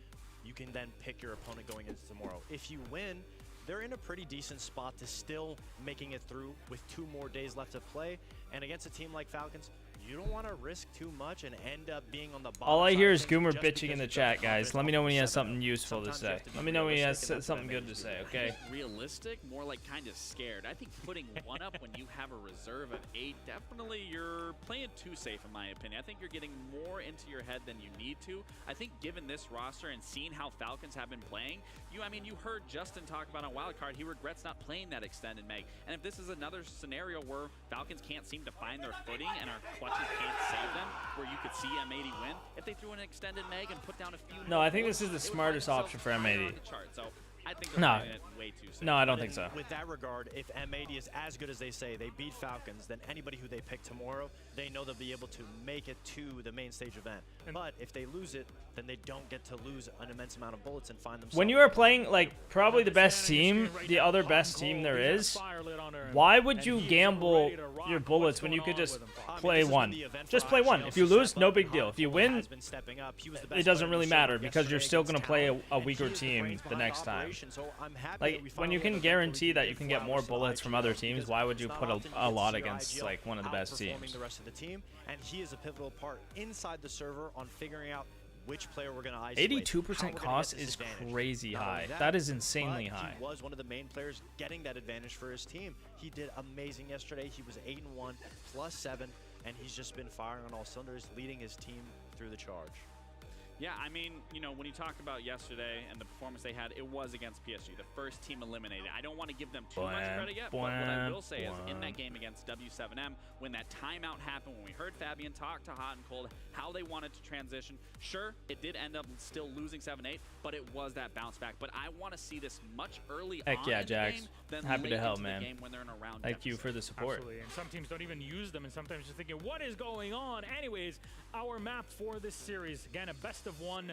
you can then pick your opponent going into tomorrow. If you win, they're in a pretty decent spot to still making it through with 2 more days left to play. And against a team like Falcons, you don't want to risk too much and end up being on the bottom. All I side hear of is things Goomer just bitching because in the you feel chat, guys. confident Let me know when he has 7-0. something useful to Sometimes you say. have to be Let me know when he has realistic, and that's what something I good made to it say, through. okay? Realistic, more like kind of scared. I think putting 1 up when you have a reserve of 8, definitely you're playing too safe in my opinion. I think you're getting more into your head than you need to. I think given this roster and seeing how Falcons have been playing, you heard Justin talk about on Wildcard, he regrets not playing that extended Meg. And if this is another scenario where Falcons can't seem to find their footing and our clutches can't save them, where you could see M80 win, if they threw an extended Meg and put down a few No, more I think this bullets, is the it would smartest find option for itself higher M80. on the chart. So I think they're No. playing it way too safe. No, I don't think so. With that regard, if M80 is as good as they say, they beat Falcons, then anybody who they pick tomorrow, they know they'll be able to make it to the main stage event. But if they lose it, then they don't get to lose an immense amount of bullets and find themselves. When you are playing, like, probably the best team, the other best team there is, why would you gamble your bullets when you could just play one? Just play one. If you lose, no big deal. If you win, it doesn't really matter because you're still going to play a weaker team the next time. Like, when you can guarantee that you can get more bullets from other teams, why would you put a lot against, like, one of the best teams? The rest of the team, and he is a pivotal part inside the server on figuring out which player we're going to isolate. 82% cost is crazy high. That is insanely high. He was one of the main players getting that advantage for his team. He did amazing yesterday. He was 8-1, +7, and he's just been firing on all cylinders, leading his team through the charge. Yeah, I mean, when you talk about yesterday and the performance they had, it was against PSG, the first team eliminated. I don't want to give them too much credit yet, but what I will say is in that game against W7M, when that timeout happened, when we heard Fabian talk to Hot and Cold, how they wanted to transition, sure, it did end up still losing 7-8, but it was that bounce back. But I want to see this much early on Heck yeah, in the Jax. game than Happy late to help, into the man. game when they're in a round Thank you deficit. for the support. Absolutely, and some teams don't even use them, and sometimes you're thinking, what is going on? Anyways, our map for this series, again, a best of 1.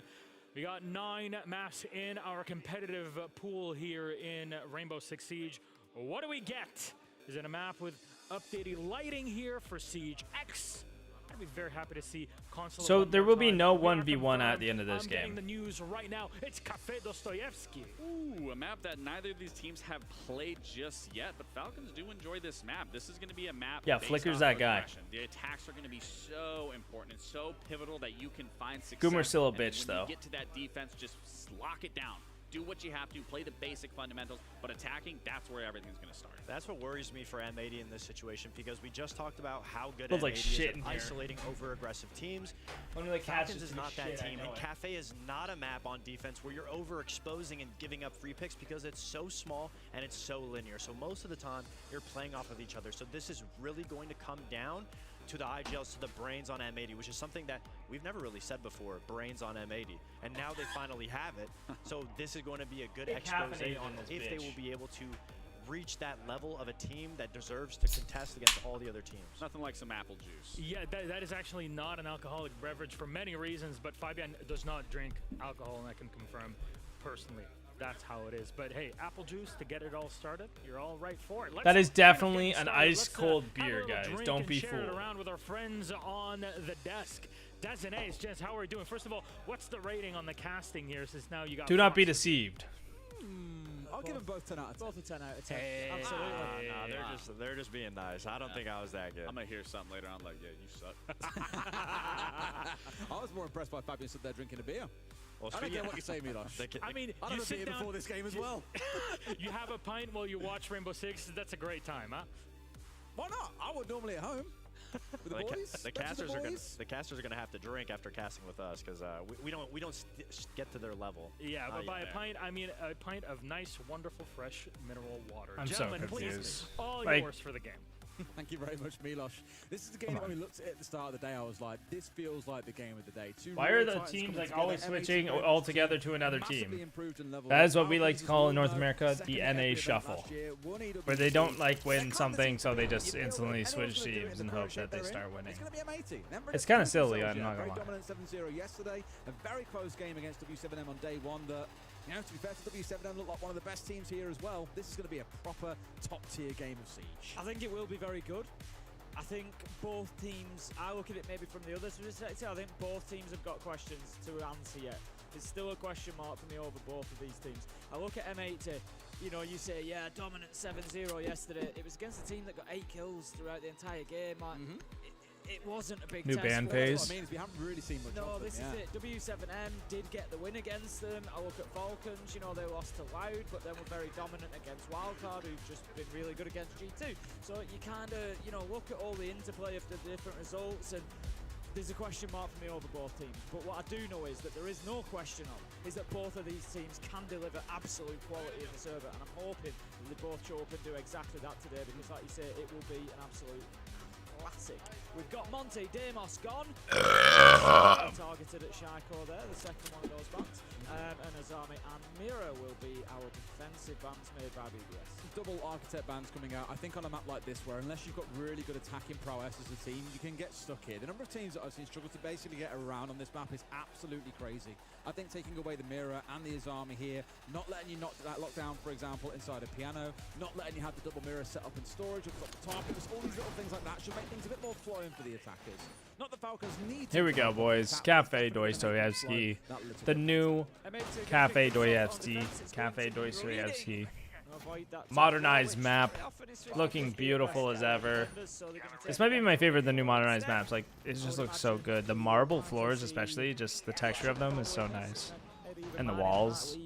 We got 9 maps in our competitive pool here in Rainbow Six Siege. What do we get? Is it a map with updated lighting here for Siege X? I'd be very happy to see console. So there will be no 1v1 at the end of this I'm getting game. the news right now. It's Cafe Dostoyevsky. Ooh, a map that neither of these teams have played just yet, but Falcons do enjoy this map. This is going to be a map. Yeah, based Flicker's off that guy. aggression. The attacks are going to be so important and so pivotal that you can find success. Goomer's still a and then bitch, when though. you get to that defense, just lock it down. Do what you have to, play the basic fundamentals, but attacking, that's where everything's going to start. That's what worries me for M80 in this situation because we just talked about how good Smells M80 like is shit at in here. isolating over-aggressive teams. One of the cats Falcons just is took a not that shit, I team, know and it. Cafe is not a map on defense where you're overexposing and giving up free picks because it's so small and it's so linear. So most of the time, you're playing off of each other. So this is really going to come down to the IGLs, to the brains on M80, which is something that we've never really said before, brains on M80. And now they finally have it. So this is going to be a good Big expose caffeinated on in this if they bitch. will be able to reach that level of a team that deserves to contest against all the other teams. Nothing like some apple juice. Yeah, that is actually not an alcoholic beverage for many reasons, but Fabian does not drink alcohol, and I can confirm personally. That's how it is. But hey, apple juice to get it all started. You're all right for it. That is definitely get an started. ice-cold Have a beer, little guys. drink Don't and be share it fooled. around with our friends on the desk. Des and Ace, Jens, how are we doing? First of all, what's the rating on the casting here? Since now you got. Do not be Fox. deceived. I'll give them both 10 out of 10. Both a 10 out of 10. Absolutely. No, they're just being nice. I don't think I was that good. I'm going to hear something later on like, yeah, you suck. I was more impressed by Fabian stood there drinking a beer. Well, I don't care what you say, Milos. I mean, I you had a sit beer down before this game as well. You have a pint while you watch Rainbow Six. That's a great time, huh? Why not? I would normally at home. With the boys. The Breakfast with casters are gonna have to drink after casting with us because we don't get to their level. Yeah, but by a pint, I mean a pint of nice, wonderful, fresh mineral water. I'm so Gentlemen, please, confused. all Like, yours for the game. Thank you very much, Milosh. This is the game that when we looked at the start of the day, I was like, this feels like the game of the day. Why are the teams like always switching all together to another team? That is what we like to call in North America the NA shuffle, where they don't like win something, so they just instantly switch teams and hope that they start winning. It's kind of silly, I'm not gonna lie. Dominant 7-0 yesterday, a very close game against W7M on day one. That, you know, to be fair to W7M, look like one of the best teams here as well. This is going to be a proper top-tier game of Siege. I think it will be very good. I think both teams, I look at it maybe from the other perspective, I think both teams have got questions to answer yet. There's still a question mark for me over both of these teams. I look at M80, you know, you say, yeah, dominant 7-0 yesterday. It was against a team that got 8 kills throughout the entire game. Like, it wasn't a big New test band for them. phase. What I mean is we haven't really seen much of them, This is it. W7M did get the win against them. I look at Falcons, you know, they lost to Loud, but then were very dominant against Wildcard, who've just been really good against G2. So you kind of, you know, look at all the interplay of the different results, and there's a question mark for me over both teams. But what I do know is that there is no question on is that both of these teams can deliver absolute quality in the server, and I'm hoping that they both show up and do exactly that today, because like you say, it will be an absolute classic. We've got Monty, Demos gone. Targeted at Shaiko there, the second one of those bans. And Azami and Mira will be our defensive bans made by BBS. Double Architect bans coming out. I think on a map like this, where unless you've got really good attacking prowess as a team, you can get stuck here. The number of teams that I've seen struggle to basically get around on this map is absolutely crazy. I think taking away the Mira and the Azami here, not letting you knock that lockdown, for example, inside a piano, not letting you have the double Mira set up in storage up the top, all these little things like that should make things a bit more flowing for the attackers. Not the Falcons need to. Here we go, boys. Cafe Dostoevsky. The new Cafe Dostoevsky. Cafe Dostoevsky. Modernized map. Looking beautiful as ever. This might be my favorite of the new modernized maps. Like, it just looks so good. The marble floors, especially, just the texture of them is so nice. And the walls.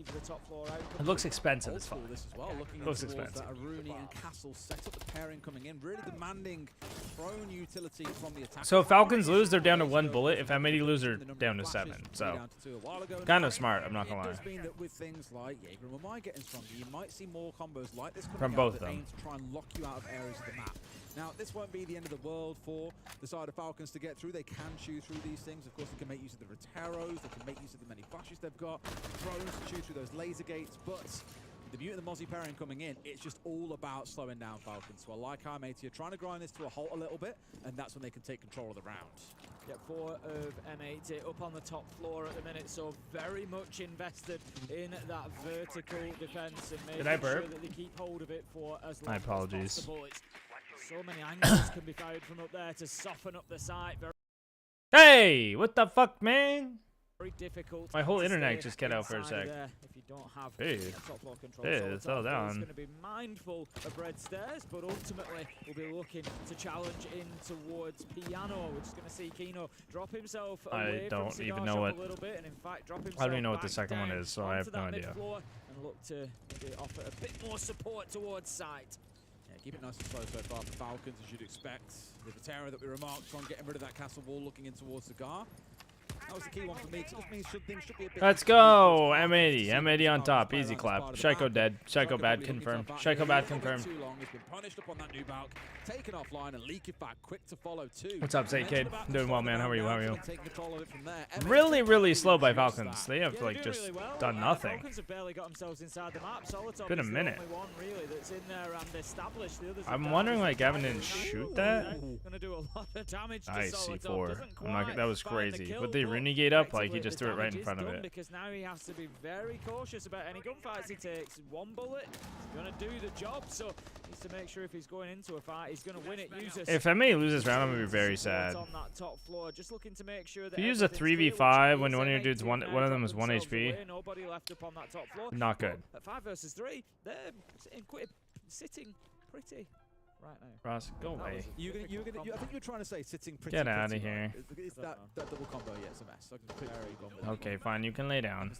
It looks expensive as fuck. It looks expensive. Rooney and Castle set up the pairing coming in, really demanding prone utility from the attack. So if Falcons lose, they're down to 1 bullet. If M80 lose, they're down to 7. So kind of smart, I'm not gonna lie. It does mean that with things like Jaeger and Wamai getting stronger, you might see more combos like this coming From out both that of them. aim to try and lock you out of areas of the map. Now, this won't be the end of the world for the side of Falcons to get through. They can chew through these things. Of course, they can make use of the Roteros. They can make use of the many flashes they've got. Drones to chew through those laser gates. But the Mute and the Mozzie pairing coming in, it's just all about slowing down Falcons. So I like how M80 are trying to grind this to a halt a little bit, and that's when they can take control of the round. Yeah, 4 of M80 up on the top floor at the minute, so very much invested in that vertical defense and making sure that they keep hold of it for as long as possible. So many angles can be fired from up there to soften up the site. Hey, what the fuck, man? Very difficult. My whole internet just cut out for a sec. If you don't have Top floor control. it fell down. Going to be mindful of red stairs, but ultimately we'll be looking to challenge in towards piano. We're just going to see Kino drop himself away I don't from even Cigar know Shop what. a little bit, and in fact drop himself I don't even know what the back second one down is, so I have onto no that idea. mid-floor and look to maybe offer a bit more support towards site. Yeah, keep it nice and slow so far for Falcons, as you'd expect. The Vatera that we remarked on getting rid of that castle wall, looking in towards Cigar. That was the key one for me. It just means things should be a bit. Let's go, M80. M80 on top. Easy clap. Shaiko dead. Shaiko bad confirmed. Shaiko bad confirmed. Too long. He's been punished up on that new balk, taken offline and leak it back. Quick to follow too. What's up, Say Kid? Doing well, man. How are you? How are you? Taking control of it from there. Really, really slow by Falcons. They have like just done nothing. Falcons have barely got themselves inside the map. Solitop Been a is the minute. only one really that's in there and established. The others I'm wondering why Gavin didn't shoot that. Gonna do a lot of damage to Nice Solitop. C4. Doesn't I'm not. quite That was find the crazy. kill, With the but renegade up, like he effectively just the threw it right in damage front is of done it. Because now he has to be very cautious about any gunfights he takes. 1 bullet, he's gonna do the job. So needs to make sure if he's going into a fight, he's gonna win it. If M80 loses round, I'm gonna be very sad. On that top floor, just looking to make sure that If you use a 3v5 when one of your dudes one of them is 1 HP, nobody left up on that top floor. not good. At 5 versus 3, they're sitting pretty right now. Ross, go away. I think you're trying to say sitting pretty. Get out of right? here. It's that double combo, yeah, it's a mess. Okay, fine. You can lay down.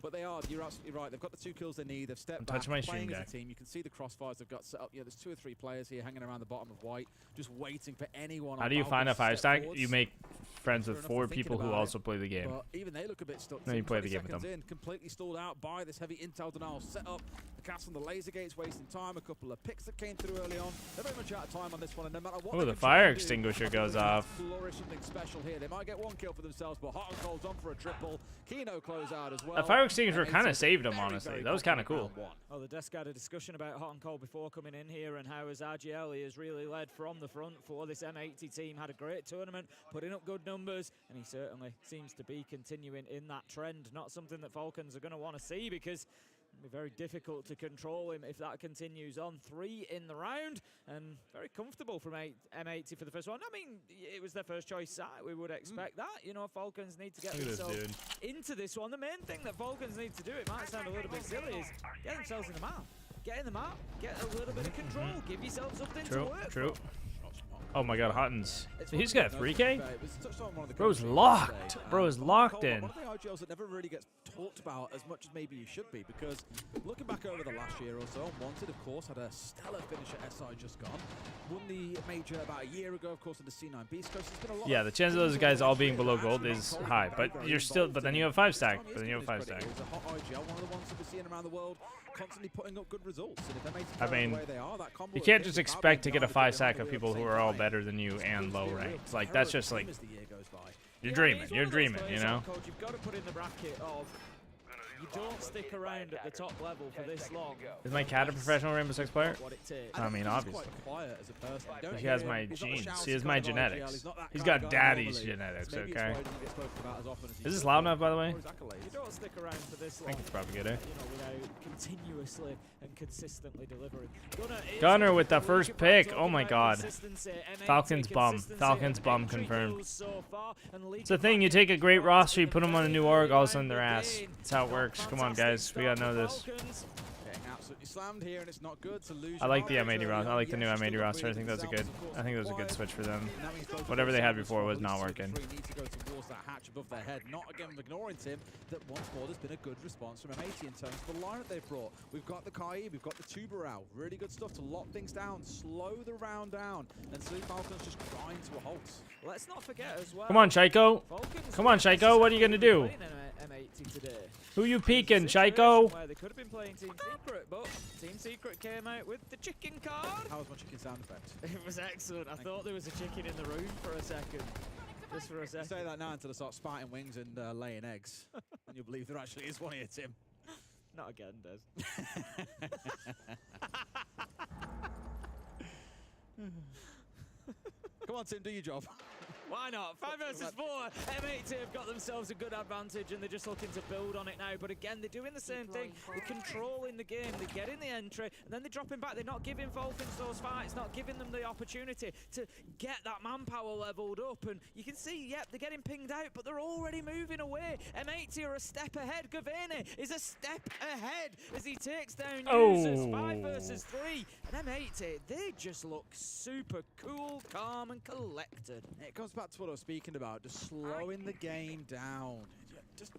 But they are, you're absolutely right. They've got the 2 kills they need. They've stepped I'm back, touching my playing stream as a deck. team. You can see the crossfires they've got set up. Yeah, there's 2 or 3 players here hanging around the bottom of white, just waiting for anyone. How do you find a 5-stack? You make friends with 4 people who also play the game. But even they look a bit stuck. Then you play the game with them. In, completely stalled out by this heavy intel denial set up. The cast on the laser gates wasting time. A couple of picks that came through early on. They're very much out of time on this one, and no matter what. Oh, they the can try fire and do, extinguisher I think goes they're gonna off. Flourish something special here. They might get 1 kill for themselves, but Hot and Cold's on for a triple. Kino close out as well. That fire extinguisher kind of M80 saved him, very, honestly. very That was kind of confident cool. round 1. Well, the desk had a discussion about Hot and Cold before coming in here and how as RGL has really led from the front for this M80 team. Had a great tournament, putting up good numbers, and he certainly seems to be continuing in that trend. Not something that Falcons are going to want to see because it'll be very difficult to control him if that continues on. 3 in the round, and very comfortable from M80 for the first one. I mean, it was their first choice side. We would expect that. You know, Falcons need to get Look at this themselves dude. into this one. The main thing that Falcons need to do, it might sound a little bit silly, is get themselves in the map. Get in the map, get a little bit of control, give yourself something to True, work true. from. Oh my god, Huttons. It's He's one got of the 3K? it was touched on one of the Bro's coaches locked. yesterday. Bro is locked in. One of the IGLs that never really gets talked about as much as maybe you should be, because looking back over the last year or so, Wanted, of course, had a stellar finish at SI just gone. Won the major about a year ago, of course, in the C9 Beast Coast. There's been a lot Yeah, the chance of those guys all being below gold is high, but you're still. But then you have 5-stack. But then you have 5-stack. It's a hot IGL, one of the ones that we're seeing around the world, constantly putting up good results. And if they're making I the mean, way they are, that combo you of can't hits just without expect to being get a guarded, 5-stack they're of people at the who same are all time. better than you and low ranked. Like that's just like As the year goes by. you're Yeah, dreaming. he's You're one of those dreaming. players, You know. Coach, you've got to put in the bracket of you don't stick around at the top level for this long. Is my cat a professional Rainbow Six player? What it takes. I mean, He's obviously. quite quiet as a person. You don't He has hear my him. He's not a genes. shouty He has kind my of IGL. genetics. He's not that He's kind got of guy daddy's normally. genetics, So maybe it's okay? why he doesn't get spoken about as often as he Is this should loud be. enough, by the way? Or his accolades. You don't stick around for this I long. think it's probably good, eh? You know, without continuously and consistently delivering. Gunner with the first Look at pick. that, Oh my talking god. about consistency, M80 Falcons bum. consistency Falcons of bum entry confirmed. kills so far, and It's the thing. You take a great roster, you put them on a new org, all of a sudden they're Again, ass. That's how it works. Come on, guys. We gotta know this. Getting absolutely slammed here, and it's not good to lose. I like the M80 roster. I like the new M80 roster. I think that's a good. I think that was a good switch for them. Whatever they had before was not working. Need to go towards that hatch above their head. Not again ignoring Tim. That once more there's been a good response from M80 in terms of the lineup they've brought. We've got the Kai, we've got the Tubarao. Really good stuff to lock things down, slow the round down, and see Falcons just grind to a halt. Let's not forget as well. Come on, Chico. Falcons Come on, Chico. What are you gonna do? playing M80 today. Who you peeking, Chico? Where they could have been playing Team Secret, but Team Secret came out with the chicken card. How was my chicken sound effect? It was excellent. I thought there was a chicken in the room for a second. Just for a You second. say that now until I start spouting wings and laying eggs, and you'll believe there actually is one here, Tim. Not again, Des. Come on, Tim, do your job. Why not? 5 versus 4. M80 have got themselves a good advantage and they're just looking to build on it now. But again, they're doing the same thing. They're controlling the game. They're getting the entry and then they're dropping back. They're not giving Falcons those fights, not giving them the opportunity to get that manpower leveled up. And you can see, yep, they're getting pinged out, but they're already moving away. M80 are a step ahead. Gavene is a step ahead as he takes down users. 5 versus 3. And M80, they just look super cool, calm, and collected. It goes back to what I was speaking about, just slowing the game down. Just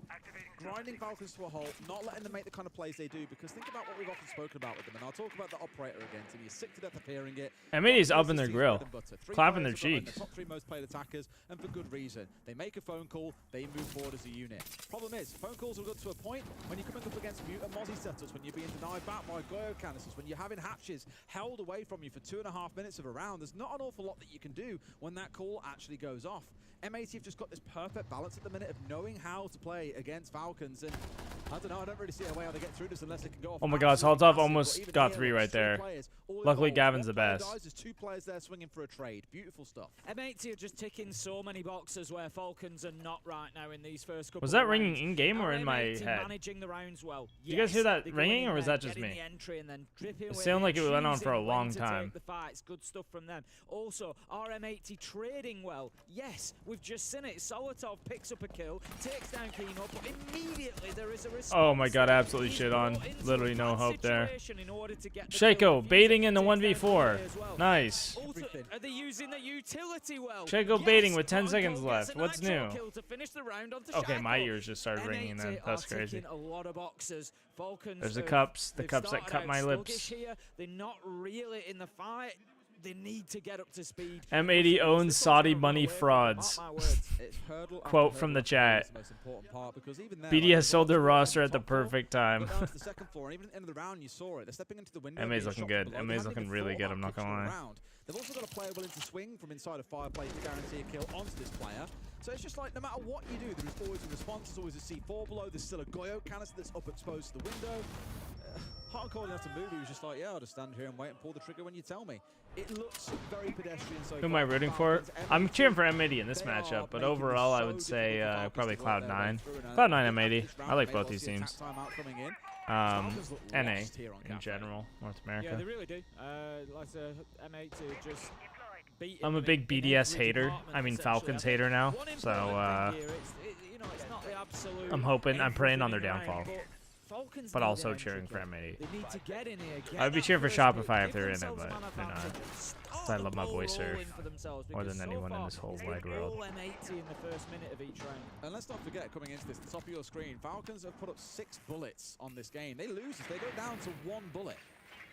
grinding Falcons to a halt, not letting them make the kind of plays they do, because think about what we've often spoken about with them, and I'll talk about the operator again, Tim. You're sick to death of hearing it. M80's up in their This is grill, bread and butter. 3 clapping their players have got in cheeks. The top 3 most played attackers, and for good reason. They make a phone call, they move forward as a unit. Problem is, phone calls are good to a point when you're coming up against mute and Mozzie setups, when you're being denied back by Goyo canisters, when you're having hatches held away from you for 2.5 minutes of a round. There's not an awful lot that you can do when that call actually goes off. M80 have just got this perfect balance at the minute of knowing how to play against Falcons, and I don't know, I don't really see a way how they get through this unless they can go off. Oh my god, Saltov massive, but almost even got here, 3 look, right 3 there. players, all Luckily, involved. Gavin's the One player best. dies, there's 2 players there swinging for a trade. Beautiful stuff. M80 are just ticking so many boxes where Falcons are not right now in these first couple Was that of ringing rounds. in-game or Are in my M80 head? managing the rounds well? Did you guys hear that They're going ringing, in or was there, that just getting me? the entry and then dripping It away, sounded like it went on for a choosing when long to time. take the fights. Good stuff from them. Also, are M80 trading well? Yes, we've just seen it. Solotov picks up a kill, takes down Kino, but immediately there is a Oh my god, absolutely shit on. Literally no hope there. Shaco baiting in the 1v4. Nice. Are they using the utility well? Shaco baiting with 10 seconds left. What's new? Kill to finish the round onto Okay, my Shaco. ears just started ringing then. That's crazy. A lot of boxes. Falcons There's the have- cups they've that started cut out my sluggish lips. Here. They're not really in the fight. They need to get up to speed. M80 owns Saudi money frauds. Mark my words, it's hurdle after Quote hurdle from the after hurdle chat. is the most important part, because even there, BD like, has sold their they've roster gone at the top four, perfect time. got down to the second floor, and even at the end of the round, you saw it. They're stepping into the window. MA's being looking shot good. from below. They MA's haven't looking even really thought good, about I'm not gonna pitching lie. around. They've also got a player willing to swing from inside a fireplace to guarantee a kill onto this player. So it's just like, no matter what you do, there is always a response. There's always a C4 below. There's still a Goyo canister that's up exposed to the window. Hot and cold enough to move. He was just like, yeah, I'll just stand here and wait and pull the trigger when you tell me. It looks very pedestrian so Who am I far. rooting for? Falcons, I'm M80, cheering for M80 in this they are matchup, but making overall this I so would say difficult for Falcons probably to work their way Cloud9. through, and Cloud9 I think M80. this round I like may both well these see a teams. tap timeout coming in. NA Falcons look lost here on in Cafe. general, North Yeah, America. they really do. Like M8 to just beat I'm a them big in BDS every hater. department, I mean essentially. Falcons I think hater now. one So important thing here, you know, it's not the absolute I'm hoping, I'm praying on their everything in the downfall. round, Falcons But need also an entry cheering for kill. M80. They need to get in here, get I would be that cheering for first pick, Shopify if give they're in it, themselves but a man they're not. advantage, and start So I the love my ball boy Surf rolling for themselves, more because than so anyone in far, this whole it's wide been world. all M80 in the first minute of each round. And let's not forget, coming into this, the top of your screen, Falcons have put up 6 bullets on this game. They lose if they go down to 1 bullet.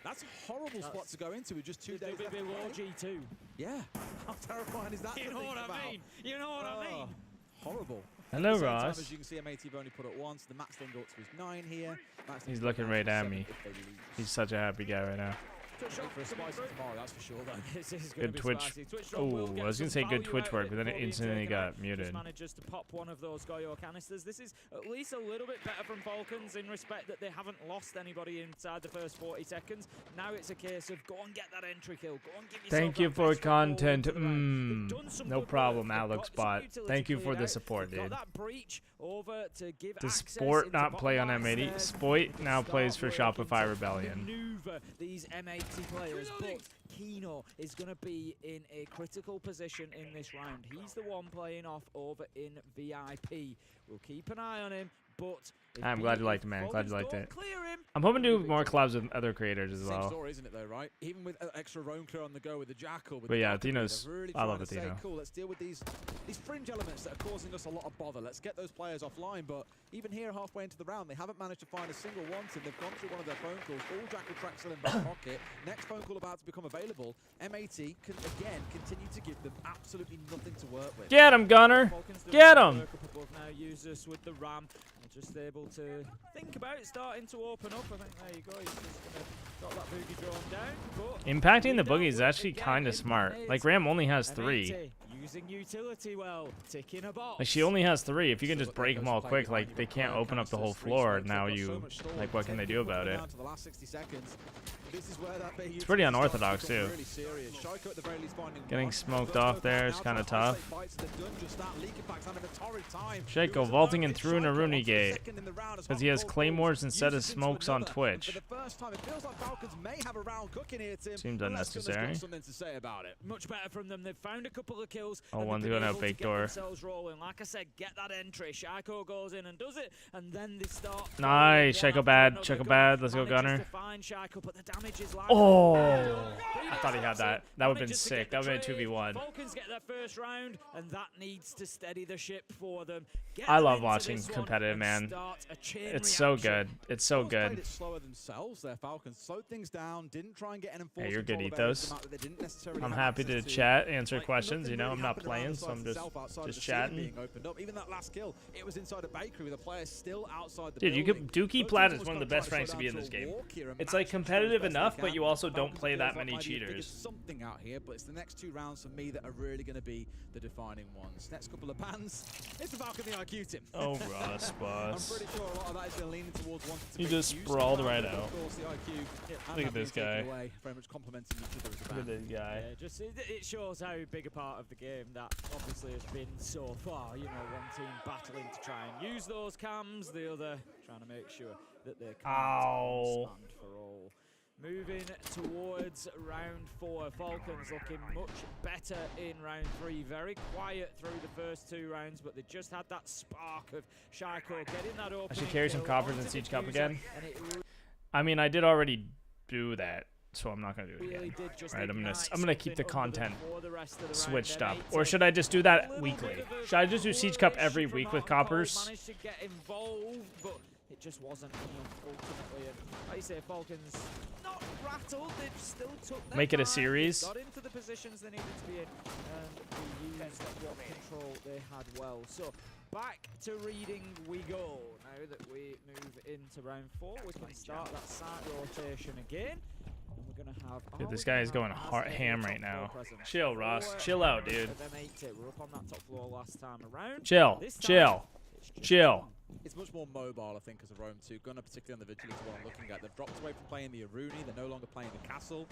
That's a horrible spot to go into with just 2 days left. Low G2. Yeah. How terrifying is that? You to know think what I about? mean? You know what I mean? Horrible. Hello, At the same time, Ross. as you can see, M80 have only put it once. The max then go up to his 9 here. Max then He's go looking down right to at 7 me. if they lose. He's such a happy guy right now. Wait for a spicy tomorrow, that's for sure, though. This is gonna Good be Twitch. spicy. Twitch drop Oh, will I get was gonna some say good value Twitch out work, of but then it before being instantly taken got out. muted. Just manages to pop one of those Goyo canisters. This is at least a little bit better from Falcons in respect that they haven't lost anybody inside the first 40 seconds. Now it's a case of go and get that entry kill. Go and give yourself Thank you that for best foot forward content. to the round. They've done some No good problem, work. They've Alex got some Bot. utility Thank you for cleared the out. support, They've dude. got that breach over to give Does access Sport into not play on bottom M80? right Sport now plays for start working Shopify to Rebellion. maneuver these M80 players, but Kino is going to be in a critical position in this round. He's the one playing off over in VIP. We'll keep an eye on him, but I'm glad you liked it, man. Glad you liked it. clear him. I'm hoping to do more collabs with other creators as Same well. story, isn't it, though, right? Even with extra roam clear on the go with the Jackal. With But the yeah, Valkyrie, Dino's- they're really I love trying it, to say, Dino. cool, let's deal with these fringe elements that are causing us a lot of bother. Let's get those players offline. But even here, halfway into the round, they haven't managed to find a single one. So they've gone through one of their phone calls. All Jackal tracks still in back pocket. Next phone call about to become available. M80 can again continue to give them absolutely nothing to work with. Get him, Gunner. Falcons doing Get some him. work up above now. Users with the ram are just able to think about starting to open up. I think there you go. He's just got that boogie drawn down. But Impacting the boogie is actually kind of smart. Like, Ram only has 3. M80 using utility well, ticking a box. Like, she only has 3. If you can just break them all quick, like, they can't open up the whole floor. Now you, like, what can they do about it? Down to the last 60 seconds. This is where that It's pretty unorthodox, too. really serious. Shaiko at the very least finding Getting one. smoked First off look there out is now kind of to isolate tough. bites. They've done just that. Leaking back's having a torrid time. Shaco vaulting in through Naruni Gate because he has claymores instead of smokes on Twitch. For the first time, it feels like Falcons may have a round cooking here, Tim. Seems Leska's got unnecessary. something to say about it. Much better from them. They've found a couple of kills. Oh, and one's they've been going out able to big get door. themselves rolling. Like I said, get that entry. Shaiko goes in and does it, and then they start. Nice, one Shaco after bad, another. Shaco Gun bad. Let's go, manages Gunner. to find Shaiko, but the damage is live. Oh, I thought he had that. That would have been Manages to sick. get That the would have been trade. 2v1. Falcons get their first round, and that needs to steady the ship for them. Get I them love into watching this one competitive, and man. start a chain It's so reaction. good. It's so Bulls played good. it slower themselves, their Falcons. Slowed things down, didn't try and get an enforced Hey, you're good, control of areas Ethos. of the map that they didn't necessarily I'm have happy to access chat, answer Like, questions. nothing You know, really I'm not happened around playing, the so side I'm of just itself outside just the ceiling chatting. being opened up. Even that last kill, it was inside a bakery with a player still outside the Dude, you building. could Dookie Both Plat teams is one of the almost best kinda ranks to tried be in slow this down game. to a walk here and It's match like each other as competitive best they enough, but can. you also don't Falcons play feels that like many might be the cheaters. biggest something out here, but it's the next 2 rounds for me that are really going to be the defining ones. Next couple of bans, it's the Falcon the IQ team. Oh, Ross, I'm boss. pretty sure a lot of that is going to lean towards wanting to He make just use of sprawled the right round, but out. Of course, the IQ and Look that at this being taken guy. away, very much complementing each other as a Look at band. this guy. Yeah, just it shows how big a part of the game that obviously has been so far. You know, one team battling to try and use those cams, the other trying to make sure that they can't Ow. stand for all. Moving towards round 4. Falcons looking much better in round 3. Very quiet through the first 2 rounds, but they just had that spark of Shaiko getting that open. I should carry some coppers in Siege Cup again. I mean, I did already do that, so I'm not gonna do it again. Right, I'm gonna keep the content switched up, or should I just do that weekly? Should I just do Siege Cup every week with coppers? Managed to get involved, but it just wasn't enough ultimately. And like you say, Falcons not rattled. They still took their Make it a time. series. Got into the positions they needed to be in, and they used what control they had well. So back to reading we go. Now that we move into round 4, we can start that side rotation again. And we're gonna have. Dude, this guy is going ham right now. Chill, Ross. Chill out, dude. We're up on that top floor last time around. Chill. Chill. Chill. It's much more mobile, I think, as a Rome 2. Gunner, particularly on the Vigilance, what I'm looking at. They've dropped away from playing the Aruni. They're no longer playing the Castle.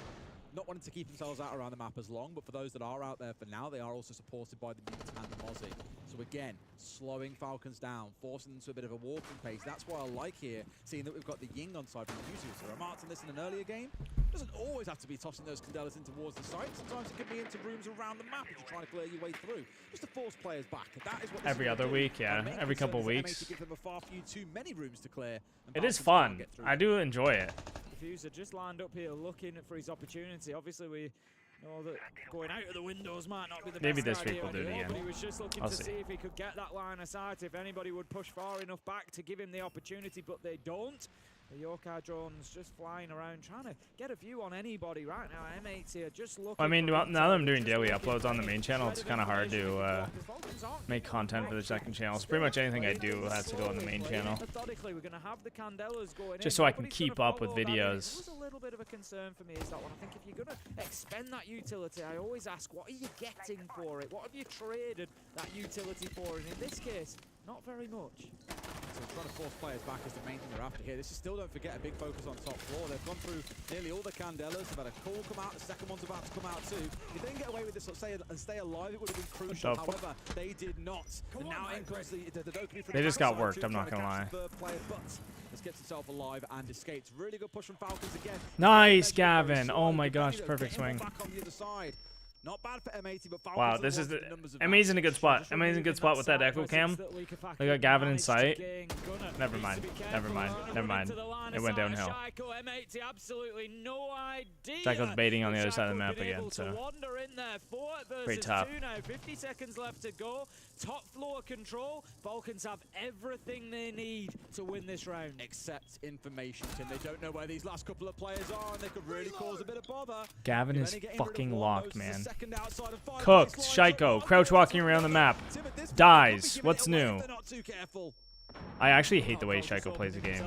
Not wanting to keep themselves out around the map as long, but for those that are out there for now, they are also supported by the Mute and the Mozzie. So again, slowing Falcons down, forcing them to a bit of a walking pace. That's what I like here, seeing that we've got the Ying on side from the Yuzu. So remarked on this in an earlier game. Doesn't always have to be tossing those Candelas in towards the site. Sometimes it can be into rooms around the map if you're trying to clear your way through. Just to force players back. That is what Every other week, yeah. Every couple weeks. Give them a far few too many rooms to clear. It is fun. I do enjoy it. Diffuser just lined up here looking for his opportunity. Obviously, we know that going out of the windows might not be the Maybe best this week idea we'll do it anymore, again. but he was just looking I'll to see. see if he could get that line of sight, if anybody would push far enough back to give him the opportunity, but they don't. The Yokai drones just flying around, trying to get a view on anybody right now. M8 here just looking. I mean, for now that I'm doing daily uploads on the main channel, it's kind of hard to make content for the second channel. So pretty much anything I do has to go on the main channel, Methodically, we're going to have the Candelas going just in. so I can Nobody's keep gonna up with follow that in. It videos. was a little bit of a concern for me is that one. I think if you're going to expend that utility, I always ask, what are you getting for it? What have you traded that utility for? And in this case, not very much. So trying to force players back is the main thing they're after here. This is still, don't forget, a big focus on top floor. They've gone through nearly all the Candelas. They've had a call come out. The second one's about to come out too. If they didn't get away with this and stay alive, it would have been crucial. However, they did not. And now in comes the Dokumi from They the just got backside worked, too, I'm not trying to gonna catch the third player, but has kept himself alive and escaped. Really good push from Falcons again. Nice, Gavin. Oh my gosh, perfect swing. Back on the other side. Not bad for M80, but Falcons Wow, this is the amazing good spot. Amazing good spot with that echo cam. I got Gavin in sight. Never mind. Never mind. Never mind. It went downhill. Shaiko's baiting on the other side of the map again, so pretty tough. 50 seconds left to go. Top floor control. Falcons have everything they need to win this round. Except information, Tim. They don't know where these last couple of players are, and they could really cause a bit of bother. Gavin is fucking locked, man. Cooked. Shaiko. Crouch walking around the map. Dies. What's new? I actually hate the way Shaiko plays the game.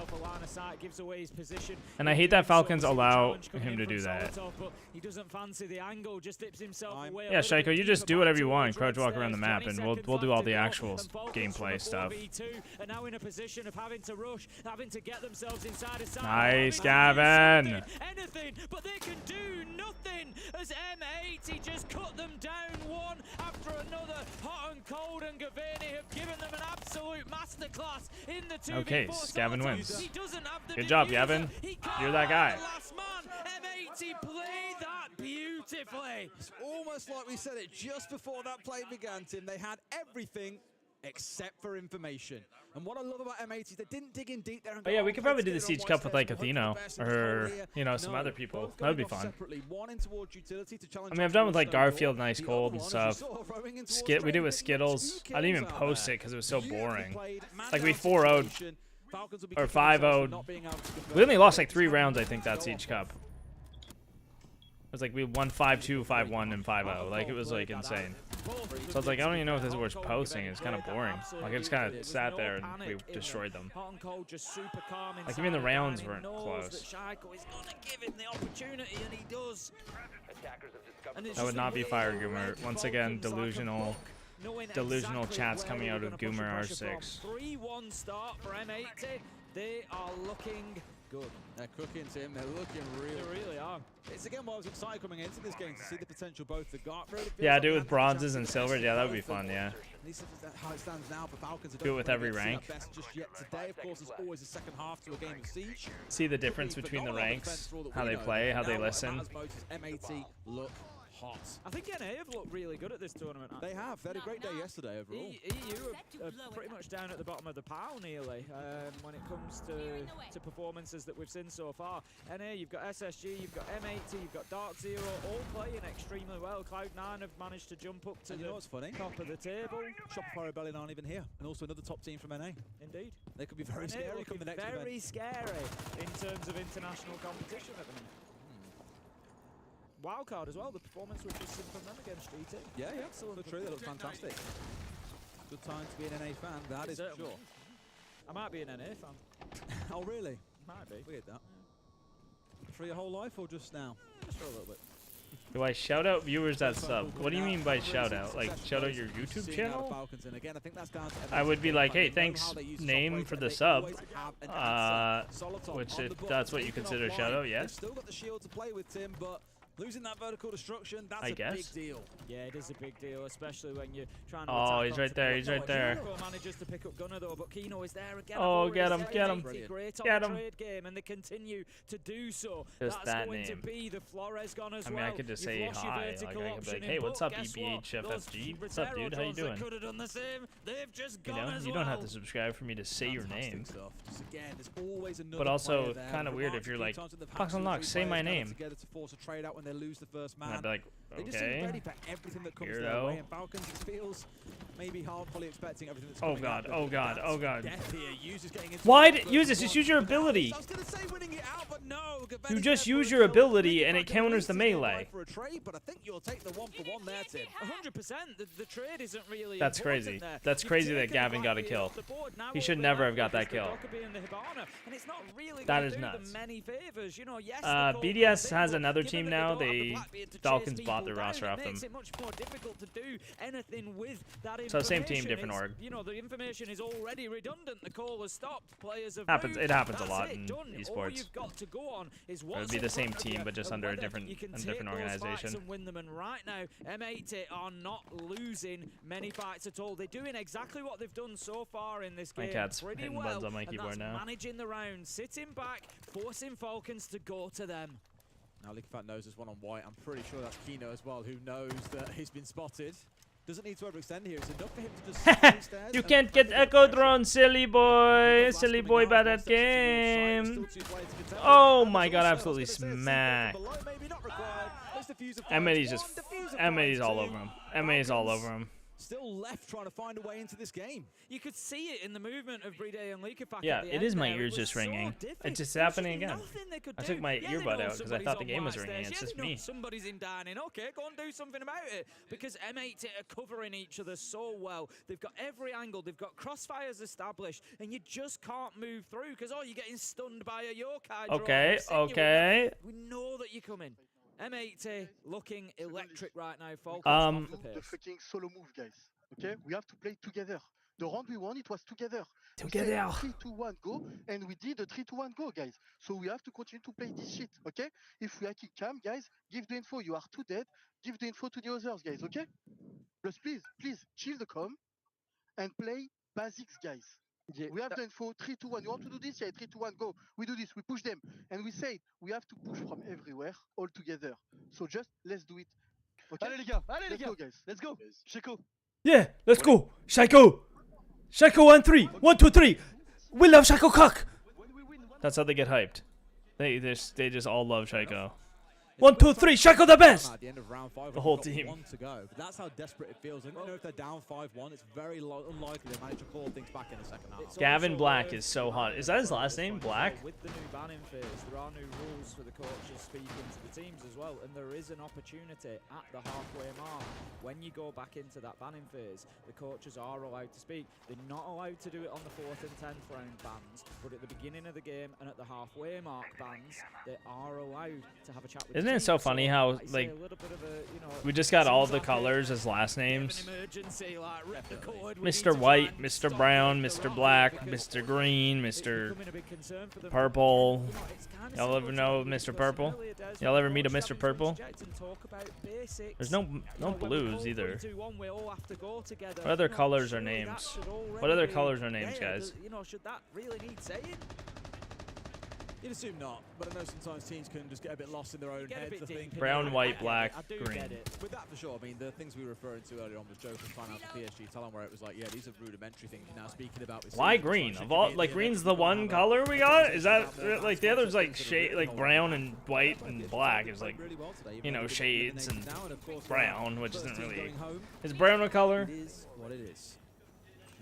And I hate that Falcons allow him to do that. He doesn't fancy the angle, just dips himself away. Yeah, Shaiko, you just do whatever you want. Crouch walk around the map, and we'll do all the actual gameplay stuff. And now in a position of having to rush, having to get themselves inside a side. Nice, Gavin. Anything, but they can do nothing as M80 just cut them down one after another. Hot and cold, and Gavini have given them an absolute masterclass in the 2v4. Okay, Gavin wins. He doesn't have the Good job, diffuser. Gavin. He You're that guy. last man. M80 played that beautifully. It's almost like we said it just before that play began, Tim. They had everything except for information. And what I love about M80 is they didn't dig in deep there. And But yeah, we could probably do the Siege Cup with like Atheno or, you know, some other people. That would be fun. I mean, I've done with like Garfield and Ice Cold and stuff. We did with Skittles. I didn't even post it because it was so boring. Like we 4-0'd or 5-0'd. We only lost like 3 rounds, I think, that Siege Cup. It was like we won 5-2, 5-1, and 5-0. Like it was like insane. So I was like, I don't even know if this is worth posting. It's kind of boring. Like I just kind of sat there and we destroyed them. Like even the rounds weren't close. That would not be fire, Goomer. Once again, delusional chats coming out of Goomer R6. 3-1 start for M80. They are looking good. They're cooking, Tim. They're looking real. They really are. It's again why I was excited coming into this game to see the potential both the got. Really Yeah, do it with bronzes and silvers. Yeah, that would be fun. Yeah. This is how it stands now for Falcons. Do it with every rank. Best just yet today, of course, is always a second half to a game of Siege. See the difference between the ranks, how they play, how they listen. MAT look hot. I think NA have looked really good at this tournament. They have. They had a great day yesterday overall. EU are pretty much down at the bottom of the pile nearly when it comes to performances that we've seen so far. NA, you've got SSG, you've got MAT, you've got Dark Zero, all playing extremely well. Cloud9 have managed to jump up to and you know what's funny? Top of the table. Shopify Rebellion aren't even here. And also another top team from NA. Indeed. They could be very scary come the next event. Very scary in terms of international competition at the minute. Wildcard as well, the performance we've just seen from them against GT. Yeah, excellent. True, they look fantastic. Good time to be an NA fan, that is for sure. I might be an NA fan. Oh, really? Might be. Weird that. For your whole life or just now? Just for a little bit. Do I shout out viewers that sub? What do you mean by shout out? Like shout out your YouTube channel? I would be like, hey, thanks name for the sub. Which if that's what you consider shout out, yes. Still got the shield to play with, Tim, but losing that vertical destruction, that's a big deal. Yeah, it is a big deal, especially when you're trying to Oh, he's right there, he's right there. Manages to pick up Gunner though, but Kino is there again. Oh, get him, get him. Great Get on him. the trade game, and they continue to do so. Just That's that going name. to be the Flores gun as I mean, well. I could just You've say lost your hi. Like, vertical I could be option like, in, hey, what's but up, guess EBHFFG? what? What's up, dude? How you doing? Could have done the same. They've just You gone know, as you don't have well. to subscribe for me to say your name. Stuff. Just again, there's always another But also, player there. kind of weird if you're like, Poxonlox, say my name. Together to force a trade out when they lose the first man. And I'd be like, They just seem okay. ready for everything that comes their Weirdo. way. And Falcons, it feels maybe hard fully expecting everything that's Oh coming god, out, oh but god, that's oh god. death here. Users getting into Why the use this? first Just use your ability. I was going to say winning it out, but no. You just use your ability and it counters the melee. For a trade, but I think you'll take the 1-for-1 there, Tim. 100%. The trade isn't really That's important crazy. there. That's You've crazy that taken Gavin got a Blackbeard kill. off the board. Now He should over never there have got that is the kill. Dokkaebi and the Hibana, and it's not really That gonna is do nuts. them many favors. You know, yes, BDS has another team now. Falcons bought their roster off them. It makes it much more difficult to do anything with that information. So same team, different It's- org. You know, the information is already redundant. The call has stopped. Players have Happens. moved. It happens a That's lot it, in done. All esports. you've got to go on is It what's would be in the same front of team, you but just and under a whether different, you can a take different those fights organization. and win them. And right now, M80 are not losing many fights at all. They're doing exactly what they've done so far in this My game cat's pretty hitting well, buttons on my and keyboard that's now. managing the round, sitting back, forcing Falcons to go to them. Now, Liquifat knows there's one on white. I'm pretty sure that's Kino as well, who knows that he's been spotted. Doesn't need to overextend here. It's enough for him to just stay stairs You and can't play get the Echo pressure. Drone, silly boy. Silly boy bad at game. Oh my god, absolutely smacked. M80's just, M80's all over him. M80's all over him. Still left trying to find a way into this game. You could see it in the movement of Bride and Liquifat. Yeah, at the it end is my there. ears It was just so ringing. difficult. It's just There was happening again. nothing they could I do. took my Yeah, they earbud know out because I somebody's thought the on game was white ringing. stairs. It's Yeah, just they know me. somebody's in dining. Okay, go and do something about it. Because M80 are covering each other so well. They've got every angle. They've got crossfires established. And you just can't move through because, oh, you're getting stunned by a yokai drone. Okay, We've seen you with okay. that. We know that you're coming. M80 looking electric right now. Falcons Um, off the The pace. fucking solo move, guys. Okay, we have to play together. The round we won, it was together. Together. 3, 2, 1, go, and we did a 3, 2, 1, go, guys. So we have to continue to play this shit, okay? If we are kick cam, guys, give the info. You are too dead. Give the info to the others, guys, okay? Plus, please, chill the com and play basics, guys. Yeah, we have the info. 3, 2, 1. You want to do this? Yeah, 3, 2, 1, go. We do this. We push them, and we say we have to push from everywhere, all together. So just let's do it. Okay? Allez les gars, Let's go, guys. let's go. Sheko. Yeah, let's go. Shaiko. Shaiko on 3. 1, 2, 3. We love Shaiko cock. That's how they get hyped. They just all love Shaiko. 1, 2, 3. Shaiko the best. At the end of round 5, The whole we've got team. 1 to go. But that's how desperate it feels. I don't know if they're down 5-1. It's very unlikely they manage to claw things back in the second half. It's Gavin also Black worth is so hot. Is that his last name? Black? With the new banning phase, there are new rules for the coaches speaking to the teams as well, and there is an opportunity at the halfway mark. When you go back into that banning phase, the coaches are allowed to speak. They're not allowed to do it on the 4th and 10th round bans, but at the beginning of the game and at the halfway mark bans, they are allowed to have a chat with Isn't Isn't it so funny how like we just got all the colors as last names? Mr. White, Mr. Brown, Mr. Black, Mr. Green, Mr. Purple. Y'all ever know Mr. Purple? Y'all ever meet a Mr. Purple? There's no blues either. What other colors are names? What other colors are names, guys? You know, should that really need saying? You'd assume not, but I know sometimes teams can just get a bit lost in their own heads. I think Brown, white, black, green. With that for sure, I mean, the things we were referring to earlier on was Joker's plan out for PSG Talon, where it was like, yeah, these are rudimentary things. Now speaking about this, why green? Of all, like green's the one color we got. Is that like the others like shade like brown and white and black is like, you know, shades and brown, which isn't really. Is brown a color? It is what it is.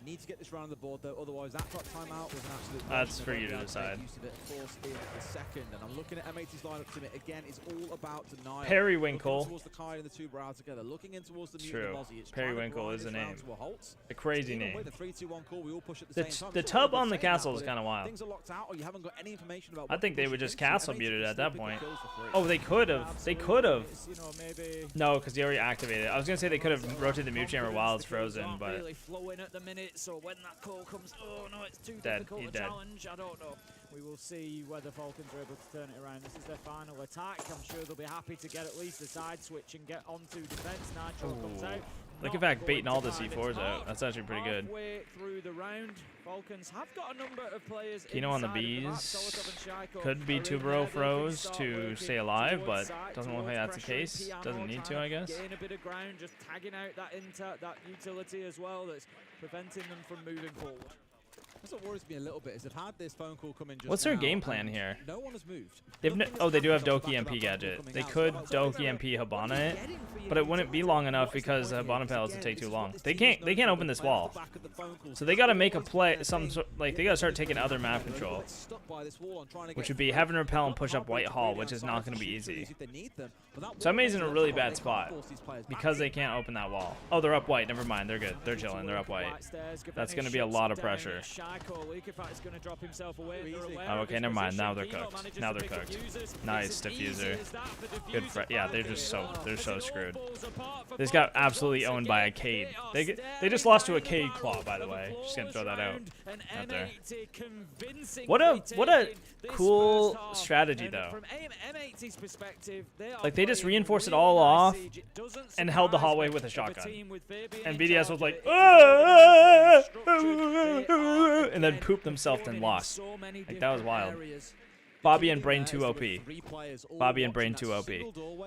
Need to get this round the board though, otherwise that clock timeout was an absolute. That's for you to decide. Use of it, forced in the second, and I'm looking at M80's lineup to me again. It's all about denial. Periwinkle. Towards the Kai and the two Brow together, looking in towards the True. It's Periwinkle is a name. A crazy name. The 3-2-1 call, we all push at the same time. The tub on the castle is kind of wild. Things are locked out, or you haven't got any information about. I think they would just castle muted at that point. Oh, they could have. They could have. No, because they already activated it. I was gonna say they could have rotated the mute chamber while it's frozen, but. Really flowing at the minute, so when that call comes, oh no, it's too Dead. difficult He's a dead. challenge. I don't know. We will see whether Falcons are able to turn it around. This is their final attack. I'm sure they'll be happy to get at least a side switch and get onto defense. Nitro comes out. Look at that baiting all the C4s out. That's actually pretty good. Halfway through the round, Falcons have got a number of players. Kino on the bees. Could be Tubero froze to stay alive, but doesn't look like that's the case. Doesn't need to, I guess. Gain a bit of ground, just tagging out that utility as well that's preventing them from moving forward. That's what worries me a little bit is they've had this phone call come in just What's their now, game plan here? No one has moved. Oh, they do have Doki MP Gadget. They could Doki MP Hibana it, but it wouldn't be long enough because the Hibana panels would take too long. They can't open this wall, so they got to make a play. Like they got to start taking other map control, which would be Heaven Repel and push up White Hall, which is not going to be easy. So I'm in a really bad spot because they can't open that wall. Oh, they're up white. Never mind. They're good. They're chilling. They're up white. That's going to be a lot of pressure. Oh, okay, never mind. Now they're cooked. Now they're cooked. Nice diffuser. Good. Yeah, they're so screwed. This got absolutely owned by a Cade. They just lost to a Cade Claw, by the way. Just gonna throw that out there. What a cool strategy though. Like they just reinforced it all off and held the hallway with a shotgun. And BDS was like, and then pooped themselves and lost. Like that was wild. Bobby and Brain 2 OP. Bobby and Brain 2 OP.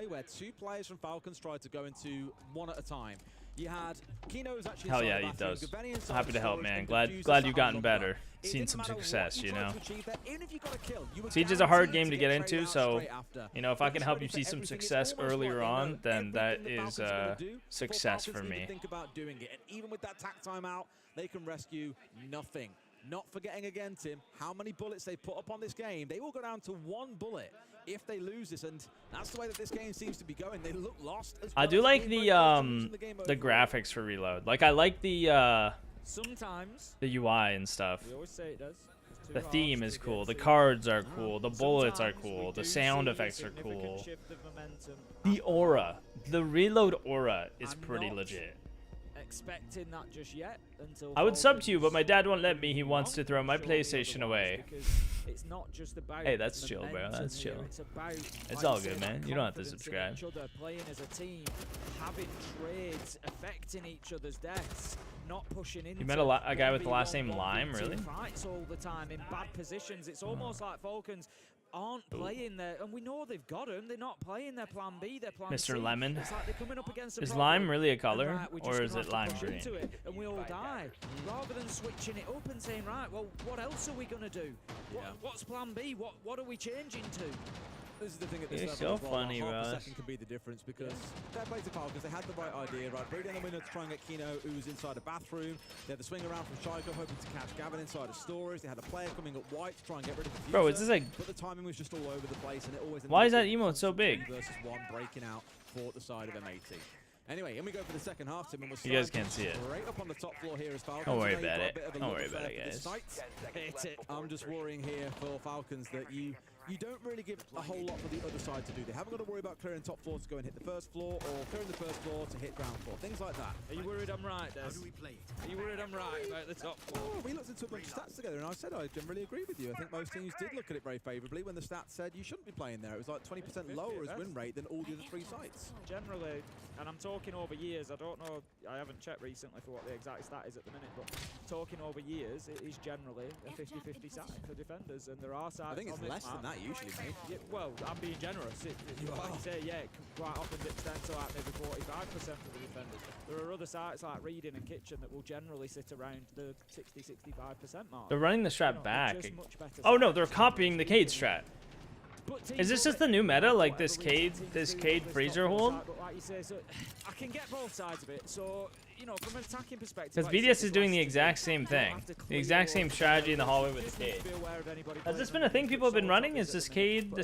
Where two players from Falcons tried to go into one at a time. You had Kino's actually. Hell yeah, he does. Happy to help, man. Glad you've gotten better. Seen some success, you know. Siege is a hard game to get into, so you know if I can help you see some success earlier on, then that is success for me. Think about doing it, and even with that tack timeout, they can rescue nothing. Not forgetting again, Tim, how many bullets they put up on this game. They will go down to one bullet if they lose this, and that's the way that this game seems to be going. They look lost as well. I do like the graphics for Reload. Like I like the UI and stuff. We always say it does. The theme is cool. The cards are cool. The bullets are cool. The sound effects are cool. The aura, the Reload aura is pretty legit. Expecting that just yet until I would sub to you, but my dad won't let me. He wants to throw my PlayStation away. It's not just about hey, that's chill, bro. That's chill. It's all good, man. You don't have to subscribe. Playing as a team, having trades, affecting each other's deaths, not pushing into. You met a guy with the last name Lime, really? Fights all the time in bad positions. It's almost like Falcons aren't playing their, and we know they've got him. They're not playing their plan B, their plan C. Mr. Lemon. It's like they're coming up against is lime really a color, or is it lime green? And we all die. Rather than switching it up and saying, right, well, what else are we gonna do? What's plan B? What are we changing to? This is the thing at this You're level so as well, funny, half a Russ. second can be the difference because fair play to Falcons, they had the right idea, right? Bring down the window to try and get Kino, who's inside a bathroom. They had the swing around from Shaiko, hoping to catch Gavin inside of storage. They had a player coming up white to try and get rid of the Bro, is this like? But the timing was just all over the place, and it always. Why is that emote so big? Versus one breaking out for the side of M80. Anyway, and we go for the second half, Tim, and we're you guys can't see it. Right up on the top floor here as Falcons. Don't worry about it. Don't worry about it, guys. I'm just worrying here for Falcons that you you don't really give a whole lot for the other side to do. They haven't got to worry about clearing top floor to go and hit the first floor, or clearing the first floor to hit ground floor, things like that. Are you worried I'm right, Des? Are you worried I'm right about the top floor? Oh, we looked into a bunch of stats together, and I said I generally agree with you. I think most teams did look at it very favourably when the stats said you shouldn't be playing there. It was like 20% lower as win rate than all the other 3 sites. Generally, and I'm talking over years, I don't know, I haven't checked recently for what the exact stat is at the minute, but talking over years, it is generally a 50-50 side for defenders, and there are sides I think it's on this less than map. that usually, mate. Yeah, well, I'm being generous. Like you say, yeah, it can quite often dip down to like maybe 45% for the defenders. There are other sites like Reading and Kitchen that will generally sit around the 60-65% mark. They're running the strat You know, back. just much better Oh no, sides. they're copying the Cade strat. Is this just the new meta, like this Cade freezer hold? But like you say, so I can get both sides of it. So, you know, from an attacking perspective, Because like you BDS said, is doing the exact same thing. The exact same strategy in the hallway with the Cade. Has this been a thing people have been running? Is this Cade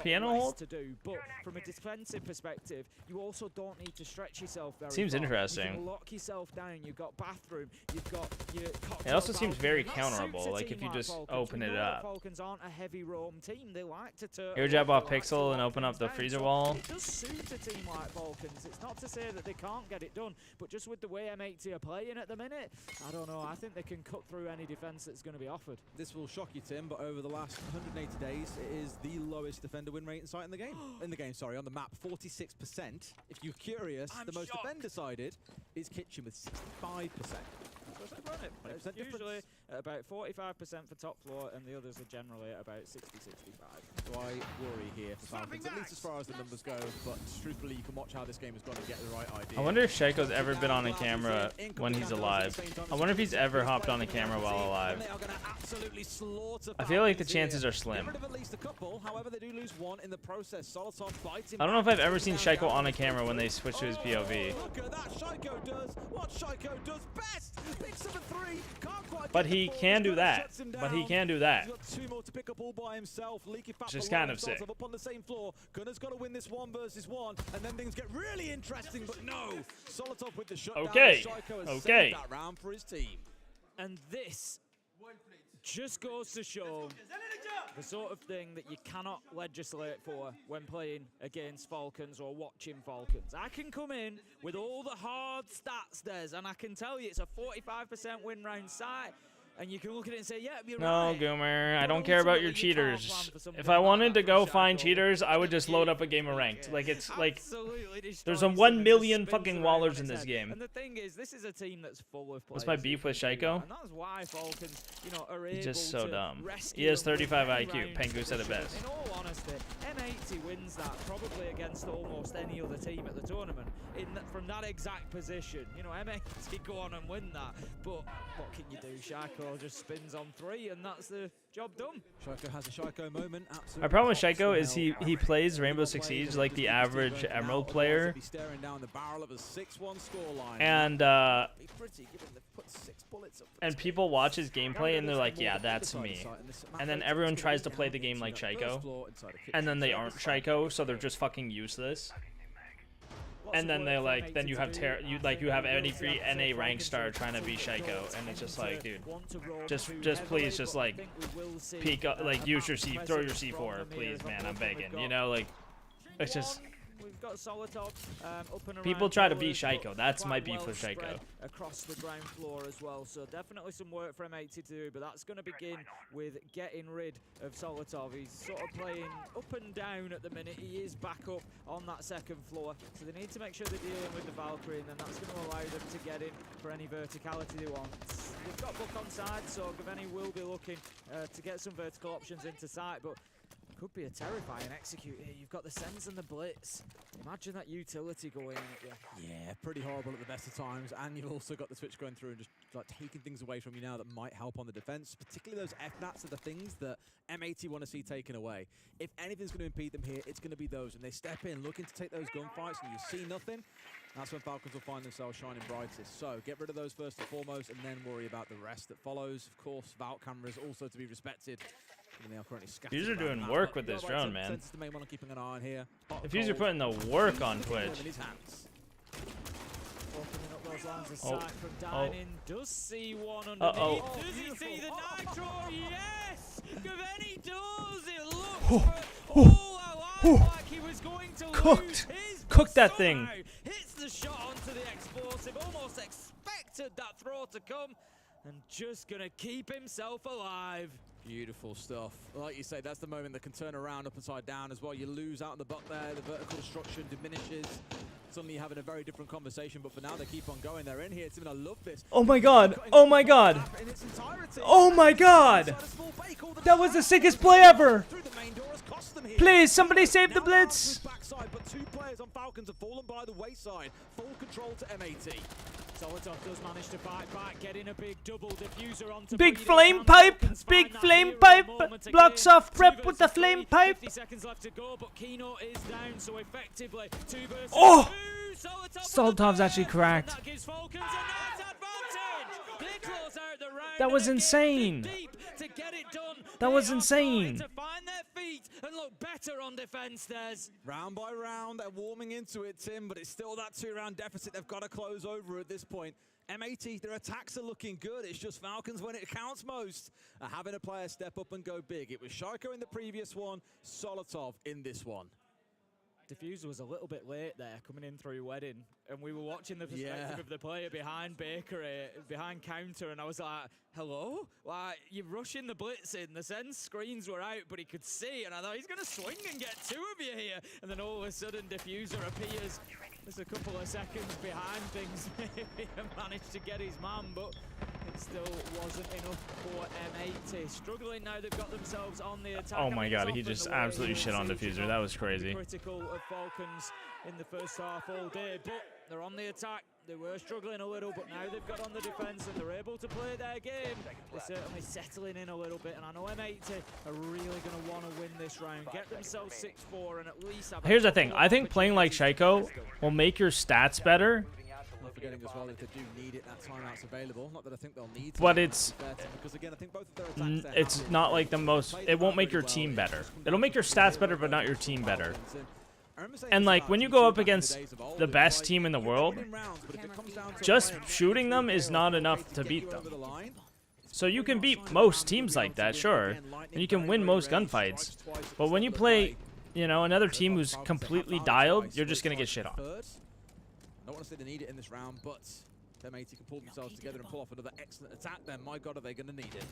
piano hold? To do, but from a defensive perspective, you also don't need to stretch yourself very Seems far. interesting. You can lock yourself down. You've got bathroom. You've got your It also seems very balcony, and that suits counterable, a like team if you just Falcons. open We it know that up. Falcons aren't a heavy roam team. They like to turn. Air jab off Pixel and open up the freezer wall. It does suit a team like Falcons. It's not to say that they can't get it done, but just with the way M80 are playing at the minute, I don't know. I think they can cut through any defense that's going to be offered. This will shock you, Tim, but over the last 180 days, it is the lowest defender win rate in sight in the game. On the map, 46%. If you're curious, the most defender-sided is Kitchen with 65%. It's usually at about 45% for top floor, and the others are generally at about 60-65. So I worry here for Falcons, at least as far as the numbers go, but truthfully, you can watch how this game has gone and get the right idea. I wonder if Shaco's ever been on a camera when he's alive. I wonder if he's ever hopped on a camera while alive. I feel like the chances are slim. I don't know if I've ever seen Shaco on a camera when they switch to his POV. Look at that, Shaco does what Shaco does best. Picks up a 3, can't quite But he can do that. But he can do that. He's got 2 more to pick up all by himself. Leaky Fat Just below kind of himself, sick. Up on the same floor. Gunner's got to win this 1 versus 1, and then things get really interesting. But no, Solotov with the shutdown. Okay. Shaco has Okay. saved that round for his team. And this just goes to show the sort of thing that you cannot legislate for when playing against Falcons or watching Falcons. I can come in with all the hard stats, Des, and I can tell you it's a 45% win round side. And you can look at it and say, yeah, you're No, right. Goomer, I don't care about your cheaters. If I wanted to go find cheaters, I would just load up a game of ranked. Like, it's like, there's a 1 million fucking wallers in this game. And the thing is, this is a team that's full of players. What's my beef with Shaco? And that's why Falcons, you know, are able He's just so to dumb. rescue He has and win 35 any IQ. round Pengu said it for sure. best. In all honesty, M80 wins that probably against almost any other team at the tournament from that exact position. You know, M80 go on and win that, but what can you do? Shaco just spins on 3, and that's the job done. Shaco has a Shaco moment. My problem with Shaco is he plays Rainbow Six Siege like the average Emerald player. And people watch his gameplay and they're like, yeah, that's me. And then everyone tries to play the game like Shaco. And then they aren't Shaco, so they're just fucking useless. And then they like, then you have any free NA rank star trying to be Shaco, and it's just like, dude, just please, just like peek up, like use your C, throw your C4, please, man, I'm begging, you know, like, it's just. We've got Solotov up and around. People try to be forward, Shaco. That's my quite beef well with Shaco. spread across the ground floor as well. So definitely some work for M80 to do, but that's going to begin with getting rid of Solotov. He's sort of playing up and down at the minute. He is back up on that second floor, so they need to make sure they're dealing with the Valkyrie, and then that's going to allow them to get in for any verticality they want. They've got Book on side, so Gaveni will be looking to get some vertical options into sight, but could be a terrifying execute here. You've got the Sens and the Blitz. Imagine that utility going at you. Yeah, pretty horrible at the best of times, and you've also got the switch going through and just like taking things away from you now that might help on the defense. Particularly those FNATs are the things that M80 want to see taken away. If anything's going to impede them here, it's going to be those. When they step in looking to take those gunfights and you see nothing, that's when Falcons will find themselves shining brightest. So get rid of those first and foremost, and then worry about the rest that follows. Of course, Valk cameras also to be respected. These are doing work with this drone, man. If these are putting the work on Twitch. Opening up those lines of Oh. sight from Oh. Dining. Does see one underneath. Uh-oh. Does he see the Nitro? Yes! Gaveni does it. Look like he was going to Cooked. lose his, Cooked that thing. hits the shot onto the explosive. Almost expected that throw to come, and just gonna keep himself alive. Beautiful stuff. Like you say, that's the moment that can turn around up and side down as well. You lose out in the butt there, the vertical destruction diminishes. Suddenly you're having a very different conversation, but for now they keep on going. They're in here. It's even, I love this. Oh my god. Oh my god. Oh my god. That was the sickest play ever. Please, somebody save the blitz. Backside, but two players on Falcons have fallen by the wayside. Full control to M80. Solotov does manage to fight back, getting a big double diffuser onto Big Breeding. flame pipe. Big flame pipe. Blocks off prep with the flame pipe. 50 seconds left to go, but Kino is down, so effectively 2 versus 2. Oh! Solotov's actually cracked. That gives Falcons a nice advantage. They close out the round. That was insane. To get it done. That was insane. To find their feet and look better on defense, Des. Round by round, they're warming into it, Tim, but it's still that 2-round deficit they've got to close over at this point. M80, their attacks are looking good. It's just Falcons when it counts most are having a player step up and go big. It was Shaiko in the previous one, Solotov in this one. Diffuser was a little bit late there, coming in through Wedding, and we were watching the perspective of the player behind Bakery, behind counter, and I was like, hello? Like, you're rushing the blitz in, the sense screens were out, but he could see, and I thought, he's going to swing and get 2 of you here, and then all of a sudden, Diffuser appears just a couple of seconds behind things, maybe, and managed to get his man, but it still wasn't enough for M80. Struggling now, they've got themselves on the attack. Oh my god, he just absolutely shit on Diffuser. That was crazy. Critical of Falcons in the first half all day, but they're on the attack. They were struggling a little, but now they've got on the defense and they're able to play their game. They're certainly settling in a little bit, and I know M80 are really going to want to win this round, get themselves 6-4, and at least have. Here's the thing. I think playing like Shaiko will make your stats better. Not forgetting as well, if they do need it, that timeout's available. Not that I think they'll need to. But it's because again, I think both of their attacks it's not like the most. It won't make your team better. It'll make your stats better, but not your team better. And like when you go up against the best team in the world, just shooting them is not enough to beat them. So you can beat most teams like that, sure, and you can win most gunfights. But when you play, you know, another team who's completely dialed, you're just gonna get shit on. I don't want to say they need it in this round, but M80 can pull themselves together and pull off another excellent attack. Then, my God, are they going to need it?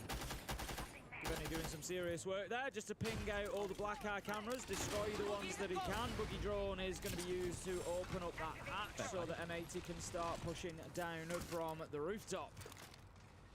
Gaveni doing some serious work there, just to ping out all the black eye cameras, destroy the ones that he can. Boogie Drone is going to be used to open up that hatch so that M80 can start pushing down from the rooftop.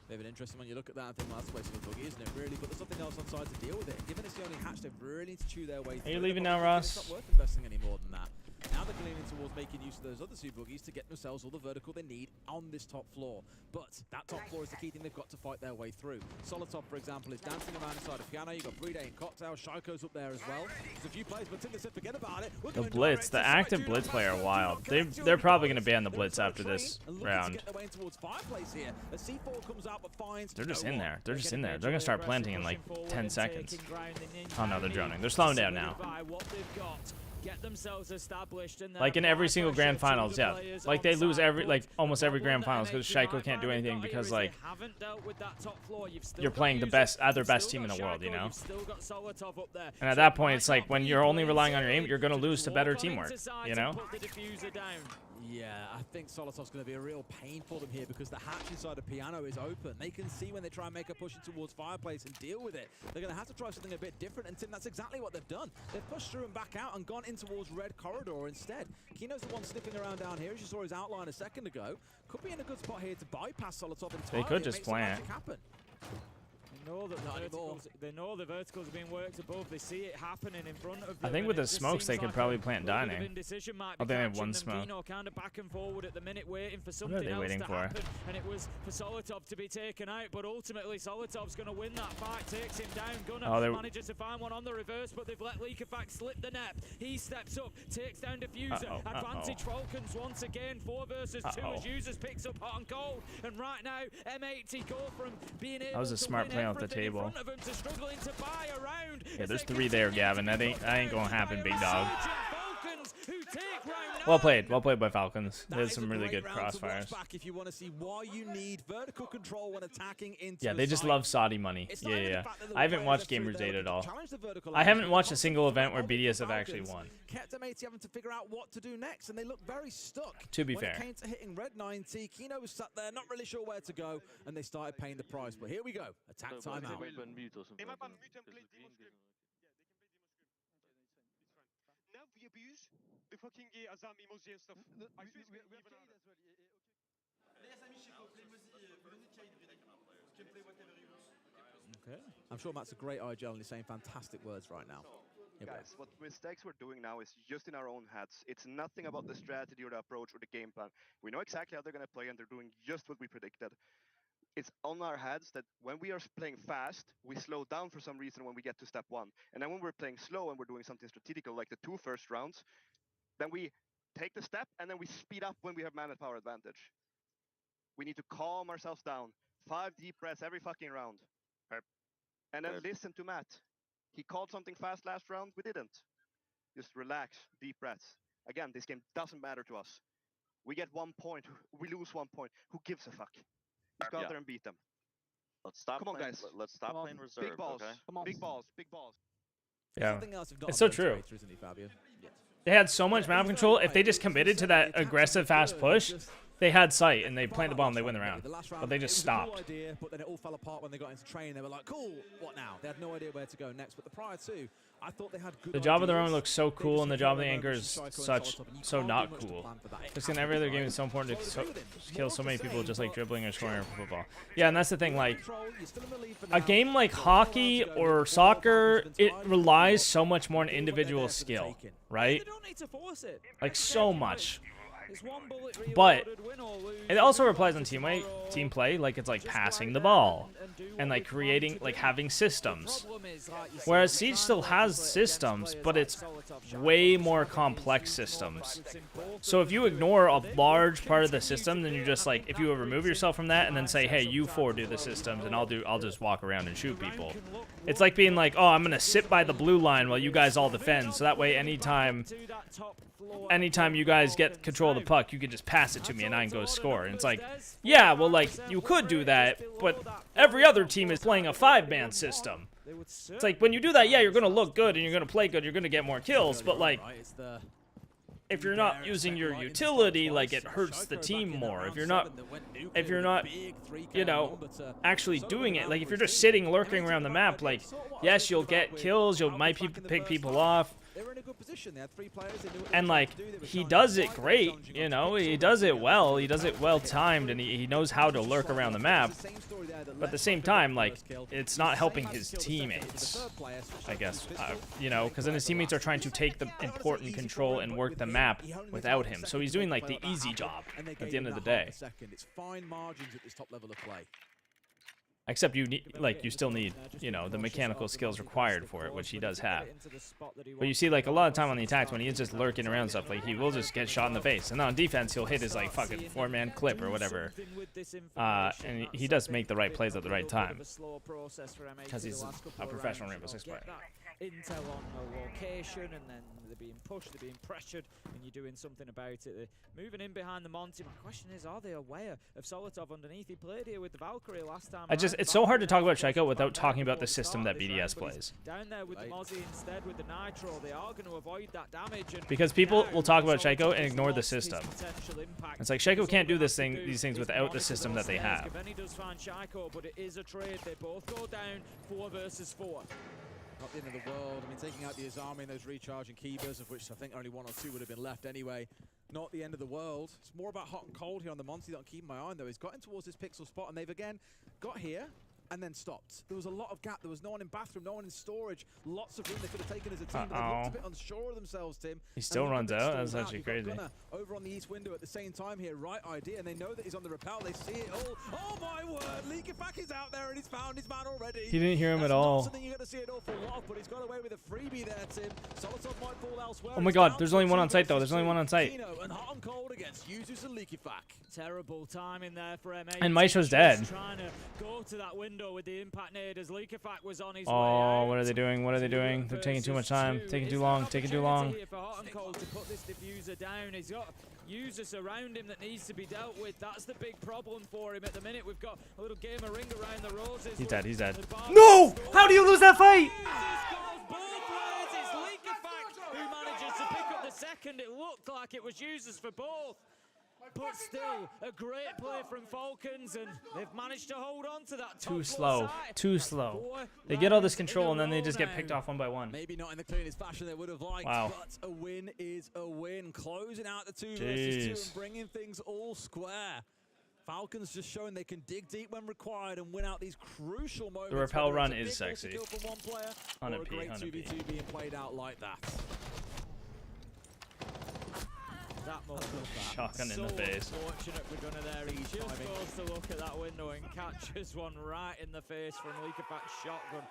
They've been interesting when you look at that and think, well, that's a waste of a boogie, isn't it, really? But there's something else on side to deal with it. And given it's the only hatch, they really need to chew their way through. Are you leaving now, Ross? It's not worth investing any more than that. Now they're leaning towards making use of those other 2 boogies to get themselves all the vertical they need on this top floor. But that top floor is the key thing they've got to fight their way through. Solotov, for example, is dancing around inside a piano. You've got Breeding and Cocktail. Shaiko's up there as well. There's a few players, but Tim said forget about it. The Blitz, the active Blitz player are wild. They're probably going to ban the Blitz after this round. They're just in there. They're just in there. They're going to start planting in like 10 seconds. Oh no, they're droning. They're slowing down now. Get themselves established in like in every single grand finals, yeah. Like they lose almost every grand finals because Shaiko can't do anything because like you're playing the other best team in the world, you know. And at that point, it's like when you're only relying on your aim, you're gonna lose to better teamwork, you know. Yeah, I think Solotov's going to be a real pain for them here because the hatch inside the piano is open. They can see when they try and make a push in towards Fireplace and deal with it. They're going to have to try something a bit different, and Tim, that's exactly what they've done. They've pushed through and back out and gone in towards Red Corridor instead. Kino's the one sniffing around down here, as you saw his outline a second ago. Could be in a good spot here to bypass Solotov entirely. They could just plant. They know the verticals are being worked above. They see it happening in front of them. I think with the smokes, they could probably plant dining. Oh, they have one smoke. Kind of back and forward at the minute, waiting for something What are they waiting else to for? happen. And it was for Solotov to be taken out, but ultimately Solotov's going to win that fight. Takes him down. Gunner manages to find one on the reverse, but they've let Leakerfax slip the net. He steps up, takes down Diffuser. Advantage Falcons once again. 4 versus 2 as Users picks up hot and cold. And right now, M80 go from being able That was a smart play off the table. to struggling to buy around. Yeah, there's 3 there, Gavin. That ain't gonna happen, big dog. Falcons who take round Well played by Falcons. They That had is some a really great good round to watch crossfires. back if you want to see why you need vertical control when attacking into Yeah, the they just site. love Saudi money. It's Yeah, not even yeah. the fact that the I haven't players watched are through Gamers there, Data at but all. challenge the vertical I lines, haven't but watched a the single concept event where of the BDS have actually Falcons won. kept M80 having to figure out what to do next, and they looked very stuck. To be when fair. it came to hitting red 90, Kino was sat there, not really sure where to go, and they started paying the price. But here we go, attack timeout. Now we abuse the fucking Azam emoji and stuff. I swear it's gonna be even harder. Okay. I'm sure Matt's a great IGL and he's saying fantastic words right now. Here we go. Guys, what mistakes we're doing now is just in our own heads. It's nothing about the strategy or the approach or the game plan. We know exactly how they're going to play and they're doing just what we predicted. It's on our heads that when we are playing fast, we slow down for some reason when we get to step 1. And then when we're playing slow and we're doing something strategical like the 2 first rounds, then we take the step and then we speed up when we have man-power advantage. We need to calm ourselves down. 5 deep breaths every fucking round. And then listen to Matt. He called something fast last round, we didn't. Just relax, deep breaths. Again, this game doesn't matter to us. We get 1 point, we lose 1 point. Who gives a fuck? Let's go out there and beat them. Let's stop. Come on, playing, guys. Let's stop playing reserve. Big balls. Okay. Come on. Big balls. Big balls. Yeah. Something else you've got It's on so true. Motivator, isn't he, Fabio? Yeah. They had so much map control. If they just committed to that aggressive fast push, they had sight and they planted the bomb, they win the round. But they just It was a cool stopped. idea, but then it all fell apart when they got into training. They were like, cool, what now? They had no idea where to go next. But the prior two, I thought they had good The job of the ideas. roam looks so They cool, just and the hit job of the their anchor moments is and Psycho and such Solotov, and you so can't do not much to cool. plan for that. It Because has in to every be other game, right. it's so important to So it's kill so many to people say, just like but dribbling or scoring sure. for football. Yeah, and that's the thing. Like You're still in the lead for a now. game like hockey or soccer, it relies so much more on individual skill, right? They don't need to force it. Like so much. It's one bullet But reloaded, win or lose. it also relies on team play, like it's like passing the ball and like creating, like having systems. Whereas Siege still has systems, but it's way more complex systems. So if you ignore a large part of the system, then you're just like, if you remove yourself from that and then say, hey, you 4 do the systems and I'll just walk around and shoot people. It's like being like, oh, I'm gonna sit by the blue line while you guys all defend, so that way anytime you guys get control of the puck, you can just pass it to me and I can go score. And it's like, yeah, well, like, you could do that, but every other team is playing a 5-man system. It's like, when you do that, yeah, you're going to look good and you're going to play good, you're going to get more kills, but, like, if you're not using your utility, like, it hurts the team more. If you're not, you know, actually doing it, like, if you're just sitting, lurking around the map, like, yes, you'll get kills, you might pick people off, They were in a good position. They had 3 players. They knew what they and were like trying to do. They were he trying does to it fight, great, challenging you on know, the he does it well, he does it well timed, and he knows how to lurk around the map. But at the same time, like, it's not helping his teammates, I guess, you know, because then his teammates are trying to take the important control and work the map without him. So he's doing like the easy job at the end of the day. It's fine margins at this top level of play. Except you need, like, you still need, you know, the mechanical skills required for it, which he does have. But you see, like, a lot of time on the attacks when he's just lurking around stuff, like, he will just get shot in the face. And then on defense, he'll hit his, like, fucking 4-man clip or whatever. And he does make the right plays at the right time. Because he's a professional Rainbow Six player. Intel on a location, and then they're being pushed, they're being pressured, and you're doing something about it. They're moving in behind the Monty. My question is, are they aware of Solotov underneath? He played here with the Valkyrie last time. It's so hard to talk about Shaiko without talking about the system that BDS plays. Down there with the Mozzie instead, with the Nitro, they are going to avoid that damage. And Because people will talk about Shaiko and ignore the system. It's like Shaiko can't do these things without the system that they have. Gaveni does find Shaiko, but it is a trade. They both go down 4 versus 4. Not the end of the world. I mean, taking out the Azami and those recharging Keybers, of which I think only 1 or 2 would have been left anyway. Not the end of the world. It's more about hot and cold here on the Monty that I'm keeping my eye on, though. He's gotten towards this pixel spot, and they've again got here and then stopped. There was a lot of gap. There was no one in bathroom, no one in storage. Lots of room they could have taken as a team, but they looked a bit unsure of themselves, Tim. He still runs out? That's actually crazy. Gunnar over on the east window at the same time here. Right idea, and they know that he's on the rappel. They see it all. Oh my word! Leakifak is out there, and he's found his man already. He didn't hear him at all. Something you're going to see an awful lot of, but he's got away with a freebie there, Tim. Solotov might fall elsewhere. Oh my god, there's only one on site though. There's only one on site. And hot and cold against Yuzus and Leakifak. Terrible timing there for MA. And Maisho's dead. Trying to go to that window. window with the impact nade as Leakefak was on his way Oh, out. what are they doing? What are they doing? They're taking too much time. Taking too long. Taking too long. Here for Hot and Cold to put this diffuser down. He's got users around him that needs to be dealt with. That's the big problem for him at the minute. We've got a little game of ring around the roses. He's dead. He's dead. No! How do you lose that fight? Both ways. It's Leakefak who manages to pick up the second. It looked like it was users for both. But still, a great play from Falcons, and they've managed to hold on to that. Too slow. Too slow. They get all this control, and then they just get picked off one by one. Maybe not in the cleanest fashion they would have liked, Wow. but a win is a win. Closing out the 2 versus 2 Jeez. and bringing things all square. Falcons just showing they can dig deep when required and win out these crucial moments. The rappel whether it's run a is big sexy. multi-kill from one player or 100p, a great 100p. 2v2 being played out like that. That must look bad. Shotgun in so the face. Unfortunate for Gunner there. He just goes to look at that window and catches one right in the face from Leakefak's shotgun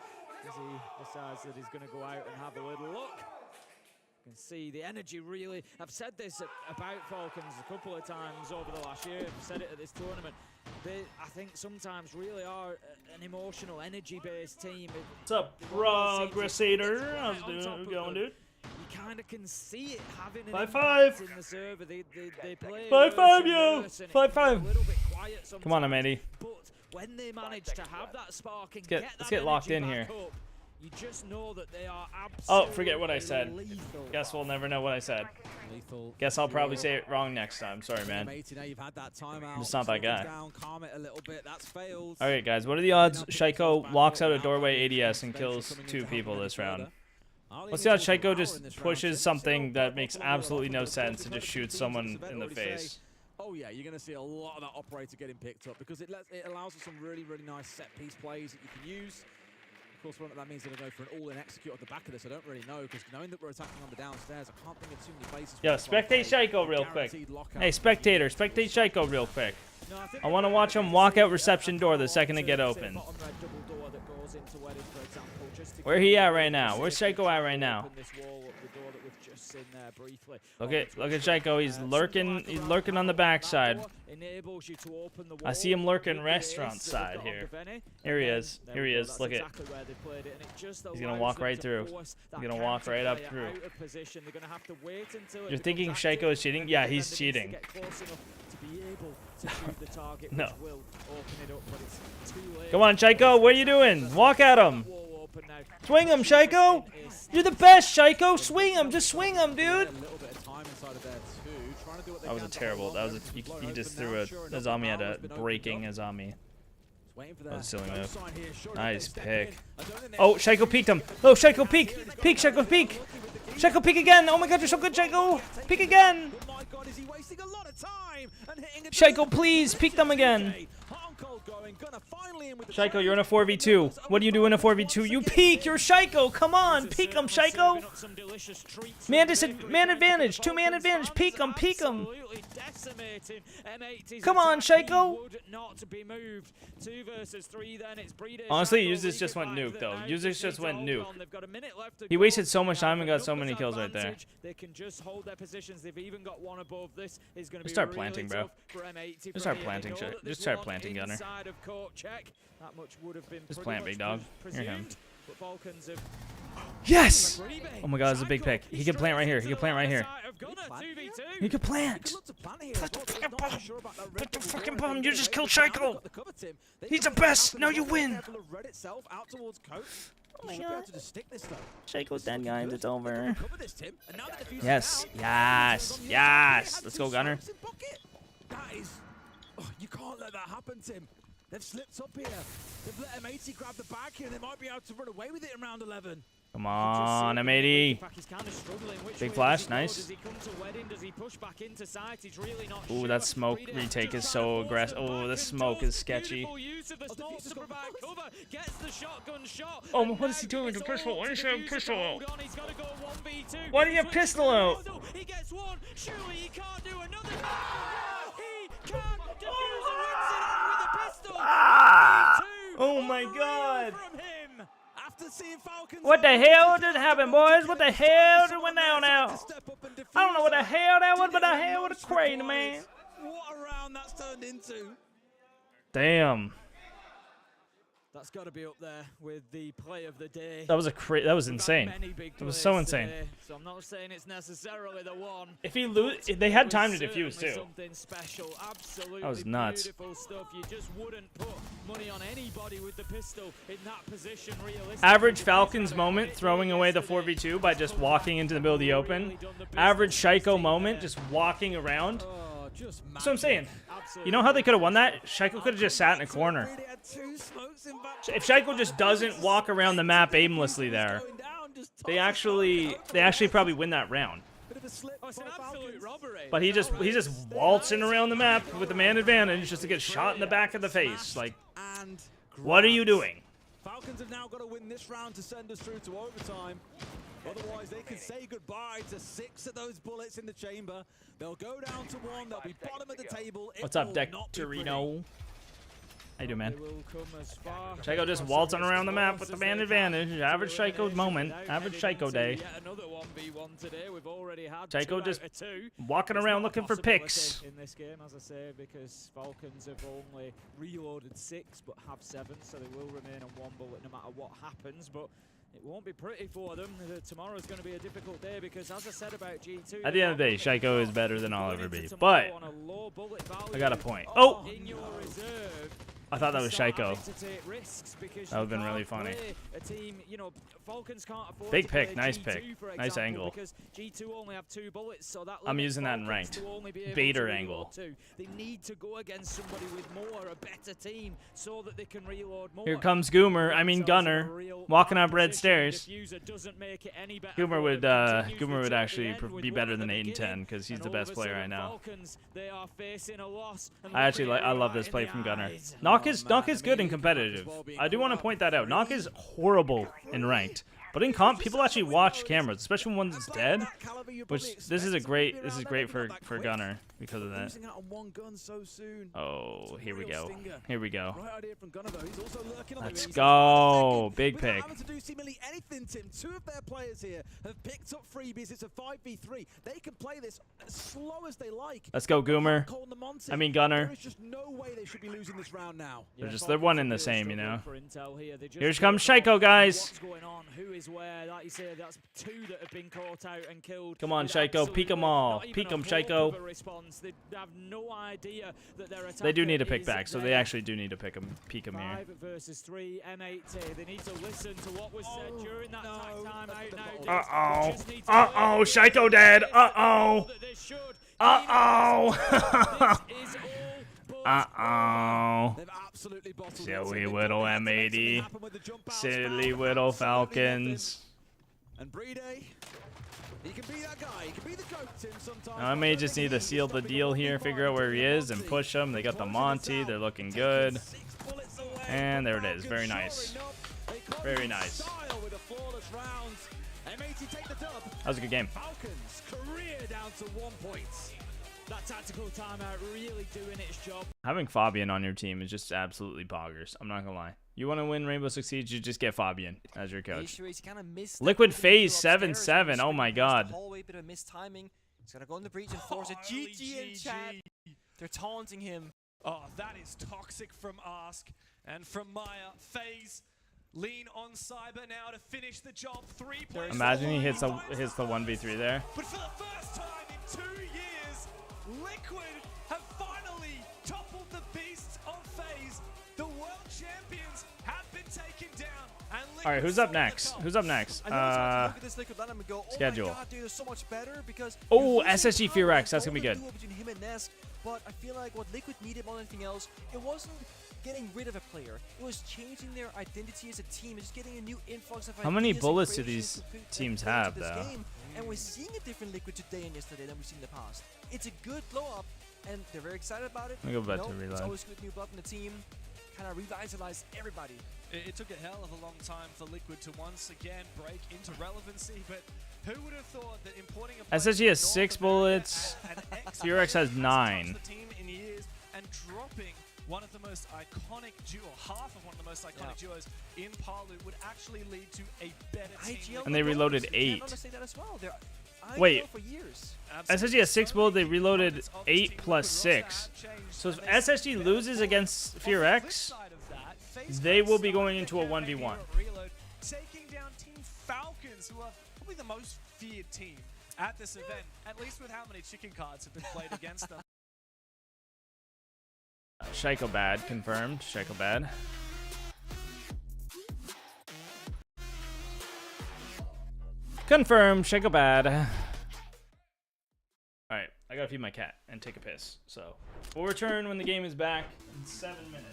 as he decides that he's going to go out and have a little look. You can see the energy really. I've said this about Falcons a couple of times over the last year. I've said it at this tournament. They, I think, sometimes really are an emotional, energy-based team. What's up, Progressator? How's it going, dude? You kind of can see it having an 5-5. impact in the server. They play 5-5, yo. 5-5. a little bit quiet sometimes. Come on, Amity. But when they manage to have that spark and Let's get locked in here. up, you just know that they are Oh, forget what I said. lethal. Guess we'll never know what I said. Lethal. Guess I'll probably say it wrong next time. Sorry, man. Now you've had that timeout. I'm just not that guy. Down, calm it a little bit. That's failed. All right, guys. What are the odds Shaiko walks out a doorway ADS and kills 2 people this round? What's the odds Shaiko just pushes something that makes absolutely no sense and just shoots someone in the face? Oh yeah, you're going to see a lot of that operator getting picked up because it allows for some really, really nice set-piece plays that you can use. Of course, that means they're going to go for an all-in execute off the back of this. I don't really know because knowing that we're attacking on the downstairs, I can't think of too many places. Yo, spectate Shaiko real quick. Hey, spectator, spectate Shaiko real quick. I want to watch him walk out reception door the second it get open. Where he at right now? Where's Shaiko at right now? Look at Shaiko. He's lurking on the backside. I see him lurking restaurant side here. Here he is. Here he is. Look at. He's gonna walk right through. He's gonna walk right up through. You're thinking Shaiko is cheating? Yeah, he's cheating. No. Come on, Shaiko. What are you doing? Walk at him. Swing him, Shaiko. You're the best, Shaiko. Swing him. Just swing him, dude. That was a terrible. That was he just threw a Azami at a breaking Azami. That was a silly move. Nice pick. Oh, Shaiko peeked him. Oh, Shaiko peek. Peek, Shaiko peek. Shaiko peek again. Oh my god, you're so good, Shaiko. Peek again. Shaiko, please peek them again. Shaiko, you're in a 4v2. What do you do in a 4v2? You peek! You're Shaiko! Come on! Peek him, Shaiko! Man advantage! 2-man advantage! Peek him! Peek him! Come on, Shaiko! Honestly, Users just went nuke, though. Users just went nuke. He wasted so much time and got so many kills right there. They can just hold their positions. They've even got one above. This is going to be Just start really planting, bro. tough for M80 Just start from here. planting, They know that just there's start one planting, Gunner. inside of court check. That much would have been Just pretty plant, much big dog. You're him. presumed, but Falcons have Yes! Oh my god, that's a big pick. He can plant right here. He can plant right here. He can plant! Put the fucking bomb! Put the fucking bomb! You just killed Shaiko! He's the best! Now you win! Oh my god. Shaiko's dead, guys. It's over. Yes. Yes. Yes. Let's go, Gunner. That is... Oh, you can't let that happen, Tim. They've slipped up here. They've let M80 grab the bag here, and they might be able to run away with it in round 11. Come on, M80. Big flash, nice. Ooh, that smoke retake is so aggressive. Oh, the smoke is sketchy. Oh, what is he doing with the pistol? Why does he have a pistol out? Why do you have pistol out? He gets one. Surely he can't do another. He can defuse a Winston with a pistol. Oh my god. Falcons What the hell just happened, boys? What the hell just went down now? I don't know what the hell that was, but the hell was crazy, man. What a round that's turned into. Damn. That's got to be up there with the play of the day. That was that was We've had insane. many big It was so plays insane. today, so I'm not saying it's necessarily the one. If he they had time to defuse Certainly too. Something special, absolutely That was nuts. beautiful stuff. You just wouldn't put money on anybody with the pistol in that position. Realistically, Average Falcons moment, throwing away the 4v2 by just walking into the middle of the open. Average Shaiko moment, just walking around. That's what I'm saying. You know how they could have won that? Shaiko could have just sat in a corner. If Shaiko just doesn't walk around the map aimlessly there, they actually probably win that round. Oh, it's an absolute robbery. But he's just waltzing around the map with the man advantage just to get shot in the back of the face. Like, what are you doing? Falcons have now got to win this round to send us through to overtime. Otherwise, they can say goodbye to 6 of those bullets in the chamber. They'll go down to 1. They'll be bottom of the table. What's up, Dectorino? How you doing, man? They will come as far Shaiko just waltzing around the map with the man advantage. Average Shaiko moment. Average Shaiko day. Yet another 1v1 today. We've already had Shaiko 2 just out of 2. walking It's around not a looking for possibility picks. in this game, as I say, because Falcons have only reloaded 6 but have 7, so they will remain on 1 bullet no matter what happens. But it won't be pretty for them. Tomorrow's going to be a difficult day because, as I said about G2, At the end of the day, Shaiko is better than I'll ever be. But I got a point. Oh! in your reserve, I thought that was Shaiko. to take risks because That would have been you really can't funny. play a team, you know, Falcons can't afford Big to play pick, nice G2, pick, for nice example, angle. because G2 only have 2 bullets, so that I'm limits using that in Falcons ranked. to only be able Baiter to angle. reload 2. They need to go against somebody with more, a better team, so that they can reload more. Here comes Goomer, I mean Gunner, walking up red stairs. Diffuser doesn't make it any better Goomer for them. would Continues to actually at the end with be one better at than the 8 and beginning, 10 because he's and the all of best a player sudden right now. Falcons, they are facing a loss, and I actually looking I it love right this in play the from Gunner. eyes. Knock is good and competitive. I do want to point that out. Knock is horrible in ranked. But in comp, people actually watch cameras, especially when one's dead. Which this is great for Gunner because of that. Losing out on 1 gun so soon. Oh, here we Real go. stinger. Here we go. Right idea from Gunner, though. He's also lurking on the Let's inside. go. Big Without pick. having to do seemingly anything, Tim. 2 of their players here have picked up freebies. It's a 5v3. They can play this as slow as they like. Let's go, Goomer. I mean Gunner. There is just no way they should be losing this round now. They're one and the same, you know. For intel here. They just Here don't comes know Shaiko, guys. what's going on, who is where. Like you say, that's 2 that have been caught out and killed. Come on, with Shaiko. Peek 'em absolutely all. not even Peek a 'em, hope Shaiko. of a response. They have no idea that their They do attacker need a pick is back, so they there. actually do need to peek him here. 5 versus 3, M80. They need to listen to what was said during that time out now. Uh-oh. Uh-oh, Shaiko dead. Uh-oh. Uh-oh. Uh-oh. Silly little M80. Silly little Falcons. And Brede, he can be that guy. He can be the goat, Tim, sometimes. I may just need to seal the deal here, figure out where he is, and push him. They got the Monty. They're looking good. And there it is. Very nice. Very nice. With a flawless round. M80 take the dub. That was a good game. Falcons career down to 1 point. That tactical timeout really doing its job. Having Fabian on your team is just absolutely poggers. I'm not gonna lie. You want to win Rainbow Six Siege, you just get Fabian as your coach. Liquid Phase 7-7. Oh my god. Hallway, bit of mistiming. He's gonna go in the breach and force it. GG in chat. They're taunting him. Oh, that is toxic from Ask and from Maya. FaZe lean on Cyber now to finish the job. 3 players. Imagine he hits the 1v3 there. But for the first time in 2 years, Liquid have finally toppled the beasts of FaZe. The world champions have been taken down. And All right, who's up next? Who's up next? Look at this Liquid lineup and go, oh schedule. my god, dude, it's so much better because Oh, SSG FearX. That's gonna be good. Between him and Ness, but I feel like what Liquid needed more than anything else, it wasn't getting rid of a player. It was changing their identity as a team. It's just getting a new influx of How many ideas and bullets do creations these to put teams into have, this though? game. And we're seeing a different Liquid today and yesterday than we've seen in the past. It's a good blow up, and they're very excited about it. Let me go back to It's reload. always good new blood in the team. Kind of revitalize everybody. It took a hell of a long time for Liquid to once again break into relevancy, but who would have thought that importing a SSG has 6 bullets. FearX has 9. the team in years and dropping one of the most iconic duo, half of one of the most iconic duos in Palu would actually lead to a better team. And they reloaded 8. Can't say that as well. They're Wait, for years. SSG has 6 bullets. They reloaded 8 plus 6. So if SSG loses against FearX, they will be going into a 1v1. Reload, taking down Team Falcons, who are probably the most feared team at this event, at least with how many chicken cards have been played against them. Shaiko bad confirmed. Shaiko bad. Confirmed. Shaiko bad. Alright, I gotta feed my cat and take a piss. So, we'll return when the game is back in 7 minutes.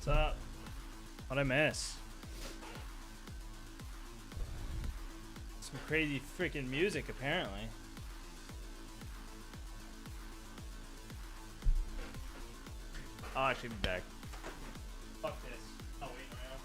What's up? What'd I miss? Some crazy freaking music, apparently. I'll actually be back. Fuck this. I'll wait around.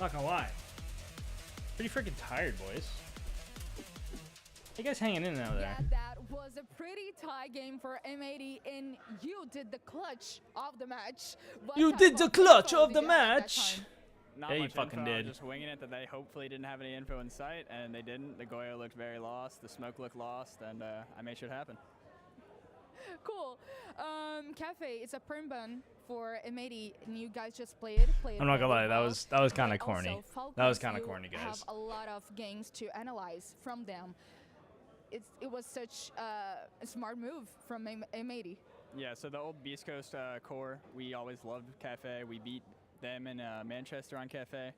Not gonna lie. Pretty freaking tired, boys. You guys hanging in out there? Yeah, that was a pretty tight game for M80, and you did the clutch of the match. What You type did the clutch info of did the you have at that match. time? Not Yeah, you much fucking info, did. Just winging it that they hopefully didn't have any info in sight, and they didn't. The Goyo looked very lost. The smoke looked lost, and I made sure it happen. Cool. Cafe, it's a perm bun for M80, and you guys just played. I'm not gonna lie, really that well. was kind of But corny. also, That was Falcons, kind of you corny, guys. have a lot of games to analyze from them. It was such a smart move from M80. Yeah, so the old Beast Coast core, we always loved Cafe. We beat them in Manchester on Cafe,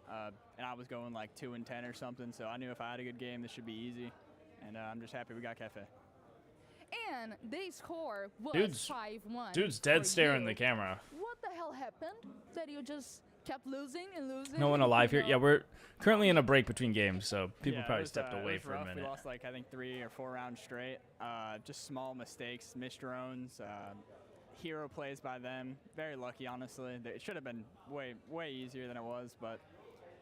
and I was going like 2-10 or something. So I knew if I had a good game, this should be easy, and I'm just happy we got Cafe. And they score was Dude's 5-1. Dude's dead for staring you. the camera. What the hell happened that you just kept losing and losing? No one alive here. Yeah, we're currently in a break between games, so people Yeah, probably it was, stepped it away was for a rough. minute. We lost like I think 3 or 4 rounds straight. Just small mistakes, missed drones, hero plays by them. Very lucky, honestly. It should have been way easier than it was, but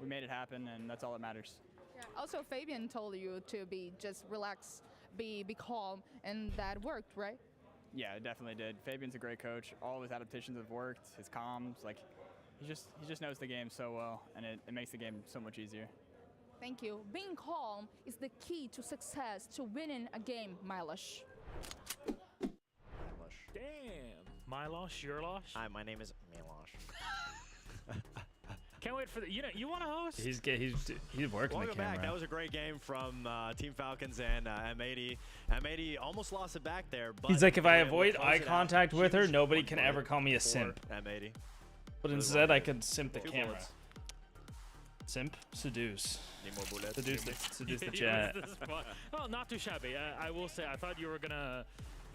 we made it happen, and that's all that matters. Yeah. Also, Fabian told you to be just relax, be calm, and that worked, right? Yeah, it definitely did. Fabian's a great coach. All of his adaptations have worked. His comms, like he just knows the game so well, and it makes the game so much easier. Thank you. Being calm is the key to success, to winning a game, Milosh. Damn. My loss, your loss. Hi, my name is Milosh. Can't wait for the. You want to host? He's working the Welcome camera. back. That was a great game from Team Falcons and M80. M80 almost lost it back there, but He's like, if they I were able to avoid close eye it out. contact with her, Huge nobody one can point ever call me a for simp. M80. But Really instead, well I played. could simp the 2 camera. bullets. Simp, seduce. Need more bullets. Seduce the Yeah, chat. this is fun. Well, not too shabby. I will say, I thought you were gonna.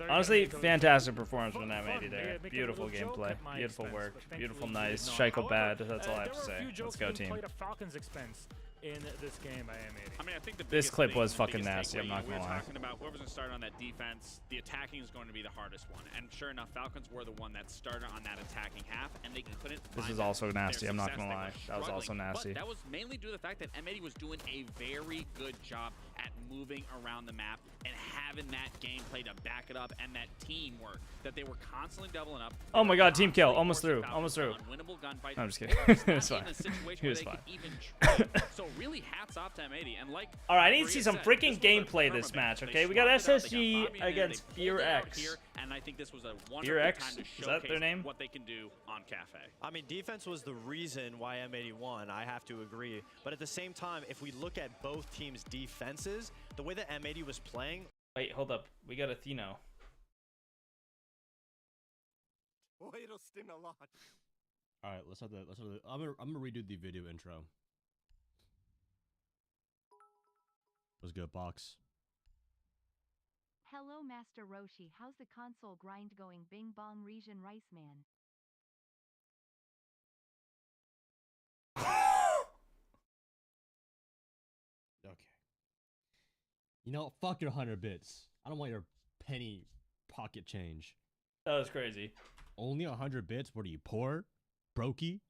Honestly, fantastic performance from that Fun, lady there. make a Beautiful little joke gameplay. at my Beautiful expense, work. but Beautiful, thankfully nice. did not. Shaiko However, bad. That's all I have to there were a say. few Let's jokes go, being team. played at Falcons' expense in this game by M80. I mean, I think the This biggest clip thing, was the fucking biggest nasty, I'm takeaway, not we were gonna lie. talking about whoever's going to start on that defense, the attacking is going to be the hardest one. And sure enough, Falcons were the one that started on that attacking half, and they couldn't This find is their- also their nasty, I'm not success. gonna They lie. were That was also struggling. nasty. But that was mainly due to the fact that M80 was doing a very good job at moving around the map and having that gameplay to back it up and that teamwork that they were constantly doubling up. Oh my god, team kill. Almost through. Almost through. Unwinnable gunfights. No, I'm just kidding. It's fine. In a situation He where was they fine. could even try. So really hats off to M80. And like Alright, I need to Maria see some said, freaking this was a gameplay this permaban. match, They okay? We got swapped it out, SSG they got Bobby in there, against they pulled Fear it out X. here, and I think this was a wonderful Fear X? time to Is that their showcase name? what they can do on Cafe. I mean, defense was the reason why M80 won. I have to agree. But at the same time, if we look at both teams' defenses, the way that M80 was playing. Wait, hold up. We got Atheno. Oh, it'll sting a lot. All right, let's have the. I'm gonna redo the video intro. Let's go, Box. Hello Master Roshi, how's the console grind going? Bing bong region rice man. Okay. You know, fuck your 100 bits. I don't want your penny pocket change. That was crazy. Only 100 bits? What are you, poor? Brokey?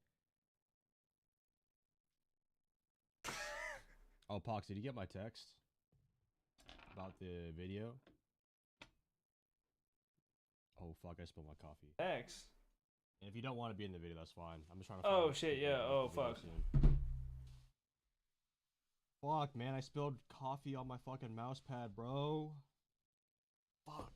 Oh, Pox, did you get my text? About the video? Oh, fuck, I spilled my coffee. Thanks. And if you don't want to be in the video, that's fine. I'm just trying to Oh, find shit, people yeah. to make Oh, the video fuck. soon. Fuck, man, I spilled coffee on my fucking mouse pad, bro. Fuck.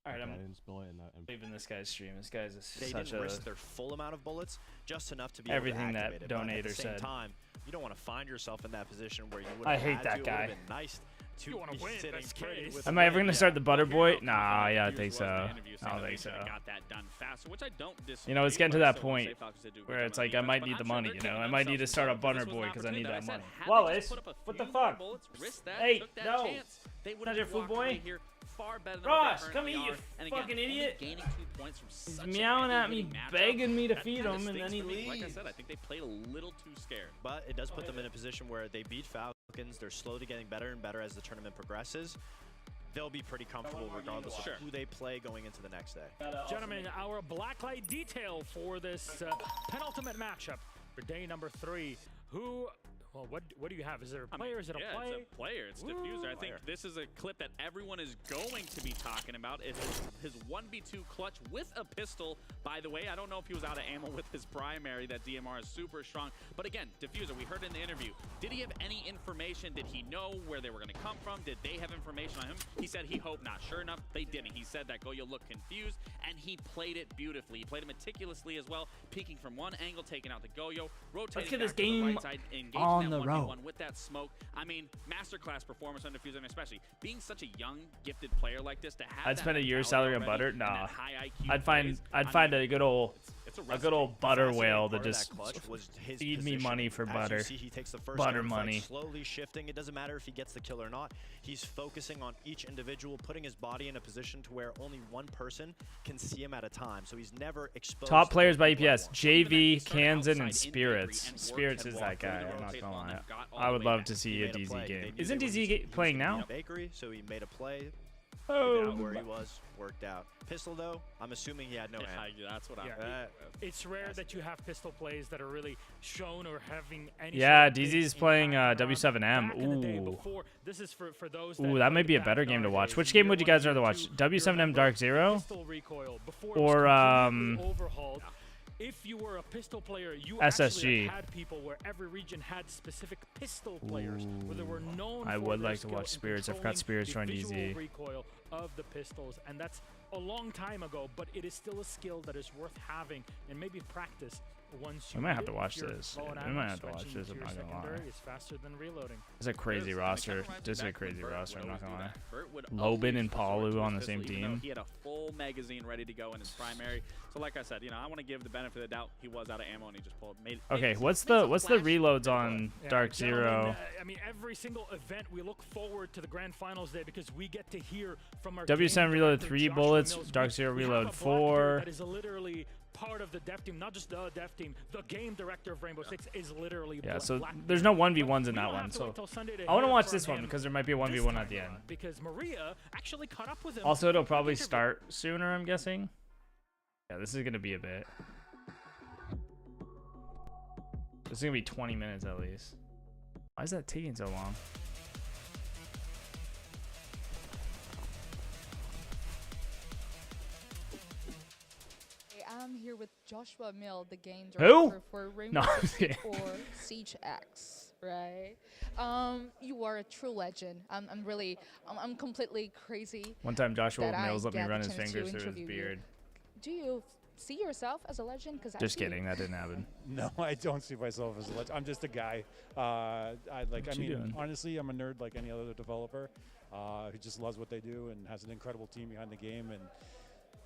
Alright, Okay, I'm I didn't spill it in that. leaving this guy's stream. This guy's They such didn't a... risk their full amount of bullets, just enough to be Everything able to that activate it. But at donator the same said. time, you don't want to find yourself in that position where you would. I hate that It guy. would have been nice to You wanna be win, sitting best pretty case. with Am a I ever win. going to start the Butter Boy? Nah, yeah, I think so. I don't think so. Got that done faster, which I don't disagree. You know, it's getting to but I that still wanna point say Falcons did do a good where job it's on like I defense, might but need I'm the sure money, they're you know? kicking I might need to themselves start a because Butter this was Boy an because I need that opportunity money. that I said, had they just Wallace, put up a what the few fuck? more bullets, risked that, Hey, took that no. chance, they would Not have your food walked away boy. here far better than Ross, what they come currently eat, you are. And again, fucking only idiot. gaining 2 points from He's such meowing a at me, heavy-hitting matchup, begging me to that feed kinda him, and then stings he for me. Like I leaves. said, I think they played a little too scared. But it does put them in a position where they beat Falcons. They're slowly getting better and better as the tournament progresses. they'll be pretty comfortable regardless of who they play going into the next day. Gentlemen, our blacklight detail for this penultimate matchup for day number 3. Who? Well, what do you have? Is there a player? Is it a play? It's a player. It's Diffuser. I think this is a clip that everyone is going to be talking about. It's his 1v2 clutch with a pistol. By the way, I don't know if he was out of ammo with his primary. That DMR is super strong. But again, Diffuser, we heard in the interview, did he have any information? Did he know where they were going to come from? Did they have information on him? He said he hoped not. Sure enough, they didn't. He said that Goyo looked confused, and he played it beautifully. He played it meticulously as well, peeking from one angle, taking out the Goyo, rotating Let's get this back to the game right side, engaging on that the road. 1v1 with that smoke. I mean, masterclass performance on Diffuser, and especially being such a young, gifted player like this to have. I'd that spend a year's mentality salary on already butter. and Nah, that high IQ I'd plays, find a good old it's a good old butter Fascinating whale to part of just that clutch was his feed me positioning. money for As butter. You see, he takes the first butter gunfight, money. slowly shifting. It doesn't matter if he gets the kill or not. He's focusing on each individual, putting his body in a position to where only one person can see him at a time. So he's never exposed. Top to players by both people at EPS: once. JV, Kansan, and Spirits. Spirits is that guy. I'm not gonna lie. I would love to see a DZ game. Isn't DZ playing now? Bakery, so he made a play. Oh, Where he was worked out. Pistol though, I'm assuming he had no ammo. That's what I'm. It's rare that you have pistol plays that are really shown or having any. Yeah, sort of DZ's big playing impact around. W7M. Back in the day Ooh. before, this is for those Ooh, that might be a better game to watch. Which game would you guys rather watch? W7M Dark Zero or overhauled. If you were a pistol player, you actually SSG? had people where every region had specific pistol players where there were known. I for would their like to skill watch in Spirits. I forgot controlling Spirits the joined visual DZ. recoil of the pistols, and that's a long time ago. But it is still a skill that is worth having, and maybe practice once you. We might have get to watch your this. bow and We arrow might have to watch switching this, to I'm your not gonna lie. secondary is faster than reloading. It's a crazy It roster. kinda reminds me This is a back when crazy Bert roster. would I'm not gonna always do lie. that. Bert would Lobin always and resort to Palu his on the pistol, same even though team. He had a full magazine ready to go in his primary. So like I said, I want to give the benefit of the doubt. He was out of ammo and he just pulled. Okay, what's the reloads on Yeah, Dark gentlemen, Zero? I mean, every single event we look forward to the grand finals day because we get to hear from our W7 game reload director, 3 Joshua bullets. Mills. Dark Zero We have a reload black 4. dude that is literally part of the dev team, not just the dev team. The game director of Rainbow Six is literally Yeah, so black. there's no 1v1s in We that don't one. have to So wait till Sunday to I want to hear watch from this one him because there might be a this 1v1 time at the end. around, because Maria actually caught up with him. Also, it'll for the probably interview. start sooner, I'm guessing. Yeah, this is going to be a bit. This is going to be 20 minutes at least. Why is that taking so long? I'm here with Joshua Mill, the game Who? director for Rainbow No, I'm Six kidding. or Siege X, right? You are a true legend. I'm completely crazy. One time Joshua that I Mills let me get run the his chance to fingers through his interview you. beard. Do you see yourself as a legend? Because Just kidding, that didn't happen. No, I don't see myself as a legend. I'm just a guy. I What you doing? honestly, I'm a nerd like any other developer who just loves what they do and has an incredible team behind the game. And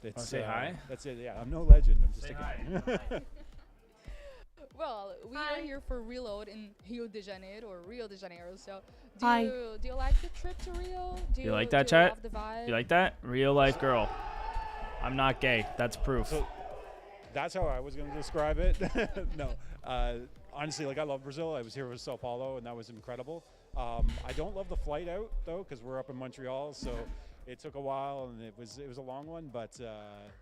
it's, say hi? That's it. Yeah, I'm no legend. I'm just Say a guy. Well, we are here for Reload in Rio de Janeiro. So, Hi. do you like the trip to Rio? Do You like that, do you chat? love the vibe? You like that? Real life girl. I'm not gay. That's proof. So that's how I was going to describe it. No, honestly, like I love Brazil. I was here with Sao Paulo, and that was incredible. I don't love the flight out though, because we're up in Montreal, so it took a while, and it was a long one. But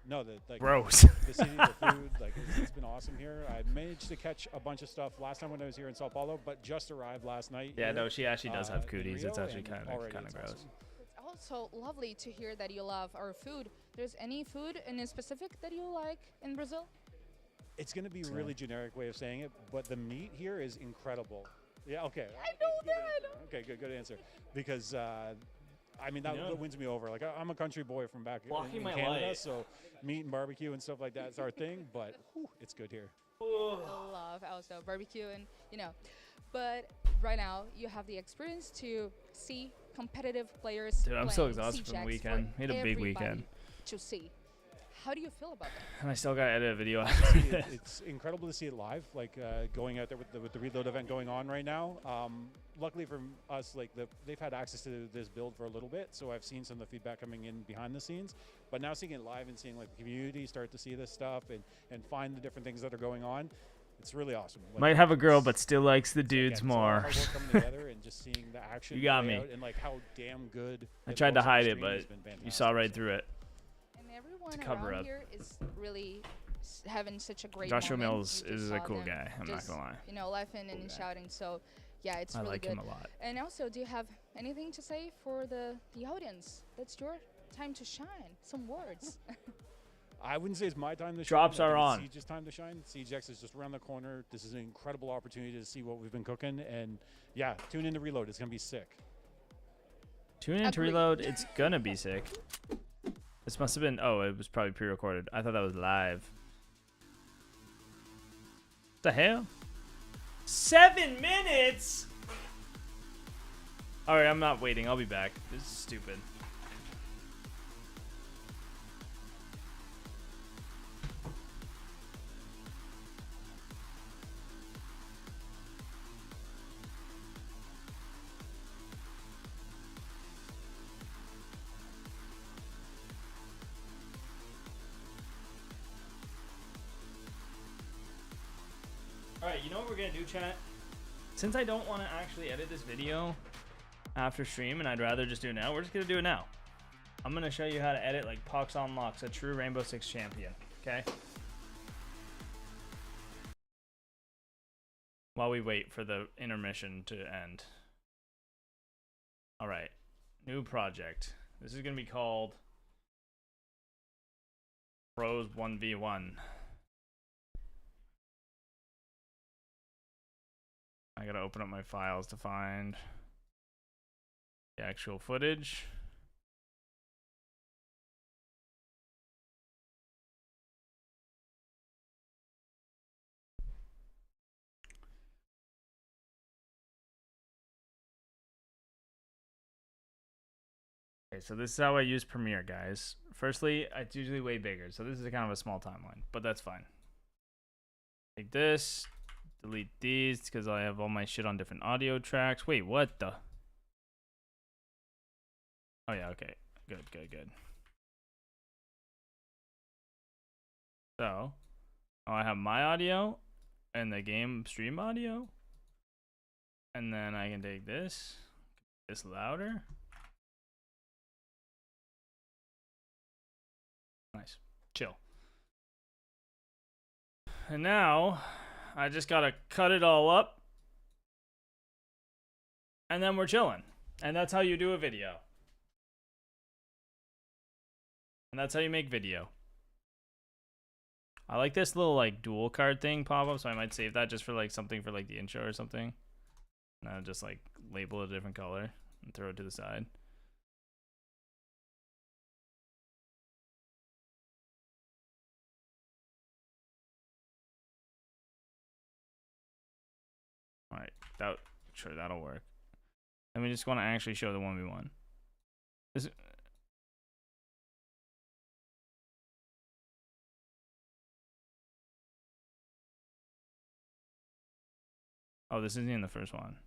no, Gross. The city, the food, like it's been awesome here. I managed to catch a bunch of stuff last time when I was here in Sao Paulo, but just arrived last night. Yeah, here, no, she actually does have in cooties. Rio, It's actually and kind already of it's gross. awesome. It's also lovely to hear that you love our food. There's any food in specific that you like in Brazil? It's going to be a really generic way of saying it, but the meat here is incredible. Yeah, okay. I know that. Okay, good answer. Because, I mean, that wins me over. Like, I'm a country boy from back Blocking in my Canada, light. so meat and barbecue and stuff like that is our thing, but whew, it's good here. I love also barbecue and but right now you have the experience to see competitive players. Dude, I'm so playing exhausted from the CJX weekend. for We had a big everybody weekend. to see. How do you feel about that? And I still gotta edit a video. It's incredible to see it live, like going out there with the Reload event going on right now. Luckily for us, like they've had access to this build for a little bit, so I've seen some of the feedback coming in behind the scenes. But now seeing it live and seeing like the community start to see this stuff and find the different things that are going on, It's really awesome. when Might have a girl, it's- but still likes the it's, dudes again, it's all more. hard work coming together and just seeing the action You got play me. out and like how damn good I it tried to looks on hide the it, stream has but been you saw fantastic, right so. through it. And everyone To cover around up. here is really having such a great Joshua moment. Mills You just is a saw cool them guy, I'm not just, gonna lie. You know, laughing and shouting. So, yeah, it's I really like good. him a lot. And also, do you have anything to say for the audience? That's your time to shine. Some words. I wouldn't say it's my time to shine. Drops I are think on. it's Siege's time to shine. SiegeX is just around the corner. This is an incredible opportunity to see what we've been cooking. And yeah, tune in to Reload. It's going to be sick. Tune in to Reload. It's gonna be sick. This must have been. Oh, it was probably pre-recorded. I thought that was live. What the hell? 7 minutes. All right, I'm not waiting. I'll be back. This is stupid. Alright, you know what we're gonna do, chat? Since I don't want to actually edit this video after stream and I'd rather just do it now, we're just gonna do it now. I'm gonna show you how to edit like Poxonlox, a true Rainbow Six champion, okay? While we wait for the intermission to end. Alright, new project. This is gonna be called Pros 1v1. I gotta open up my files to find the actual footage. Okay, so this is how I use Premiere, guys. Firstly, it's usually way bigger, so this is kind of a small timeline, but that's fine. Take this. Delete these because I have all my shit on different audio tracks. Wait, what the? Oh yeah, okay. Good, good, good. So, I have my audio and the game stream audio. And then I can take this louder. Nice. Chill. And now I just gotta cut it all up, and then we're chilling. And that's how you do a video. And that's how you make video. I like this little like dual card thing pop up, so I might save that just for like something for like the intro or something. And I'll just like label it a different color and throw it to the side. Alright, sure, that'll work. And we just want to actually show the 1v1. Oh, this isn't even the first one.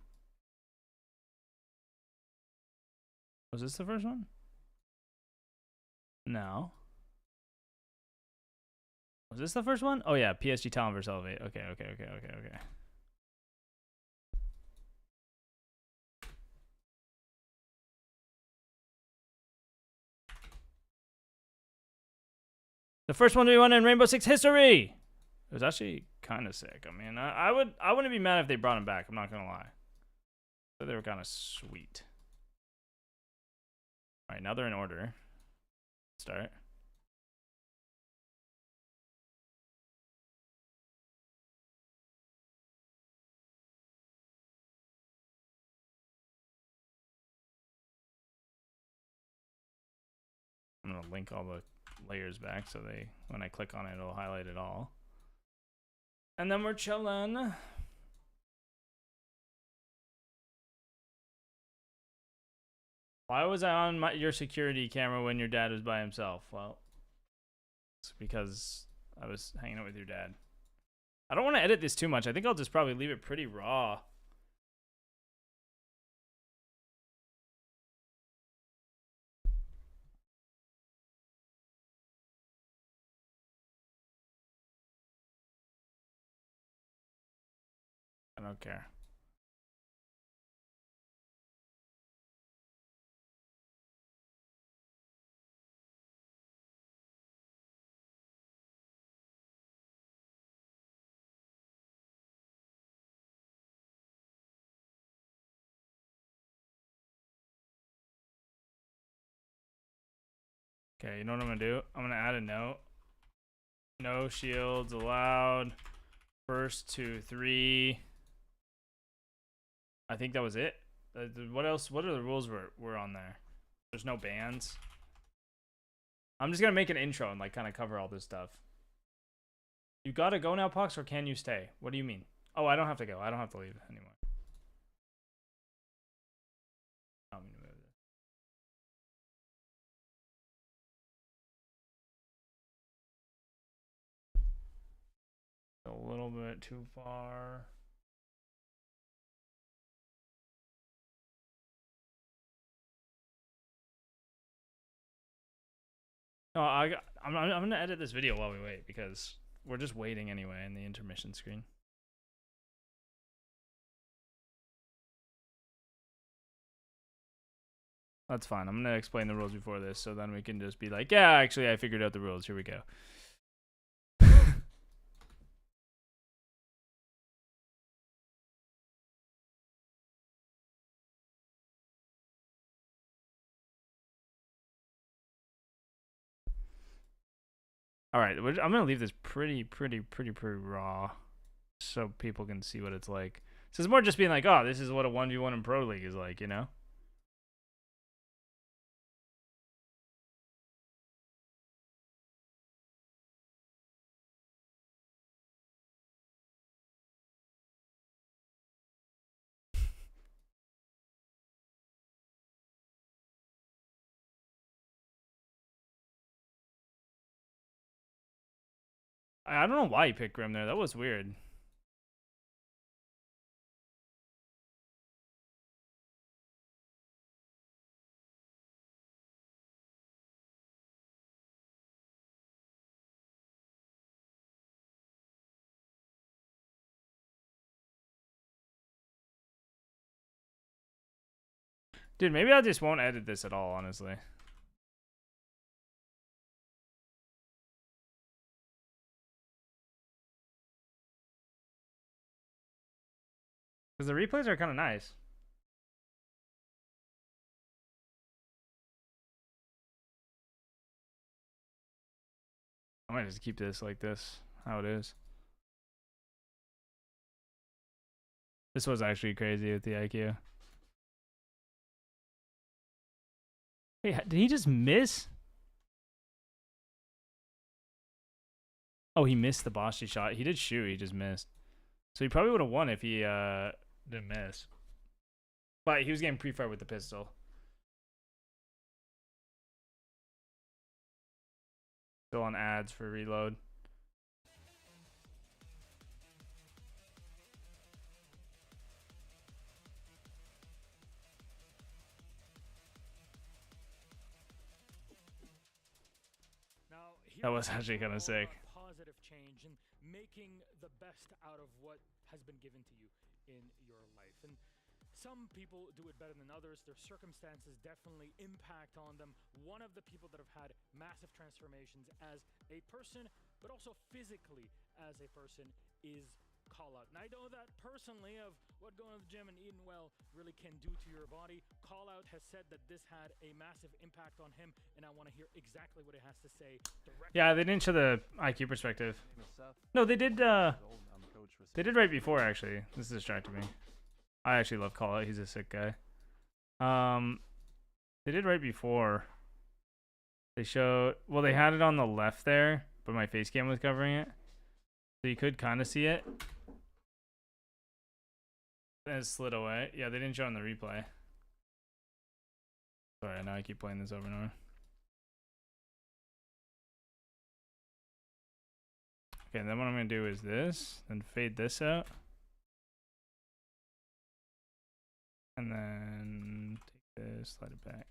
Was this the first one? No. Was this the first one? Oh yeah, PSG Talent vs Elevate. Okay. The first one we won in Rainbow Six history. It was actually kind of sick. I mean, I wouldn't be mad if they brought him back. I'm not gonna lie. But they were kind of sweet. All right, now they're in order. Start. I'm gonna link all the layers back so when I click on it, it'll highlight it all. And then we're chilling. Why was I on your security camera when your dad was by himself? Well, it's because I was hanging out with your dad. I don't want to edit this too much. I think I'll just probably leave it pretty raw. don't care. Okay, you know what I'm gonna do? I'm gonna add a note. No shields allowed. First 2, 3. I think that was it. What else? What are the rules were on there? There's no bans. I'm just gonna make an intro and like kind of cover all this stuff. You gotta go now, Pox, or can you stay? What do you mean? Oh, I don't have to go. I don't have to leave anymore. I'm gonna move this. A little bit too far. No, I'm gonna edit this video while we wait because we're just waiting anyway in the intermission screen. That's fine. I'm gonna explain the rules before this, so then we can just be like, yeah, actually, I figured out the rules. Here we go. All right, I'm gonna leave this pretty raw, so people can see what it's like. So it's more just being like, oh, this is what a 1v1 in Pro League is like, you know? I don't know why you picked Grim there. That was weird. Dude, maybe I just won't edit this at all, honestly. Because the replays are kind of nice. I might just keep this like this, how it is. This was actually crazy with the IQ. Wait, did he just miss? Oh, he missed the Boshi shot. He did shoot, he just missed. So he probably would have won if he didn't miss. But he was getting pre-fire with the pistol. Still on ads for reload. That was actually kind of sick. Positive change and making the best out of what has been given to you in your life. And some people do it better than others. Their circumstances definitely impact on them. One of the people that have had massive transformations as a person, but also physically as a person, is Call Out. And I know that personally of what going to the gym and eating well really can do to your body. Call Out has said that this had a massive impact on him, and I want to hear exactly what it has to say. Yeah, they didn't show the IQ perspective. No, they did. They did right before, actually. This distracted me. I actually love Call Out. He's a sick guy. They did right before. They showed. Well, they had it on the left there, but my face cam was covering it, so you could kind of see it. Then it slid away. Yeah, they didn't show on the replay. Sorry, now I keep playing this over and over. Okay, then what I'm going to do is this, then fade this out. And then take this, slide it back.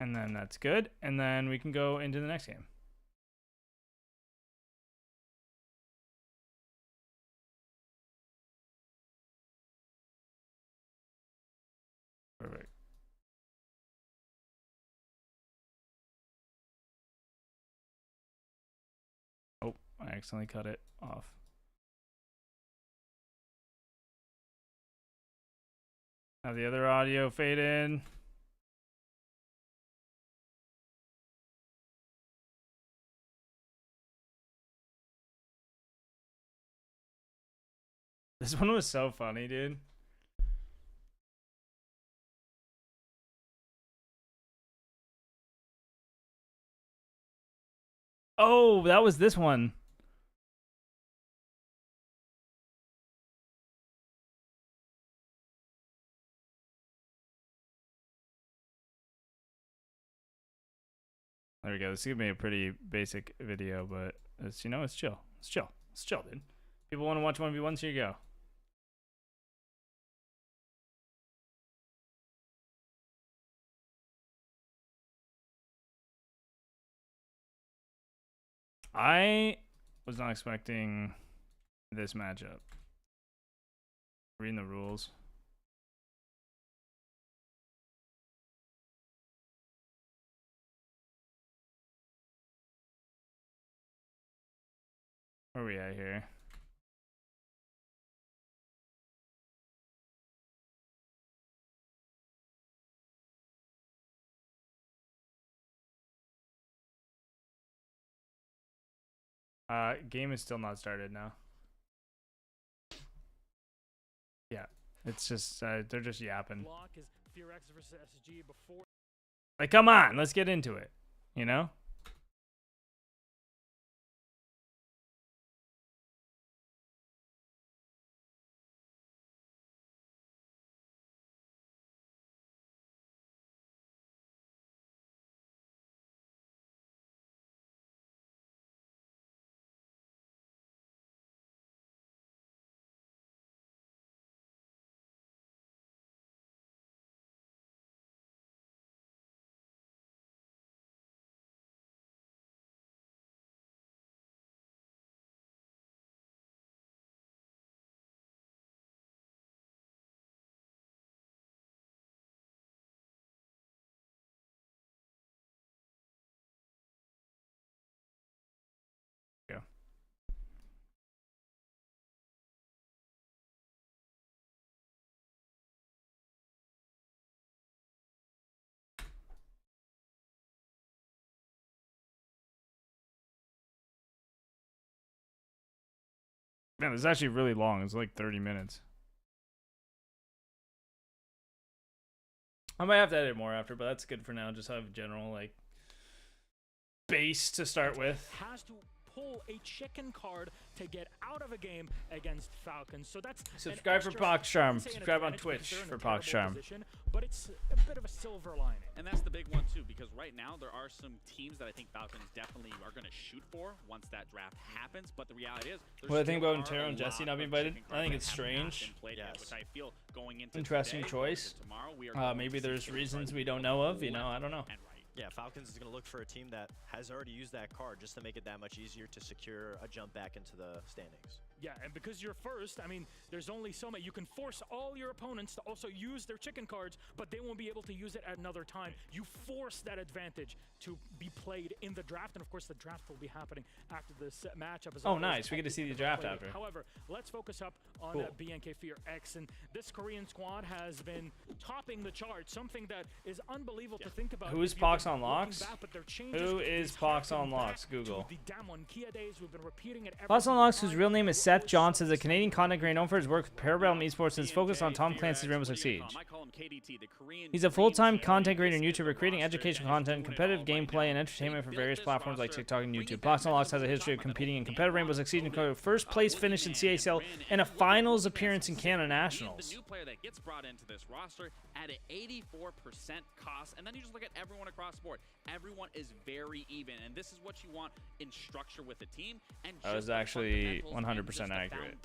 And then that's good. And then we can go into the next game. I accidentally cut it off. Have the other audio fade in. This one was so funny, dude. Oh, that was this one. There we go. This is gonna be a pretty basic video, but it's, you know, it's chill. It's chill. It's chill, dude. People want to watch 1v1s, here you go. I was not expecting this matchup. Reading the rules. Where are we at here? Game is still not started now. Yeah, it's just they're just yapping. Like, come on, let's get into it. You know? Yeah. Man, it's actually really long. It's like 30 minutes. I might have to edit more after, but that's good for now. Just have a general, like, base to start with. Has to pull a chicken card to get out of a game against Falcons. So that's Subscribe for Poxcharm. Subscribe on Twitch for Poxcharm. But it's a bit of a silver lining. And that's the big one too, because right now there are some teams that I think Falcons definitely are going to shoot for once that draft happens. But the reality is, what do I think about Intero and Jesse not being invited? I think it's strange. Which I feel going into interesting today, choice. Maybe there's reasons we don't know of. You know, I don't know. Yeah, Falcons is going to look for a team that has already used that card just to make it that much easier to secure a jump back into the standings. Yeah, and because you're first, I mean, there's only so much. You can force all your opponents to also use their chicken cards, but they won't be able to use it at another time. You force that advantage to be played in the draft, and of course the draft will be happening after this matchup. Oh, nice. We get to see the draft after. However, let's focus up on BNK Fear X, and this Korean squad has been topping the charts, something that is unbelievable to think about. Who is Poxonlox? Who is Poxonlox? Google. Poxonlox, whose real name is Seth Johnson, is a Canadian content creator known for his work with Parabellum Esports and is focused on Tom Clancy's Rainbow Six Siege. He's a full-time content creator and YouTuber, creating educational content, competitive gameplay, and entertainment for various platforms like TikTok and YouTube. Poxonlox has a history of competing in competitive Rainbow Six Siege, including first place finish in CACL and a finals appearance in Canada Nationals. The new player that gets brought into this roster at an 84% cost, and then you just look at everyone across the board. Everyone is very even, and this is what you want in structure with the team. And that was actually 100% accurate.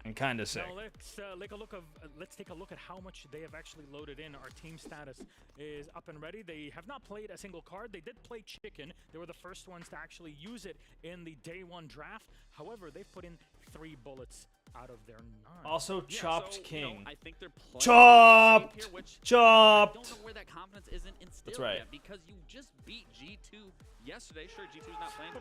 And kind of sick. Now let's take a look at how much they have actually loaded in. Our team status is up and ready. They have not played a single card. They did play chicken. They were the first ones to actually use it in the day one draft. However, they've put in 3 bullets out of their 9. Also, Yeah, chopped so, king. I think they're playing Chopped! safe here, which Chopped! I don't know where that confidence isn't instilled That's right. yet, because you just beat G2 yesterday. Sure, G2's not playing,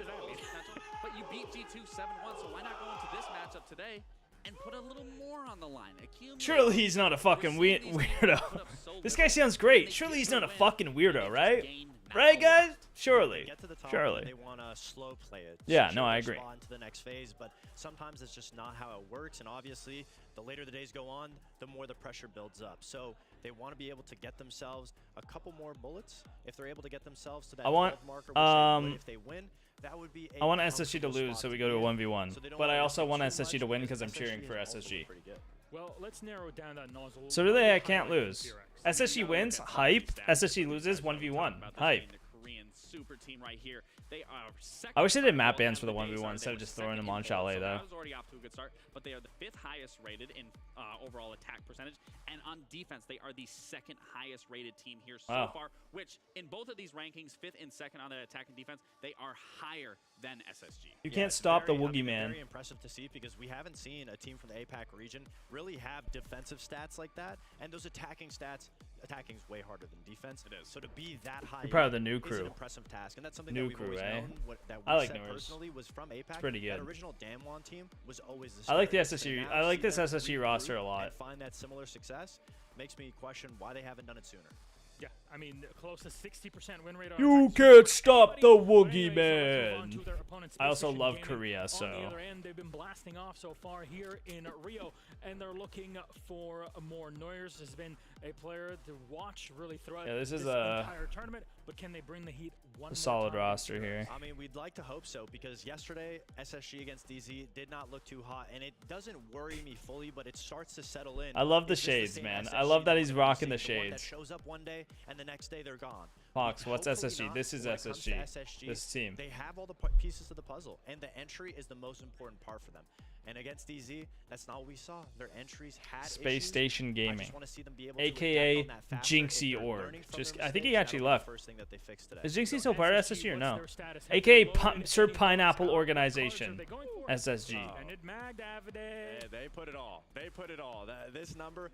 but you beat G2 7-1, so why not go into this matchup today and put a little more on the line? Surely he's not a fucking weirdo. This guy sounds great. Surely he's not a fucking weirdo, right? Right, guys? Surely. Get to the top, Surely. they want to slow play it. Yeah, switch no, I over agree. spot into the next phase, but sometimes it's just not how it works. And obviously, the later the days go on, the more the pressure builds up. So they want to be able to get themselves a couple more bullets. If they're able to get themselves to that I want, 12 marker, which they would if they win, that would be I want SSG to lose, so we go to a 1v1. But I also want SSG to win because I'm cheering for SSG. Well, let's narrow down that nozzle. So do they? I can't lose. SSG wins, hype. SSG loses, 1v1, hype. Super team right here. They are second. I wish they did map bans for the 1v1 instead of just throwing them on Chalet, though. I was already off to a good start, but they are the 5th highest rated in overall attack percentage, and on defense, they are the 2nd highest rated team here so far, which in both of these rankings, 5th and 2nd on the attack and defense, they are higher than SSG. You can't stop the Woogie Man. Man. Very impressive to see because we haven't seen a team from the APAC region really have defensive stats like that, and those attacking stats, attacking's way harder than defense. It is. So to be that high, You're proud of the new is crew. an impressive task, and that's something New that we've crew, always eh? known. That we I like said Newers. personally was from APAC. It's pretty good. That original Damwon team was always the I like the starters. And SSG. now I to like see this them SSG regroup roster a lot. and find that similar success makes me question why they haven't done it sooner. Yeah, I mean, close to 60% win rate on You attack. can't stop the Woogie Anyway, so let's move on Man. to their opponent's I also Precision love Gaming. Korea, On the so other end, they've been blasting off so far here in Rio, and they're looking for more. Noyers has been a player to watch really throughout Yeah, this is entire tournament, but can they bring the heat one a more solid time? roster here. I mean, we'd like to hope so because yesterday SSG against DZ did not look too hot, and it doesn't worry me fully, but it starts to settle in. I love the Is this shades, same man. SSG I love that he's we're rocking the seeing, one that shades. shows up one day and the next day they're gone. Fox, what's Hopefully SSG? not, This is when it comes to SSG. This team. They have all the pieces of the puzzle, and the entry is the most important part for them. And against DZ, that's not what we saw. Their entries had Space issues. Station I Gaming, just want to see them be able to aka adapt on that faster. Jinxie If they're Org. learning from Just, their I think he mistakes, actually that'll be the left. first thing that they fix today. Is Jinxie still part of SSG or no? What's their status? AKA Have they Sir loaded Pineapple any Organization, cards? Are they going for it? SSG. And it magged Avide. They put it all. They put it all. This number,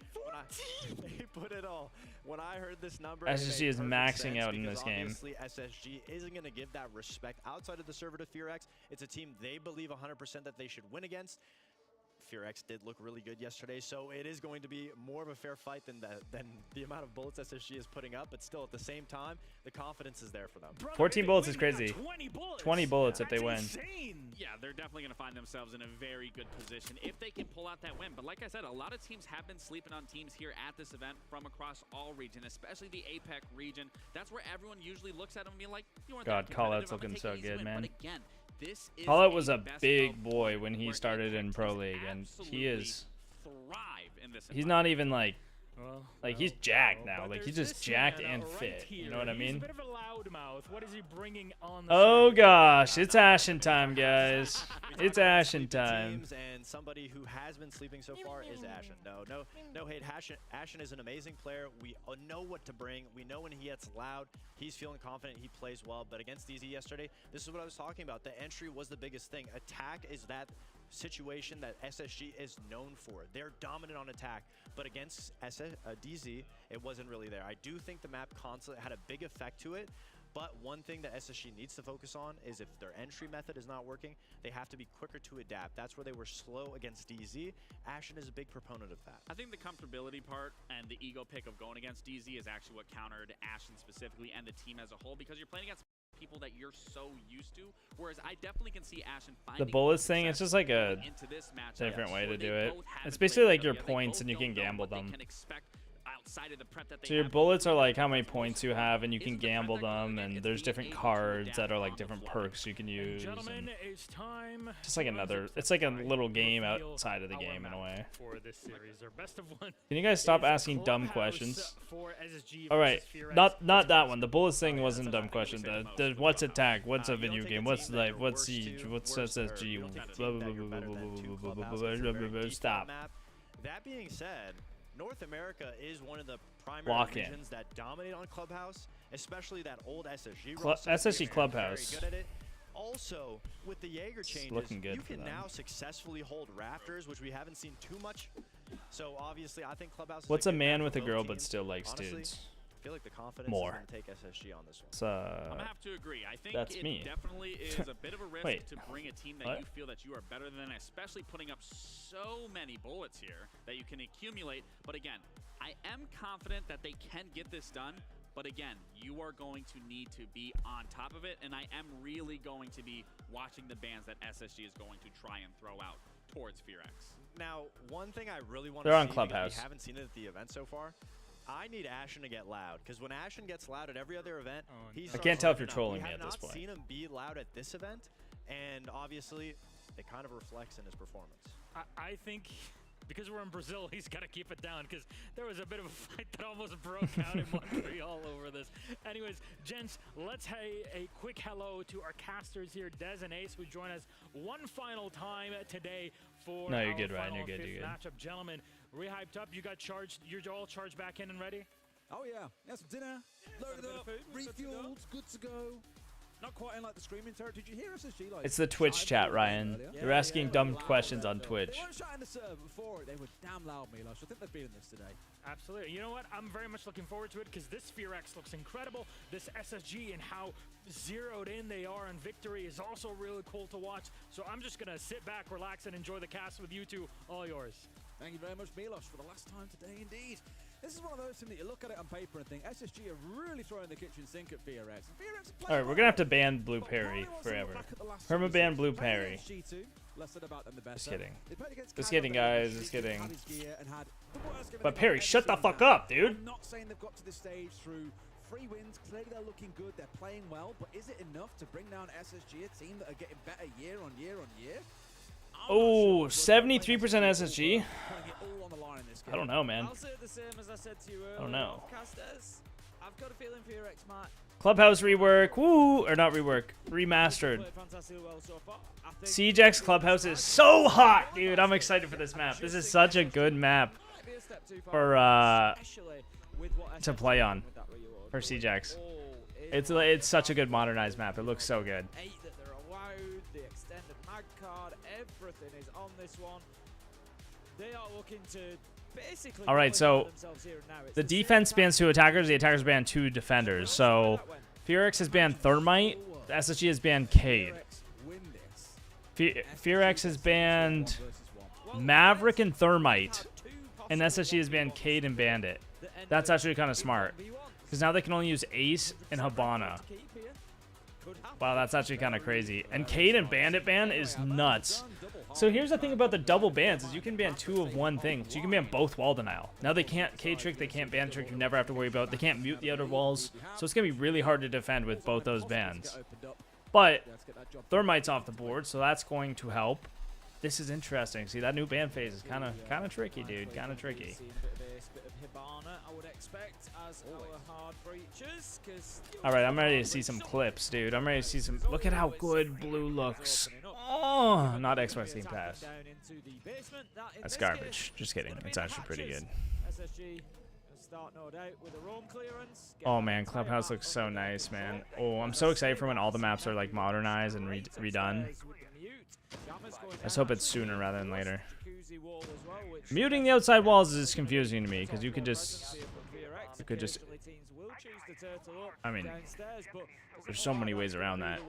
they put it all. When I heard this number, it SSG made is perfect maxing sense out in because this game. Obviously, SSG isn't going to give that respect outside of the server to FearX. It's a team they believe 100% that they should win against. FearX did look really good yesterday, so it is going to be more of a fair fight than the amount of bullets SSG is putting up, but still at the same time, the confidence is there for them. 14 bullets is crazy. 20 bullets if they win. Yeah, they're definitely going to find themselves in a very good position if they can pull out that win. But like I said, a lot of teams have been sleeping on teams here at this event from across all regions, especially the APAC region. That's where everyone usually looks at them and be like, you weren't God, that Callout's competitive. I'm gonna looking take so an easy good, win. man. But again, this is Callout was a best big of boy when he where started in APAC Pro teams League, and he is. Thrive in this He's not even like he's jacked Well, now. but Like he's there's just this jacked man and right fit. here. You know what I He's mean? a bit of a loudmouth. What is he bringing on the Oh circuit? gosh, it's Ashen time, guys. It's Ashen time. Teams, and somebody who has been sleeping so far is Ashen. No hate. Ashen is an amazing player. We know what to bring. We know when he gets loud, he's feeling confident. He plays well. But against DZ yesterday, this is what I was talking about. The entry was the biggest thing. Attack is that situation that SSG is known for. They're dominant on attack, but against DZ, it wasn't really there. I do think the map console had a big effect to it, but one thing that SSG needs to focus on is if their entry method is not working, they have to be quicker to adapt. That's where they were slow against DZ. Ashen is a big proponent of that. I think the comfortability part and the ego pick of going against DZ is actually what countered Ashen specifically and the team as a whole, because you're playing against people that you're so used to, whereas I definitely can see Ashen finding The bullets thing, it's just like a into this matchup different way to where they do it. both haven't It's basically played like each your other. They points both and you can don't know gamble what they them. can expect outside of the prep that they So your have. bullets are like how many points you have, and you can gamble them, and there's different cards that are like different perks you can use. Gentlemen, and it's time. just like another, it's like a little game outside of the game in a way. For this series, our best of one. Can you guys stop is asking dumb Clubhouse questions? for SSG All right, versus FearX. not that one. The bullets thing wasn't a dumb question. The what's attack? What's a video game? What's life? What's siege? What's SSG? Blah, blah, blah, blah, blah, blah, blah, blah, blah, blah, blah. Stop. That being said, North America is one of the primary Lock in. regions that dominate on Clubhouse, especially that old SSG SSG Clubhouse. Very good at it. also, with the Jaeger changes, looking good you for can them. now successfully hold Rafters, which we haven't seen too much. So obviously, I think Clubhouse is What's a good man bet with for a both girl but teams. still likes Honestly, dudes? I feel like the confidence More. is going to take SSG on this one. It's, I'm gonna have to agree. I think that's it me. definitely is a bit of a risk Wait, to bring a team that what? you feel that you are better than, especially putting up so many bullets here that you can accumulate. But again, I am confident that they can get this done. But again, you are going to need to be on top of it, and I am really going to be watching the bans that SSG is going to try and throw out towards FearX. Now, one thing I really want They're to on see, Clubhouse. because we haven't seen it at the event so far, I need Ashen to get loud, because when Ashen gets loud at every other event, he I can't tell if you're starts trolling we me have at this not point. seen him be loud at this event, and obviously, it kind of reflects in his performance. I think because we're in Brazil, he's got to keep it down because there was a bit of a fight that almost broke out in Montreal over this. Anyways, gents, let's say a quick hello to our casters here, Des and Ace, who join us one final time today for No, you're our good, Ryan. final You're good. fifth You're good. matchup. Gentlemen, rehyped up. You got charged. You're all charged back in and ready? Oh yeah, that's dinner, loaded up, refueled, good to go. Not quite in like the screaming territory. Did you hear SSG like? It's the Twitch chat, Ryan. earlier? You're asking dumb questions on Twitch. They weren't shouting the server before. They were damn loud, Milos. I think they're feeling this today. Absolutely. You know what? I'm very much looking forward to it because this FearX looks incredible. This SSG and how zeroed in they are on victory is also really cool to watch. So I'm just going to sit back, relax, and enjoy the cast with you two. All yours. Thank you very much, Milos, for the last time today, indeed. This is one of those things that you look at it on paper and think SSG are really throwing the kitchen sink at FearX. All right, we're gonna have to ban Blue Perry forever. Perma ban Blue Perry. Just kidding. Just kidding, guys. Just kidding. But Perry, shut the fuck up, dude. I'm not saying they've got to this stage through 3 wins. Clearly they're looking good. They're playing well. But is it enough to bring down SSG, a team that are getting better year on year on year? Oh, 73% SSG. I don't know, man. I'll say the same as I said to you earlier. I don't know. Casters, I've got a feeling FearX might Clubhouse rework, woo, or not rework, remastered. play fantastically well so far. I think CJX Clubhouse is so hot, dude. I'm excited for this map. This is such a good map for to play on for CJX. It's such a good modernized map. It looks so good. 8 that they're allowed, the extended mag card, everything is on this one. They are looking to basically. All right, so themselves here and now. It's the the same defense bans 2 attackers. The attackers ban 2 defenders. So FearX has banned Thermite. The SSG has banned Cade. FearX has banned Maverick and Thermite, and SSG has banned Cade and Bandit. That's actually kind of smart, because now they can only use Ace and Habana. Wow, that's actually kind of crazy. And Cade and Bandit ban is nuts. So here's the thing about the double bans is you can ban 2 of one thing. So you can ban both wall denial. Now they can't K-trick, they can't ban trick, you never have to worry about. They can't mute the outer walls. So it's going to be really hard to defend with both those bans. But Thermite's off the board, so that's going to help. This is interesting. See, that new ban phase is kind of tricky, dude. Kind of tricky. I would expect as our hard breaches, All right, I'm ready to see some clips, dude. I'm ready to see some. Look at how good blue looks. Oh, not Xbox Game Pass. That's garbage. Just kidding. It's actually pretty good. SSG start no doubt with a roam clearance. Oh man, Clubhouse looks so nice, man. Oh, I'm so excited for when all the maps are like modernized and redone. I just hope it's sooner rather than later. Muting the outside walls is confusing to me because you could just, I mean, there's so many ways around that.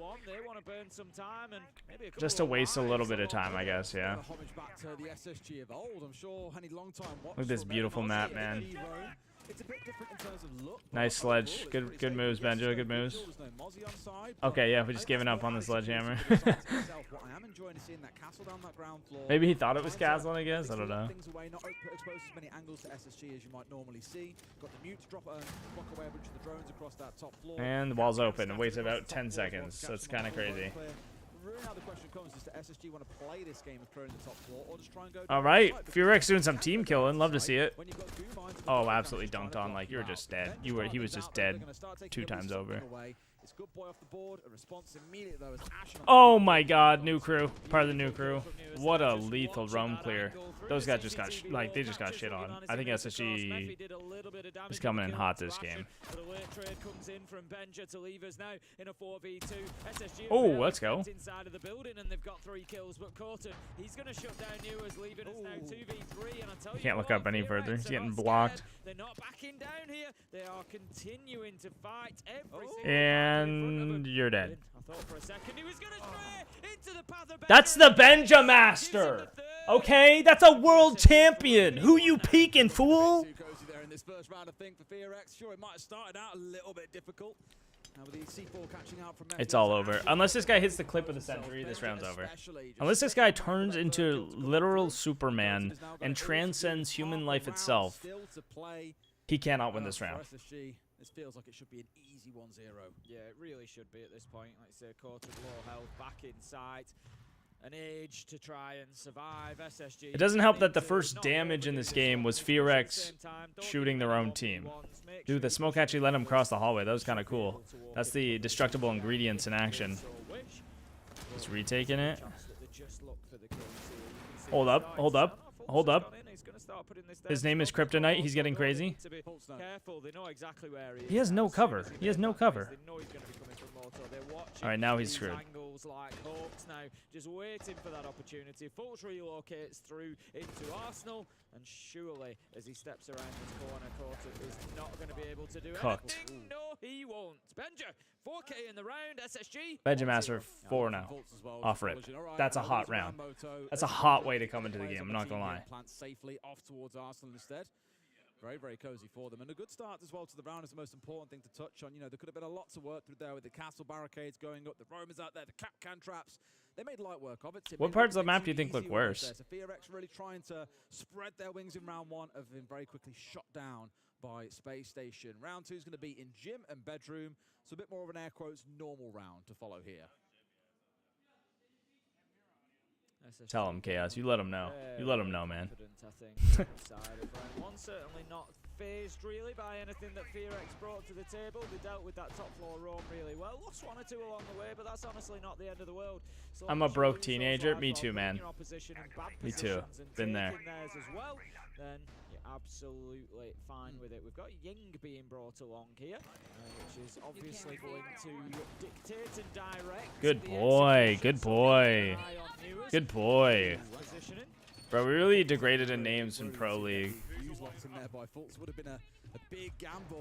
Just to waste a little bit of time, I guess, yeah. Look at this beautiful map, man. Nice sledge. Good moves, Benjo. Good moves. Okay, yeah, we're just giving up on the sledgehammer. Maybe he thought it was castle, I guess. I don't know. And the wall's open. It waits about 10 seconds. So it's kind of crazy. Now the question comes: does the SSG want to play this game of clearing the top floor, or just try and go? All right, FearX doing some team killing. Love to see it. Oh, absolutely dunked on like you were just dead. He was just dead 2 times over. It's good boy off the board. A response immediately though as Ashen. Oh my God, new crew, part of the new crew. What a lethal roam clear. Those guys just got like they just got shit on. I think SSG is coming in hot this game. Oh, let's go. Inside of the building, and they've got 3 kills, but Corton, he's going to shut down Newers, leaving us now 2v3, and I tell You can't look up any further. He's getting blocked. They're not backing down here. They are continuing to fight every single And you're dead. I thought for a second he was going to stray into the path of That's the Benja Master. Okay, that's a world champion. Who you peeking, fool? There in this first round, I think for FearX, sure it might have started out a little bit difficult. Now with the C4 catching out from It's all over. Unless this guy hits the clip of the century, this round's over. Unless this guy turns into literal Superman and transcends human life itself, he cannot win this round. This feels like it should be an easy 1-0. Yeah, it really should be at this point. Like I say, Corton low health, back in sight. An age to try and survive. SSG. It doesn't help that the first damage in this game was FearX shooting their own team. Dude, the smoke actually let him cross the hallway. That was kind of cool. That's the destructible ingredients in action. He's retaking it. Hold up, hold up, hold up. His name is Kryptonite. He's getting crazy. He has no cover. He has no cover. All right, now he's screwed. Like hawks now, just waiting for that opportunity. Fultz relocates through into Arsenal, and surely as he steps around this corner, Corton is not going to be able to do anything. No, he won't. Benja, 4K in the round. SSG. Benja Master 4 now. Off rip. That's a hot round. That's a hot way to come into the game. I'm not gonna lie. Plant safely off towards Arsenal instead. Very, very cozy for them. And a good start as well to the round is the most important thing to touch on. You know, there could have been a lot to work through there with the castle barricades going up, the roamers out there, the can traps. They made light work of it. What parts of the map do you think look worse? So FearX really trying to spread their wings in round 1, have been very quickly shot down by Space Station. Round 2 is going to be in gym and bedroom. So a bit more of an air quotes normal round to follow here. Tell him, Chaos. You let him know. You let him know, man. One certainly not phased really by anything that FearX brought to the table. They dealt with that top floor roam really well. Lost 1 or 2 along the way, but that's honestly not the end of the world. So I'm a broke teenager. Me too, man. Me too. Been there. Then you're absolutely fine with it. We've got Ying being brought along here, which is obviously going to dictate and direct. Good boy. Good boy. Good boy. Bro, we really degraded in names in Pro League.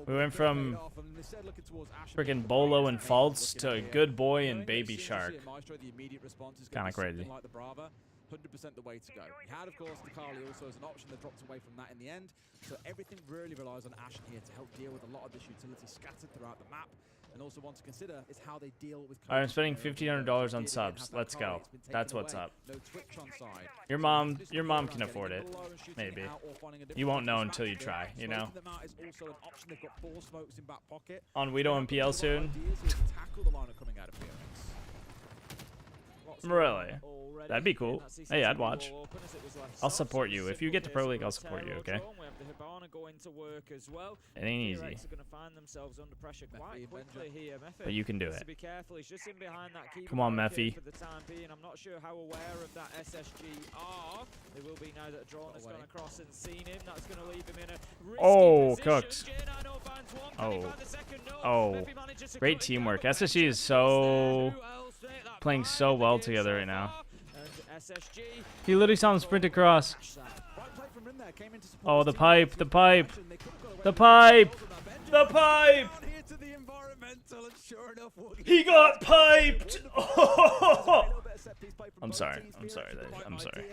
We went from freaking Bolo and Faltz to Good Boy and Baby Shark. Kind of crazy. 100% the way to go. We had, of course, the Carly also as an option that dropped away from that in the end. So everything really relies on Ashen here to help deal with a lot of this utility scattered throughout the map. And also one to consider is how they deal with... All right, I'm spending $1,500 on subs. Let's go. That's what's up. Your mom can afford it. Maybe. You won't know until you try, you know? On Weedo and PL soon? Really? That'd be cool. Hey, I'd watch. I'll support you. If you get to Pro League, I'll support you, okay? It ain't easy. But you can do it. Come on, Mephi. I'm not sure how aware of that SSG are. They will be now that a drone has gone across and seen him. That's going to leave him in a risky cooked. Oh. Oh. Great teamwork. SSG is so... playing so well together right now. He literally saw him sprint across. Oh, the pipe, the pipe, the pipe, the pipe! He got piped! Oh! I'm sorry. I'm sorry. I'm sorry.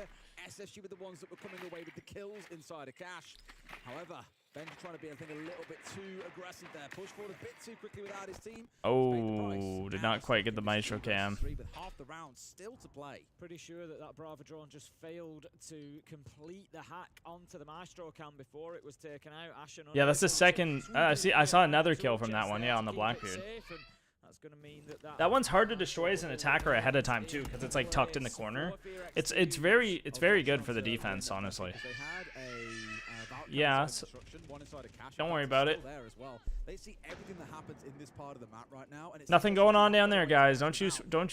SSG were the ones that were coming away with the kills inside of Cash. However, Benji trying to be, I think, a little bit too aggressive there. Push forward a bit too quickly without his team. Oh, did not quite get the Maestro cam. With half the round still to play. Pretty sure that Brava drone just failed to complete the hack onto the Maestro cam before it was taken out. Ashen, yeah, that's the second. I saw another kill from that one. Yeah, on the Blackbeard. That one's hard to destroy as an attacker ahead of time too, because it's like tucked in the corner. It's very good for the defense, honestly. Yeah. Don't worry about it. There as well. They see everything that happens in this part of the map right now, and it's Nothing going on down there, guys. Don't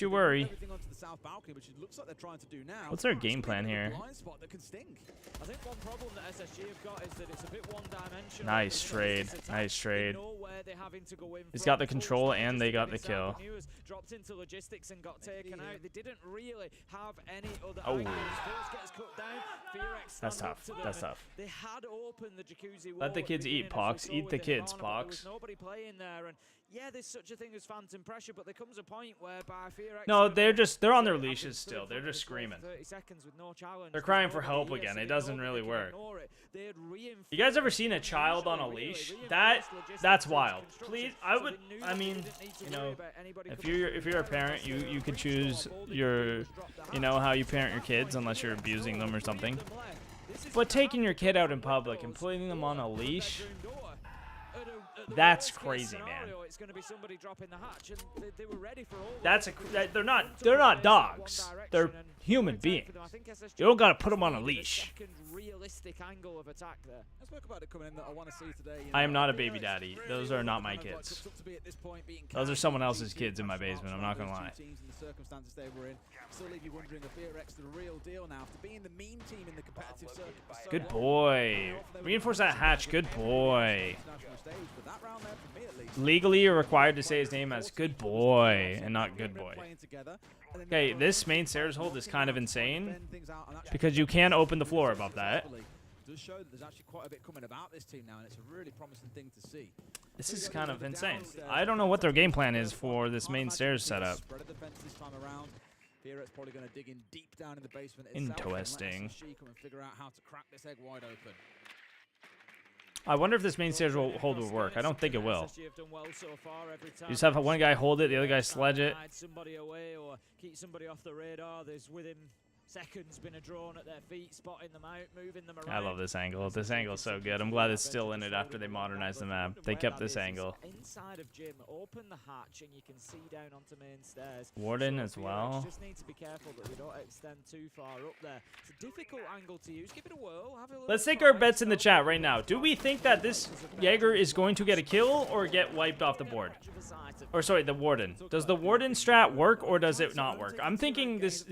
you worry. everything onto the south balcony, which it looks like they're trying to do now. What's their game plan here? Blind spot that can sting. I think one problem that SSG have got is that it's a bit one-dimensional. Nice trade. Nice trade. They're having to go in He's got the control and they got the kill. Dropped into logistics and got taken out. They didn't really have any other Oh. angles. Force gets cut down. Fearex That's stand up tough. to them, That's and tough. They had opened the jacuzzi wall Let the at kids eat, beginning Pox. as we Eat saw the with kids, Nirvana, but there Pox. was nobody playing there, and yeah, there's such a thing as phantom pressure, but there comes a point whereby Fearex No, are they're on their I've been leashes stood still. in They're front of just this wall for screaming. 30 seconds with no challenge. They're There's crying for nobody help here, again. so It they doesn't know really they can work. ignore it. They had You guys ever seen a child on a leash? That's wild. Please, I mean, you know, if you're a parent, you could choose your, you know, how you parent your kids unless you're abusing them or something. But taking your kid out in public and putting them on a leash, that's crazy, man. It's going to be somebody dropping the hatch, and they were ready for all. That's they're not dogs. They're human beings. You don't gotta put them on a leash. Realistic angle of attack there. I spoke about it coming in that I want to see today. I am not a baby daddy. Those are not my kids. Those are someone else's kids in my basement. I'm not gonna lie. Teams in the circumstances they were in still leave you wondering if Fearex the real deal now after being the mean team in the competitive circuit for so Good long. boy. Reinforce that hatch. Good boy. National stage, but that round there, for me at least, Legally, you're required to say his name as good boy and not good boy. Okay, this main stairs hold is kind of insane because you can open the floor above that. does show that there's actually quite a bit coming about this team now, and it's a really promising thing to see. This is kind of insane. I don't know what their game plan is for this main stairs setup. Spread of defense this time around. Fearex probably going to dig in deep down in the basement itself. Interesting. And let SSG come and figure out how to crack this egg wide open. I wonder if this main stairs hold will work. I don't think it will. You just have one guy hold it, the other guy sledge it. Somebody away or keep somebody off the radar. There's within seconds been a drone at their feet, spotting them out, moving them around. I love this angle. This angle is so good. I'm glad it's still in it after they modernized the map. They kept this angle. Inside of gym, open the hatch and you can see down onto main stairs. Warden as well. Just need to be careful that we don't extend too far up there. It's a difficult angle to use. Give it a whirl. Have a little Let's take our bets in the chat right now. Do we think that this Jaeger is going to get a kill or get wiped off the board? Or sorry, the Warden. Does the Warden strat work or does it not work? I'm thinking there's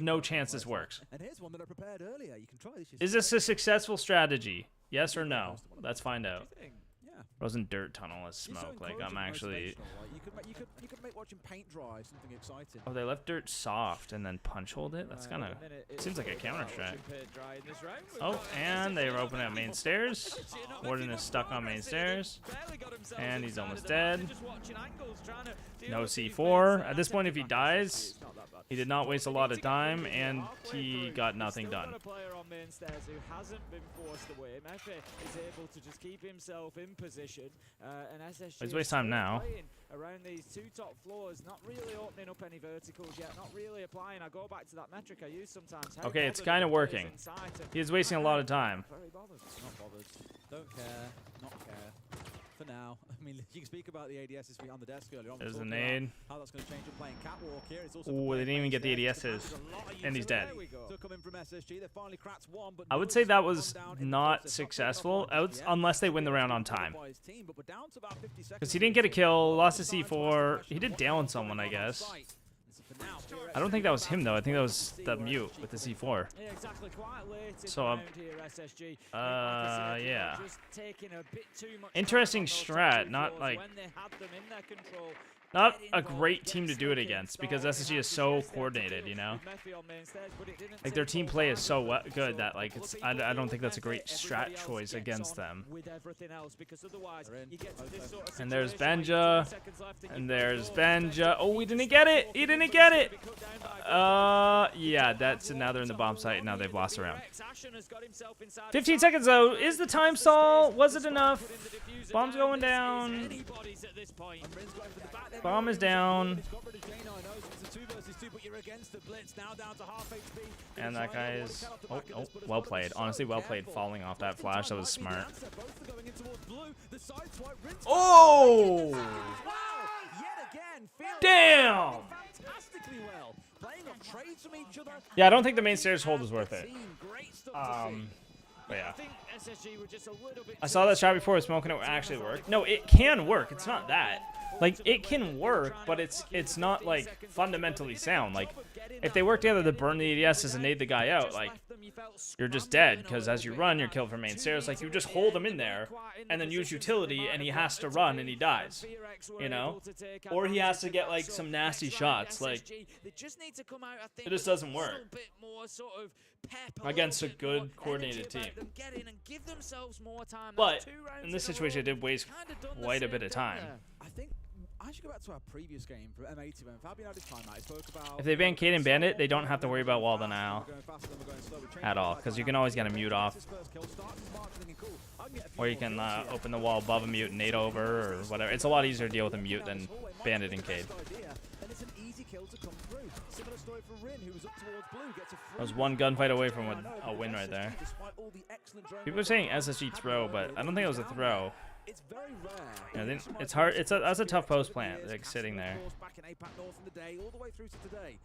no chance this works. And here's one that I prepared earlier. You can try this. Is this a successful strategy? Yes or no? Let's find out. Wasn't dirt tunnel as smoke. Like I'm actually. You could make watching paint dry something exciting. Oh, they left dirt soft and then punch hold it. That's kind of seems like a counter strat. Oh, and they were opening up main stairs. Warden is stuck on main stairs, and he's almost dead. No C4. At this point, if he dies, he did not waste a lot of time, and he got nothing done. Player on main stairs who hasn't been forced away. Mefe is able to just keep himself in position, and SSG He's wasting time now. Around these two top floors, not really opening up any verticals yet, not really applying. I go back to that metric I use sometimes. Okay, it's kind of working. He is wasting a lot of time. Very bothered. Not bothered. Don't care. Not care. For now. I mean, you can speak about the ADSs on the desk earlier on. There's a nade. How that's going to change up playing catwalk here. It's also Ooh, they didn't even get the ADSs, and he's dead. So coming from SSG, they finally cracked one, but I would say that was not successful, unless they win the round on time. Because he didn't get a kill, lost a C4. He did down someone, I guess. I don't think that was him, though. I think that was the mute with the C4. So, yeah. Interesting strat, not like... Not a great team to do it against because SSG is so coordinated, you know? Like, their team play is so good that, like, it's, I don't think that's a great strat choice against them. And there's Benja. And there's Benja. Oh, we didn't get it! He didn't get it! Yeah, that's now they're in the bomb site. Now they've lost the round. 15 seconds, though. Is the time stall? Was it enough? Bomb's going down. Bomb is down. And that guy is... Oh, well played. Honestly, well played falling off that flash. That was smart. Oh! Damn! Yeah, I don't think the main stairs hold is worth it. But yeah. I think SSG were just a little bit I saw that shot before. Smoking it would actually work. No, it can work. It's not that. Like, it can work, but it's not, like, fundamentally sound. Like, if they work together to burn the ADSs and nade the guy out, like, you're just dead, because as you run, you're killed from main stairs. Like, you just hold him in there, and then use utility, and he has to run, and he dies. You know? Or he has to get, like, some nasty shots. Like, it just doesn't work against a good, coordinated team. But, in this situation, it did waste quite a bit of time. I think I should go back to our previous game for M80 when Fabian had his time out. He spoke about If they ban Cade and Bandit, they don't have to worry about wall denial at all, because you can always get a mute off. Or you can open the wall above a mute and nade over, or whatever. It's a lot easier to deal with a mute than Bandit and Cade. I was one gunfight away from a win right there. People are saying SSG throw, but I don't think it was a throw. It's very rare. Yeah, it's hard. That's a tough post plant, like sitting there. Back in APAC North in the day, all the way through to today.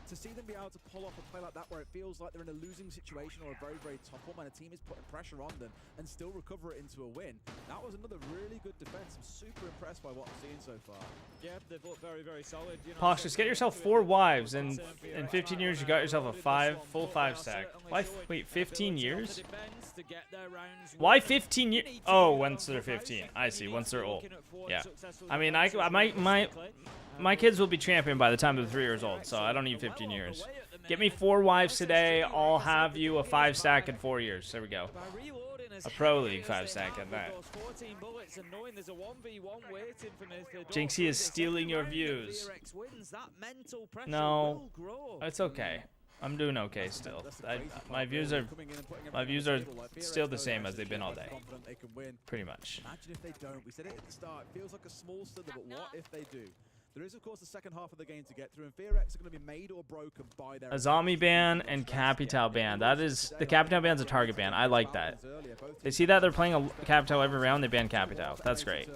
To see them be able to pull off a play like that where it feels like they're in a losing situation or a very, very tough one, and a team is putting pressure on them and still recover it into a win. That was another really good defense. I'm super impressed by what I'm seeing so far. Yeah, they've looked very, very solid. You know, Pox, just get yourself 4 wives, and in 15 years you got yourself a full 5 stack. Why? Wait, 15 years? Why 15 years? Oh, once they're 15. I see. Once they're old. Yeah. I mean, my kids will be champion by the time they're 3 years old, so I don't need 15 years. Get me 4 wives today. I'll have you a 5 stack in 4 years. There we go. A pro league 5 stack at that. Jinxie is stealing your views. No, it's okay. I'm doing okay still. My views are still the same as they've been all day. Pretty much. Imagine if they don't. We said it at the start. It feels like a small slither, but what if they do? There is, of course, the second half of the game to get through, and Fearex are going to be made or broken by their... Azami ban and Capital ban. That is... The Capital ban's a target ban. I like that. They see that they're playing a Capital every round, they ban Capital. That's great.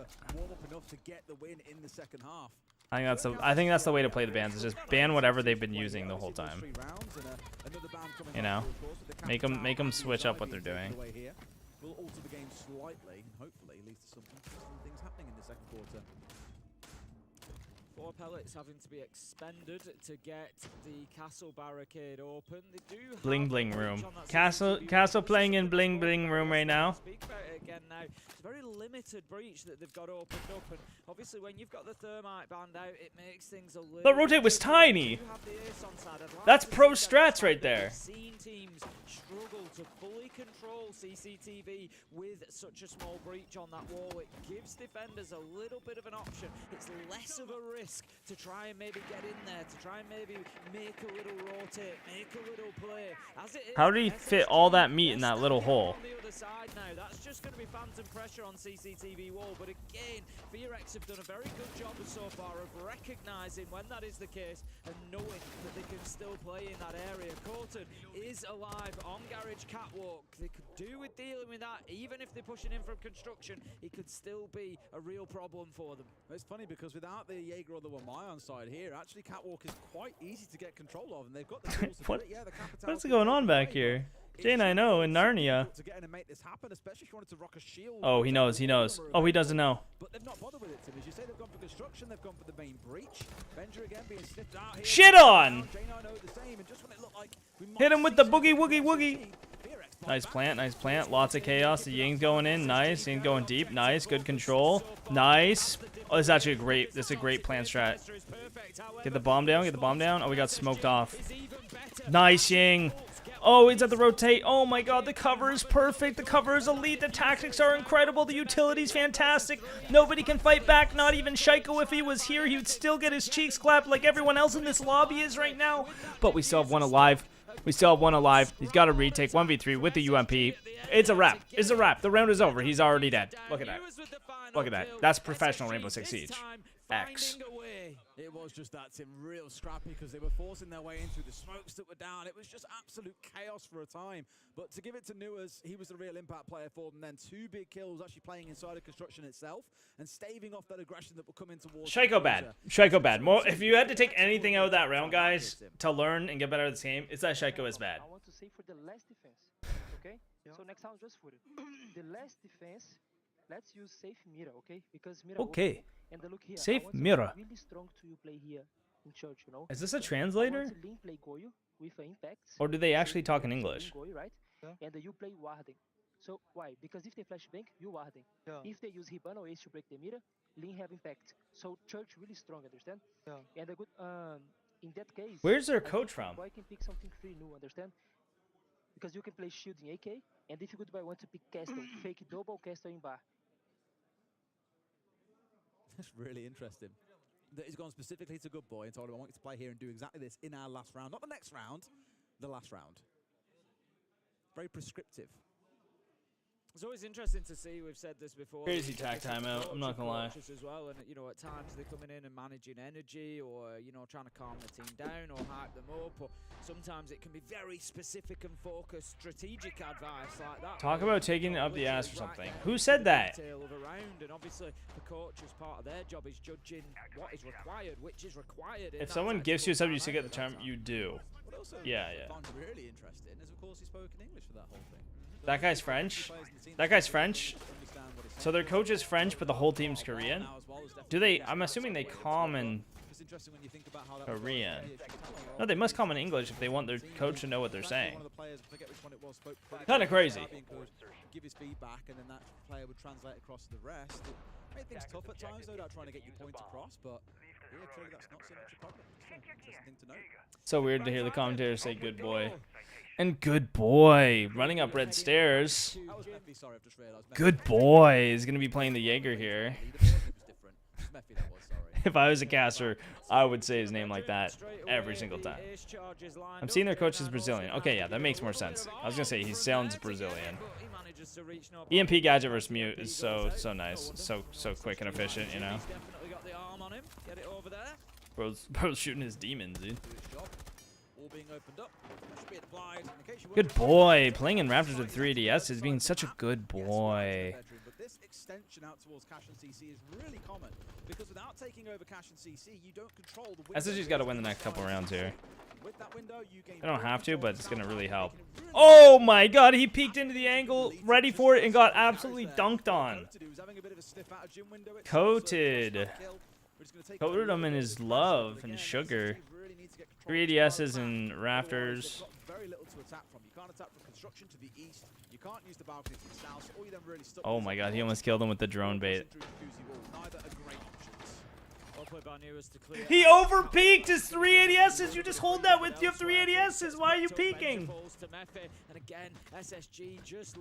I think that's the way to play the bans, is just ban whatever they've been using the whole time. You know? Make them switch up what they're doing. Will alter the game slightly, and hopefully lead to some interesting things happening in the second quarter. 4 pellets having to be expended to get the castle barricade open. They do bling bling room. Castle playing in bling bling room right now. Speak about it again now. It's a very limited breach that they've got opened up, and obviously when you've got the thermite band out, it makes things a little. The rotate was tiny. That's pro strats right there. Seen teams struggle to fully control CCTV with such a small breach on that wall. It gives defenders a little bit of an option. It's less of a risk to try and maybe get in there, to try and maybe make a little rotate, make a little play. As it is, how did he fit all that meat in that little hole? On the other side now, that's just going to be phantom pressure on CCTV wall. But again, Fearex have done a very good job so far of recognizing when that is the case and knowing that they can still play in that area. Colton is alive on Garage Catwalk. They could do with dealing with that. Even if they're pushing in from construction, it could still be a real problem for them. It's funny because without the Jaeger or the Wamai side here, actually Catwalk is quite easy to get control of, and they've got the tools to do it. Yeah, the what's going on back here? J9O in Narnia. Oh, he knows. He knows. Oh, he doesn't know. But they've not bothered with it, Tim. As you say, they've gone for construction. They've gone for the main breach. Venger again being sniffed out here. Shit on! J9O the same, and just when it looked like hit him with the boogie woogie woogie. Nice plant, nice plant. Lots of chaos. The Ying's going in. Nice. Ying going deep. Nice. Good control. Nice. Oh, this is actually a great. This is a great plant strat. Get the bomb down. Get the bomb down. Oh, we got smoked off. Nice, Ying. Oh, he's at the rotate. Oh my god, the cover is perfect. The cover is elite. The tactics are incredible. The utility's fantastic. Nobody can fight back. Not even Shaiko. If he was here, he would still get his cheeks clapped like everyone else in this lobby is right now. But we still have one alive. We still have one alive. He's got a retake 1v3 with the UMP. It's a wrap. It's a wrap. The round is over. He's already dead. Look at that. Look at that. That's professional Rainbow Six Siege. X. It was just that, Tim, real scrappy because they were forcing their way in through the smokes that were down. It was just absolute chaos for a time. But to give it to Nuas, he was the real impact player for them then. 2 big kills actually playing inside of construction itself and staving off that aggression that will come in towards... Shaiko bad. Shaiko bad. More, if you had to take anything out of that round, guys, to learn and get better at this game, it's that Shaiko is bad. I want to say for the last defense, okay? So next round just foot it. The last defense, let's use safe mirror, okay? Because mirror Okay. and look here, Safe I want mirror. really strong to you play here in church, you know. Is this a I translator? want Link play Goyo with impact. Or do they actually talk in English? Goyo, right? And you play Warden. So why? Because if they flashbang, you Warden. If they use Hibana or Ace to break the mirror, Link have impact. So church really strong, understand? And a good in that case. Where's their I coach think from? Boy can pick something free new, understand? Because you can play shield in AK, and if you goodbye want to pick castle, fake double castle in bar. That's really interesting. That he's gone specifically to Good Boy and told him, I want you to play here and do exactly this in our last round. Not the next round, the last round. Very prescriptive. It's always interesting to see. We've said this before. Crazy tack timeout. I'm not gonna lie. As well, and you know, at times they're coming in and managing energy, or you know, trying to calm the team down or hype them up. Or sometimes it can be very specific and focused, strategic advice like that. Talk about taking up the ass or something. Who said that? Detail of a round, and obviously the coach, as part of their job, is judging what is required, which is required. If someone gives you a subject to get the term, you do. What also Yeah. found really interesting is, of course, he spoke in English for that whole thing. That guy's French. That guy's French. So their coach is French, but the whole team's Korean. Do they? I'm assuming they common Korean. No, they must common English if they want their coach to know what they're saying. Kind of crazy. Give his feedback, and then that player would translate across to the rest. It made things tough at times, though, trying to get your point across. But yeah, clearly that's not so much a problem. It's an interesting thing to know. So weird to hear the commentators say "good boy," and "good boy" running up red stairs. Good boy is gonna be playing the Jaeger here. If I was a caster, I would say his name like that every single time. I'm seeing their coach is Brazilian. Okay, yeah, that makes more sense. I was gonna say he sounds Brazilian. EMP Gadget versus Mute is so nice, so quick and efficient, you know. Bro's shooting his demons, dude. Good boy, playing in Raptors with 3ADS is being such a good boy. This extension out towards Cash and CC is really common because without taking over Cash and CC, you don't control the window. SSG's got to win the next couple rounds here. With that window, you gain I don't have to, but it's gonna really help. Oh my God, he peeked into the angle, ready for it, and got absolutely dunked on. Coated. Coated him in his love and sugar. 3ADSs and Raptors. Very little to attack from. You can't attack from construction to the east. You can't use the balcony to the south. All you then really stuck. Oh my God, he almost killed him with the drone bait. Neither are great options. He overpeaked his 3ADSs. You just hold that with your 3ADSs. Why are you peeking?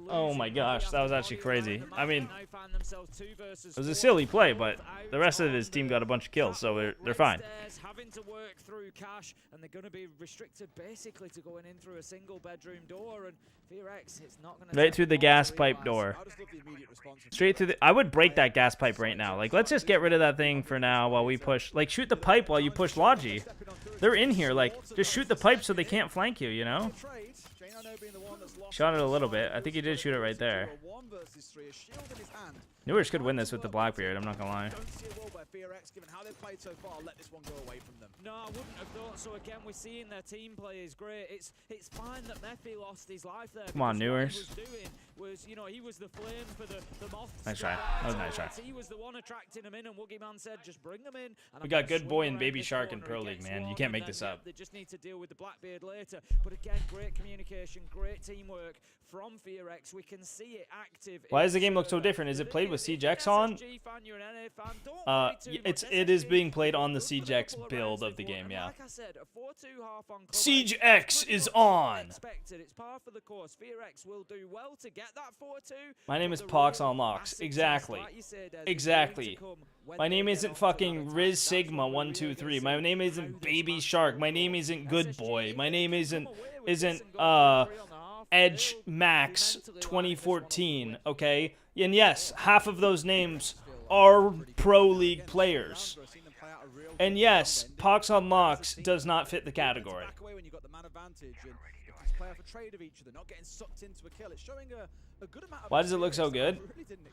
Oh my gosh, that was actually crazy. I mean, it was a silly play, but the rest of his team got a bunch of kills, so they're fine. Having to work through Cash, and they're going to be restricted basically to going in through a single bedroom door, and VRX, it's not going to right through the gas pipe door. Straight through the. I would break that gas pipe right now. Like, let's just get rid of that thing for now while we push. Like, shoot the pipe while you push Logi. They're in here. Like, just shoot the pipe so they can't flank you, you know? Shot it a little bit. I think he did shoot it right there. Newish could win this with the Blackbeard, I'm not gonna lie. No, I wouldn't have thought so. Again, we're seeing their team play is great. It's fine that Mephi lost his life there. Come on, Newish. You know, he was the flame for the moth. Nice try. That was a nice try. He was the one attracting him in, and Woogie Man said, just bring them in. We got Good Boy and Baby Shark in Pro League, man. You can't make this up. They just need to deal with the Blackbeard later. But again, great communication, great teamwork from VRX. We can see it active. Why does the game look so different? Is it played with CGX on? It is being played on the CGX build of the game, yeah. CGX is on. It's par for the course. VRX will do well to get that 4-2. My name is Poxonlox. Exactly. Exactly. My name isn't fucking Riz Sigma 123. My name isn't Baby Shark. My name isn't Good Boy. My name isn't Edge Max 2014, okay? And yes, half of those names are Pro League players. And yes, Poxonlox does not fit the category. Why does it look so good?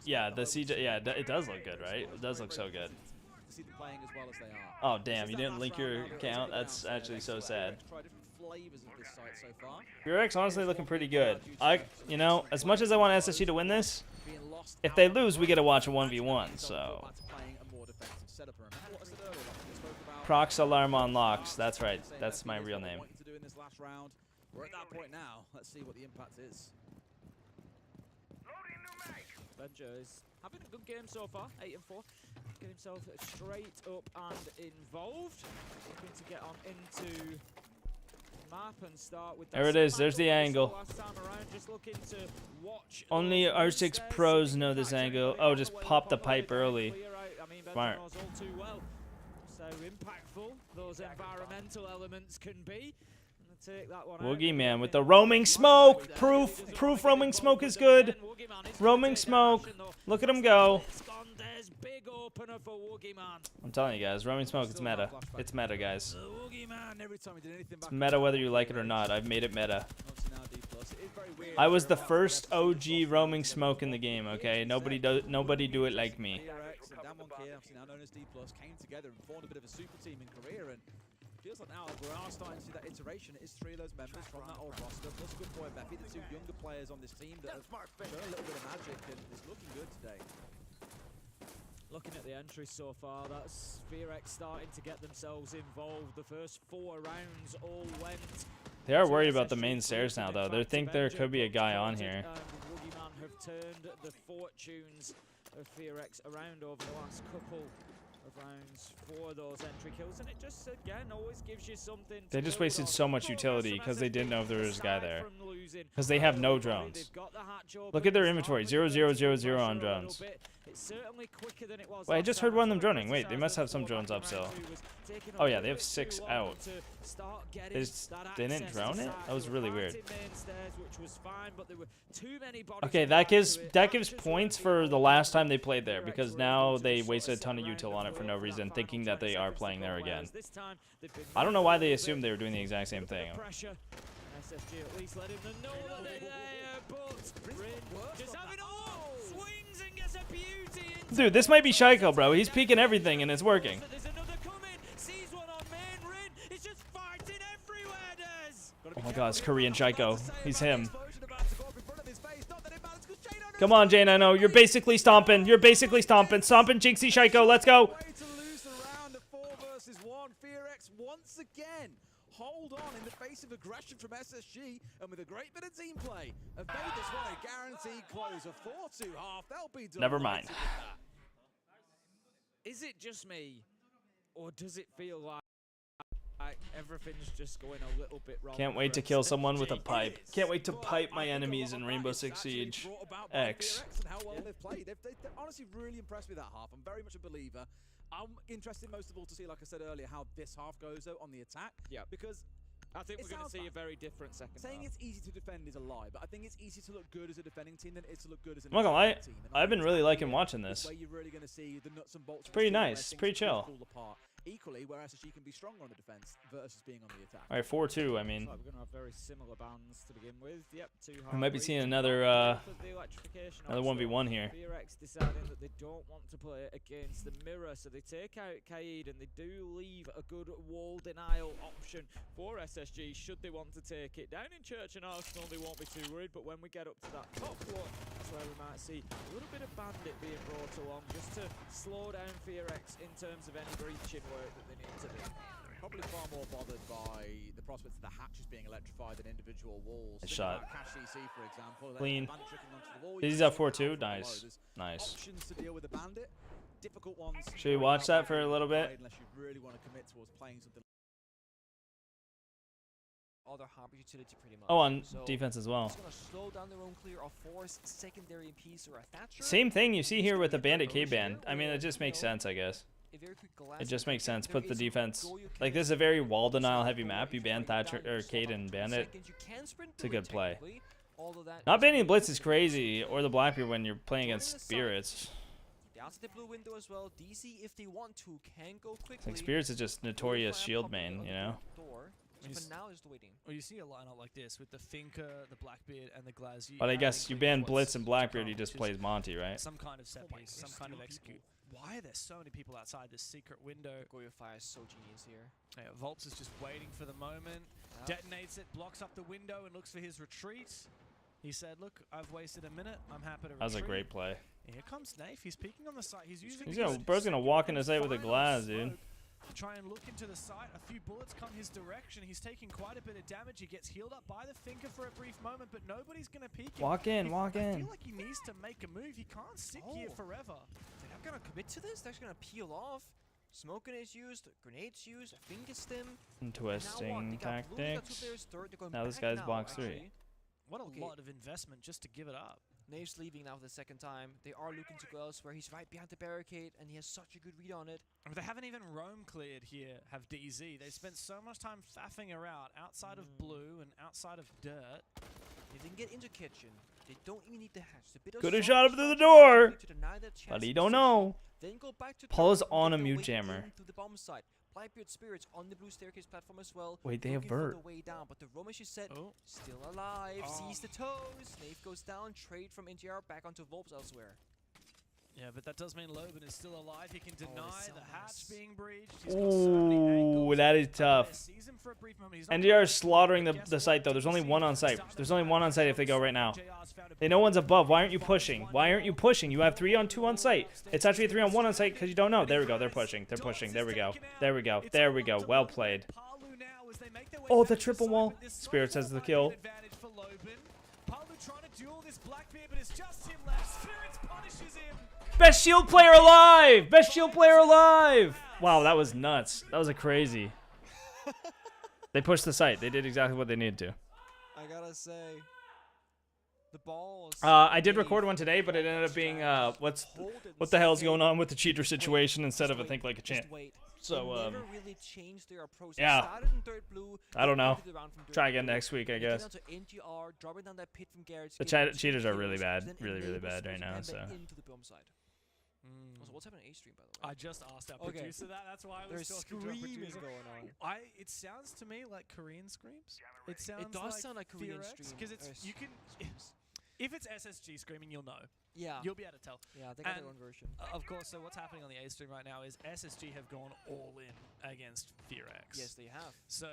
Yeah, the CJ. Yeah, it does look good, right? It does look so good. Oh damn, you didn't link your account? That's actually so sad. flavors of this site so far. Furex honestly looking pretty good. You know, as much as I want SSG to win this, if they lose, we get to watch a 1v1. So. Prox alarm on locks. That's right. That's my real name. We're at that point now. Let's see what the impact is. Benja is having a good game so far, 8-4. Get himself straight up and involved. Looking to get on into map and start with. There it is. There's the angle. Last time around, just looking to watch. Only R6 pros know this angle. Oh, just pop the pipe early. Smart. Knows all too well. So impactful those environmental elements can be. Take that one Woogie man with the roaming smoke. Proof roaming smoke is good. Roaming smoke. Look at him go. I'm telling you guys, roaming smoke, it's meta. It's meta, guys. It's meta whether you like it or not. I've made it meta. I was the first OG roaming smoke in the game, okay? Nobody do it like me. Feels like now we are starting to see that iteration. It is 3 of those members from that old roster, plus Good Boy and Beppy, the 2 younger players on this team that have shown a little bit of magic and is looking good today. Looking at the entries so far, that's Fearex starting to get themselves involved. The first 4 rounds all went. They are worried about the main stairs now, though. They think there could be a guy on here. Woogieman have turned the fortunes of Fearex around over the last couple of rounds for those entry kills, and it just again always gives you something. They just wasted so much utility because they didn't know if there was a guy there. Because they have no drones. Look at their inventory, 0, 0, 0, 0 on drones. Wait, I just heard one of them droning. Wait, they must have some drones up still. Oh yeah, they have 6 out. They didn't drone it? That was really weird. Okay, that gives points for the last time they played there, because now they wasted a ton of util on it for no reason, thinking that they are playing there again. I don't know why they assumed they were doing the exact same thing. SSG at least let him know that they're there, but Rin just having a look, swings and gets a beauty into. Dude, this might be Shaiko, bro. He's peeking everything and it's working. There's another coming, sees one on main. Rin is just fighting everywhere, Des. Oh my god, it's Korean Shaiko. He's him. Come on, Jane, I know. You're basically stomping. You're basically stomping. Stomping Jinxie Shaiko. Let's go. To lose the round of 4 versus 1. Fearex once again hold on in the face of aggression from SSG, and with a great bit of team play, have made this one a guaranteed close of 4-2 half. They'll be done. Never mind. Is it just me, or does it feel like everything's just going a little bit wrong? Can't wait to kill someone with a pipe. Can't wait to pipe my enemies in Rainbow Six Siege X. And how well they've played. They've honestly really impressed me that half. I'm very much a believer. I'm interested most of all to see, like I said earlier, how this half goes though on the attack. Yeah. Because I think we're going to see a very different second saying half. It's easy to defend is a lie, but I think it's easier to look good as a defending team than it is to look good as an I'm not gonna lie, team. I've been really liking watching this. Where you're really going to see the nuts and bolts. It's pretty nice. It's pretty chill. Equally, where SSG can be stronger on the defense versus being on the attack. All right, 4-2. I mean, we're going to have very similar bands to begin with. Yep, 2 we might be seeing another 1v1 here. Fearex deciding that they don't want to play against the mirror, so they take out Kaid and they do leave a good wall denial option for SSG should they want to take it. Down in Church and Arsenal, they won't be too worried, but when we get up to that top floor, that's where we might see a little bit of Bandit being brought along just to slow down Fearex in terms of any breaching work that they need to do. Probably far more bothered by the prospect of the hatches being electrified than individual walls. Nice shot. Cash CC, for example. Clean. The wall, He's at 4-2. Nice. Nice. Options to deal with the Bandit. Difficult ones. Should we watch that for a little bit? Unless you really want to commit towards playing something. Other harbor utility pretty much. Oh, on so defense as well. It's gonna slow down their own clear of force, secondary in piece or a Thatcher. Same thing you see here with the Bandit K-Band. I mean, it just makes sense, I guess. It just makes sense. Put the defense. Like, this is a very wall denial heavy map. You ban Thatcher or Cade and Bandit. It's a good play. Not banning Blitz is crazy, or the Blackbeard when you're playing against Spirits. That's the blue window as well. DC, if they want to, can go quickly. Like, Spirits is just notorious shield main, you know? But now is waiting. Well, you see a lineup like this with the Thinker, the Blackbeard, and the Glaz. But I guess you ban Blitz and Blackbeard, he just plays Monty, right? Some kind of set piece, some kind of execute. why are there so many people outside this secret window? Goyo Fire is so genius here. Yeah, Volps is just waiting for the moment. Detonates it, blocks up the window, and looks for his retreat. He said, look, I've wasted a minute. I'm happy to retreat. That was a great play. Here comes Nafe. He's peeking on the site. He's using Bro's gonna walk into sight with a glass, dude. to try and look into the site. A few bullets come his direction. He's taking quite a bit of damage. He gets healed up by the Thinker for a brief moment, but nobody's going to peek him. Walk in, I walk in. feel like he needs to make a move. He can't sit here forever. They're not going to commit to this. They're just going to peel off. Smoke grenades used, grenades used, a finger stim. Interesting tactics. Now this guy's box 3. What a lot of investment just to give it up. Nave's leaving now for the second time. They are looking to go elsewhere. He's right behind the barricade, and he has such a good read on it. I mean, they haven't even roam cleared here, have DZ. They spent so much time faffing around outside of blue and outside of dirt. If they can get into kitchen, they don't even need the hatch. Could have shot him through the door, but he don't know. Then go back to Paul's on a mute jammer. To the bomb site. Blackbeard Spirits on the blue staircase platform as well. Wait, they have Vert. Vert. The way down, but the Romish is set. Still alive. Sees the toes. Nave goes down. Trade from NTR back onto Volps elsewhere. Yeah, but that does mean Loban is still alive. He can deny the hatch being breached. Ooh, that is tough. NDR is slaughtering the site, though. There's only one on site. There's only one on site if they go right now. Hey, no one's above. Why aren't you pushing? Why aren't you pushing? You have 3 on 2 on site. It's actually a 3 on 1 on site because you don't know. There we go. They're pushing. They're pushing. There we go. There we go. There we go. Well played. Oh, the triple wall. Spirits has the kill. Best shield player alive! Best shield player alive! Wow, that was nuts. That was a crazy. They pushed the site. They did exactly what they needed to. I gotta say, the balls. I did record one today, but it ended up being what the hell's going on with the cheater situation instead of a think like a champ. So really changed their approach. Yeah. Started in third blue, I don't know. the round from dirt Try again blue. next week, I They get guess. down to NGR, dropping down that pit from Garrett's The game, cheaters are really then bad, really enables bad right switching now. and So. then into the bomb side. Also, what's happening in A-Stream, by the way? I just asked our producer that. That's why I was There's talking to our screaming producer. going on. It sounds to me like Korean screams. It sounds It does sound like Korean scream. because it's you can. If it's SSG screaming, you'll know. Yeah. You'll be able to tell. Yeah, they got And, their own version. Of course, so what's happening on the A stream right now is SSG have gone all in against FearX. Yes, they have. So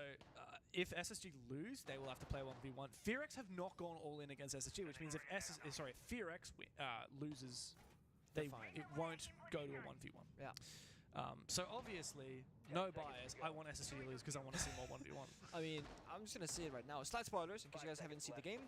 if SSG lose, they will have to play 1v1. FearX have not gone all in against SSG, which means if FearX loses, it won't go to a 1v1. Yeah. So obviously, no bias. I want SSG to lose because I want to see more 1v1. I mean, I'm just gonna say it right now. Slight spoilers in case you guys haven't seen the game.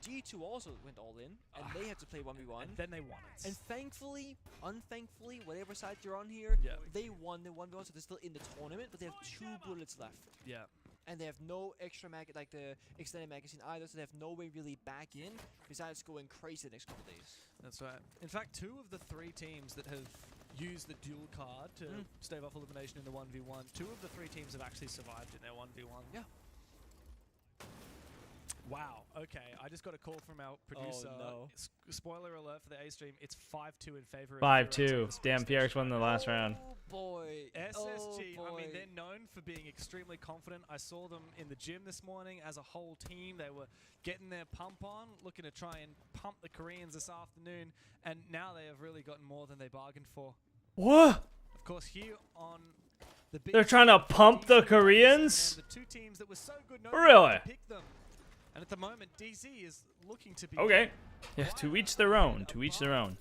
G2 also went all in, and they had to play 1v1. And then they won it. And thankfully, unthankfully, whatever side you're on here, they won the 1v1, so they're still in the tournament, but they have 2 bullets left. Yeah. And they have no extra like the extended magazine either, so they have no way really back in, besides going crazy the next couple days. That's right. In fact, 2 of the 3 teams that have used the duel card to stave off elimination in the 1v1, 2 of the 3 teams have actually survived in their 1v1. Yeah. Wow. Okay, I just got a call from our producer. Oh, no. Spoiler alert for the A stream. It's 5-2 in favor of 5-2. Damn, PRX won the last round. Oh boy. SSG, Oh, I mean, boy. they're known for being extremely confident. I saw them in the gym this morning as a whole team. They were getting their pump on, looking to try and pump the Koreans this afternoon, and now they have really gotten more than they bargained for. What? Of course, here on the big They're trying to pump the Koreans? the 2 teams that were so good, Really? nobody picked them. And at the moment, DZ is looking to be Okay. Yeah, to each their own. To each their own.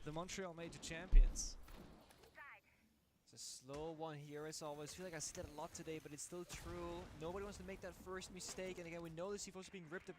the Montreal Major Champions. It's a slow one here as always. I feel like I said a lot today, but it's still true. Nobody wants to make that first mistake. And again, we know the C4s are being ripped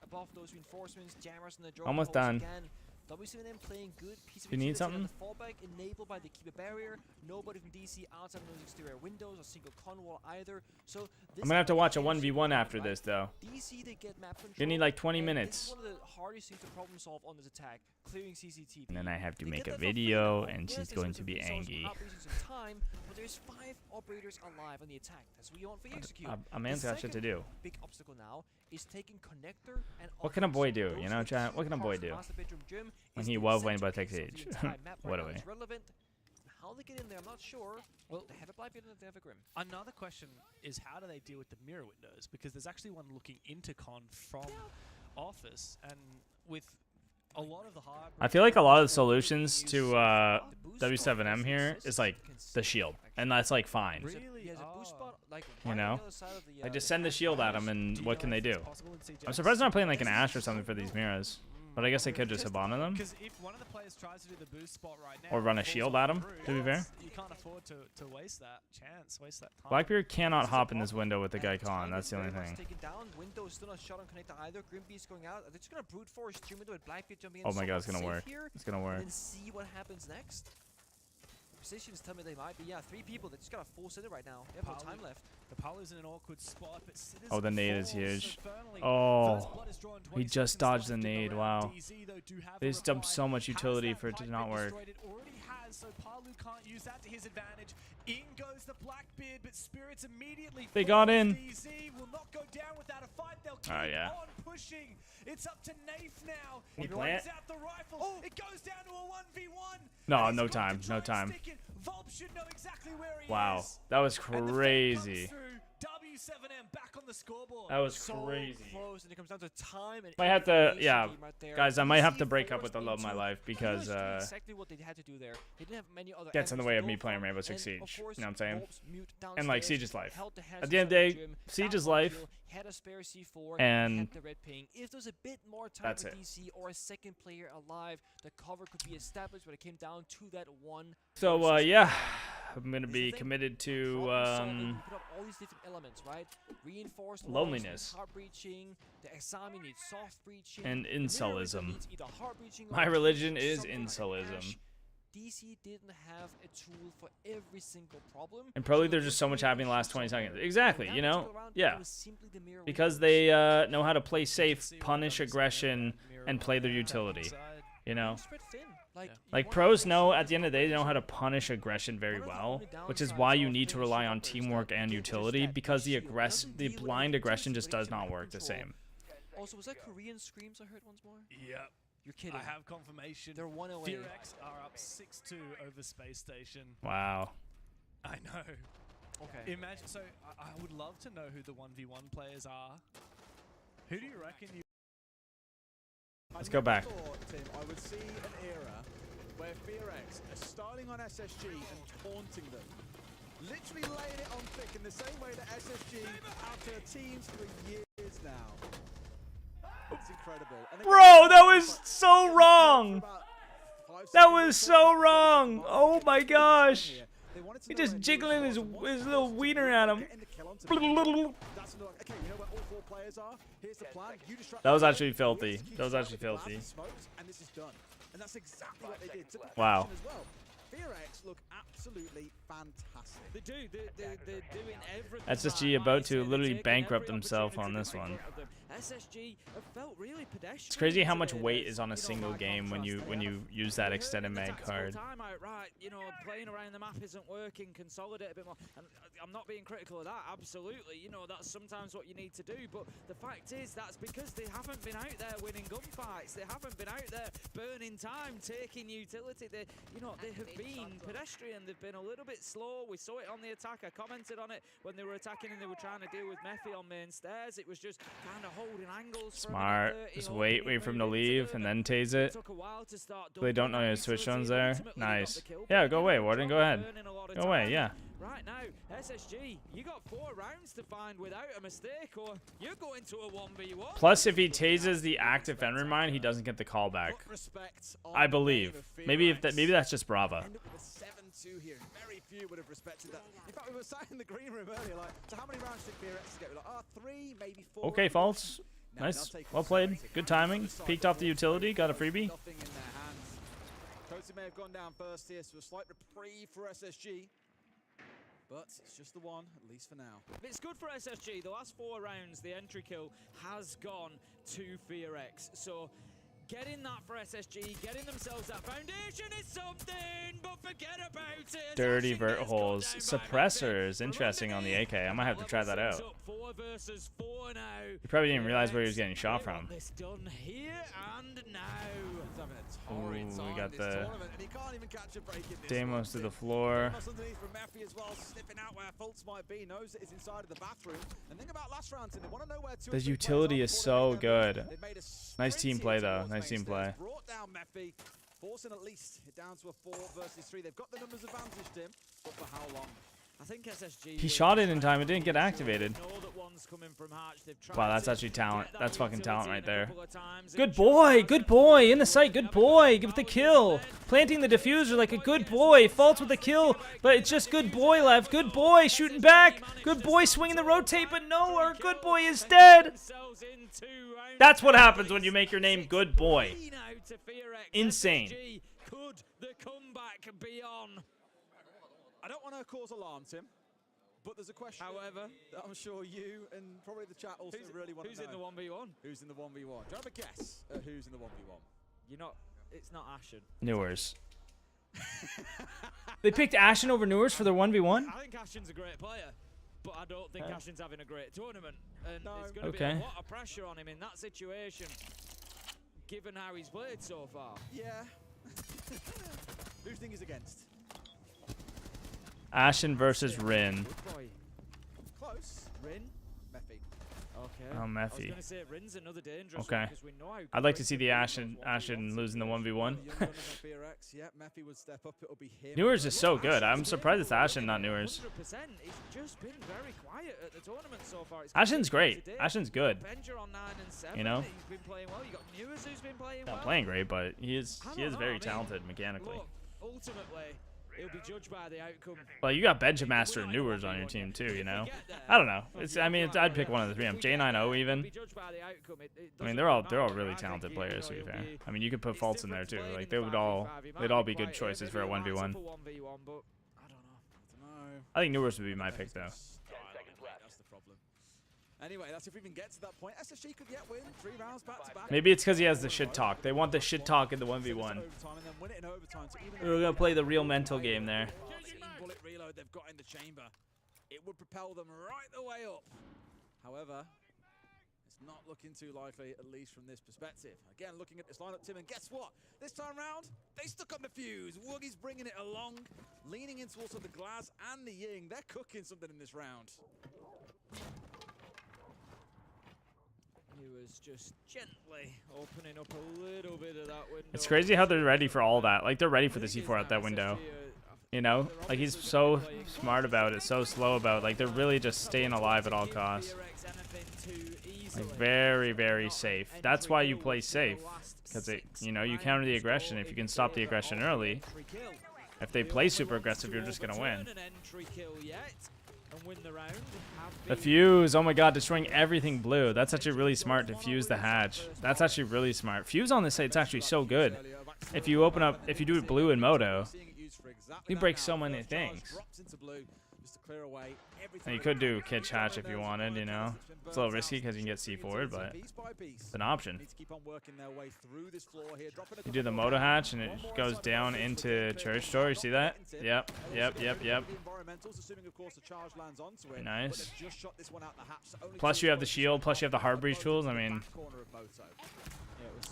above those reinforcements. Jammers and the drone Almost holes done. again. W7M playing good. Piece of You need utility on something? the fallback enabled by the keeper barrier. Nobody from DC outside of those exterior windows or single con wall either. So this I'm gonna have to watch a is 1v1 after right? this, though. DC, they get map control. You need like 20 and minutes. This is one of the hardest things to problem solve on this attack, clearing CCTV. And then I have to They make get a that for free video, now. and Yes, she's they going spent to be some resources angry. outreaching some time, but there's 5 operators alive on the attack. That's what you want for you to execute. A man's got shit to do. Big obstacle now is taking connector and What can a boy do? Those You are know, the chat? two What can a boy parts of do? Master Bedroom Gym. When It's he the was when but centerpiece takes of the age. entire map What right a now. way. It's relevant. How they get in there, I'm not sure. Well, they have a Blackbeard and they have a Grim. Another question is how do they deal with the mirror windows? Because there's actually one looking into con from office, and with a lot of the high I feel like a lot of the solutions to W7M here is like the shield, and that's like fine. You know, I just send the shield at them, and what can they do? I'm surprised they're not playing like an Ashe or something for these mirrors. But I guess they could just Hibana them. Because if one of the players tries to do the boost spot right now, Or run a shield at them, to be fair. You can't afford to waste that chance, waste that time. Blackbeard cannot hop in this window with the guy Khan. That's the only thing. Window is still not shot on connector either. Grimby's going out. They're just gonna brute force stream window with Blackbeard jumping in. Oh my god, it's gonna work. It's gonna work. And then see what happens next. Positions tell me they might be. Yeah, 3 people. They just got a full sitter right now. They have no time left. The Palu's in an awkward spot, but oh, the nade is huge. Oh, he just dodged the nade. Wow. They just dumped so much utility for it to not work. So Palu can't use that to his advantage. In goes the Blackbeard, but Spirits immediately. They got in. DZ will not go down without a fight. They'll keep on pushing. It's up to Nafe now. He plant? Out the rifle. It goes down to a 1v1. No, no time. No time. Should know exactly where he wow, is. that was crazy. W7M back on the scoreboard. That was crazy. Close, and it comes down to time and might have to, yeah, right guys. I might have to break up with the love of my life because exactly what they had to do there. They didn't have many other gets in the way of me playing Rainbow Six Siege. You know what I'm saying? And like Siege is life. At the end of the day, Siege is life. Had a spare C4 and had the red ping. If there's a bit more time that's with DC or a second player alive, the cover could be established, but it came down to that one. So yeah, I'm gonna be committed to put up all these different elements, right? Reinforced loneliness, heart breaching, the Exami needs soft breaching, and incelism. My religion is incelism. DC didn't have a tool for every single problem. And probably there's just so much happening in the last 20 seconds. Exactly, you know? Yeah. Because they know how to play safe, punish aggression, and play their utility. You know? Like pros know at the end of the day, they know how to punish aggression very well, which is why you need to rely on teamwork and utility, because the blind aggression just does not work the same. Also, was that Korean screams I heard once more? Yep. You're kidding. I have confirmation. They're 1 away. Fearx are up 6-2 over Space Station. Wow. I know. Okay. Imagine. So I would love to know who the 1v1 players are. Who do you reckon you? Let's go back. Tim, I would see an era where Fearx are starting on SSG and taunting them. Literally laying it on thick in the same way that SSG have their teams for years now. It's incredible. Bro, that was so wrong. That was so wrong. Oh my gosh. He just jiggling his little wiener at him. That was actually filthy. That was actually filthy. Wow. Fearx look absolutely fantastic. They do. They're doing everything. SSG about to literally bankrupt himself on this one. SSG have felt really pedestrian. It's crazy how much weight is on a single game when you use that extended mag card. Right, you know, playing around the map isn't working. Consolidate a bit more. And I'm not being critical of that. Absolutely, you know, that's sometimes what you need to do. But the fact is, that's because they haven't been out there winning gunfights. They haven't been out there burning time, taking utility. They have been pedestrian. They've been a little bit slow. We saw it on the attack. I commented on it when they were attacking and they were trying to deal with Mephi on main stairs. It was just kind of holding angles. Smart. Just wait for him to leave and then tase it. They don't know your switch zones there. Nice. Yeah, go away, Warden. Go ahead. Go away. Yeah. Right now, SSG, you got 4 rounds to find without a mistake, or you're going to a 1v1. Plus, if he tases the active Fenrir mine, he doesn't get the callback. I believe. Maybe that's just Brava. 7-2 here. Very few would have respected that. In fact, we were sat in the green room earlier, like, so how many rounds did Fearx get? We're like, 3, maybe 4. Okay, False. Nice. Well played. Good timing. Peeked off the utility. Got a freebie. Nothing in their hands. Cozy may have gone down first here, so a slight reprieve for SSG. But it's just the one, at least for now. It's good for SSG. The last 4 rounds, the entry kill has gone to Fearx. So getting that for SSG, getting themselves that foundation is something, but forget about it. Dirty vert holes. Suppressors. Interesting on the AK. I might have to try that out. 4 versus 4 now. He probably didn't realize where he was getting shot from. This done here and now. having a torrid Ooh, time we got this the tournament, and he can't even catch a break in this Deimos to one. the floor. Deimos underneath from Mephi as well, sniffing out where faults might be, knows that it's inside of the bathroom. And think about last round, Tim, they want to know where two The or three utility players is are before so they make their good. move. They've made a Nice team sprint play here though. towards Nice team mainstairs. play. Brought down Mephi, forcing at least it down to a 4 versus 3. They've got the numbers advantage, Tim, but for how long? I think SSG He shot it in time. It didn't get activated. know that one's coming from Hatch. They've tried Wow, that's to actually talent. get that That's fucking talent utility right in a there. couple of times. Good boy. Good boy. In the sight. Good boy. Give it the kill. Planting the diffuser like a good boy. Faults with the kill, but it's just good boy left. Good boy shooting back. Good boy swinging the rotate, but no, our good boy is dead. That's what happens when you make your name Good Boy. Insane. Could the comeback be on? I don't want to cause alarm, Tim, but there's a question, however, that I'm sure you and probably the chat also really want to know. Who's in the 1v1? Who's in the 1v1? Do you have a guess at who's in the 1v1? You're not. It's not Ashen. Newers. They picked Ashen over Newers for their 1v1? I think Ashen's a great player, but I don't think Okay. Ashen's having a great tournament. And No. there's going to Okay. be a lot of pressure on him in that situation, given how he's played so far. Yeah. Who do you think he's against? Ashen versus Rin. Good boy. Close. Rin. Mephi. Okay. Oh, I was Mephi. going to say Rin's another dangerous Okay. one because we know how I'd like good to see the Ashen losing the 1v1. Yeah, Mephi would step up. It'll be him. Newers is so good. I'm surprised it's Ashen, not Newers. 100%. He's just been very quiet at the tournament so far. It's Ashen's great. today. Ashen's good. Benja on 9 and 7. You know? He's been playing well. You got Newers who's been playing well. Not playing great, but he is I don't know, very I mean, talented mechanically. Look, ultimately, he'll be judged by the outcome. Well, you got Benjamaster and Newers on your team too, you know. I don't know. I'd pick one of the three. I'm J9O even. I mean, they're all really talented players. To be fair, I mean, you could put Faults in there too. Like they'd all be good choices for a 1v1. I think Newers would be my pick though. That's the problem. Anyway, that's if we even get to that point. SSG could yet win 3 rounds back to back. Maybe it's because he has the shit talk. They want the shit talk in the 1v1. We're gonna play the real mental game there. Bullet reload they've got in the chamber. It would propel them right the way up. However, it's not looking too likely, at least from this perspective. Again, looking at this lineup, Tim, and guess what? This time round, they stuck on the fuse. Woogie's bringing it along, leaning into also the Glass and the Ying. They're cooking something in this round. He was just gently opening up a little bit of that window. It's crazy how they're ready for all that. Like they're ready for the C4 at that window. You know, like he's so smart about it, so slow about it. Like they're really just staying alive at all costs. Like very, very safe. That's why you play safe, because you know, you counter the aggression. If you can stop the aggression early, if they play super aggressive, you're just gonna win. The fuse, oh my god, destroying everything blue. That's actually really smart to fuse the hatch. That's actually really smart. Fuse on this site's actually so good. If you do it blue in Moto, you break so many things. And you could do Kitch Hatch if you wanted, you know. It's a little risky because you can get C4'd, but it's an option. You do the Moto Hatch and it goes down into Church Door. You see that? Yep. Nice. Plus you have the shield, plus you have the hard breach tools. I mean,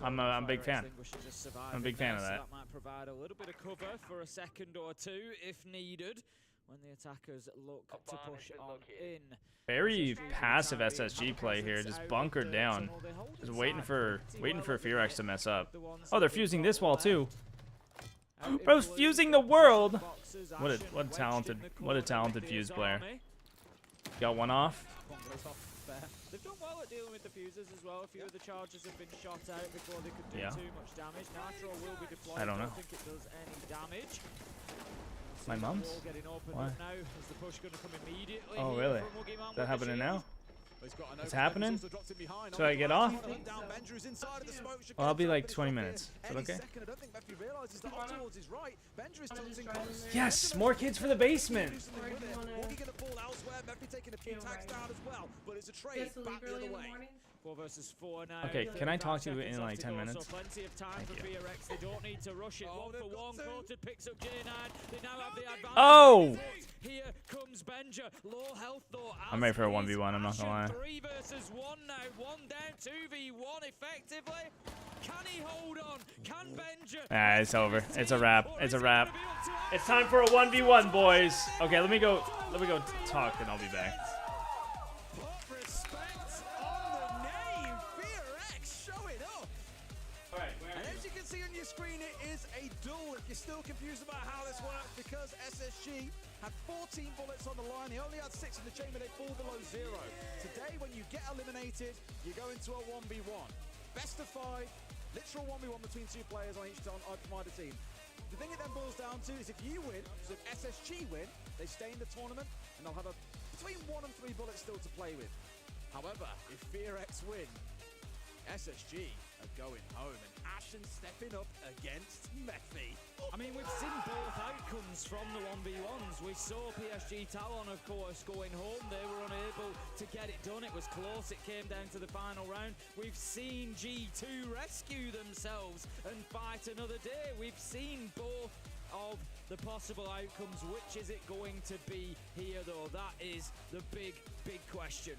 I'm a big fan. I'm a big fan of that. That might provide a little bit of cover for a second or two if needed when the attackers look to push on in. Very passive SSG play here, just bunkered down, just waiting for Fearex to mess up. Oh, they're fusing this wall too. Bro's fusing the world. What a talented fuse player. Got one off. They've done well at dealing with the fuses as well. A few of the charges have been shot out before they could do too much damage. Nitro will be deployed. I don't know. think it does any damage. My mum's? Why? Oh, really? Is that happening now? It's happening? Should I get off? Well, I'll be like 20 minutes. Is that okay? Yes! More kids for the basement! Okay, can I talk to you in like 10 minutes? Thank you. Oh! Benja. Low health though. I'm ready for a 1v1, I'm not gonna lie. 3 versus 1 now. 1 down, 2v1 effectively. Can he hold on? Can Benja? Ah, it's over. It's a wrap. It's a wrap. It's time for a 1v1, boys. Okay, let me go talk and I'll be back. Put respect on the name. FearX showing up. And as you can see on your screen, it is a duel. If you're still confused about how this works, because SSG had 14 bullets on the line. They only had 6 in the chamber. They fall below 0. Today, when you get eliminated, you go into a 1v1. Best of 5. Literal 1v1 between 2 players on each either team. The thing it then boils down to is if you win, so if SSG win, they stay in the tournament and they'll have between 1 and 3 bullets still to play with. However, if FearX win, SSG are going home and Ashen stepping up against Mephi. I mean, we've seen both outcomes from the 1v1s. We saw PSG Talon, of course, going home. They were unable to get it done. It was close. It came down to the final round. We've seen G2 rescue themselves and fight another day. We've seen both of the possible outcomes. Which is it going to be here, though? That is the big, big question.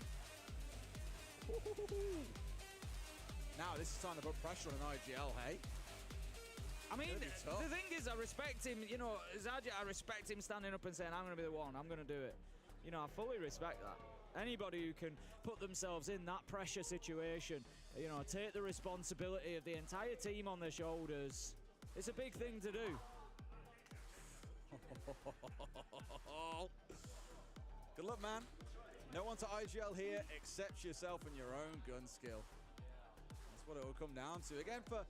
Now, this is time to put pressure on an IGL, hey? I mean, the thing is, I respect him, you know, Gadget, I respect him standing up and saying, I'm going to be the one, I'm going to do it. You know, I fully respect that. Anybody who can put themselves in that pressure situation, you know, take the responsibility of the entire team on their shoulders, it's a big thing to do. Good luck, man. No one to IGL here except yourself and your own gun skill. That's what it will come down to. Again, for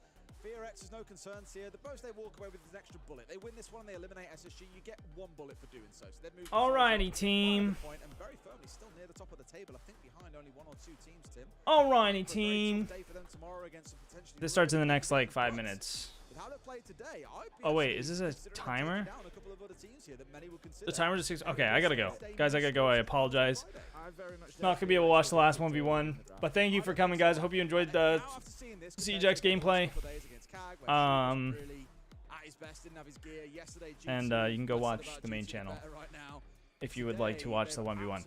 FearX, there's no concerns here. The most they walk away with is an extra bullet. They win this one, they eliminate SSG. You get 1 bullet for doing so. So they've moved. Alrighty, team. And very firmly still near the top of the table. I think behind only 1 or 2 teams, Tim. Alrighty, team. This This starts in the next like 5 minutes. With how they played today, Oh wait, is this a timer? The timer's at 6. Okay, I gotta go. Guys, I gotta go. I apologize. Not gonna be able to watch the last 1v1. But thank you for coming, guys. I hope you enjoyed the CJX gameplay. And you can go watch the main channel if you would like to watch the 1v1.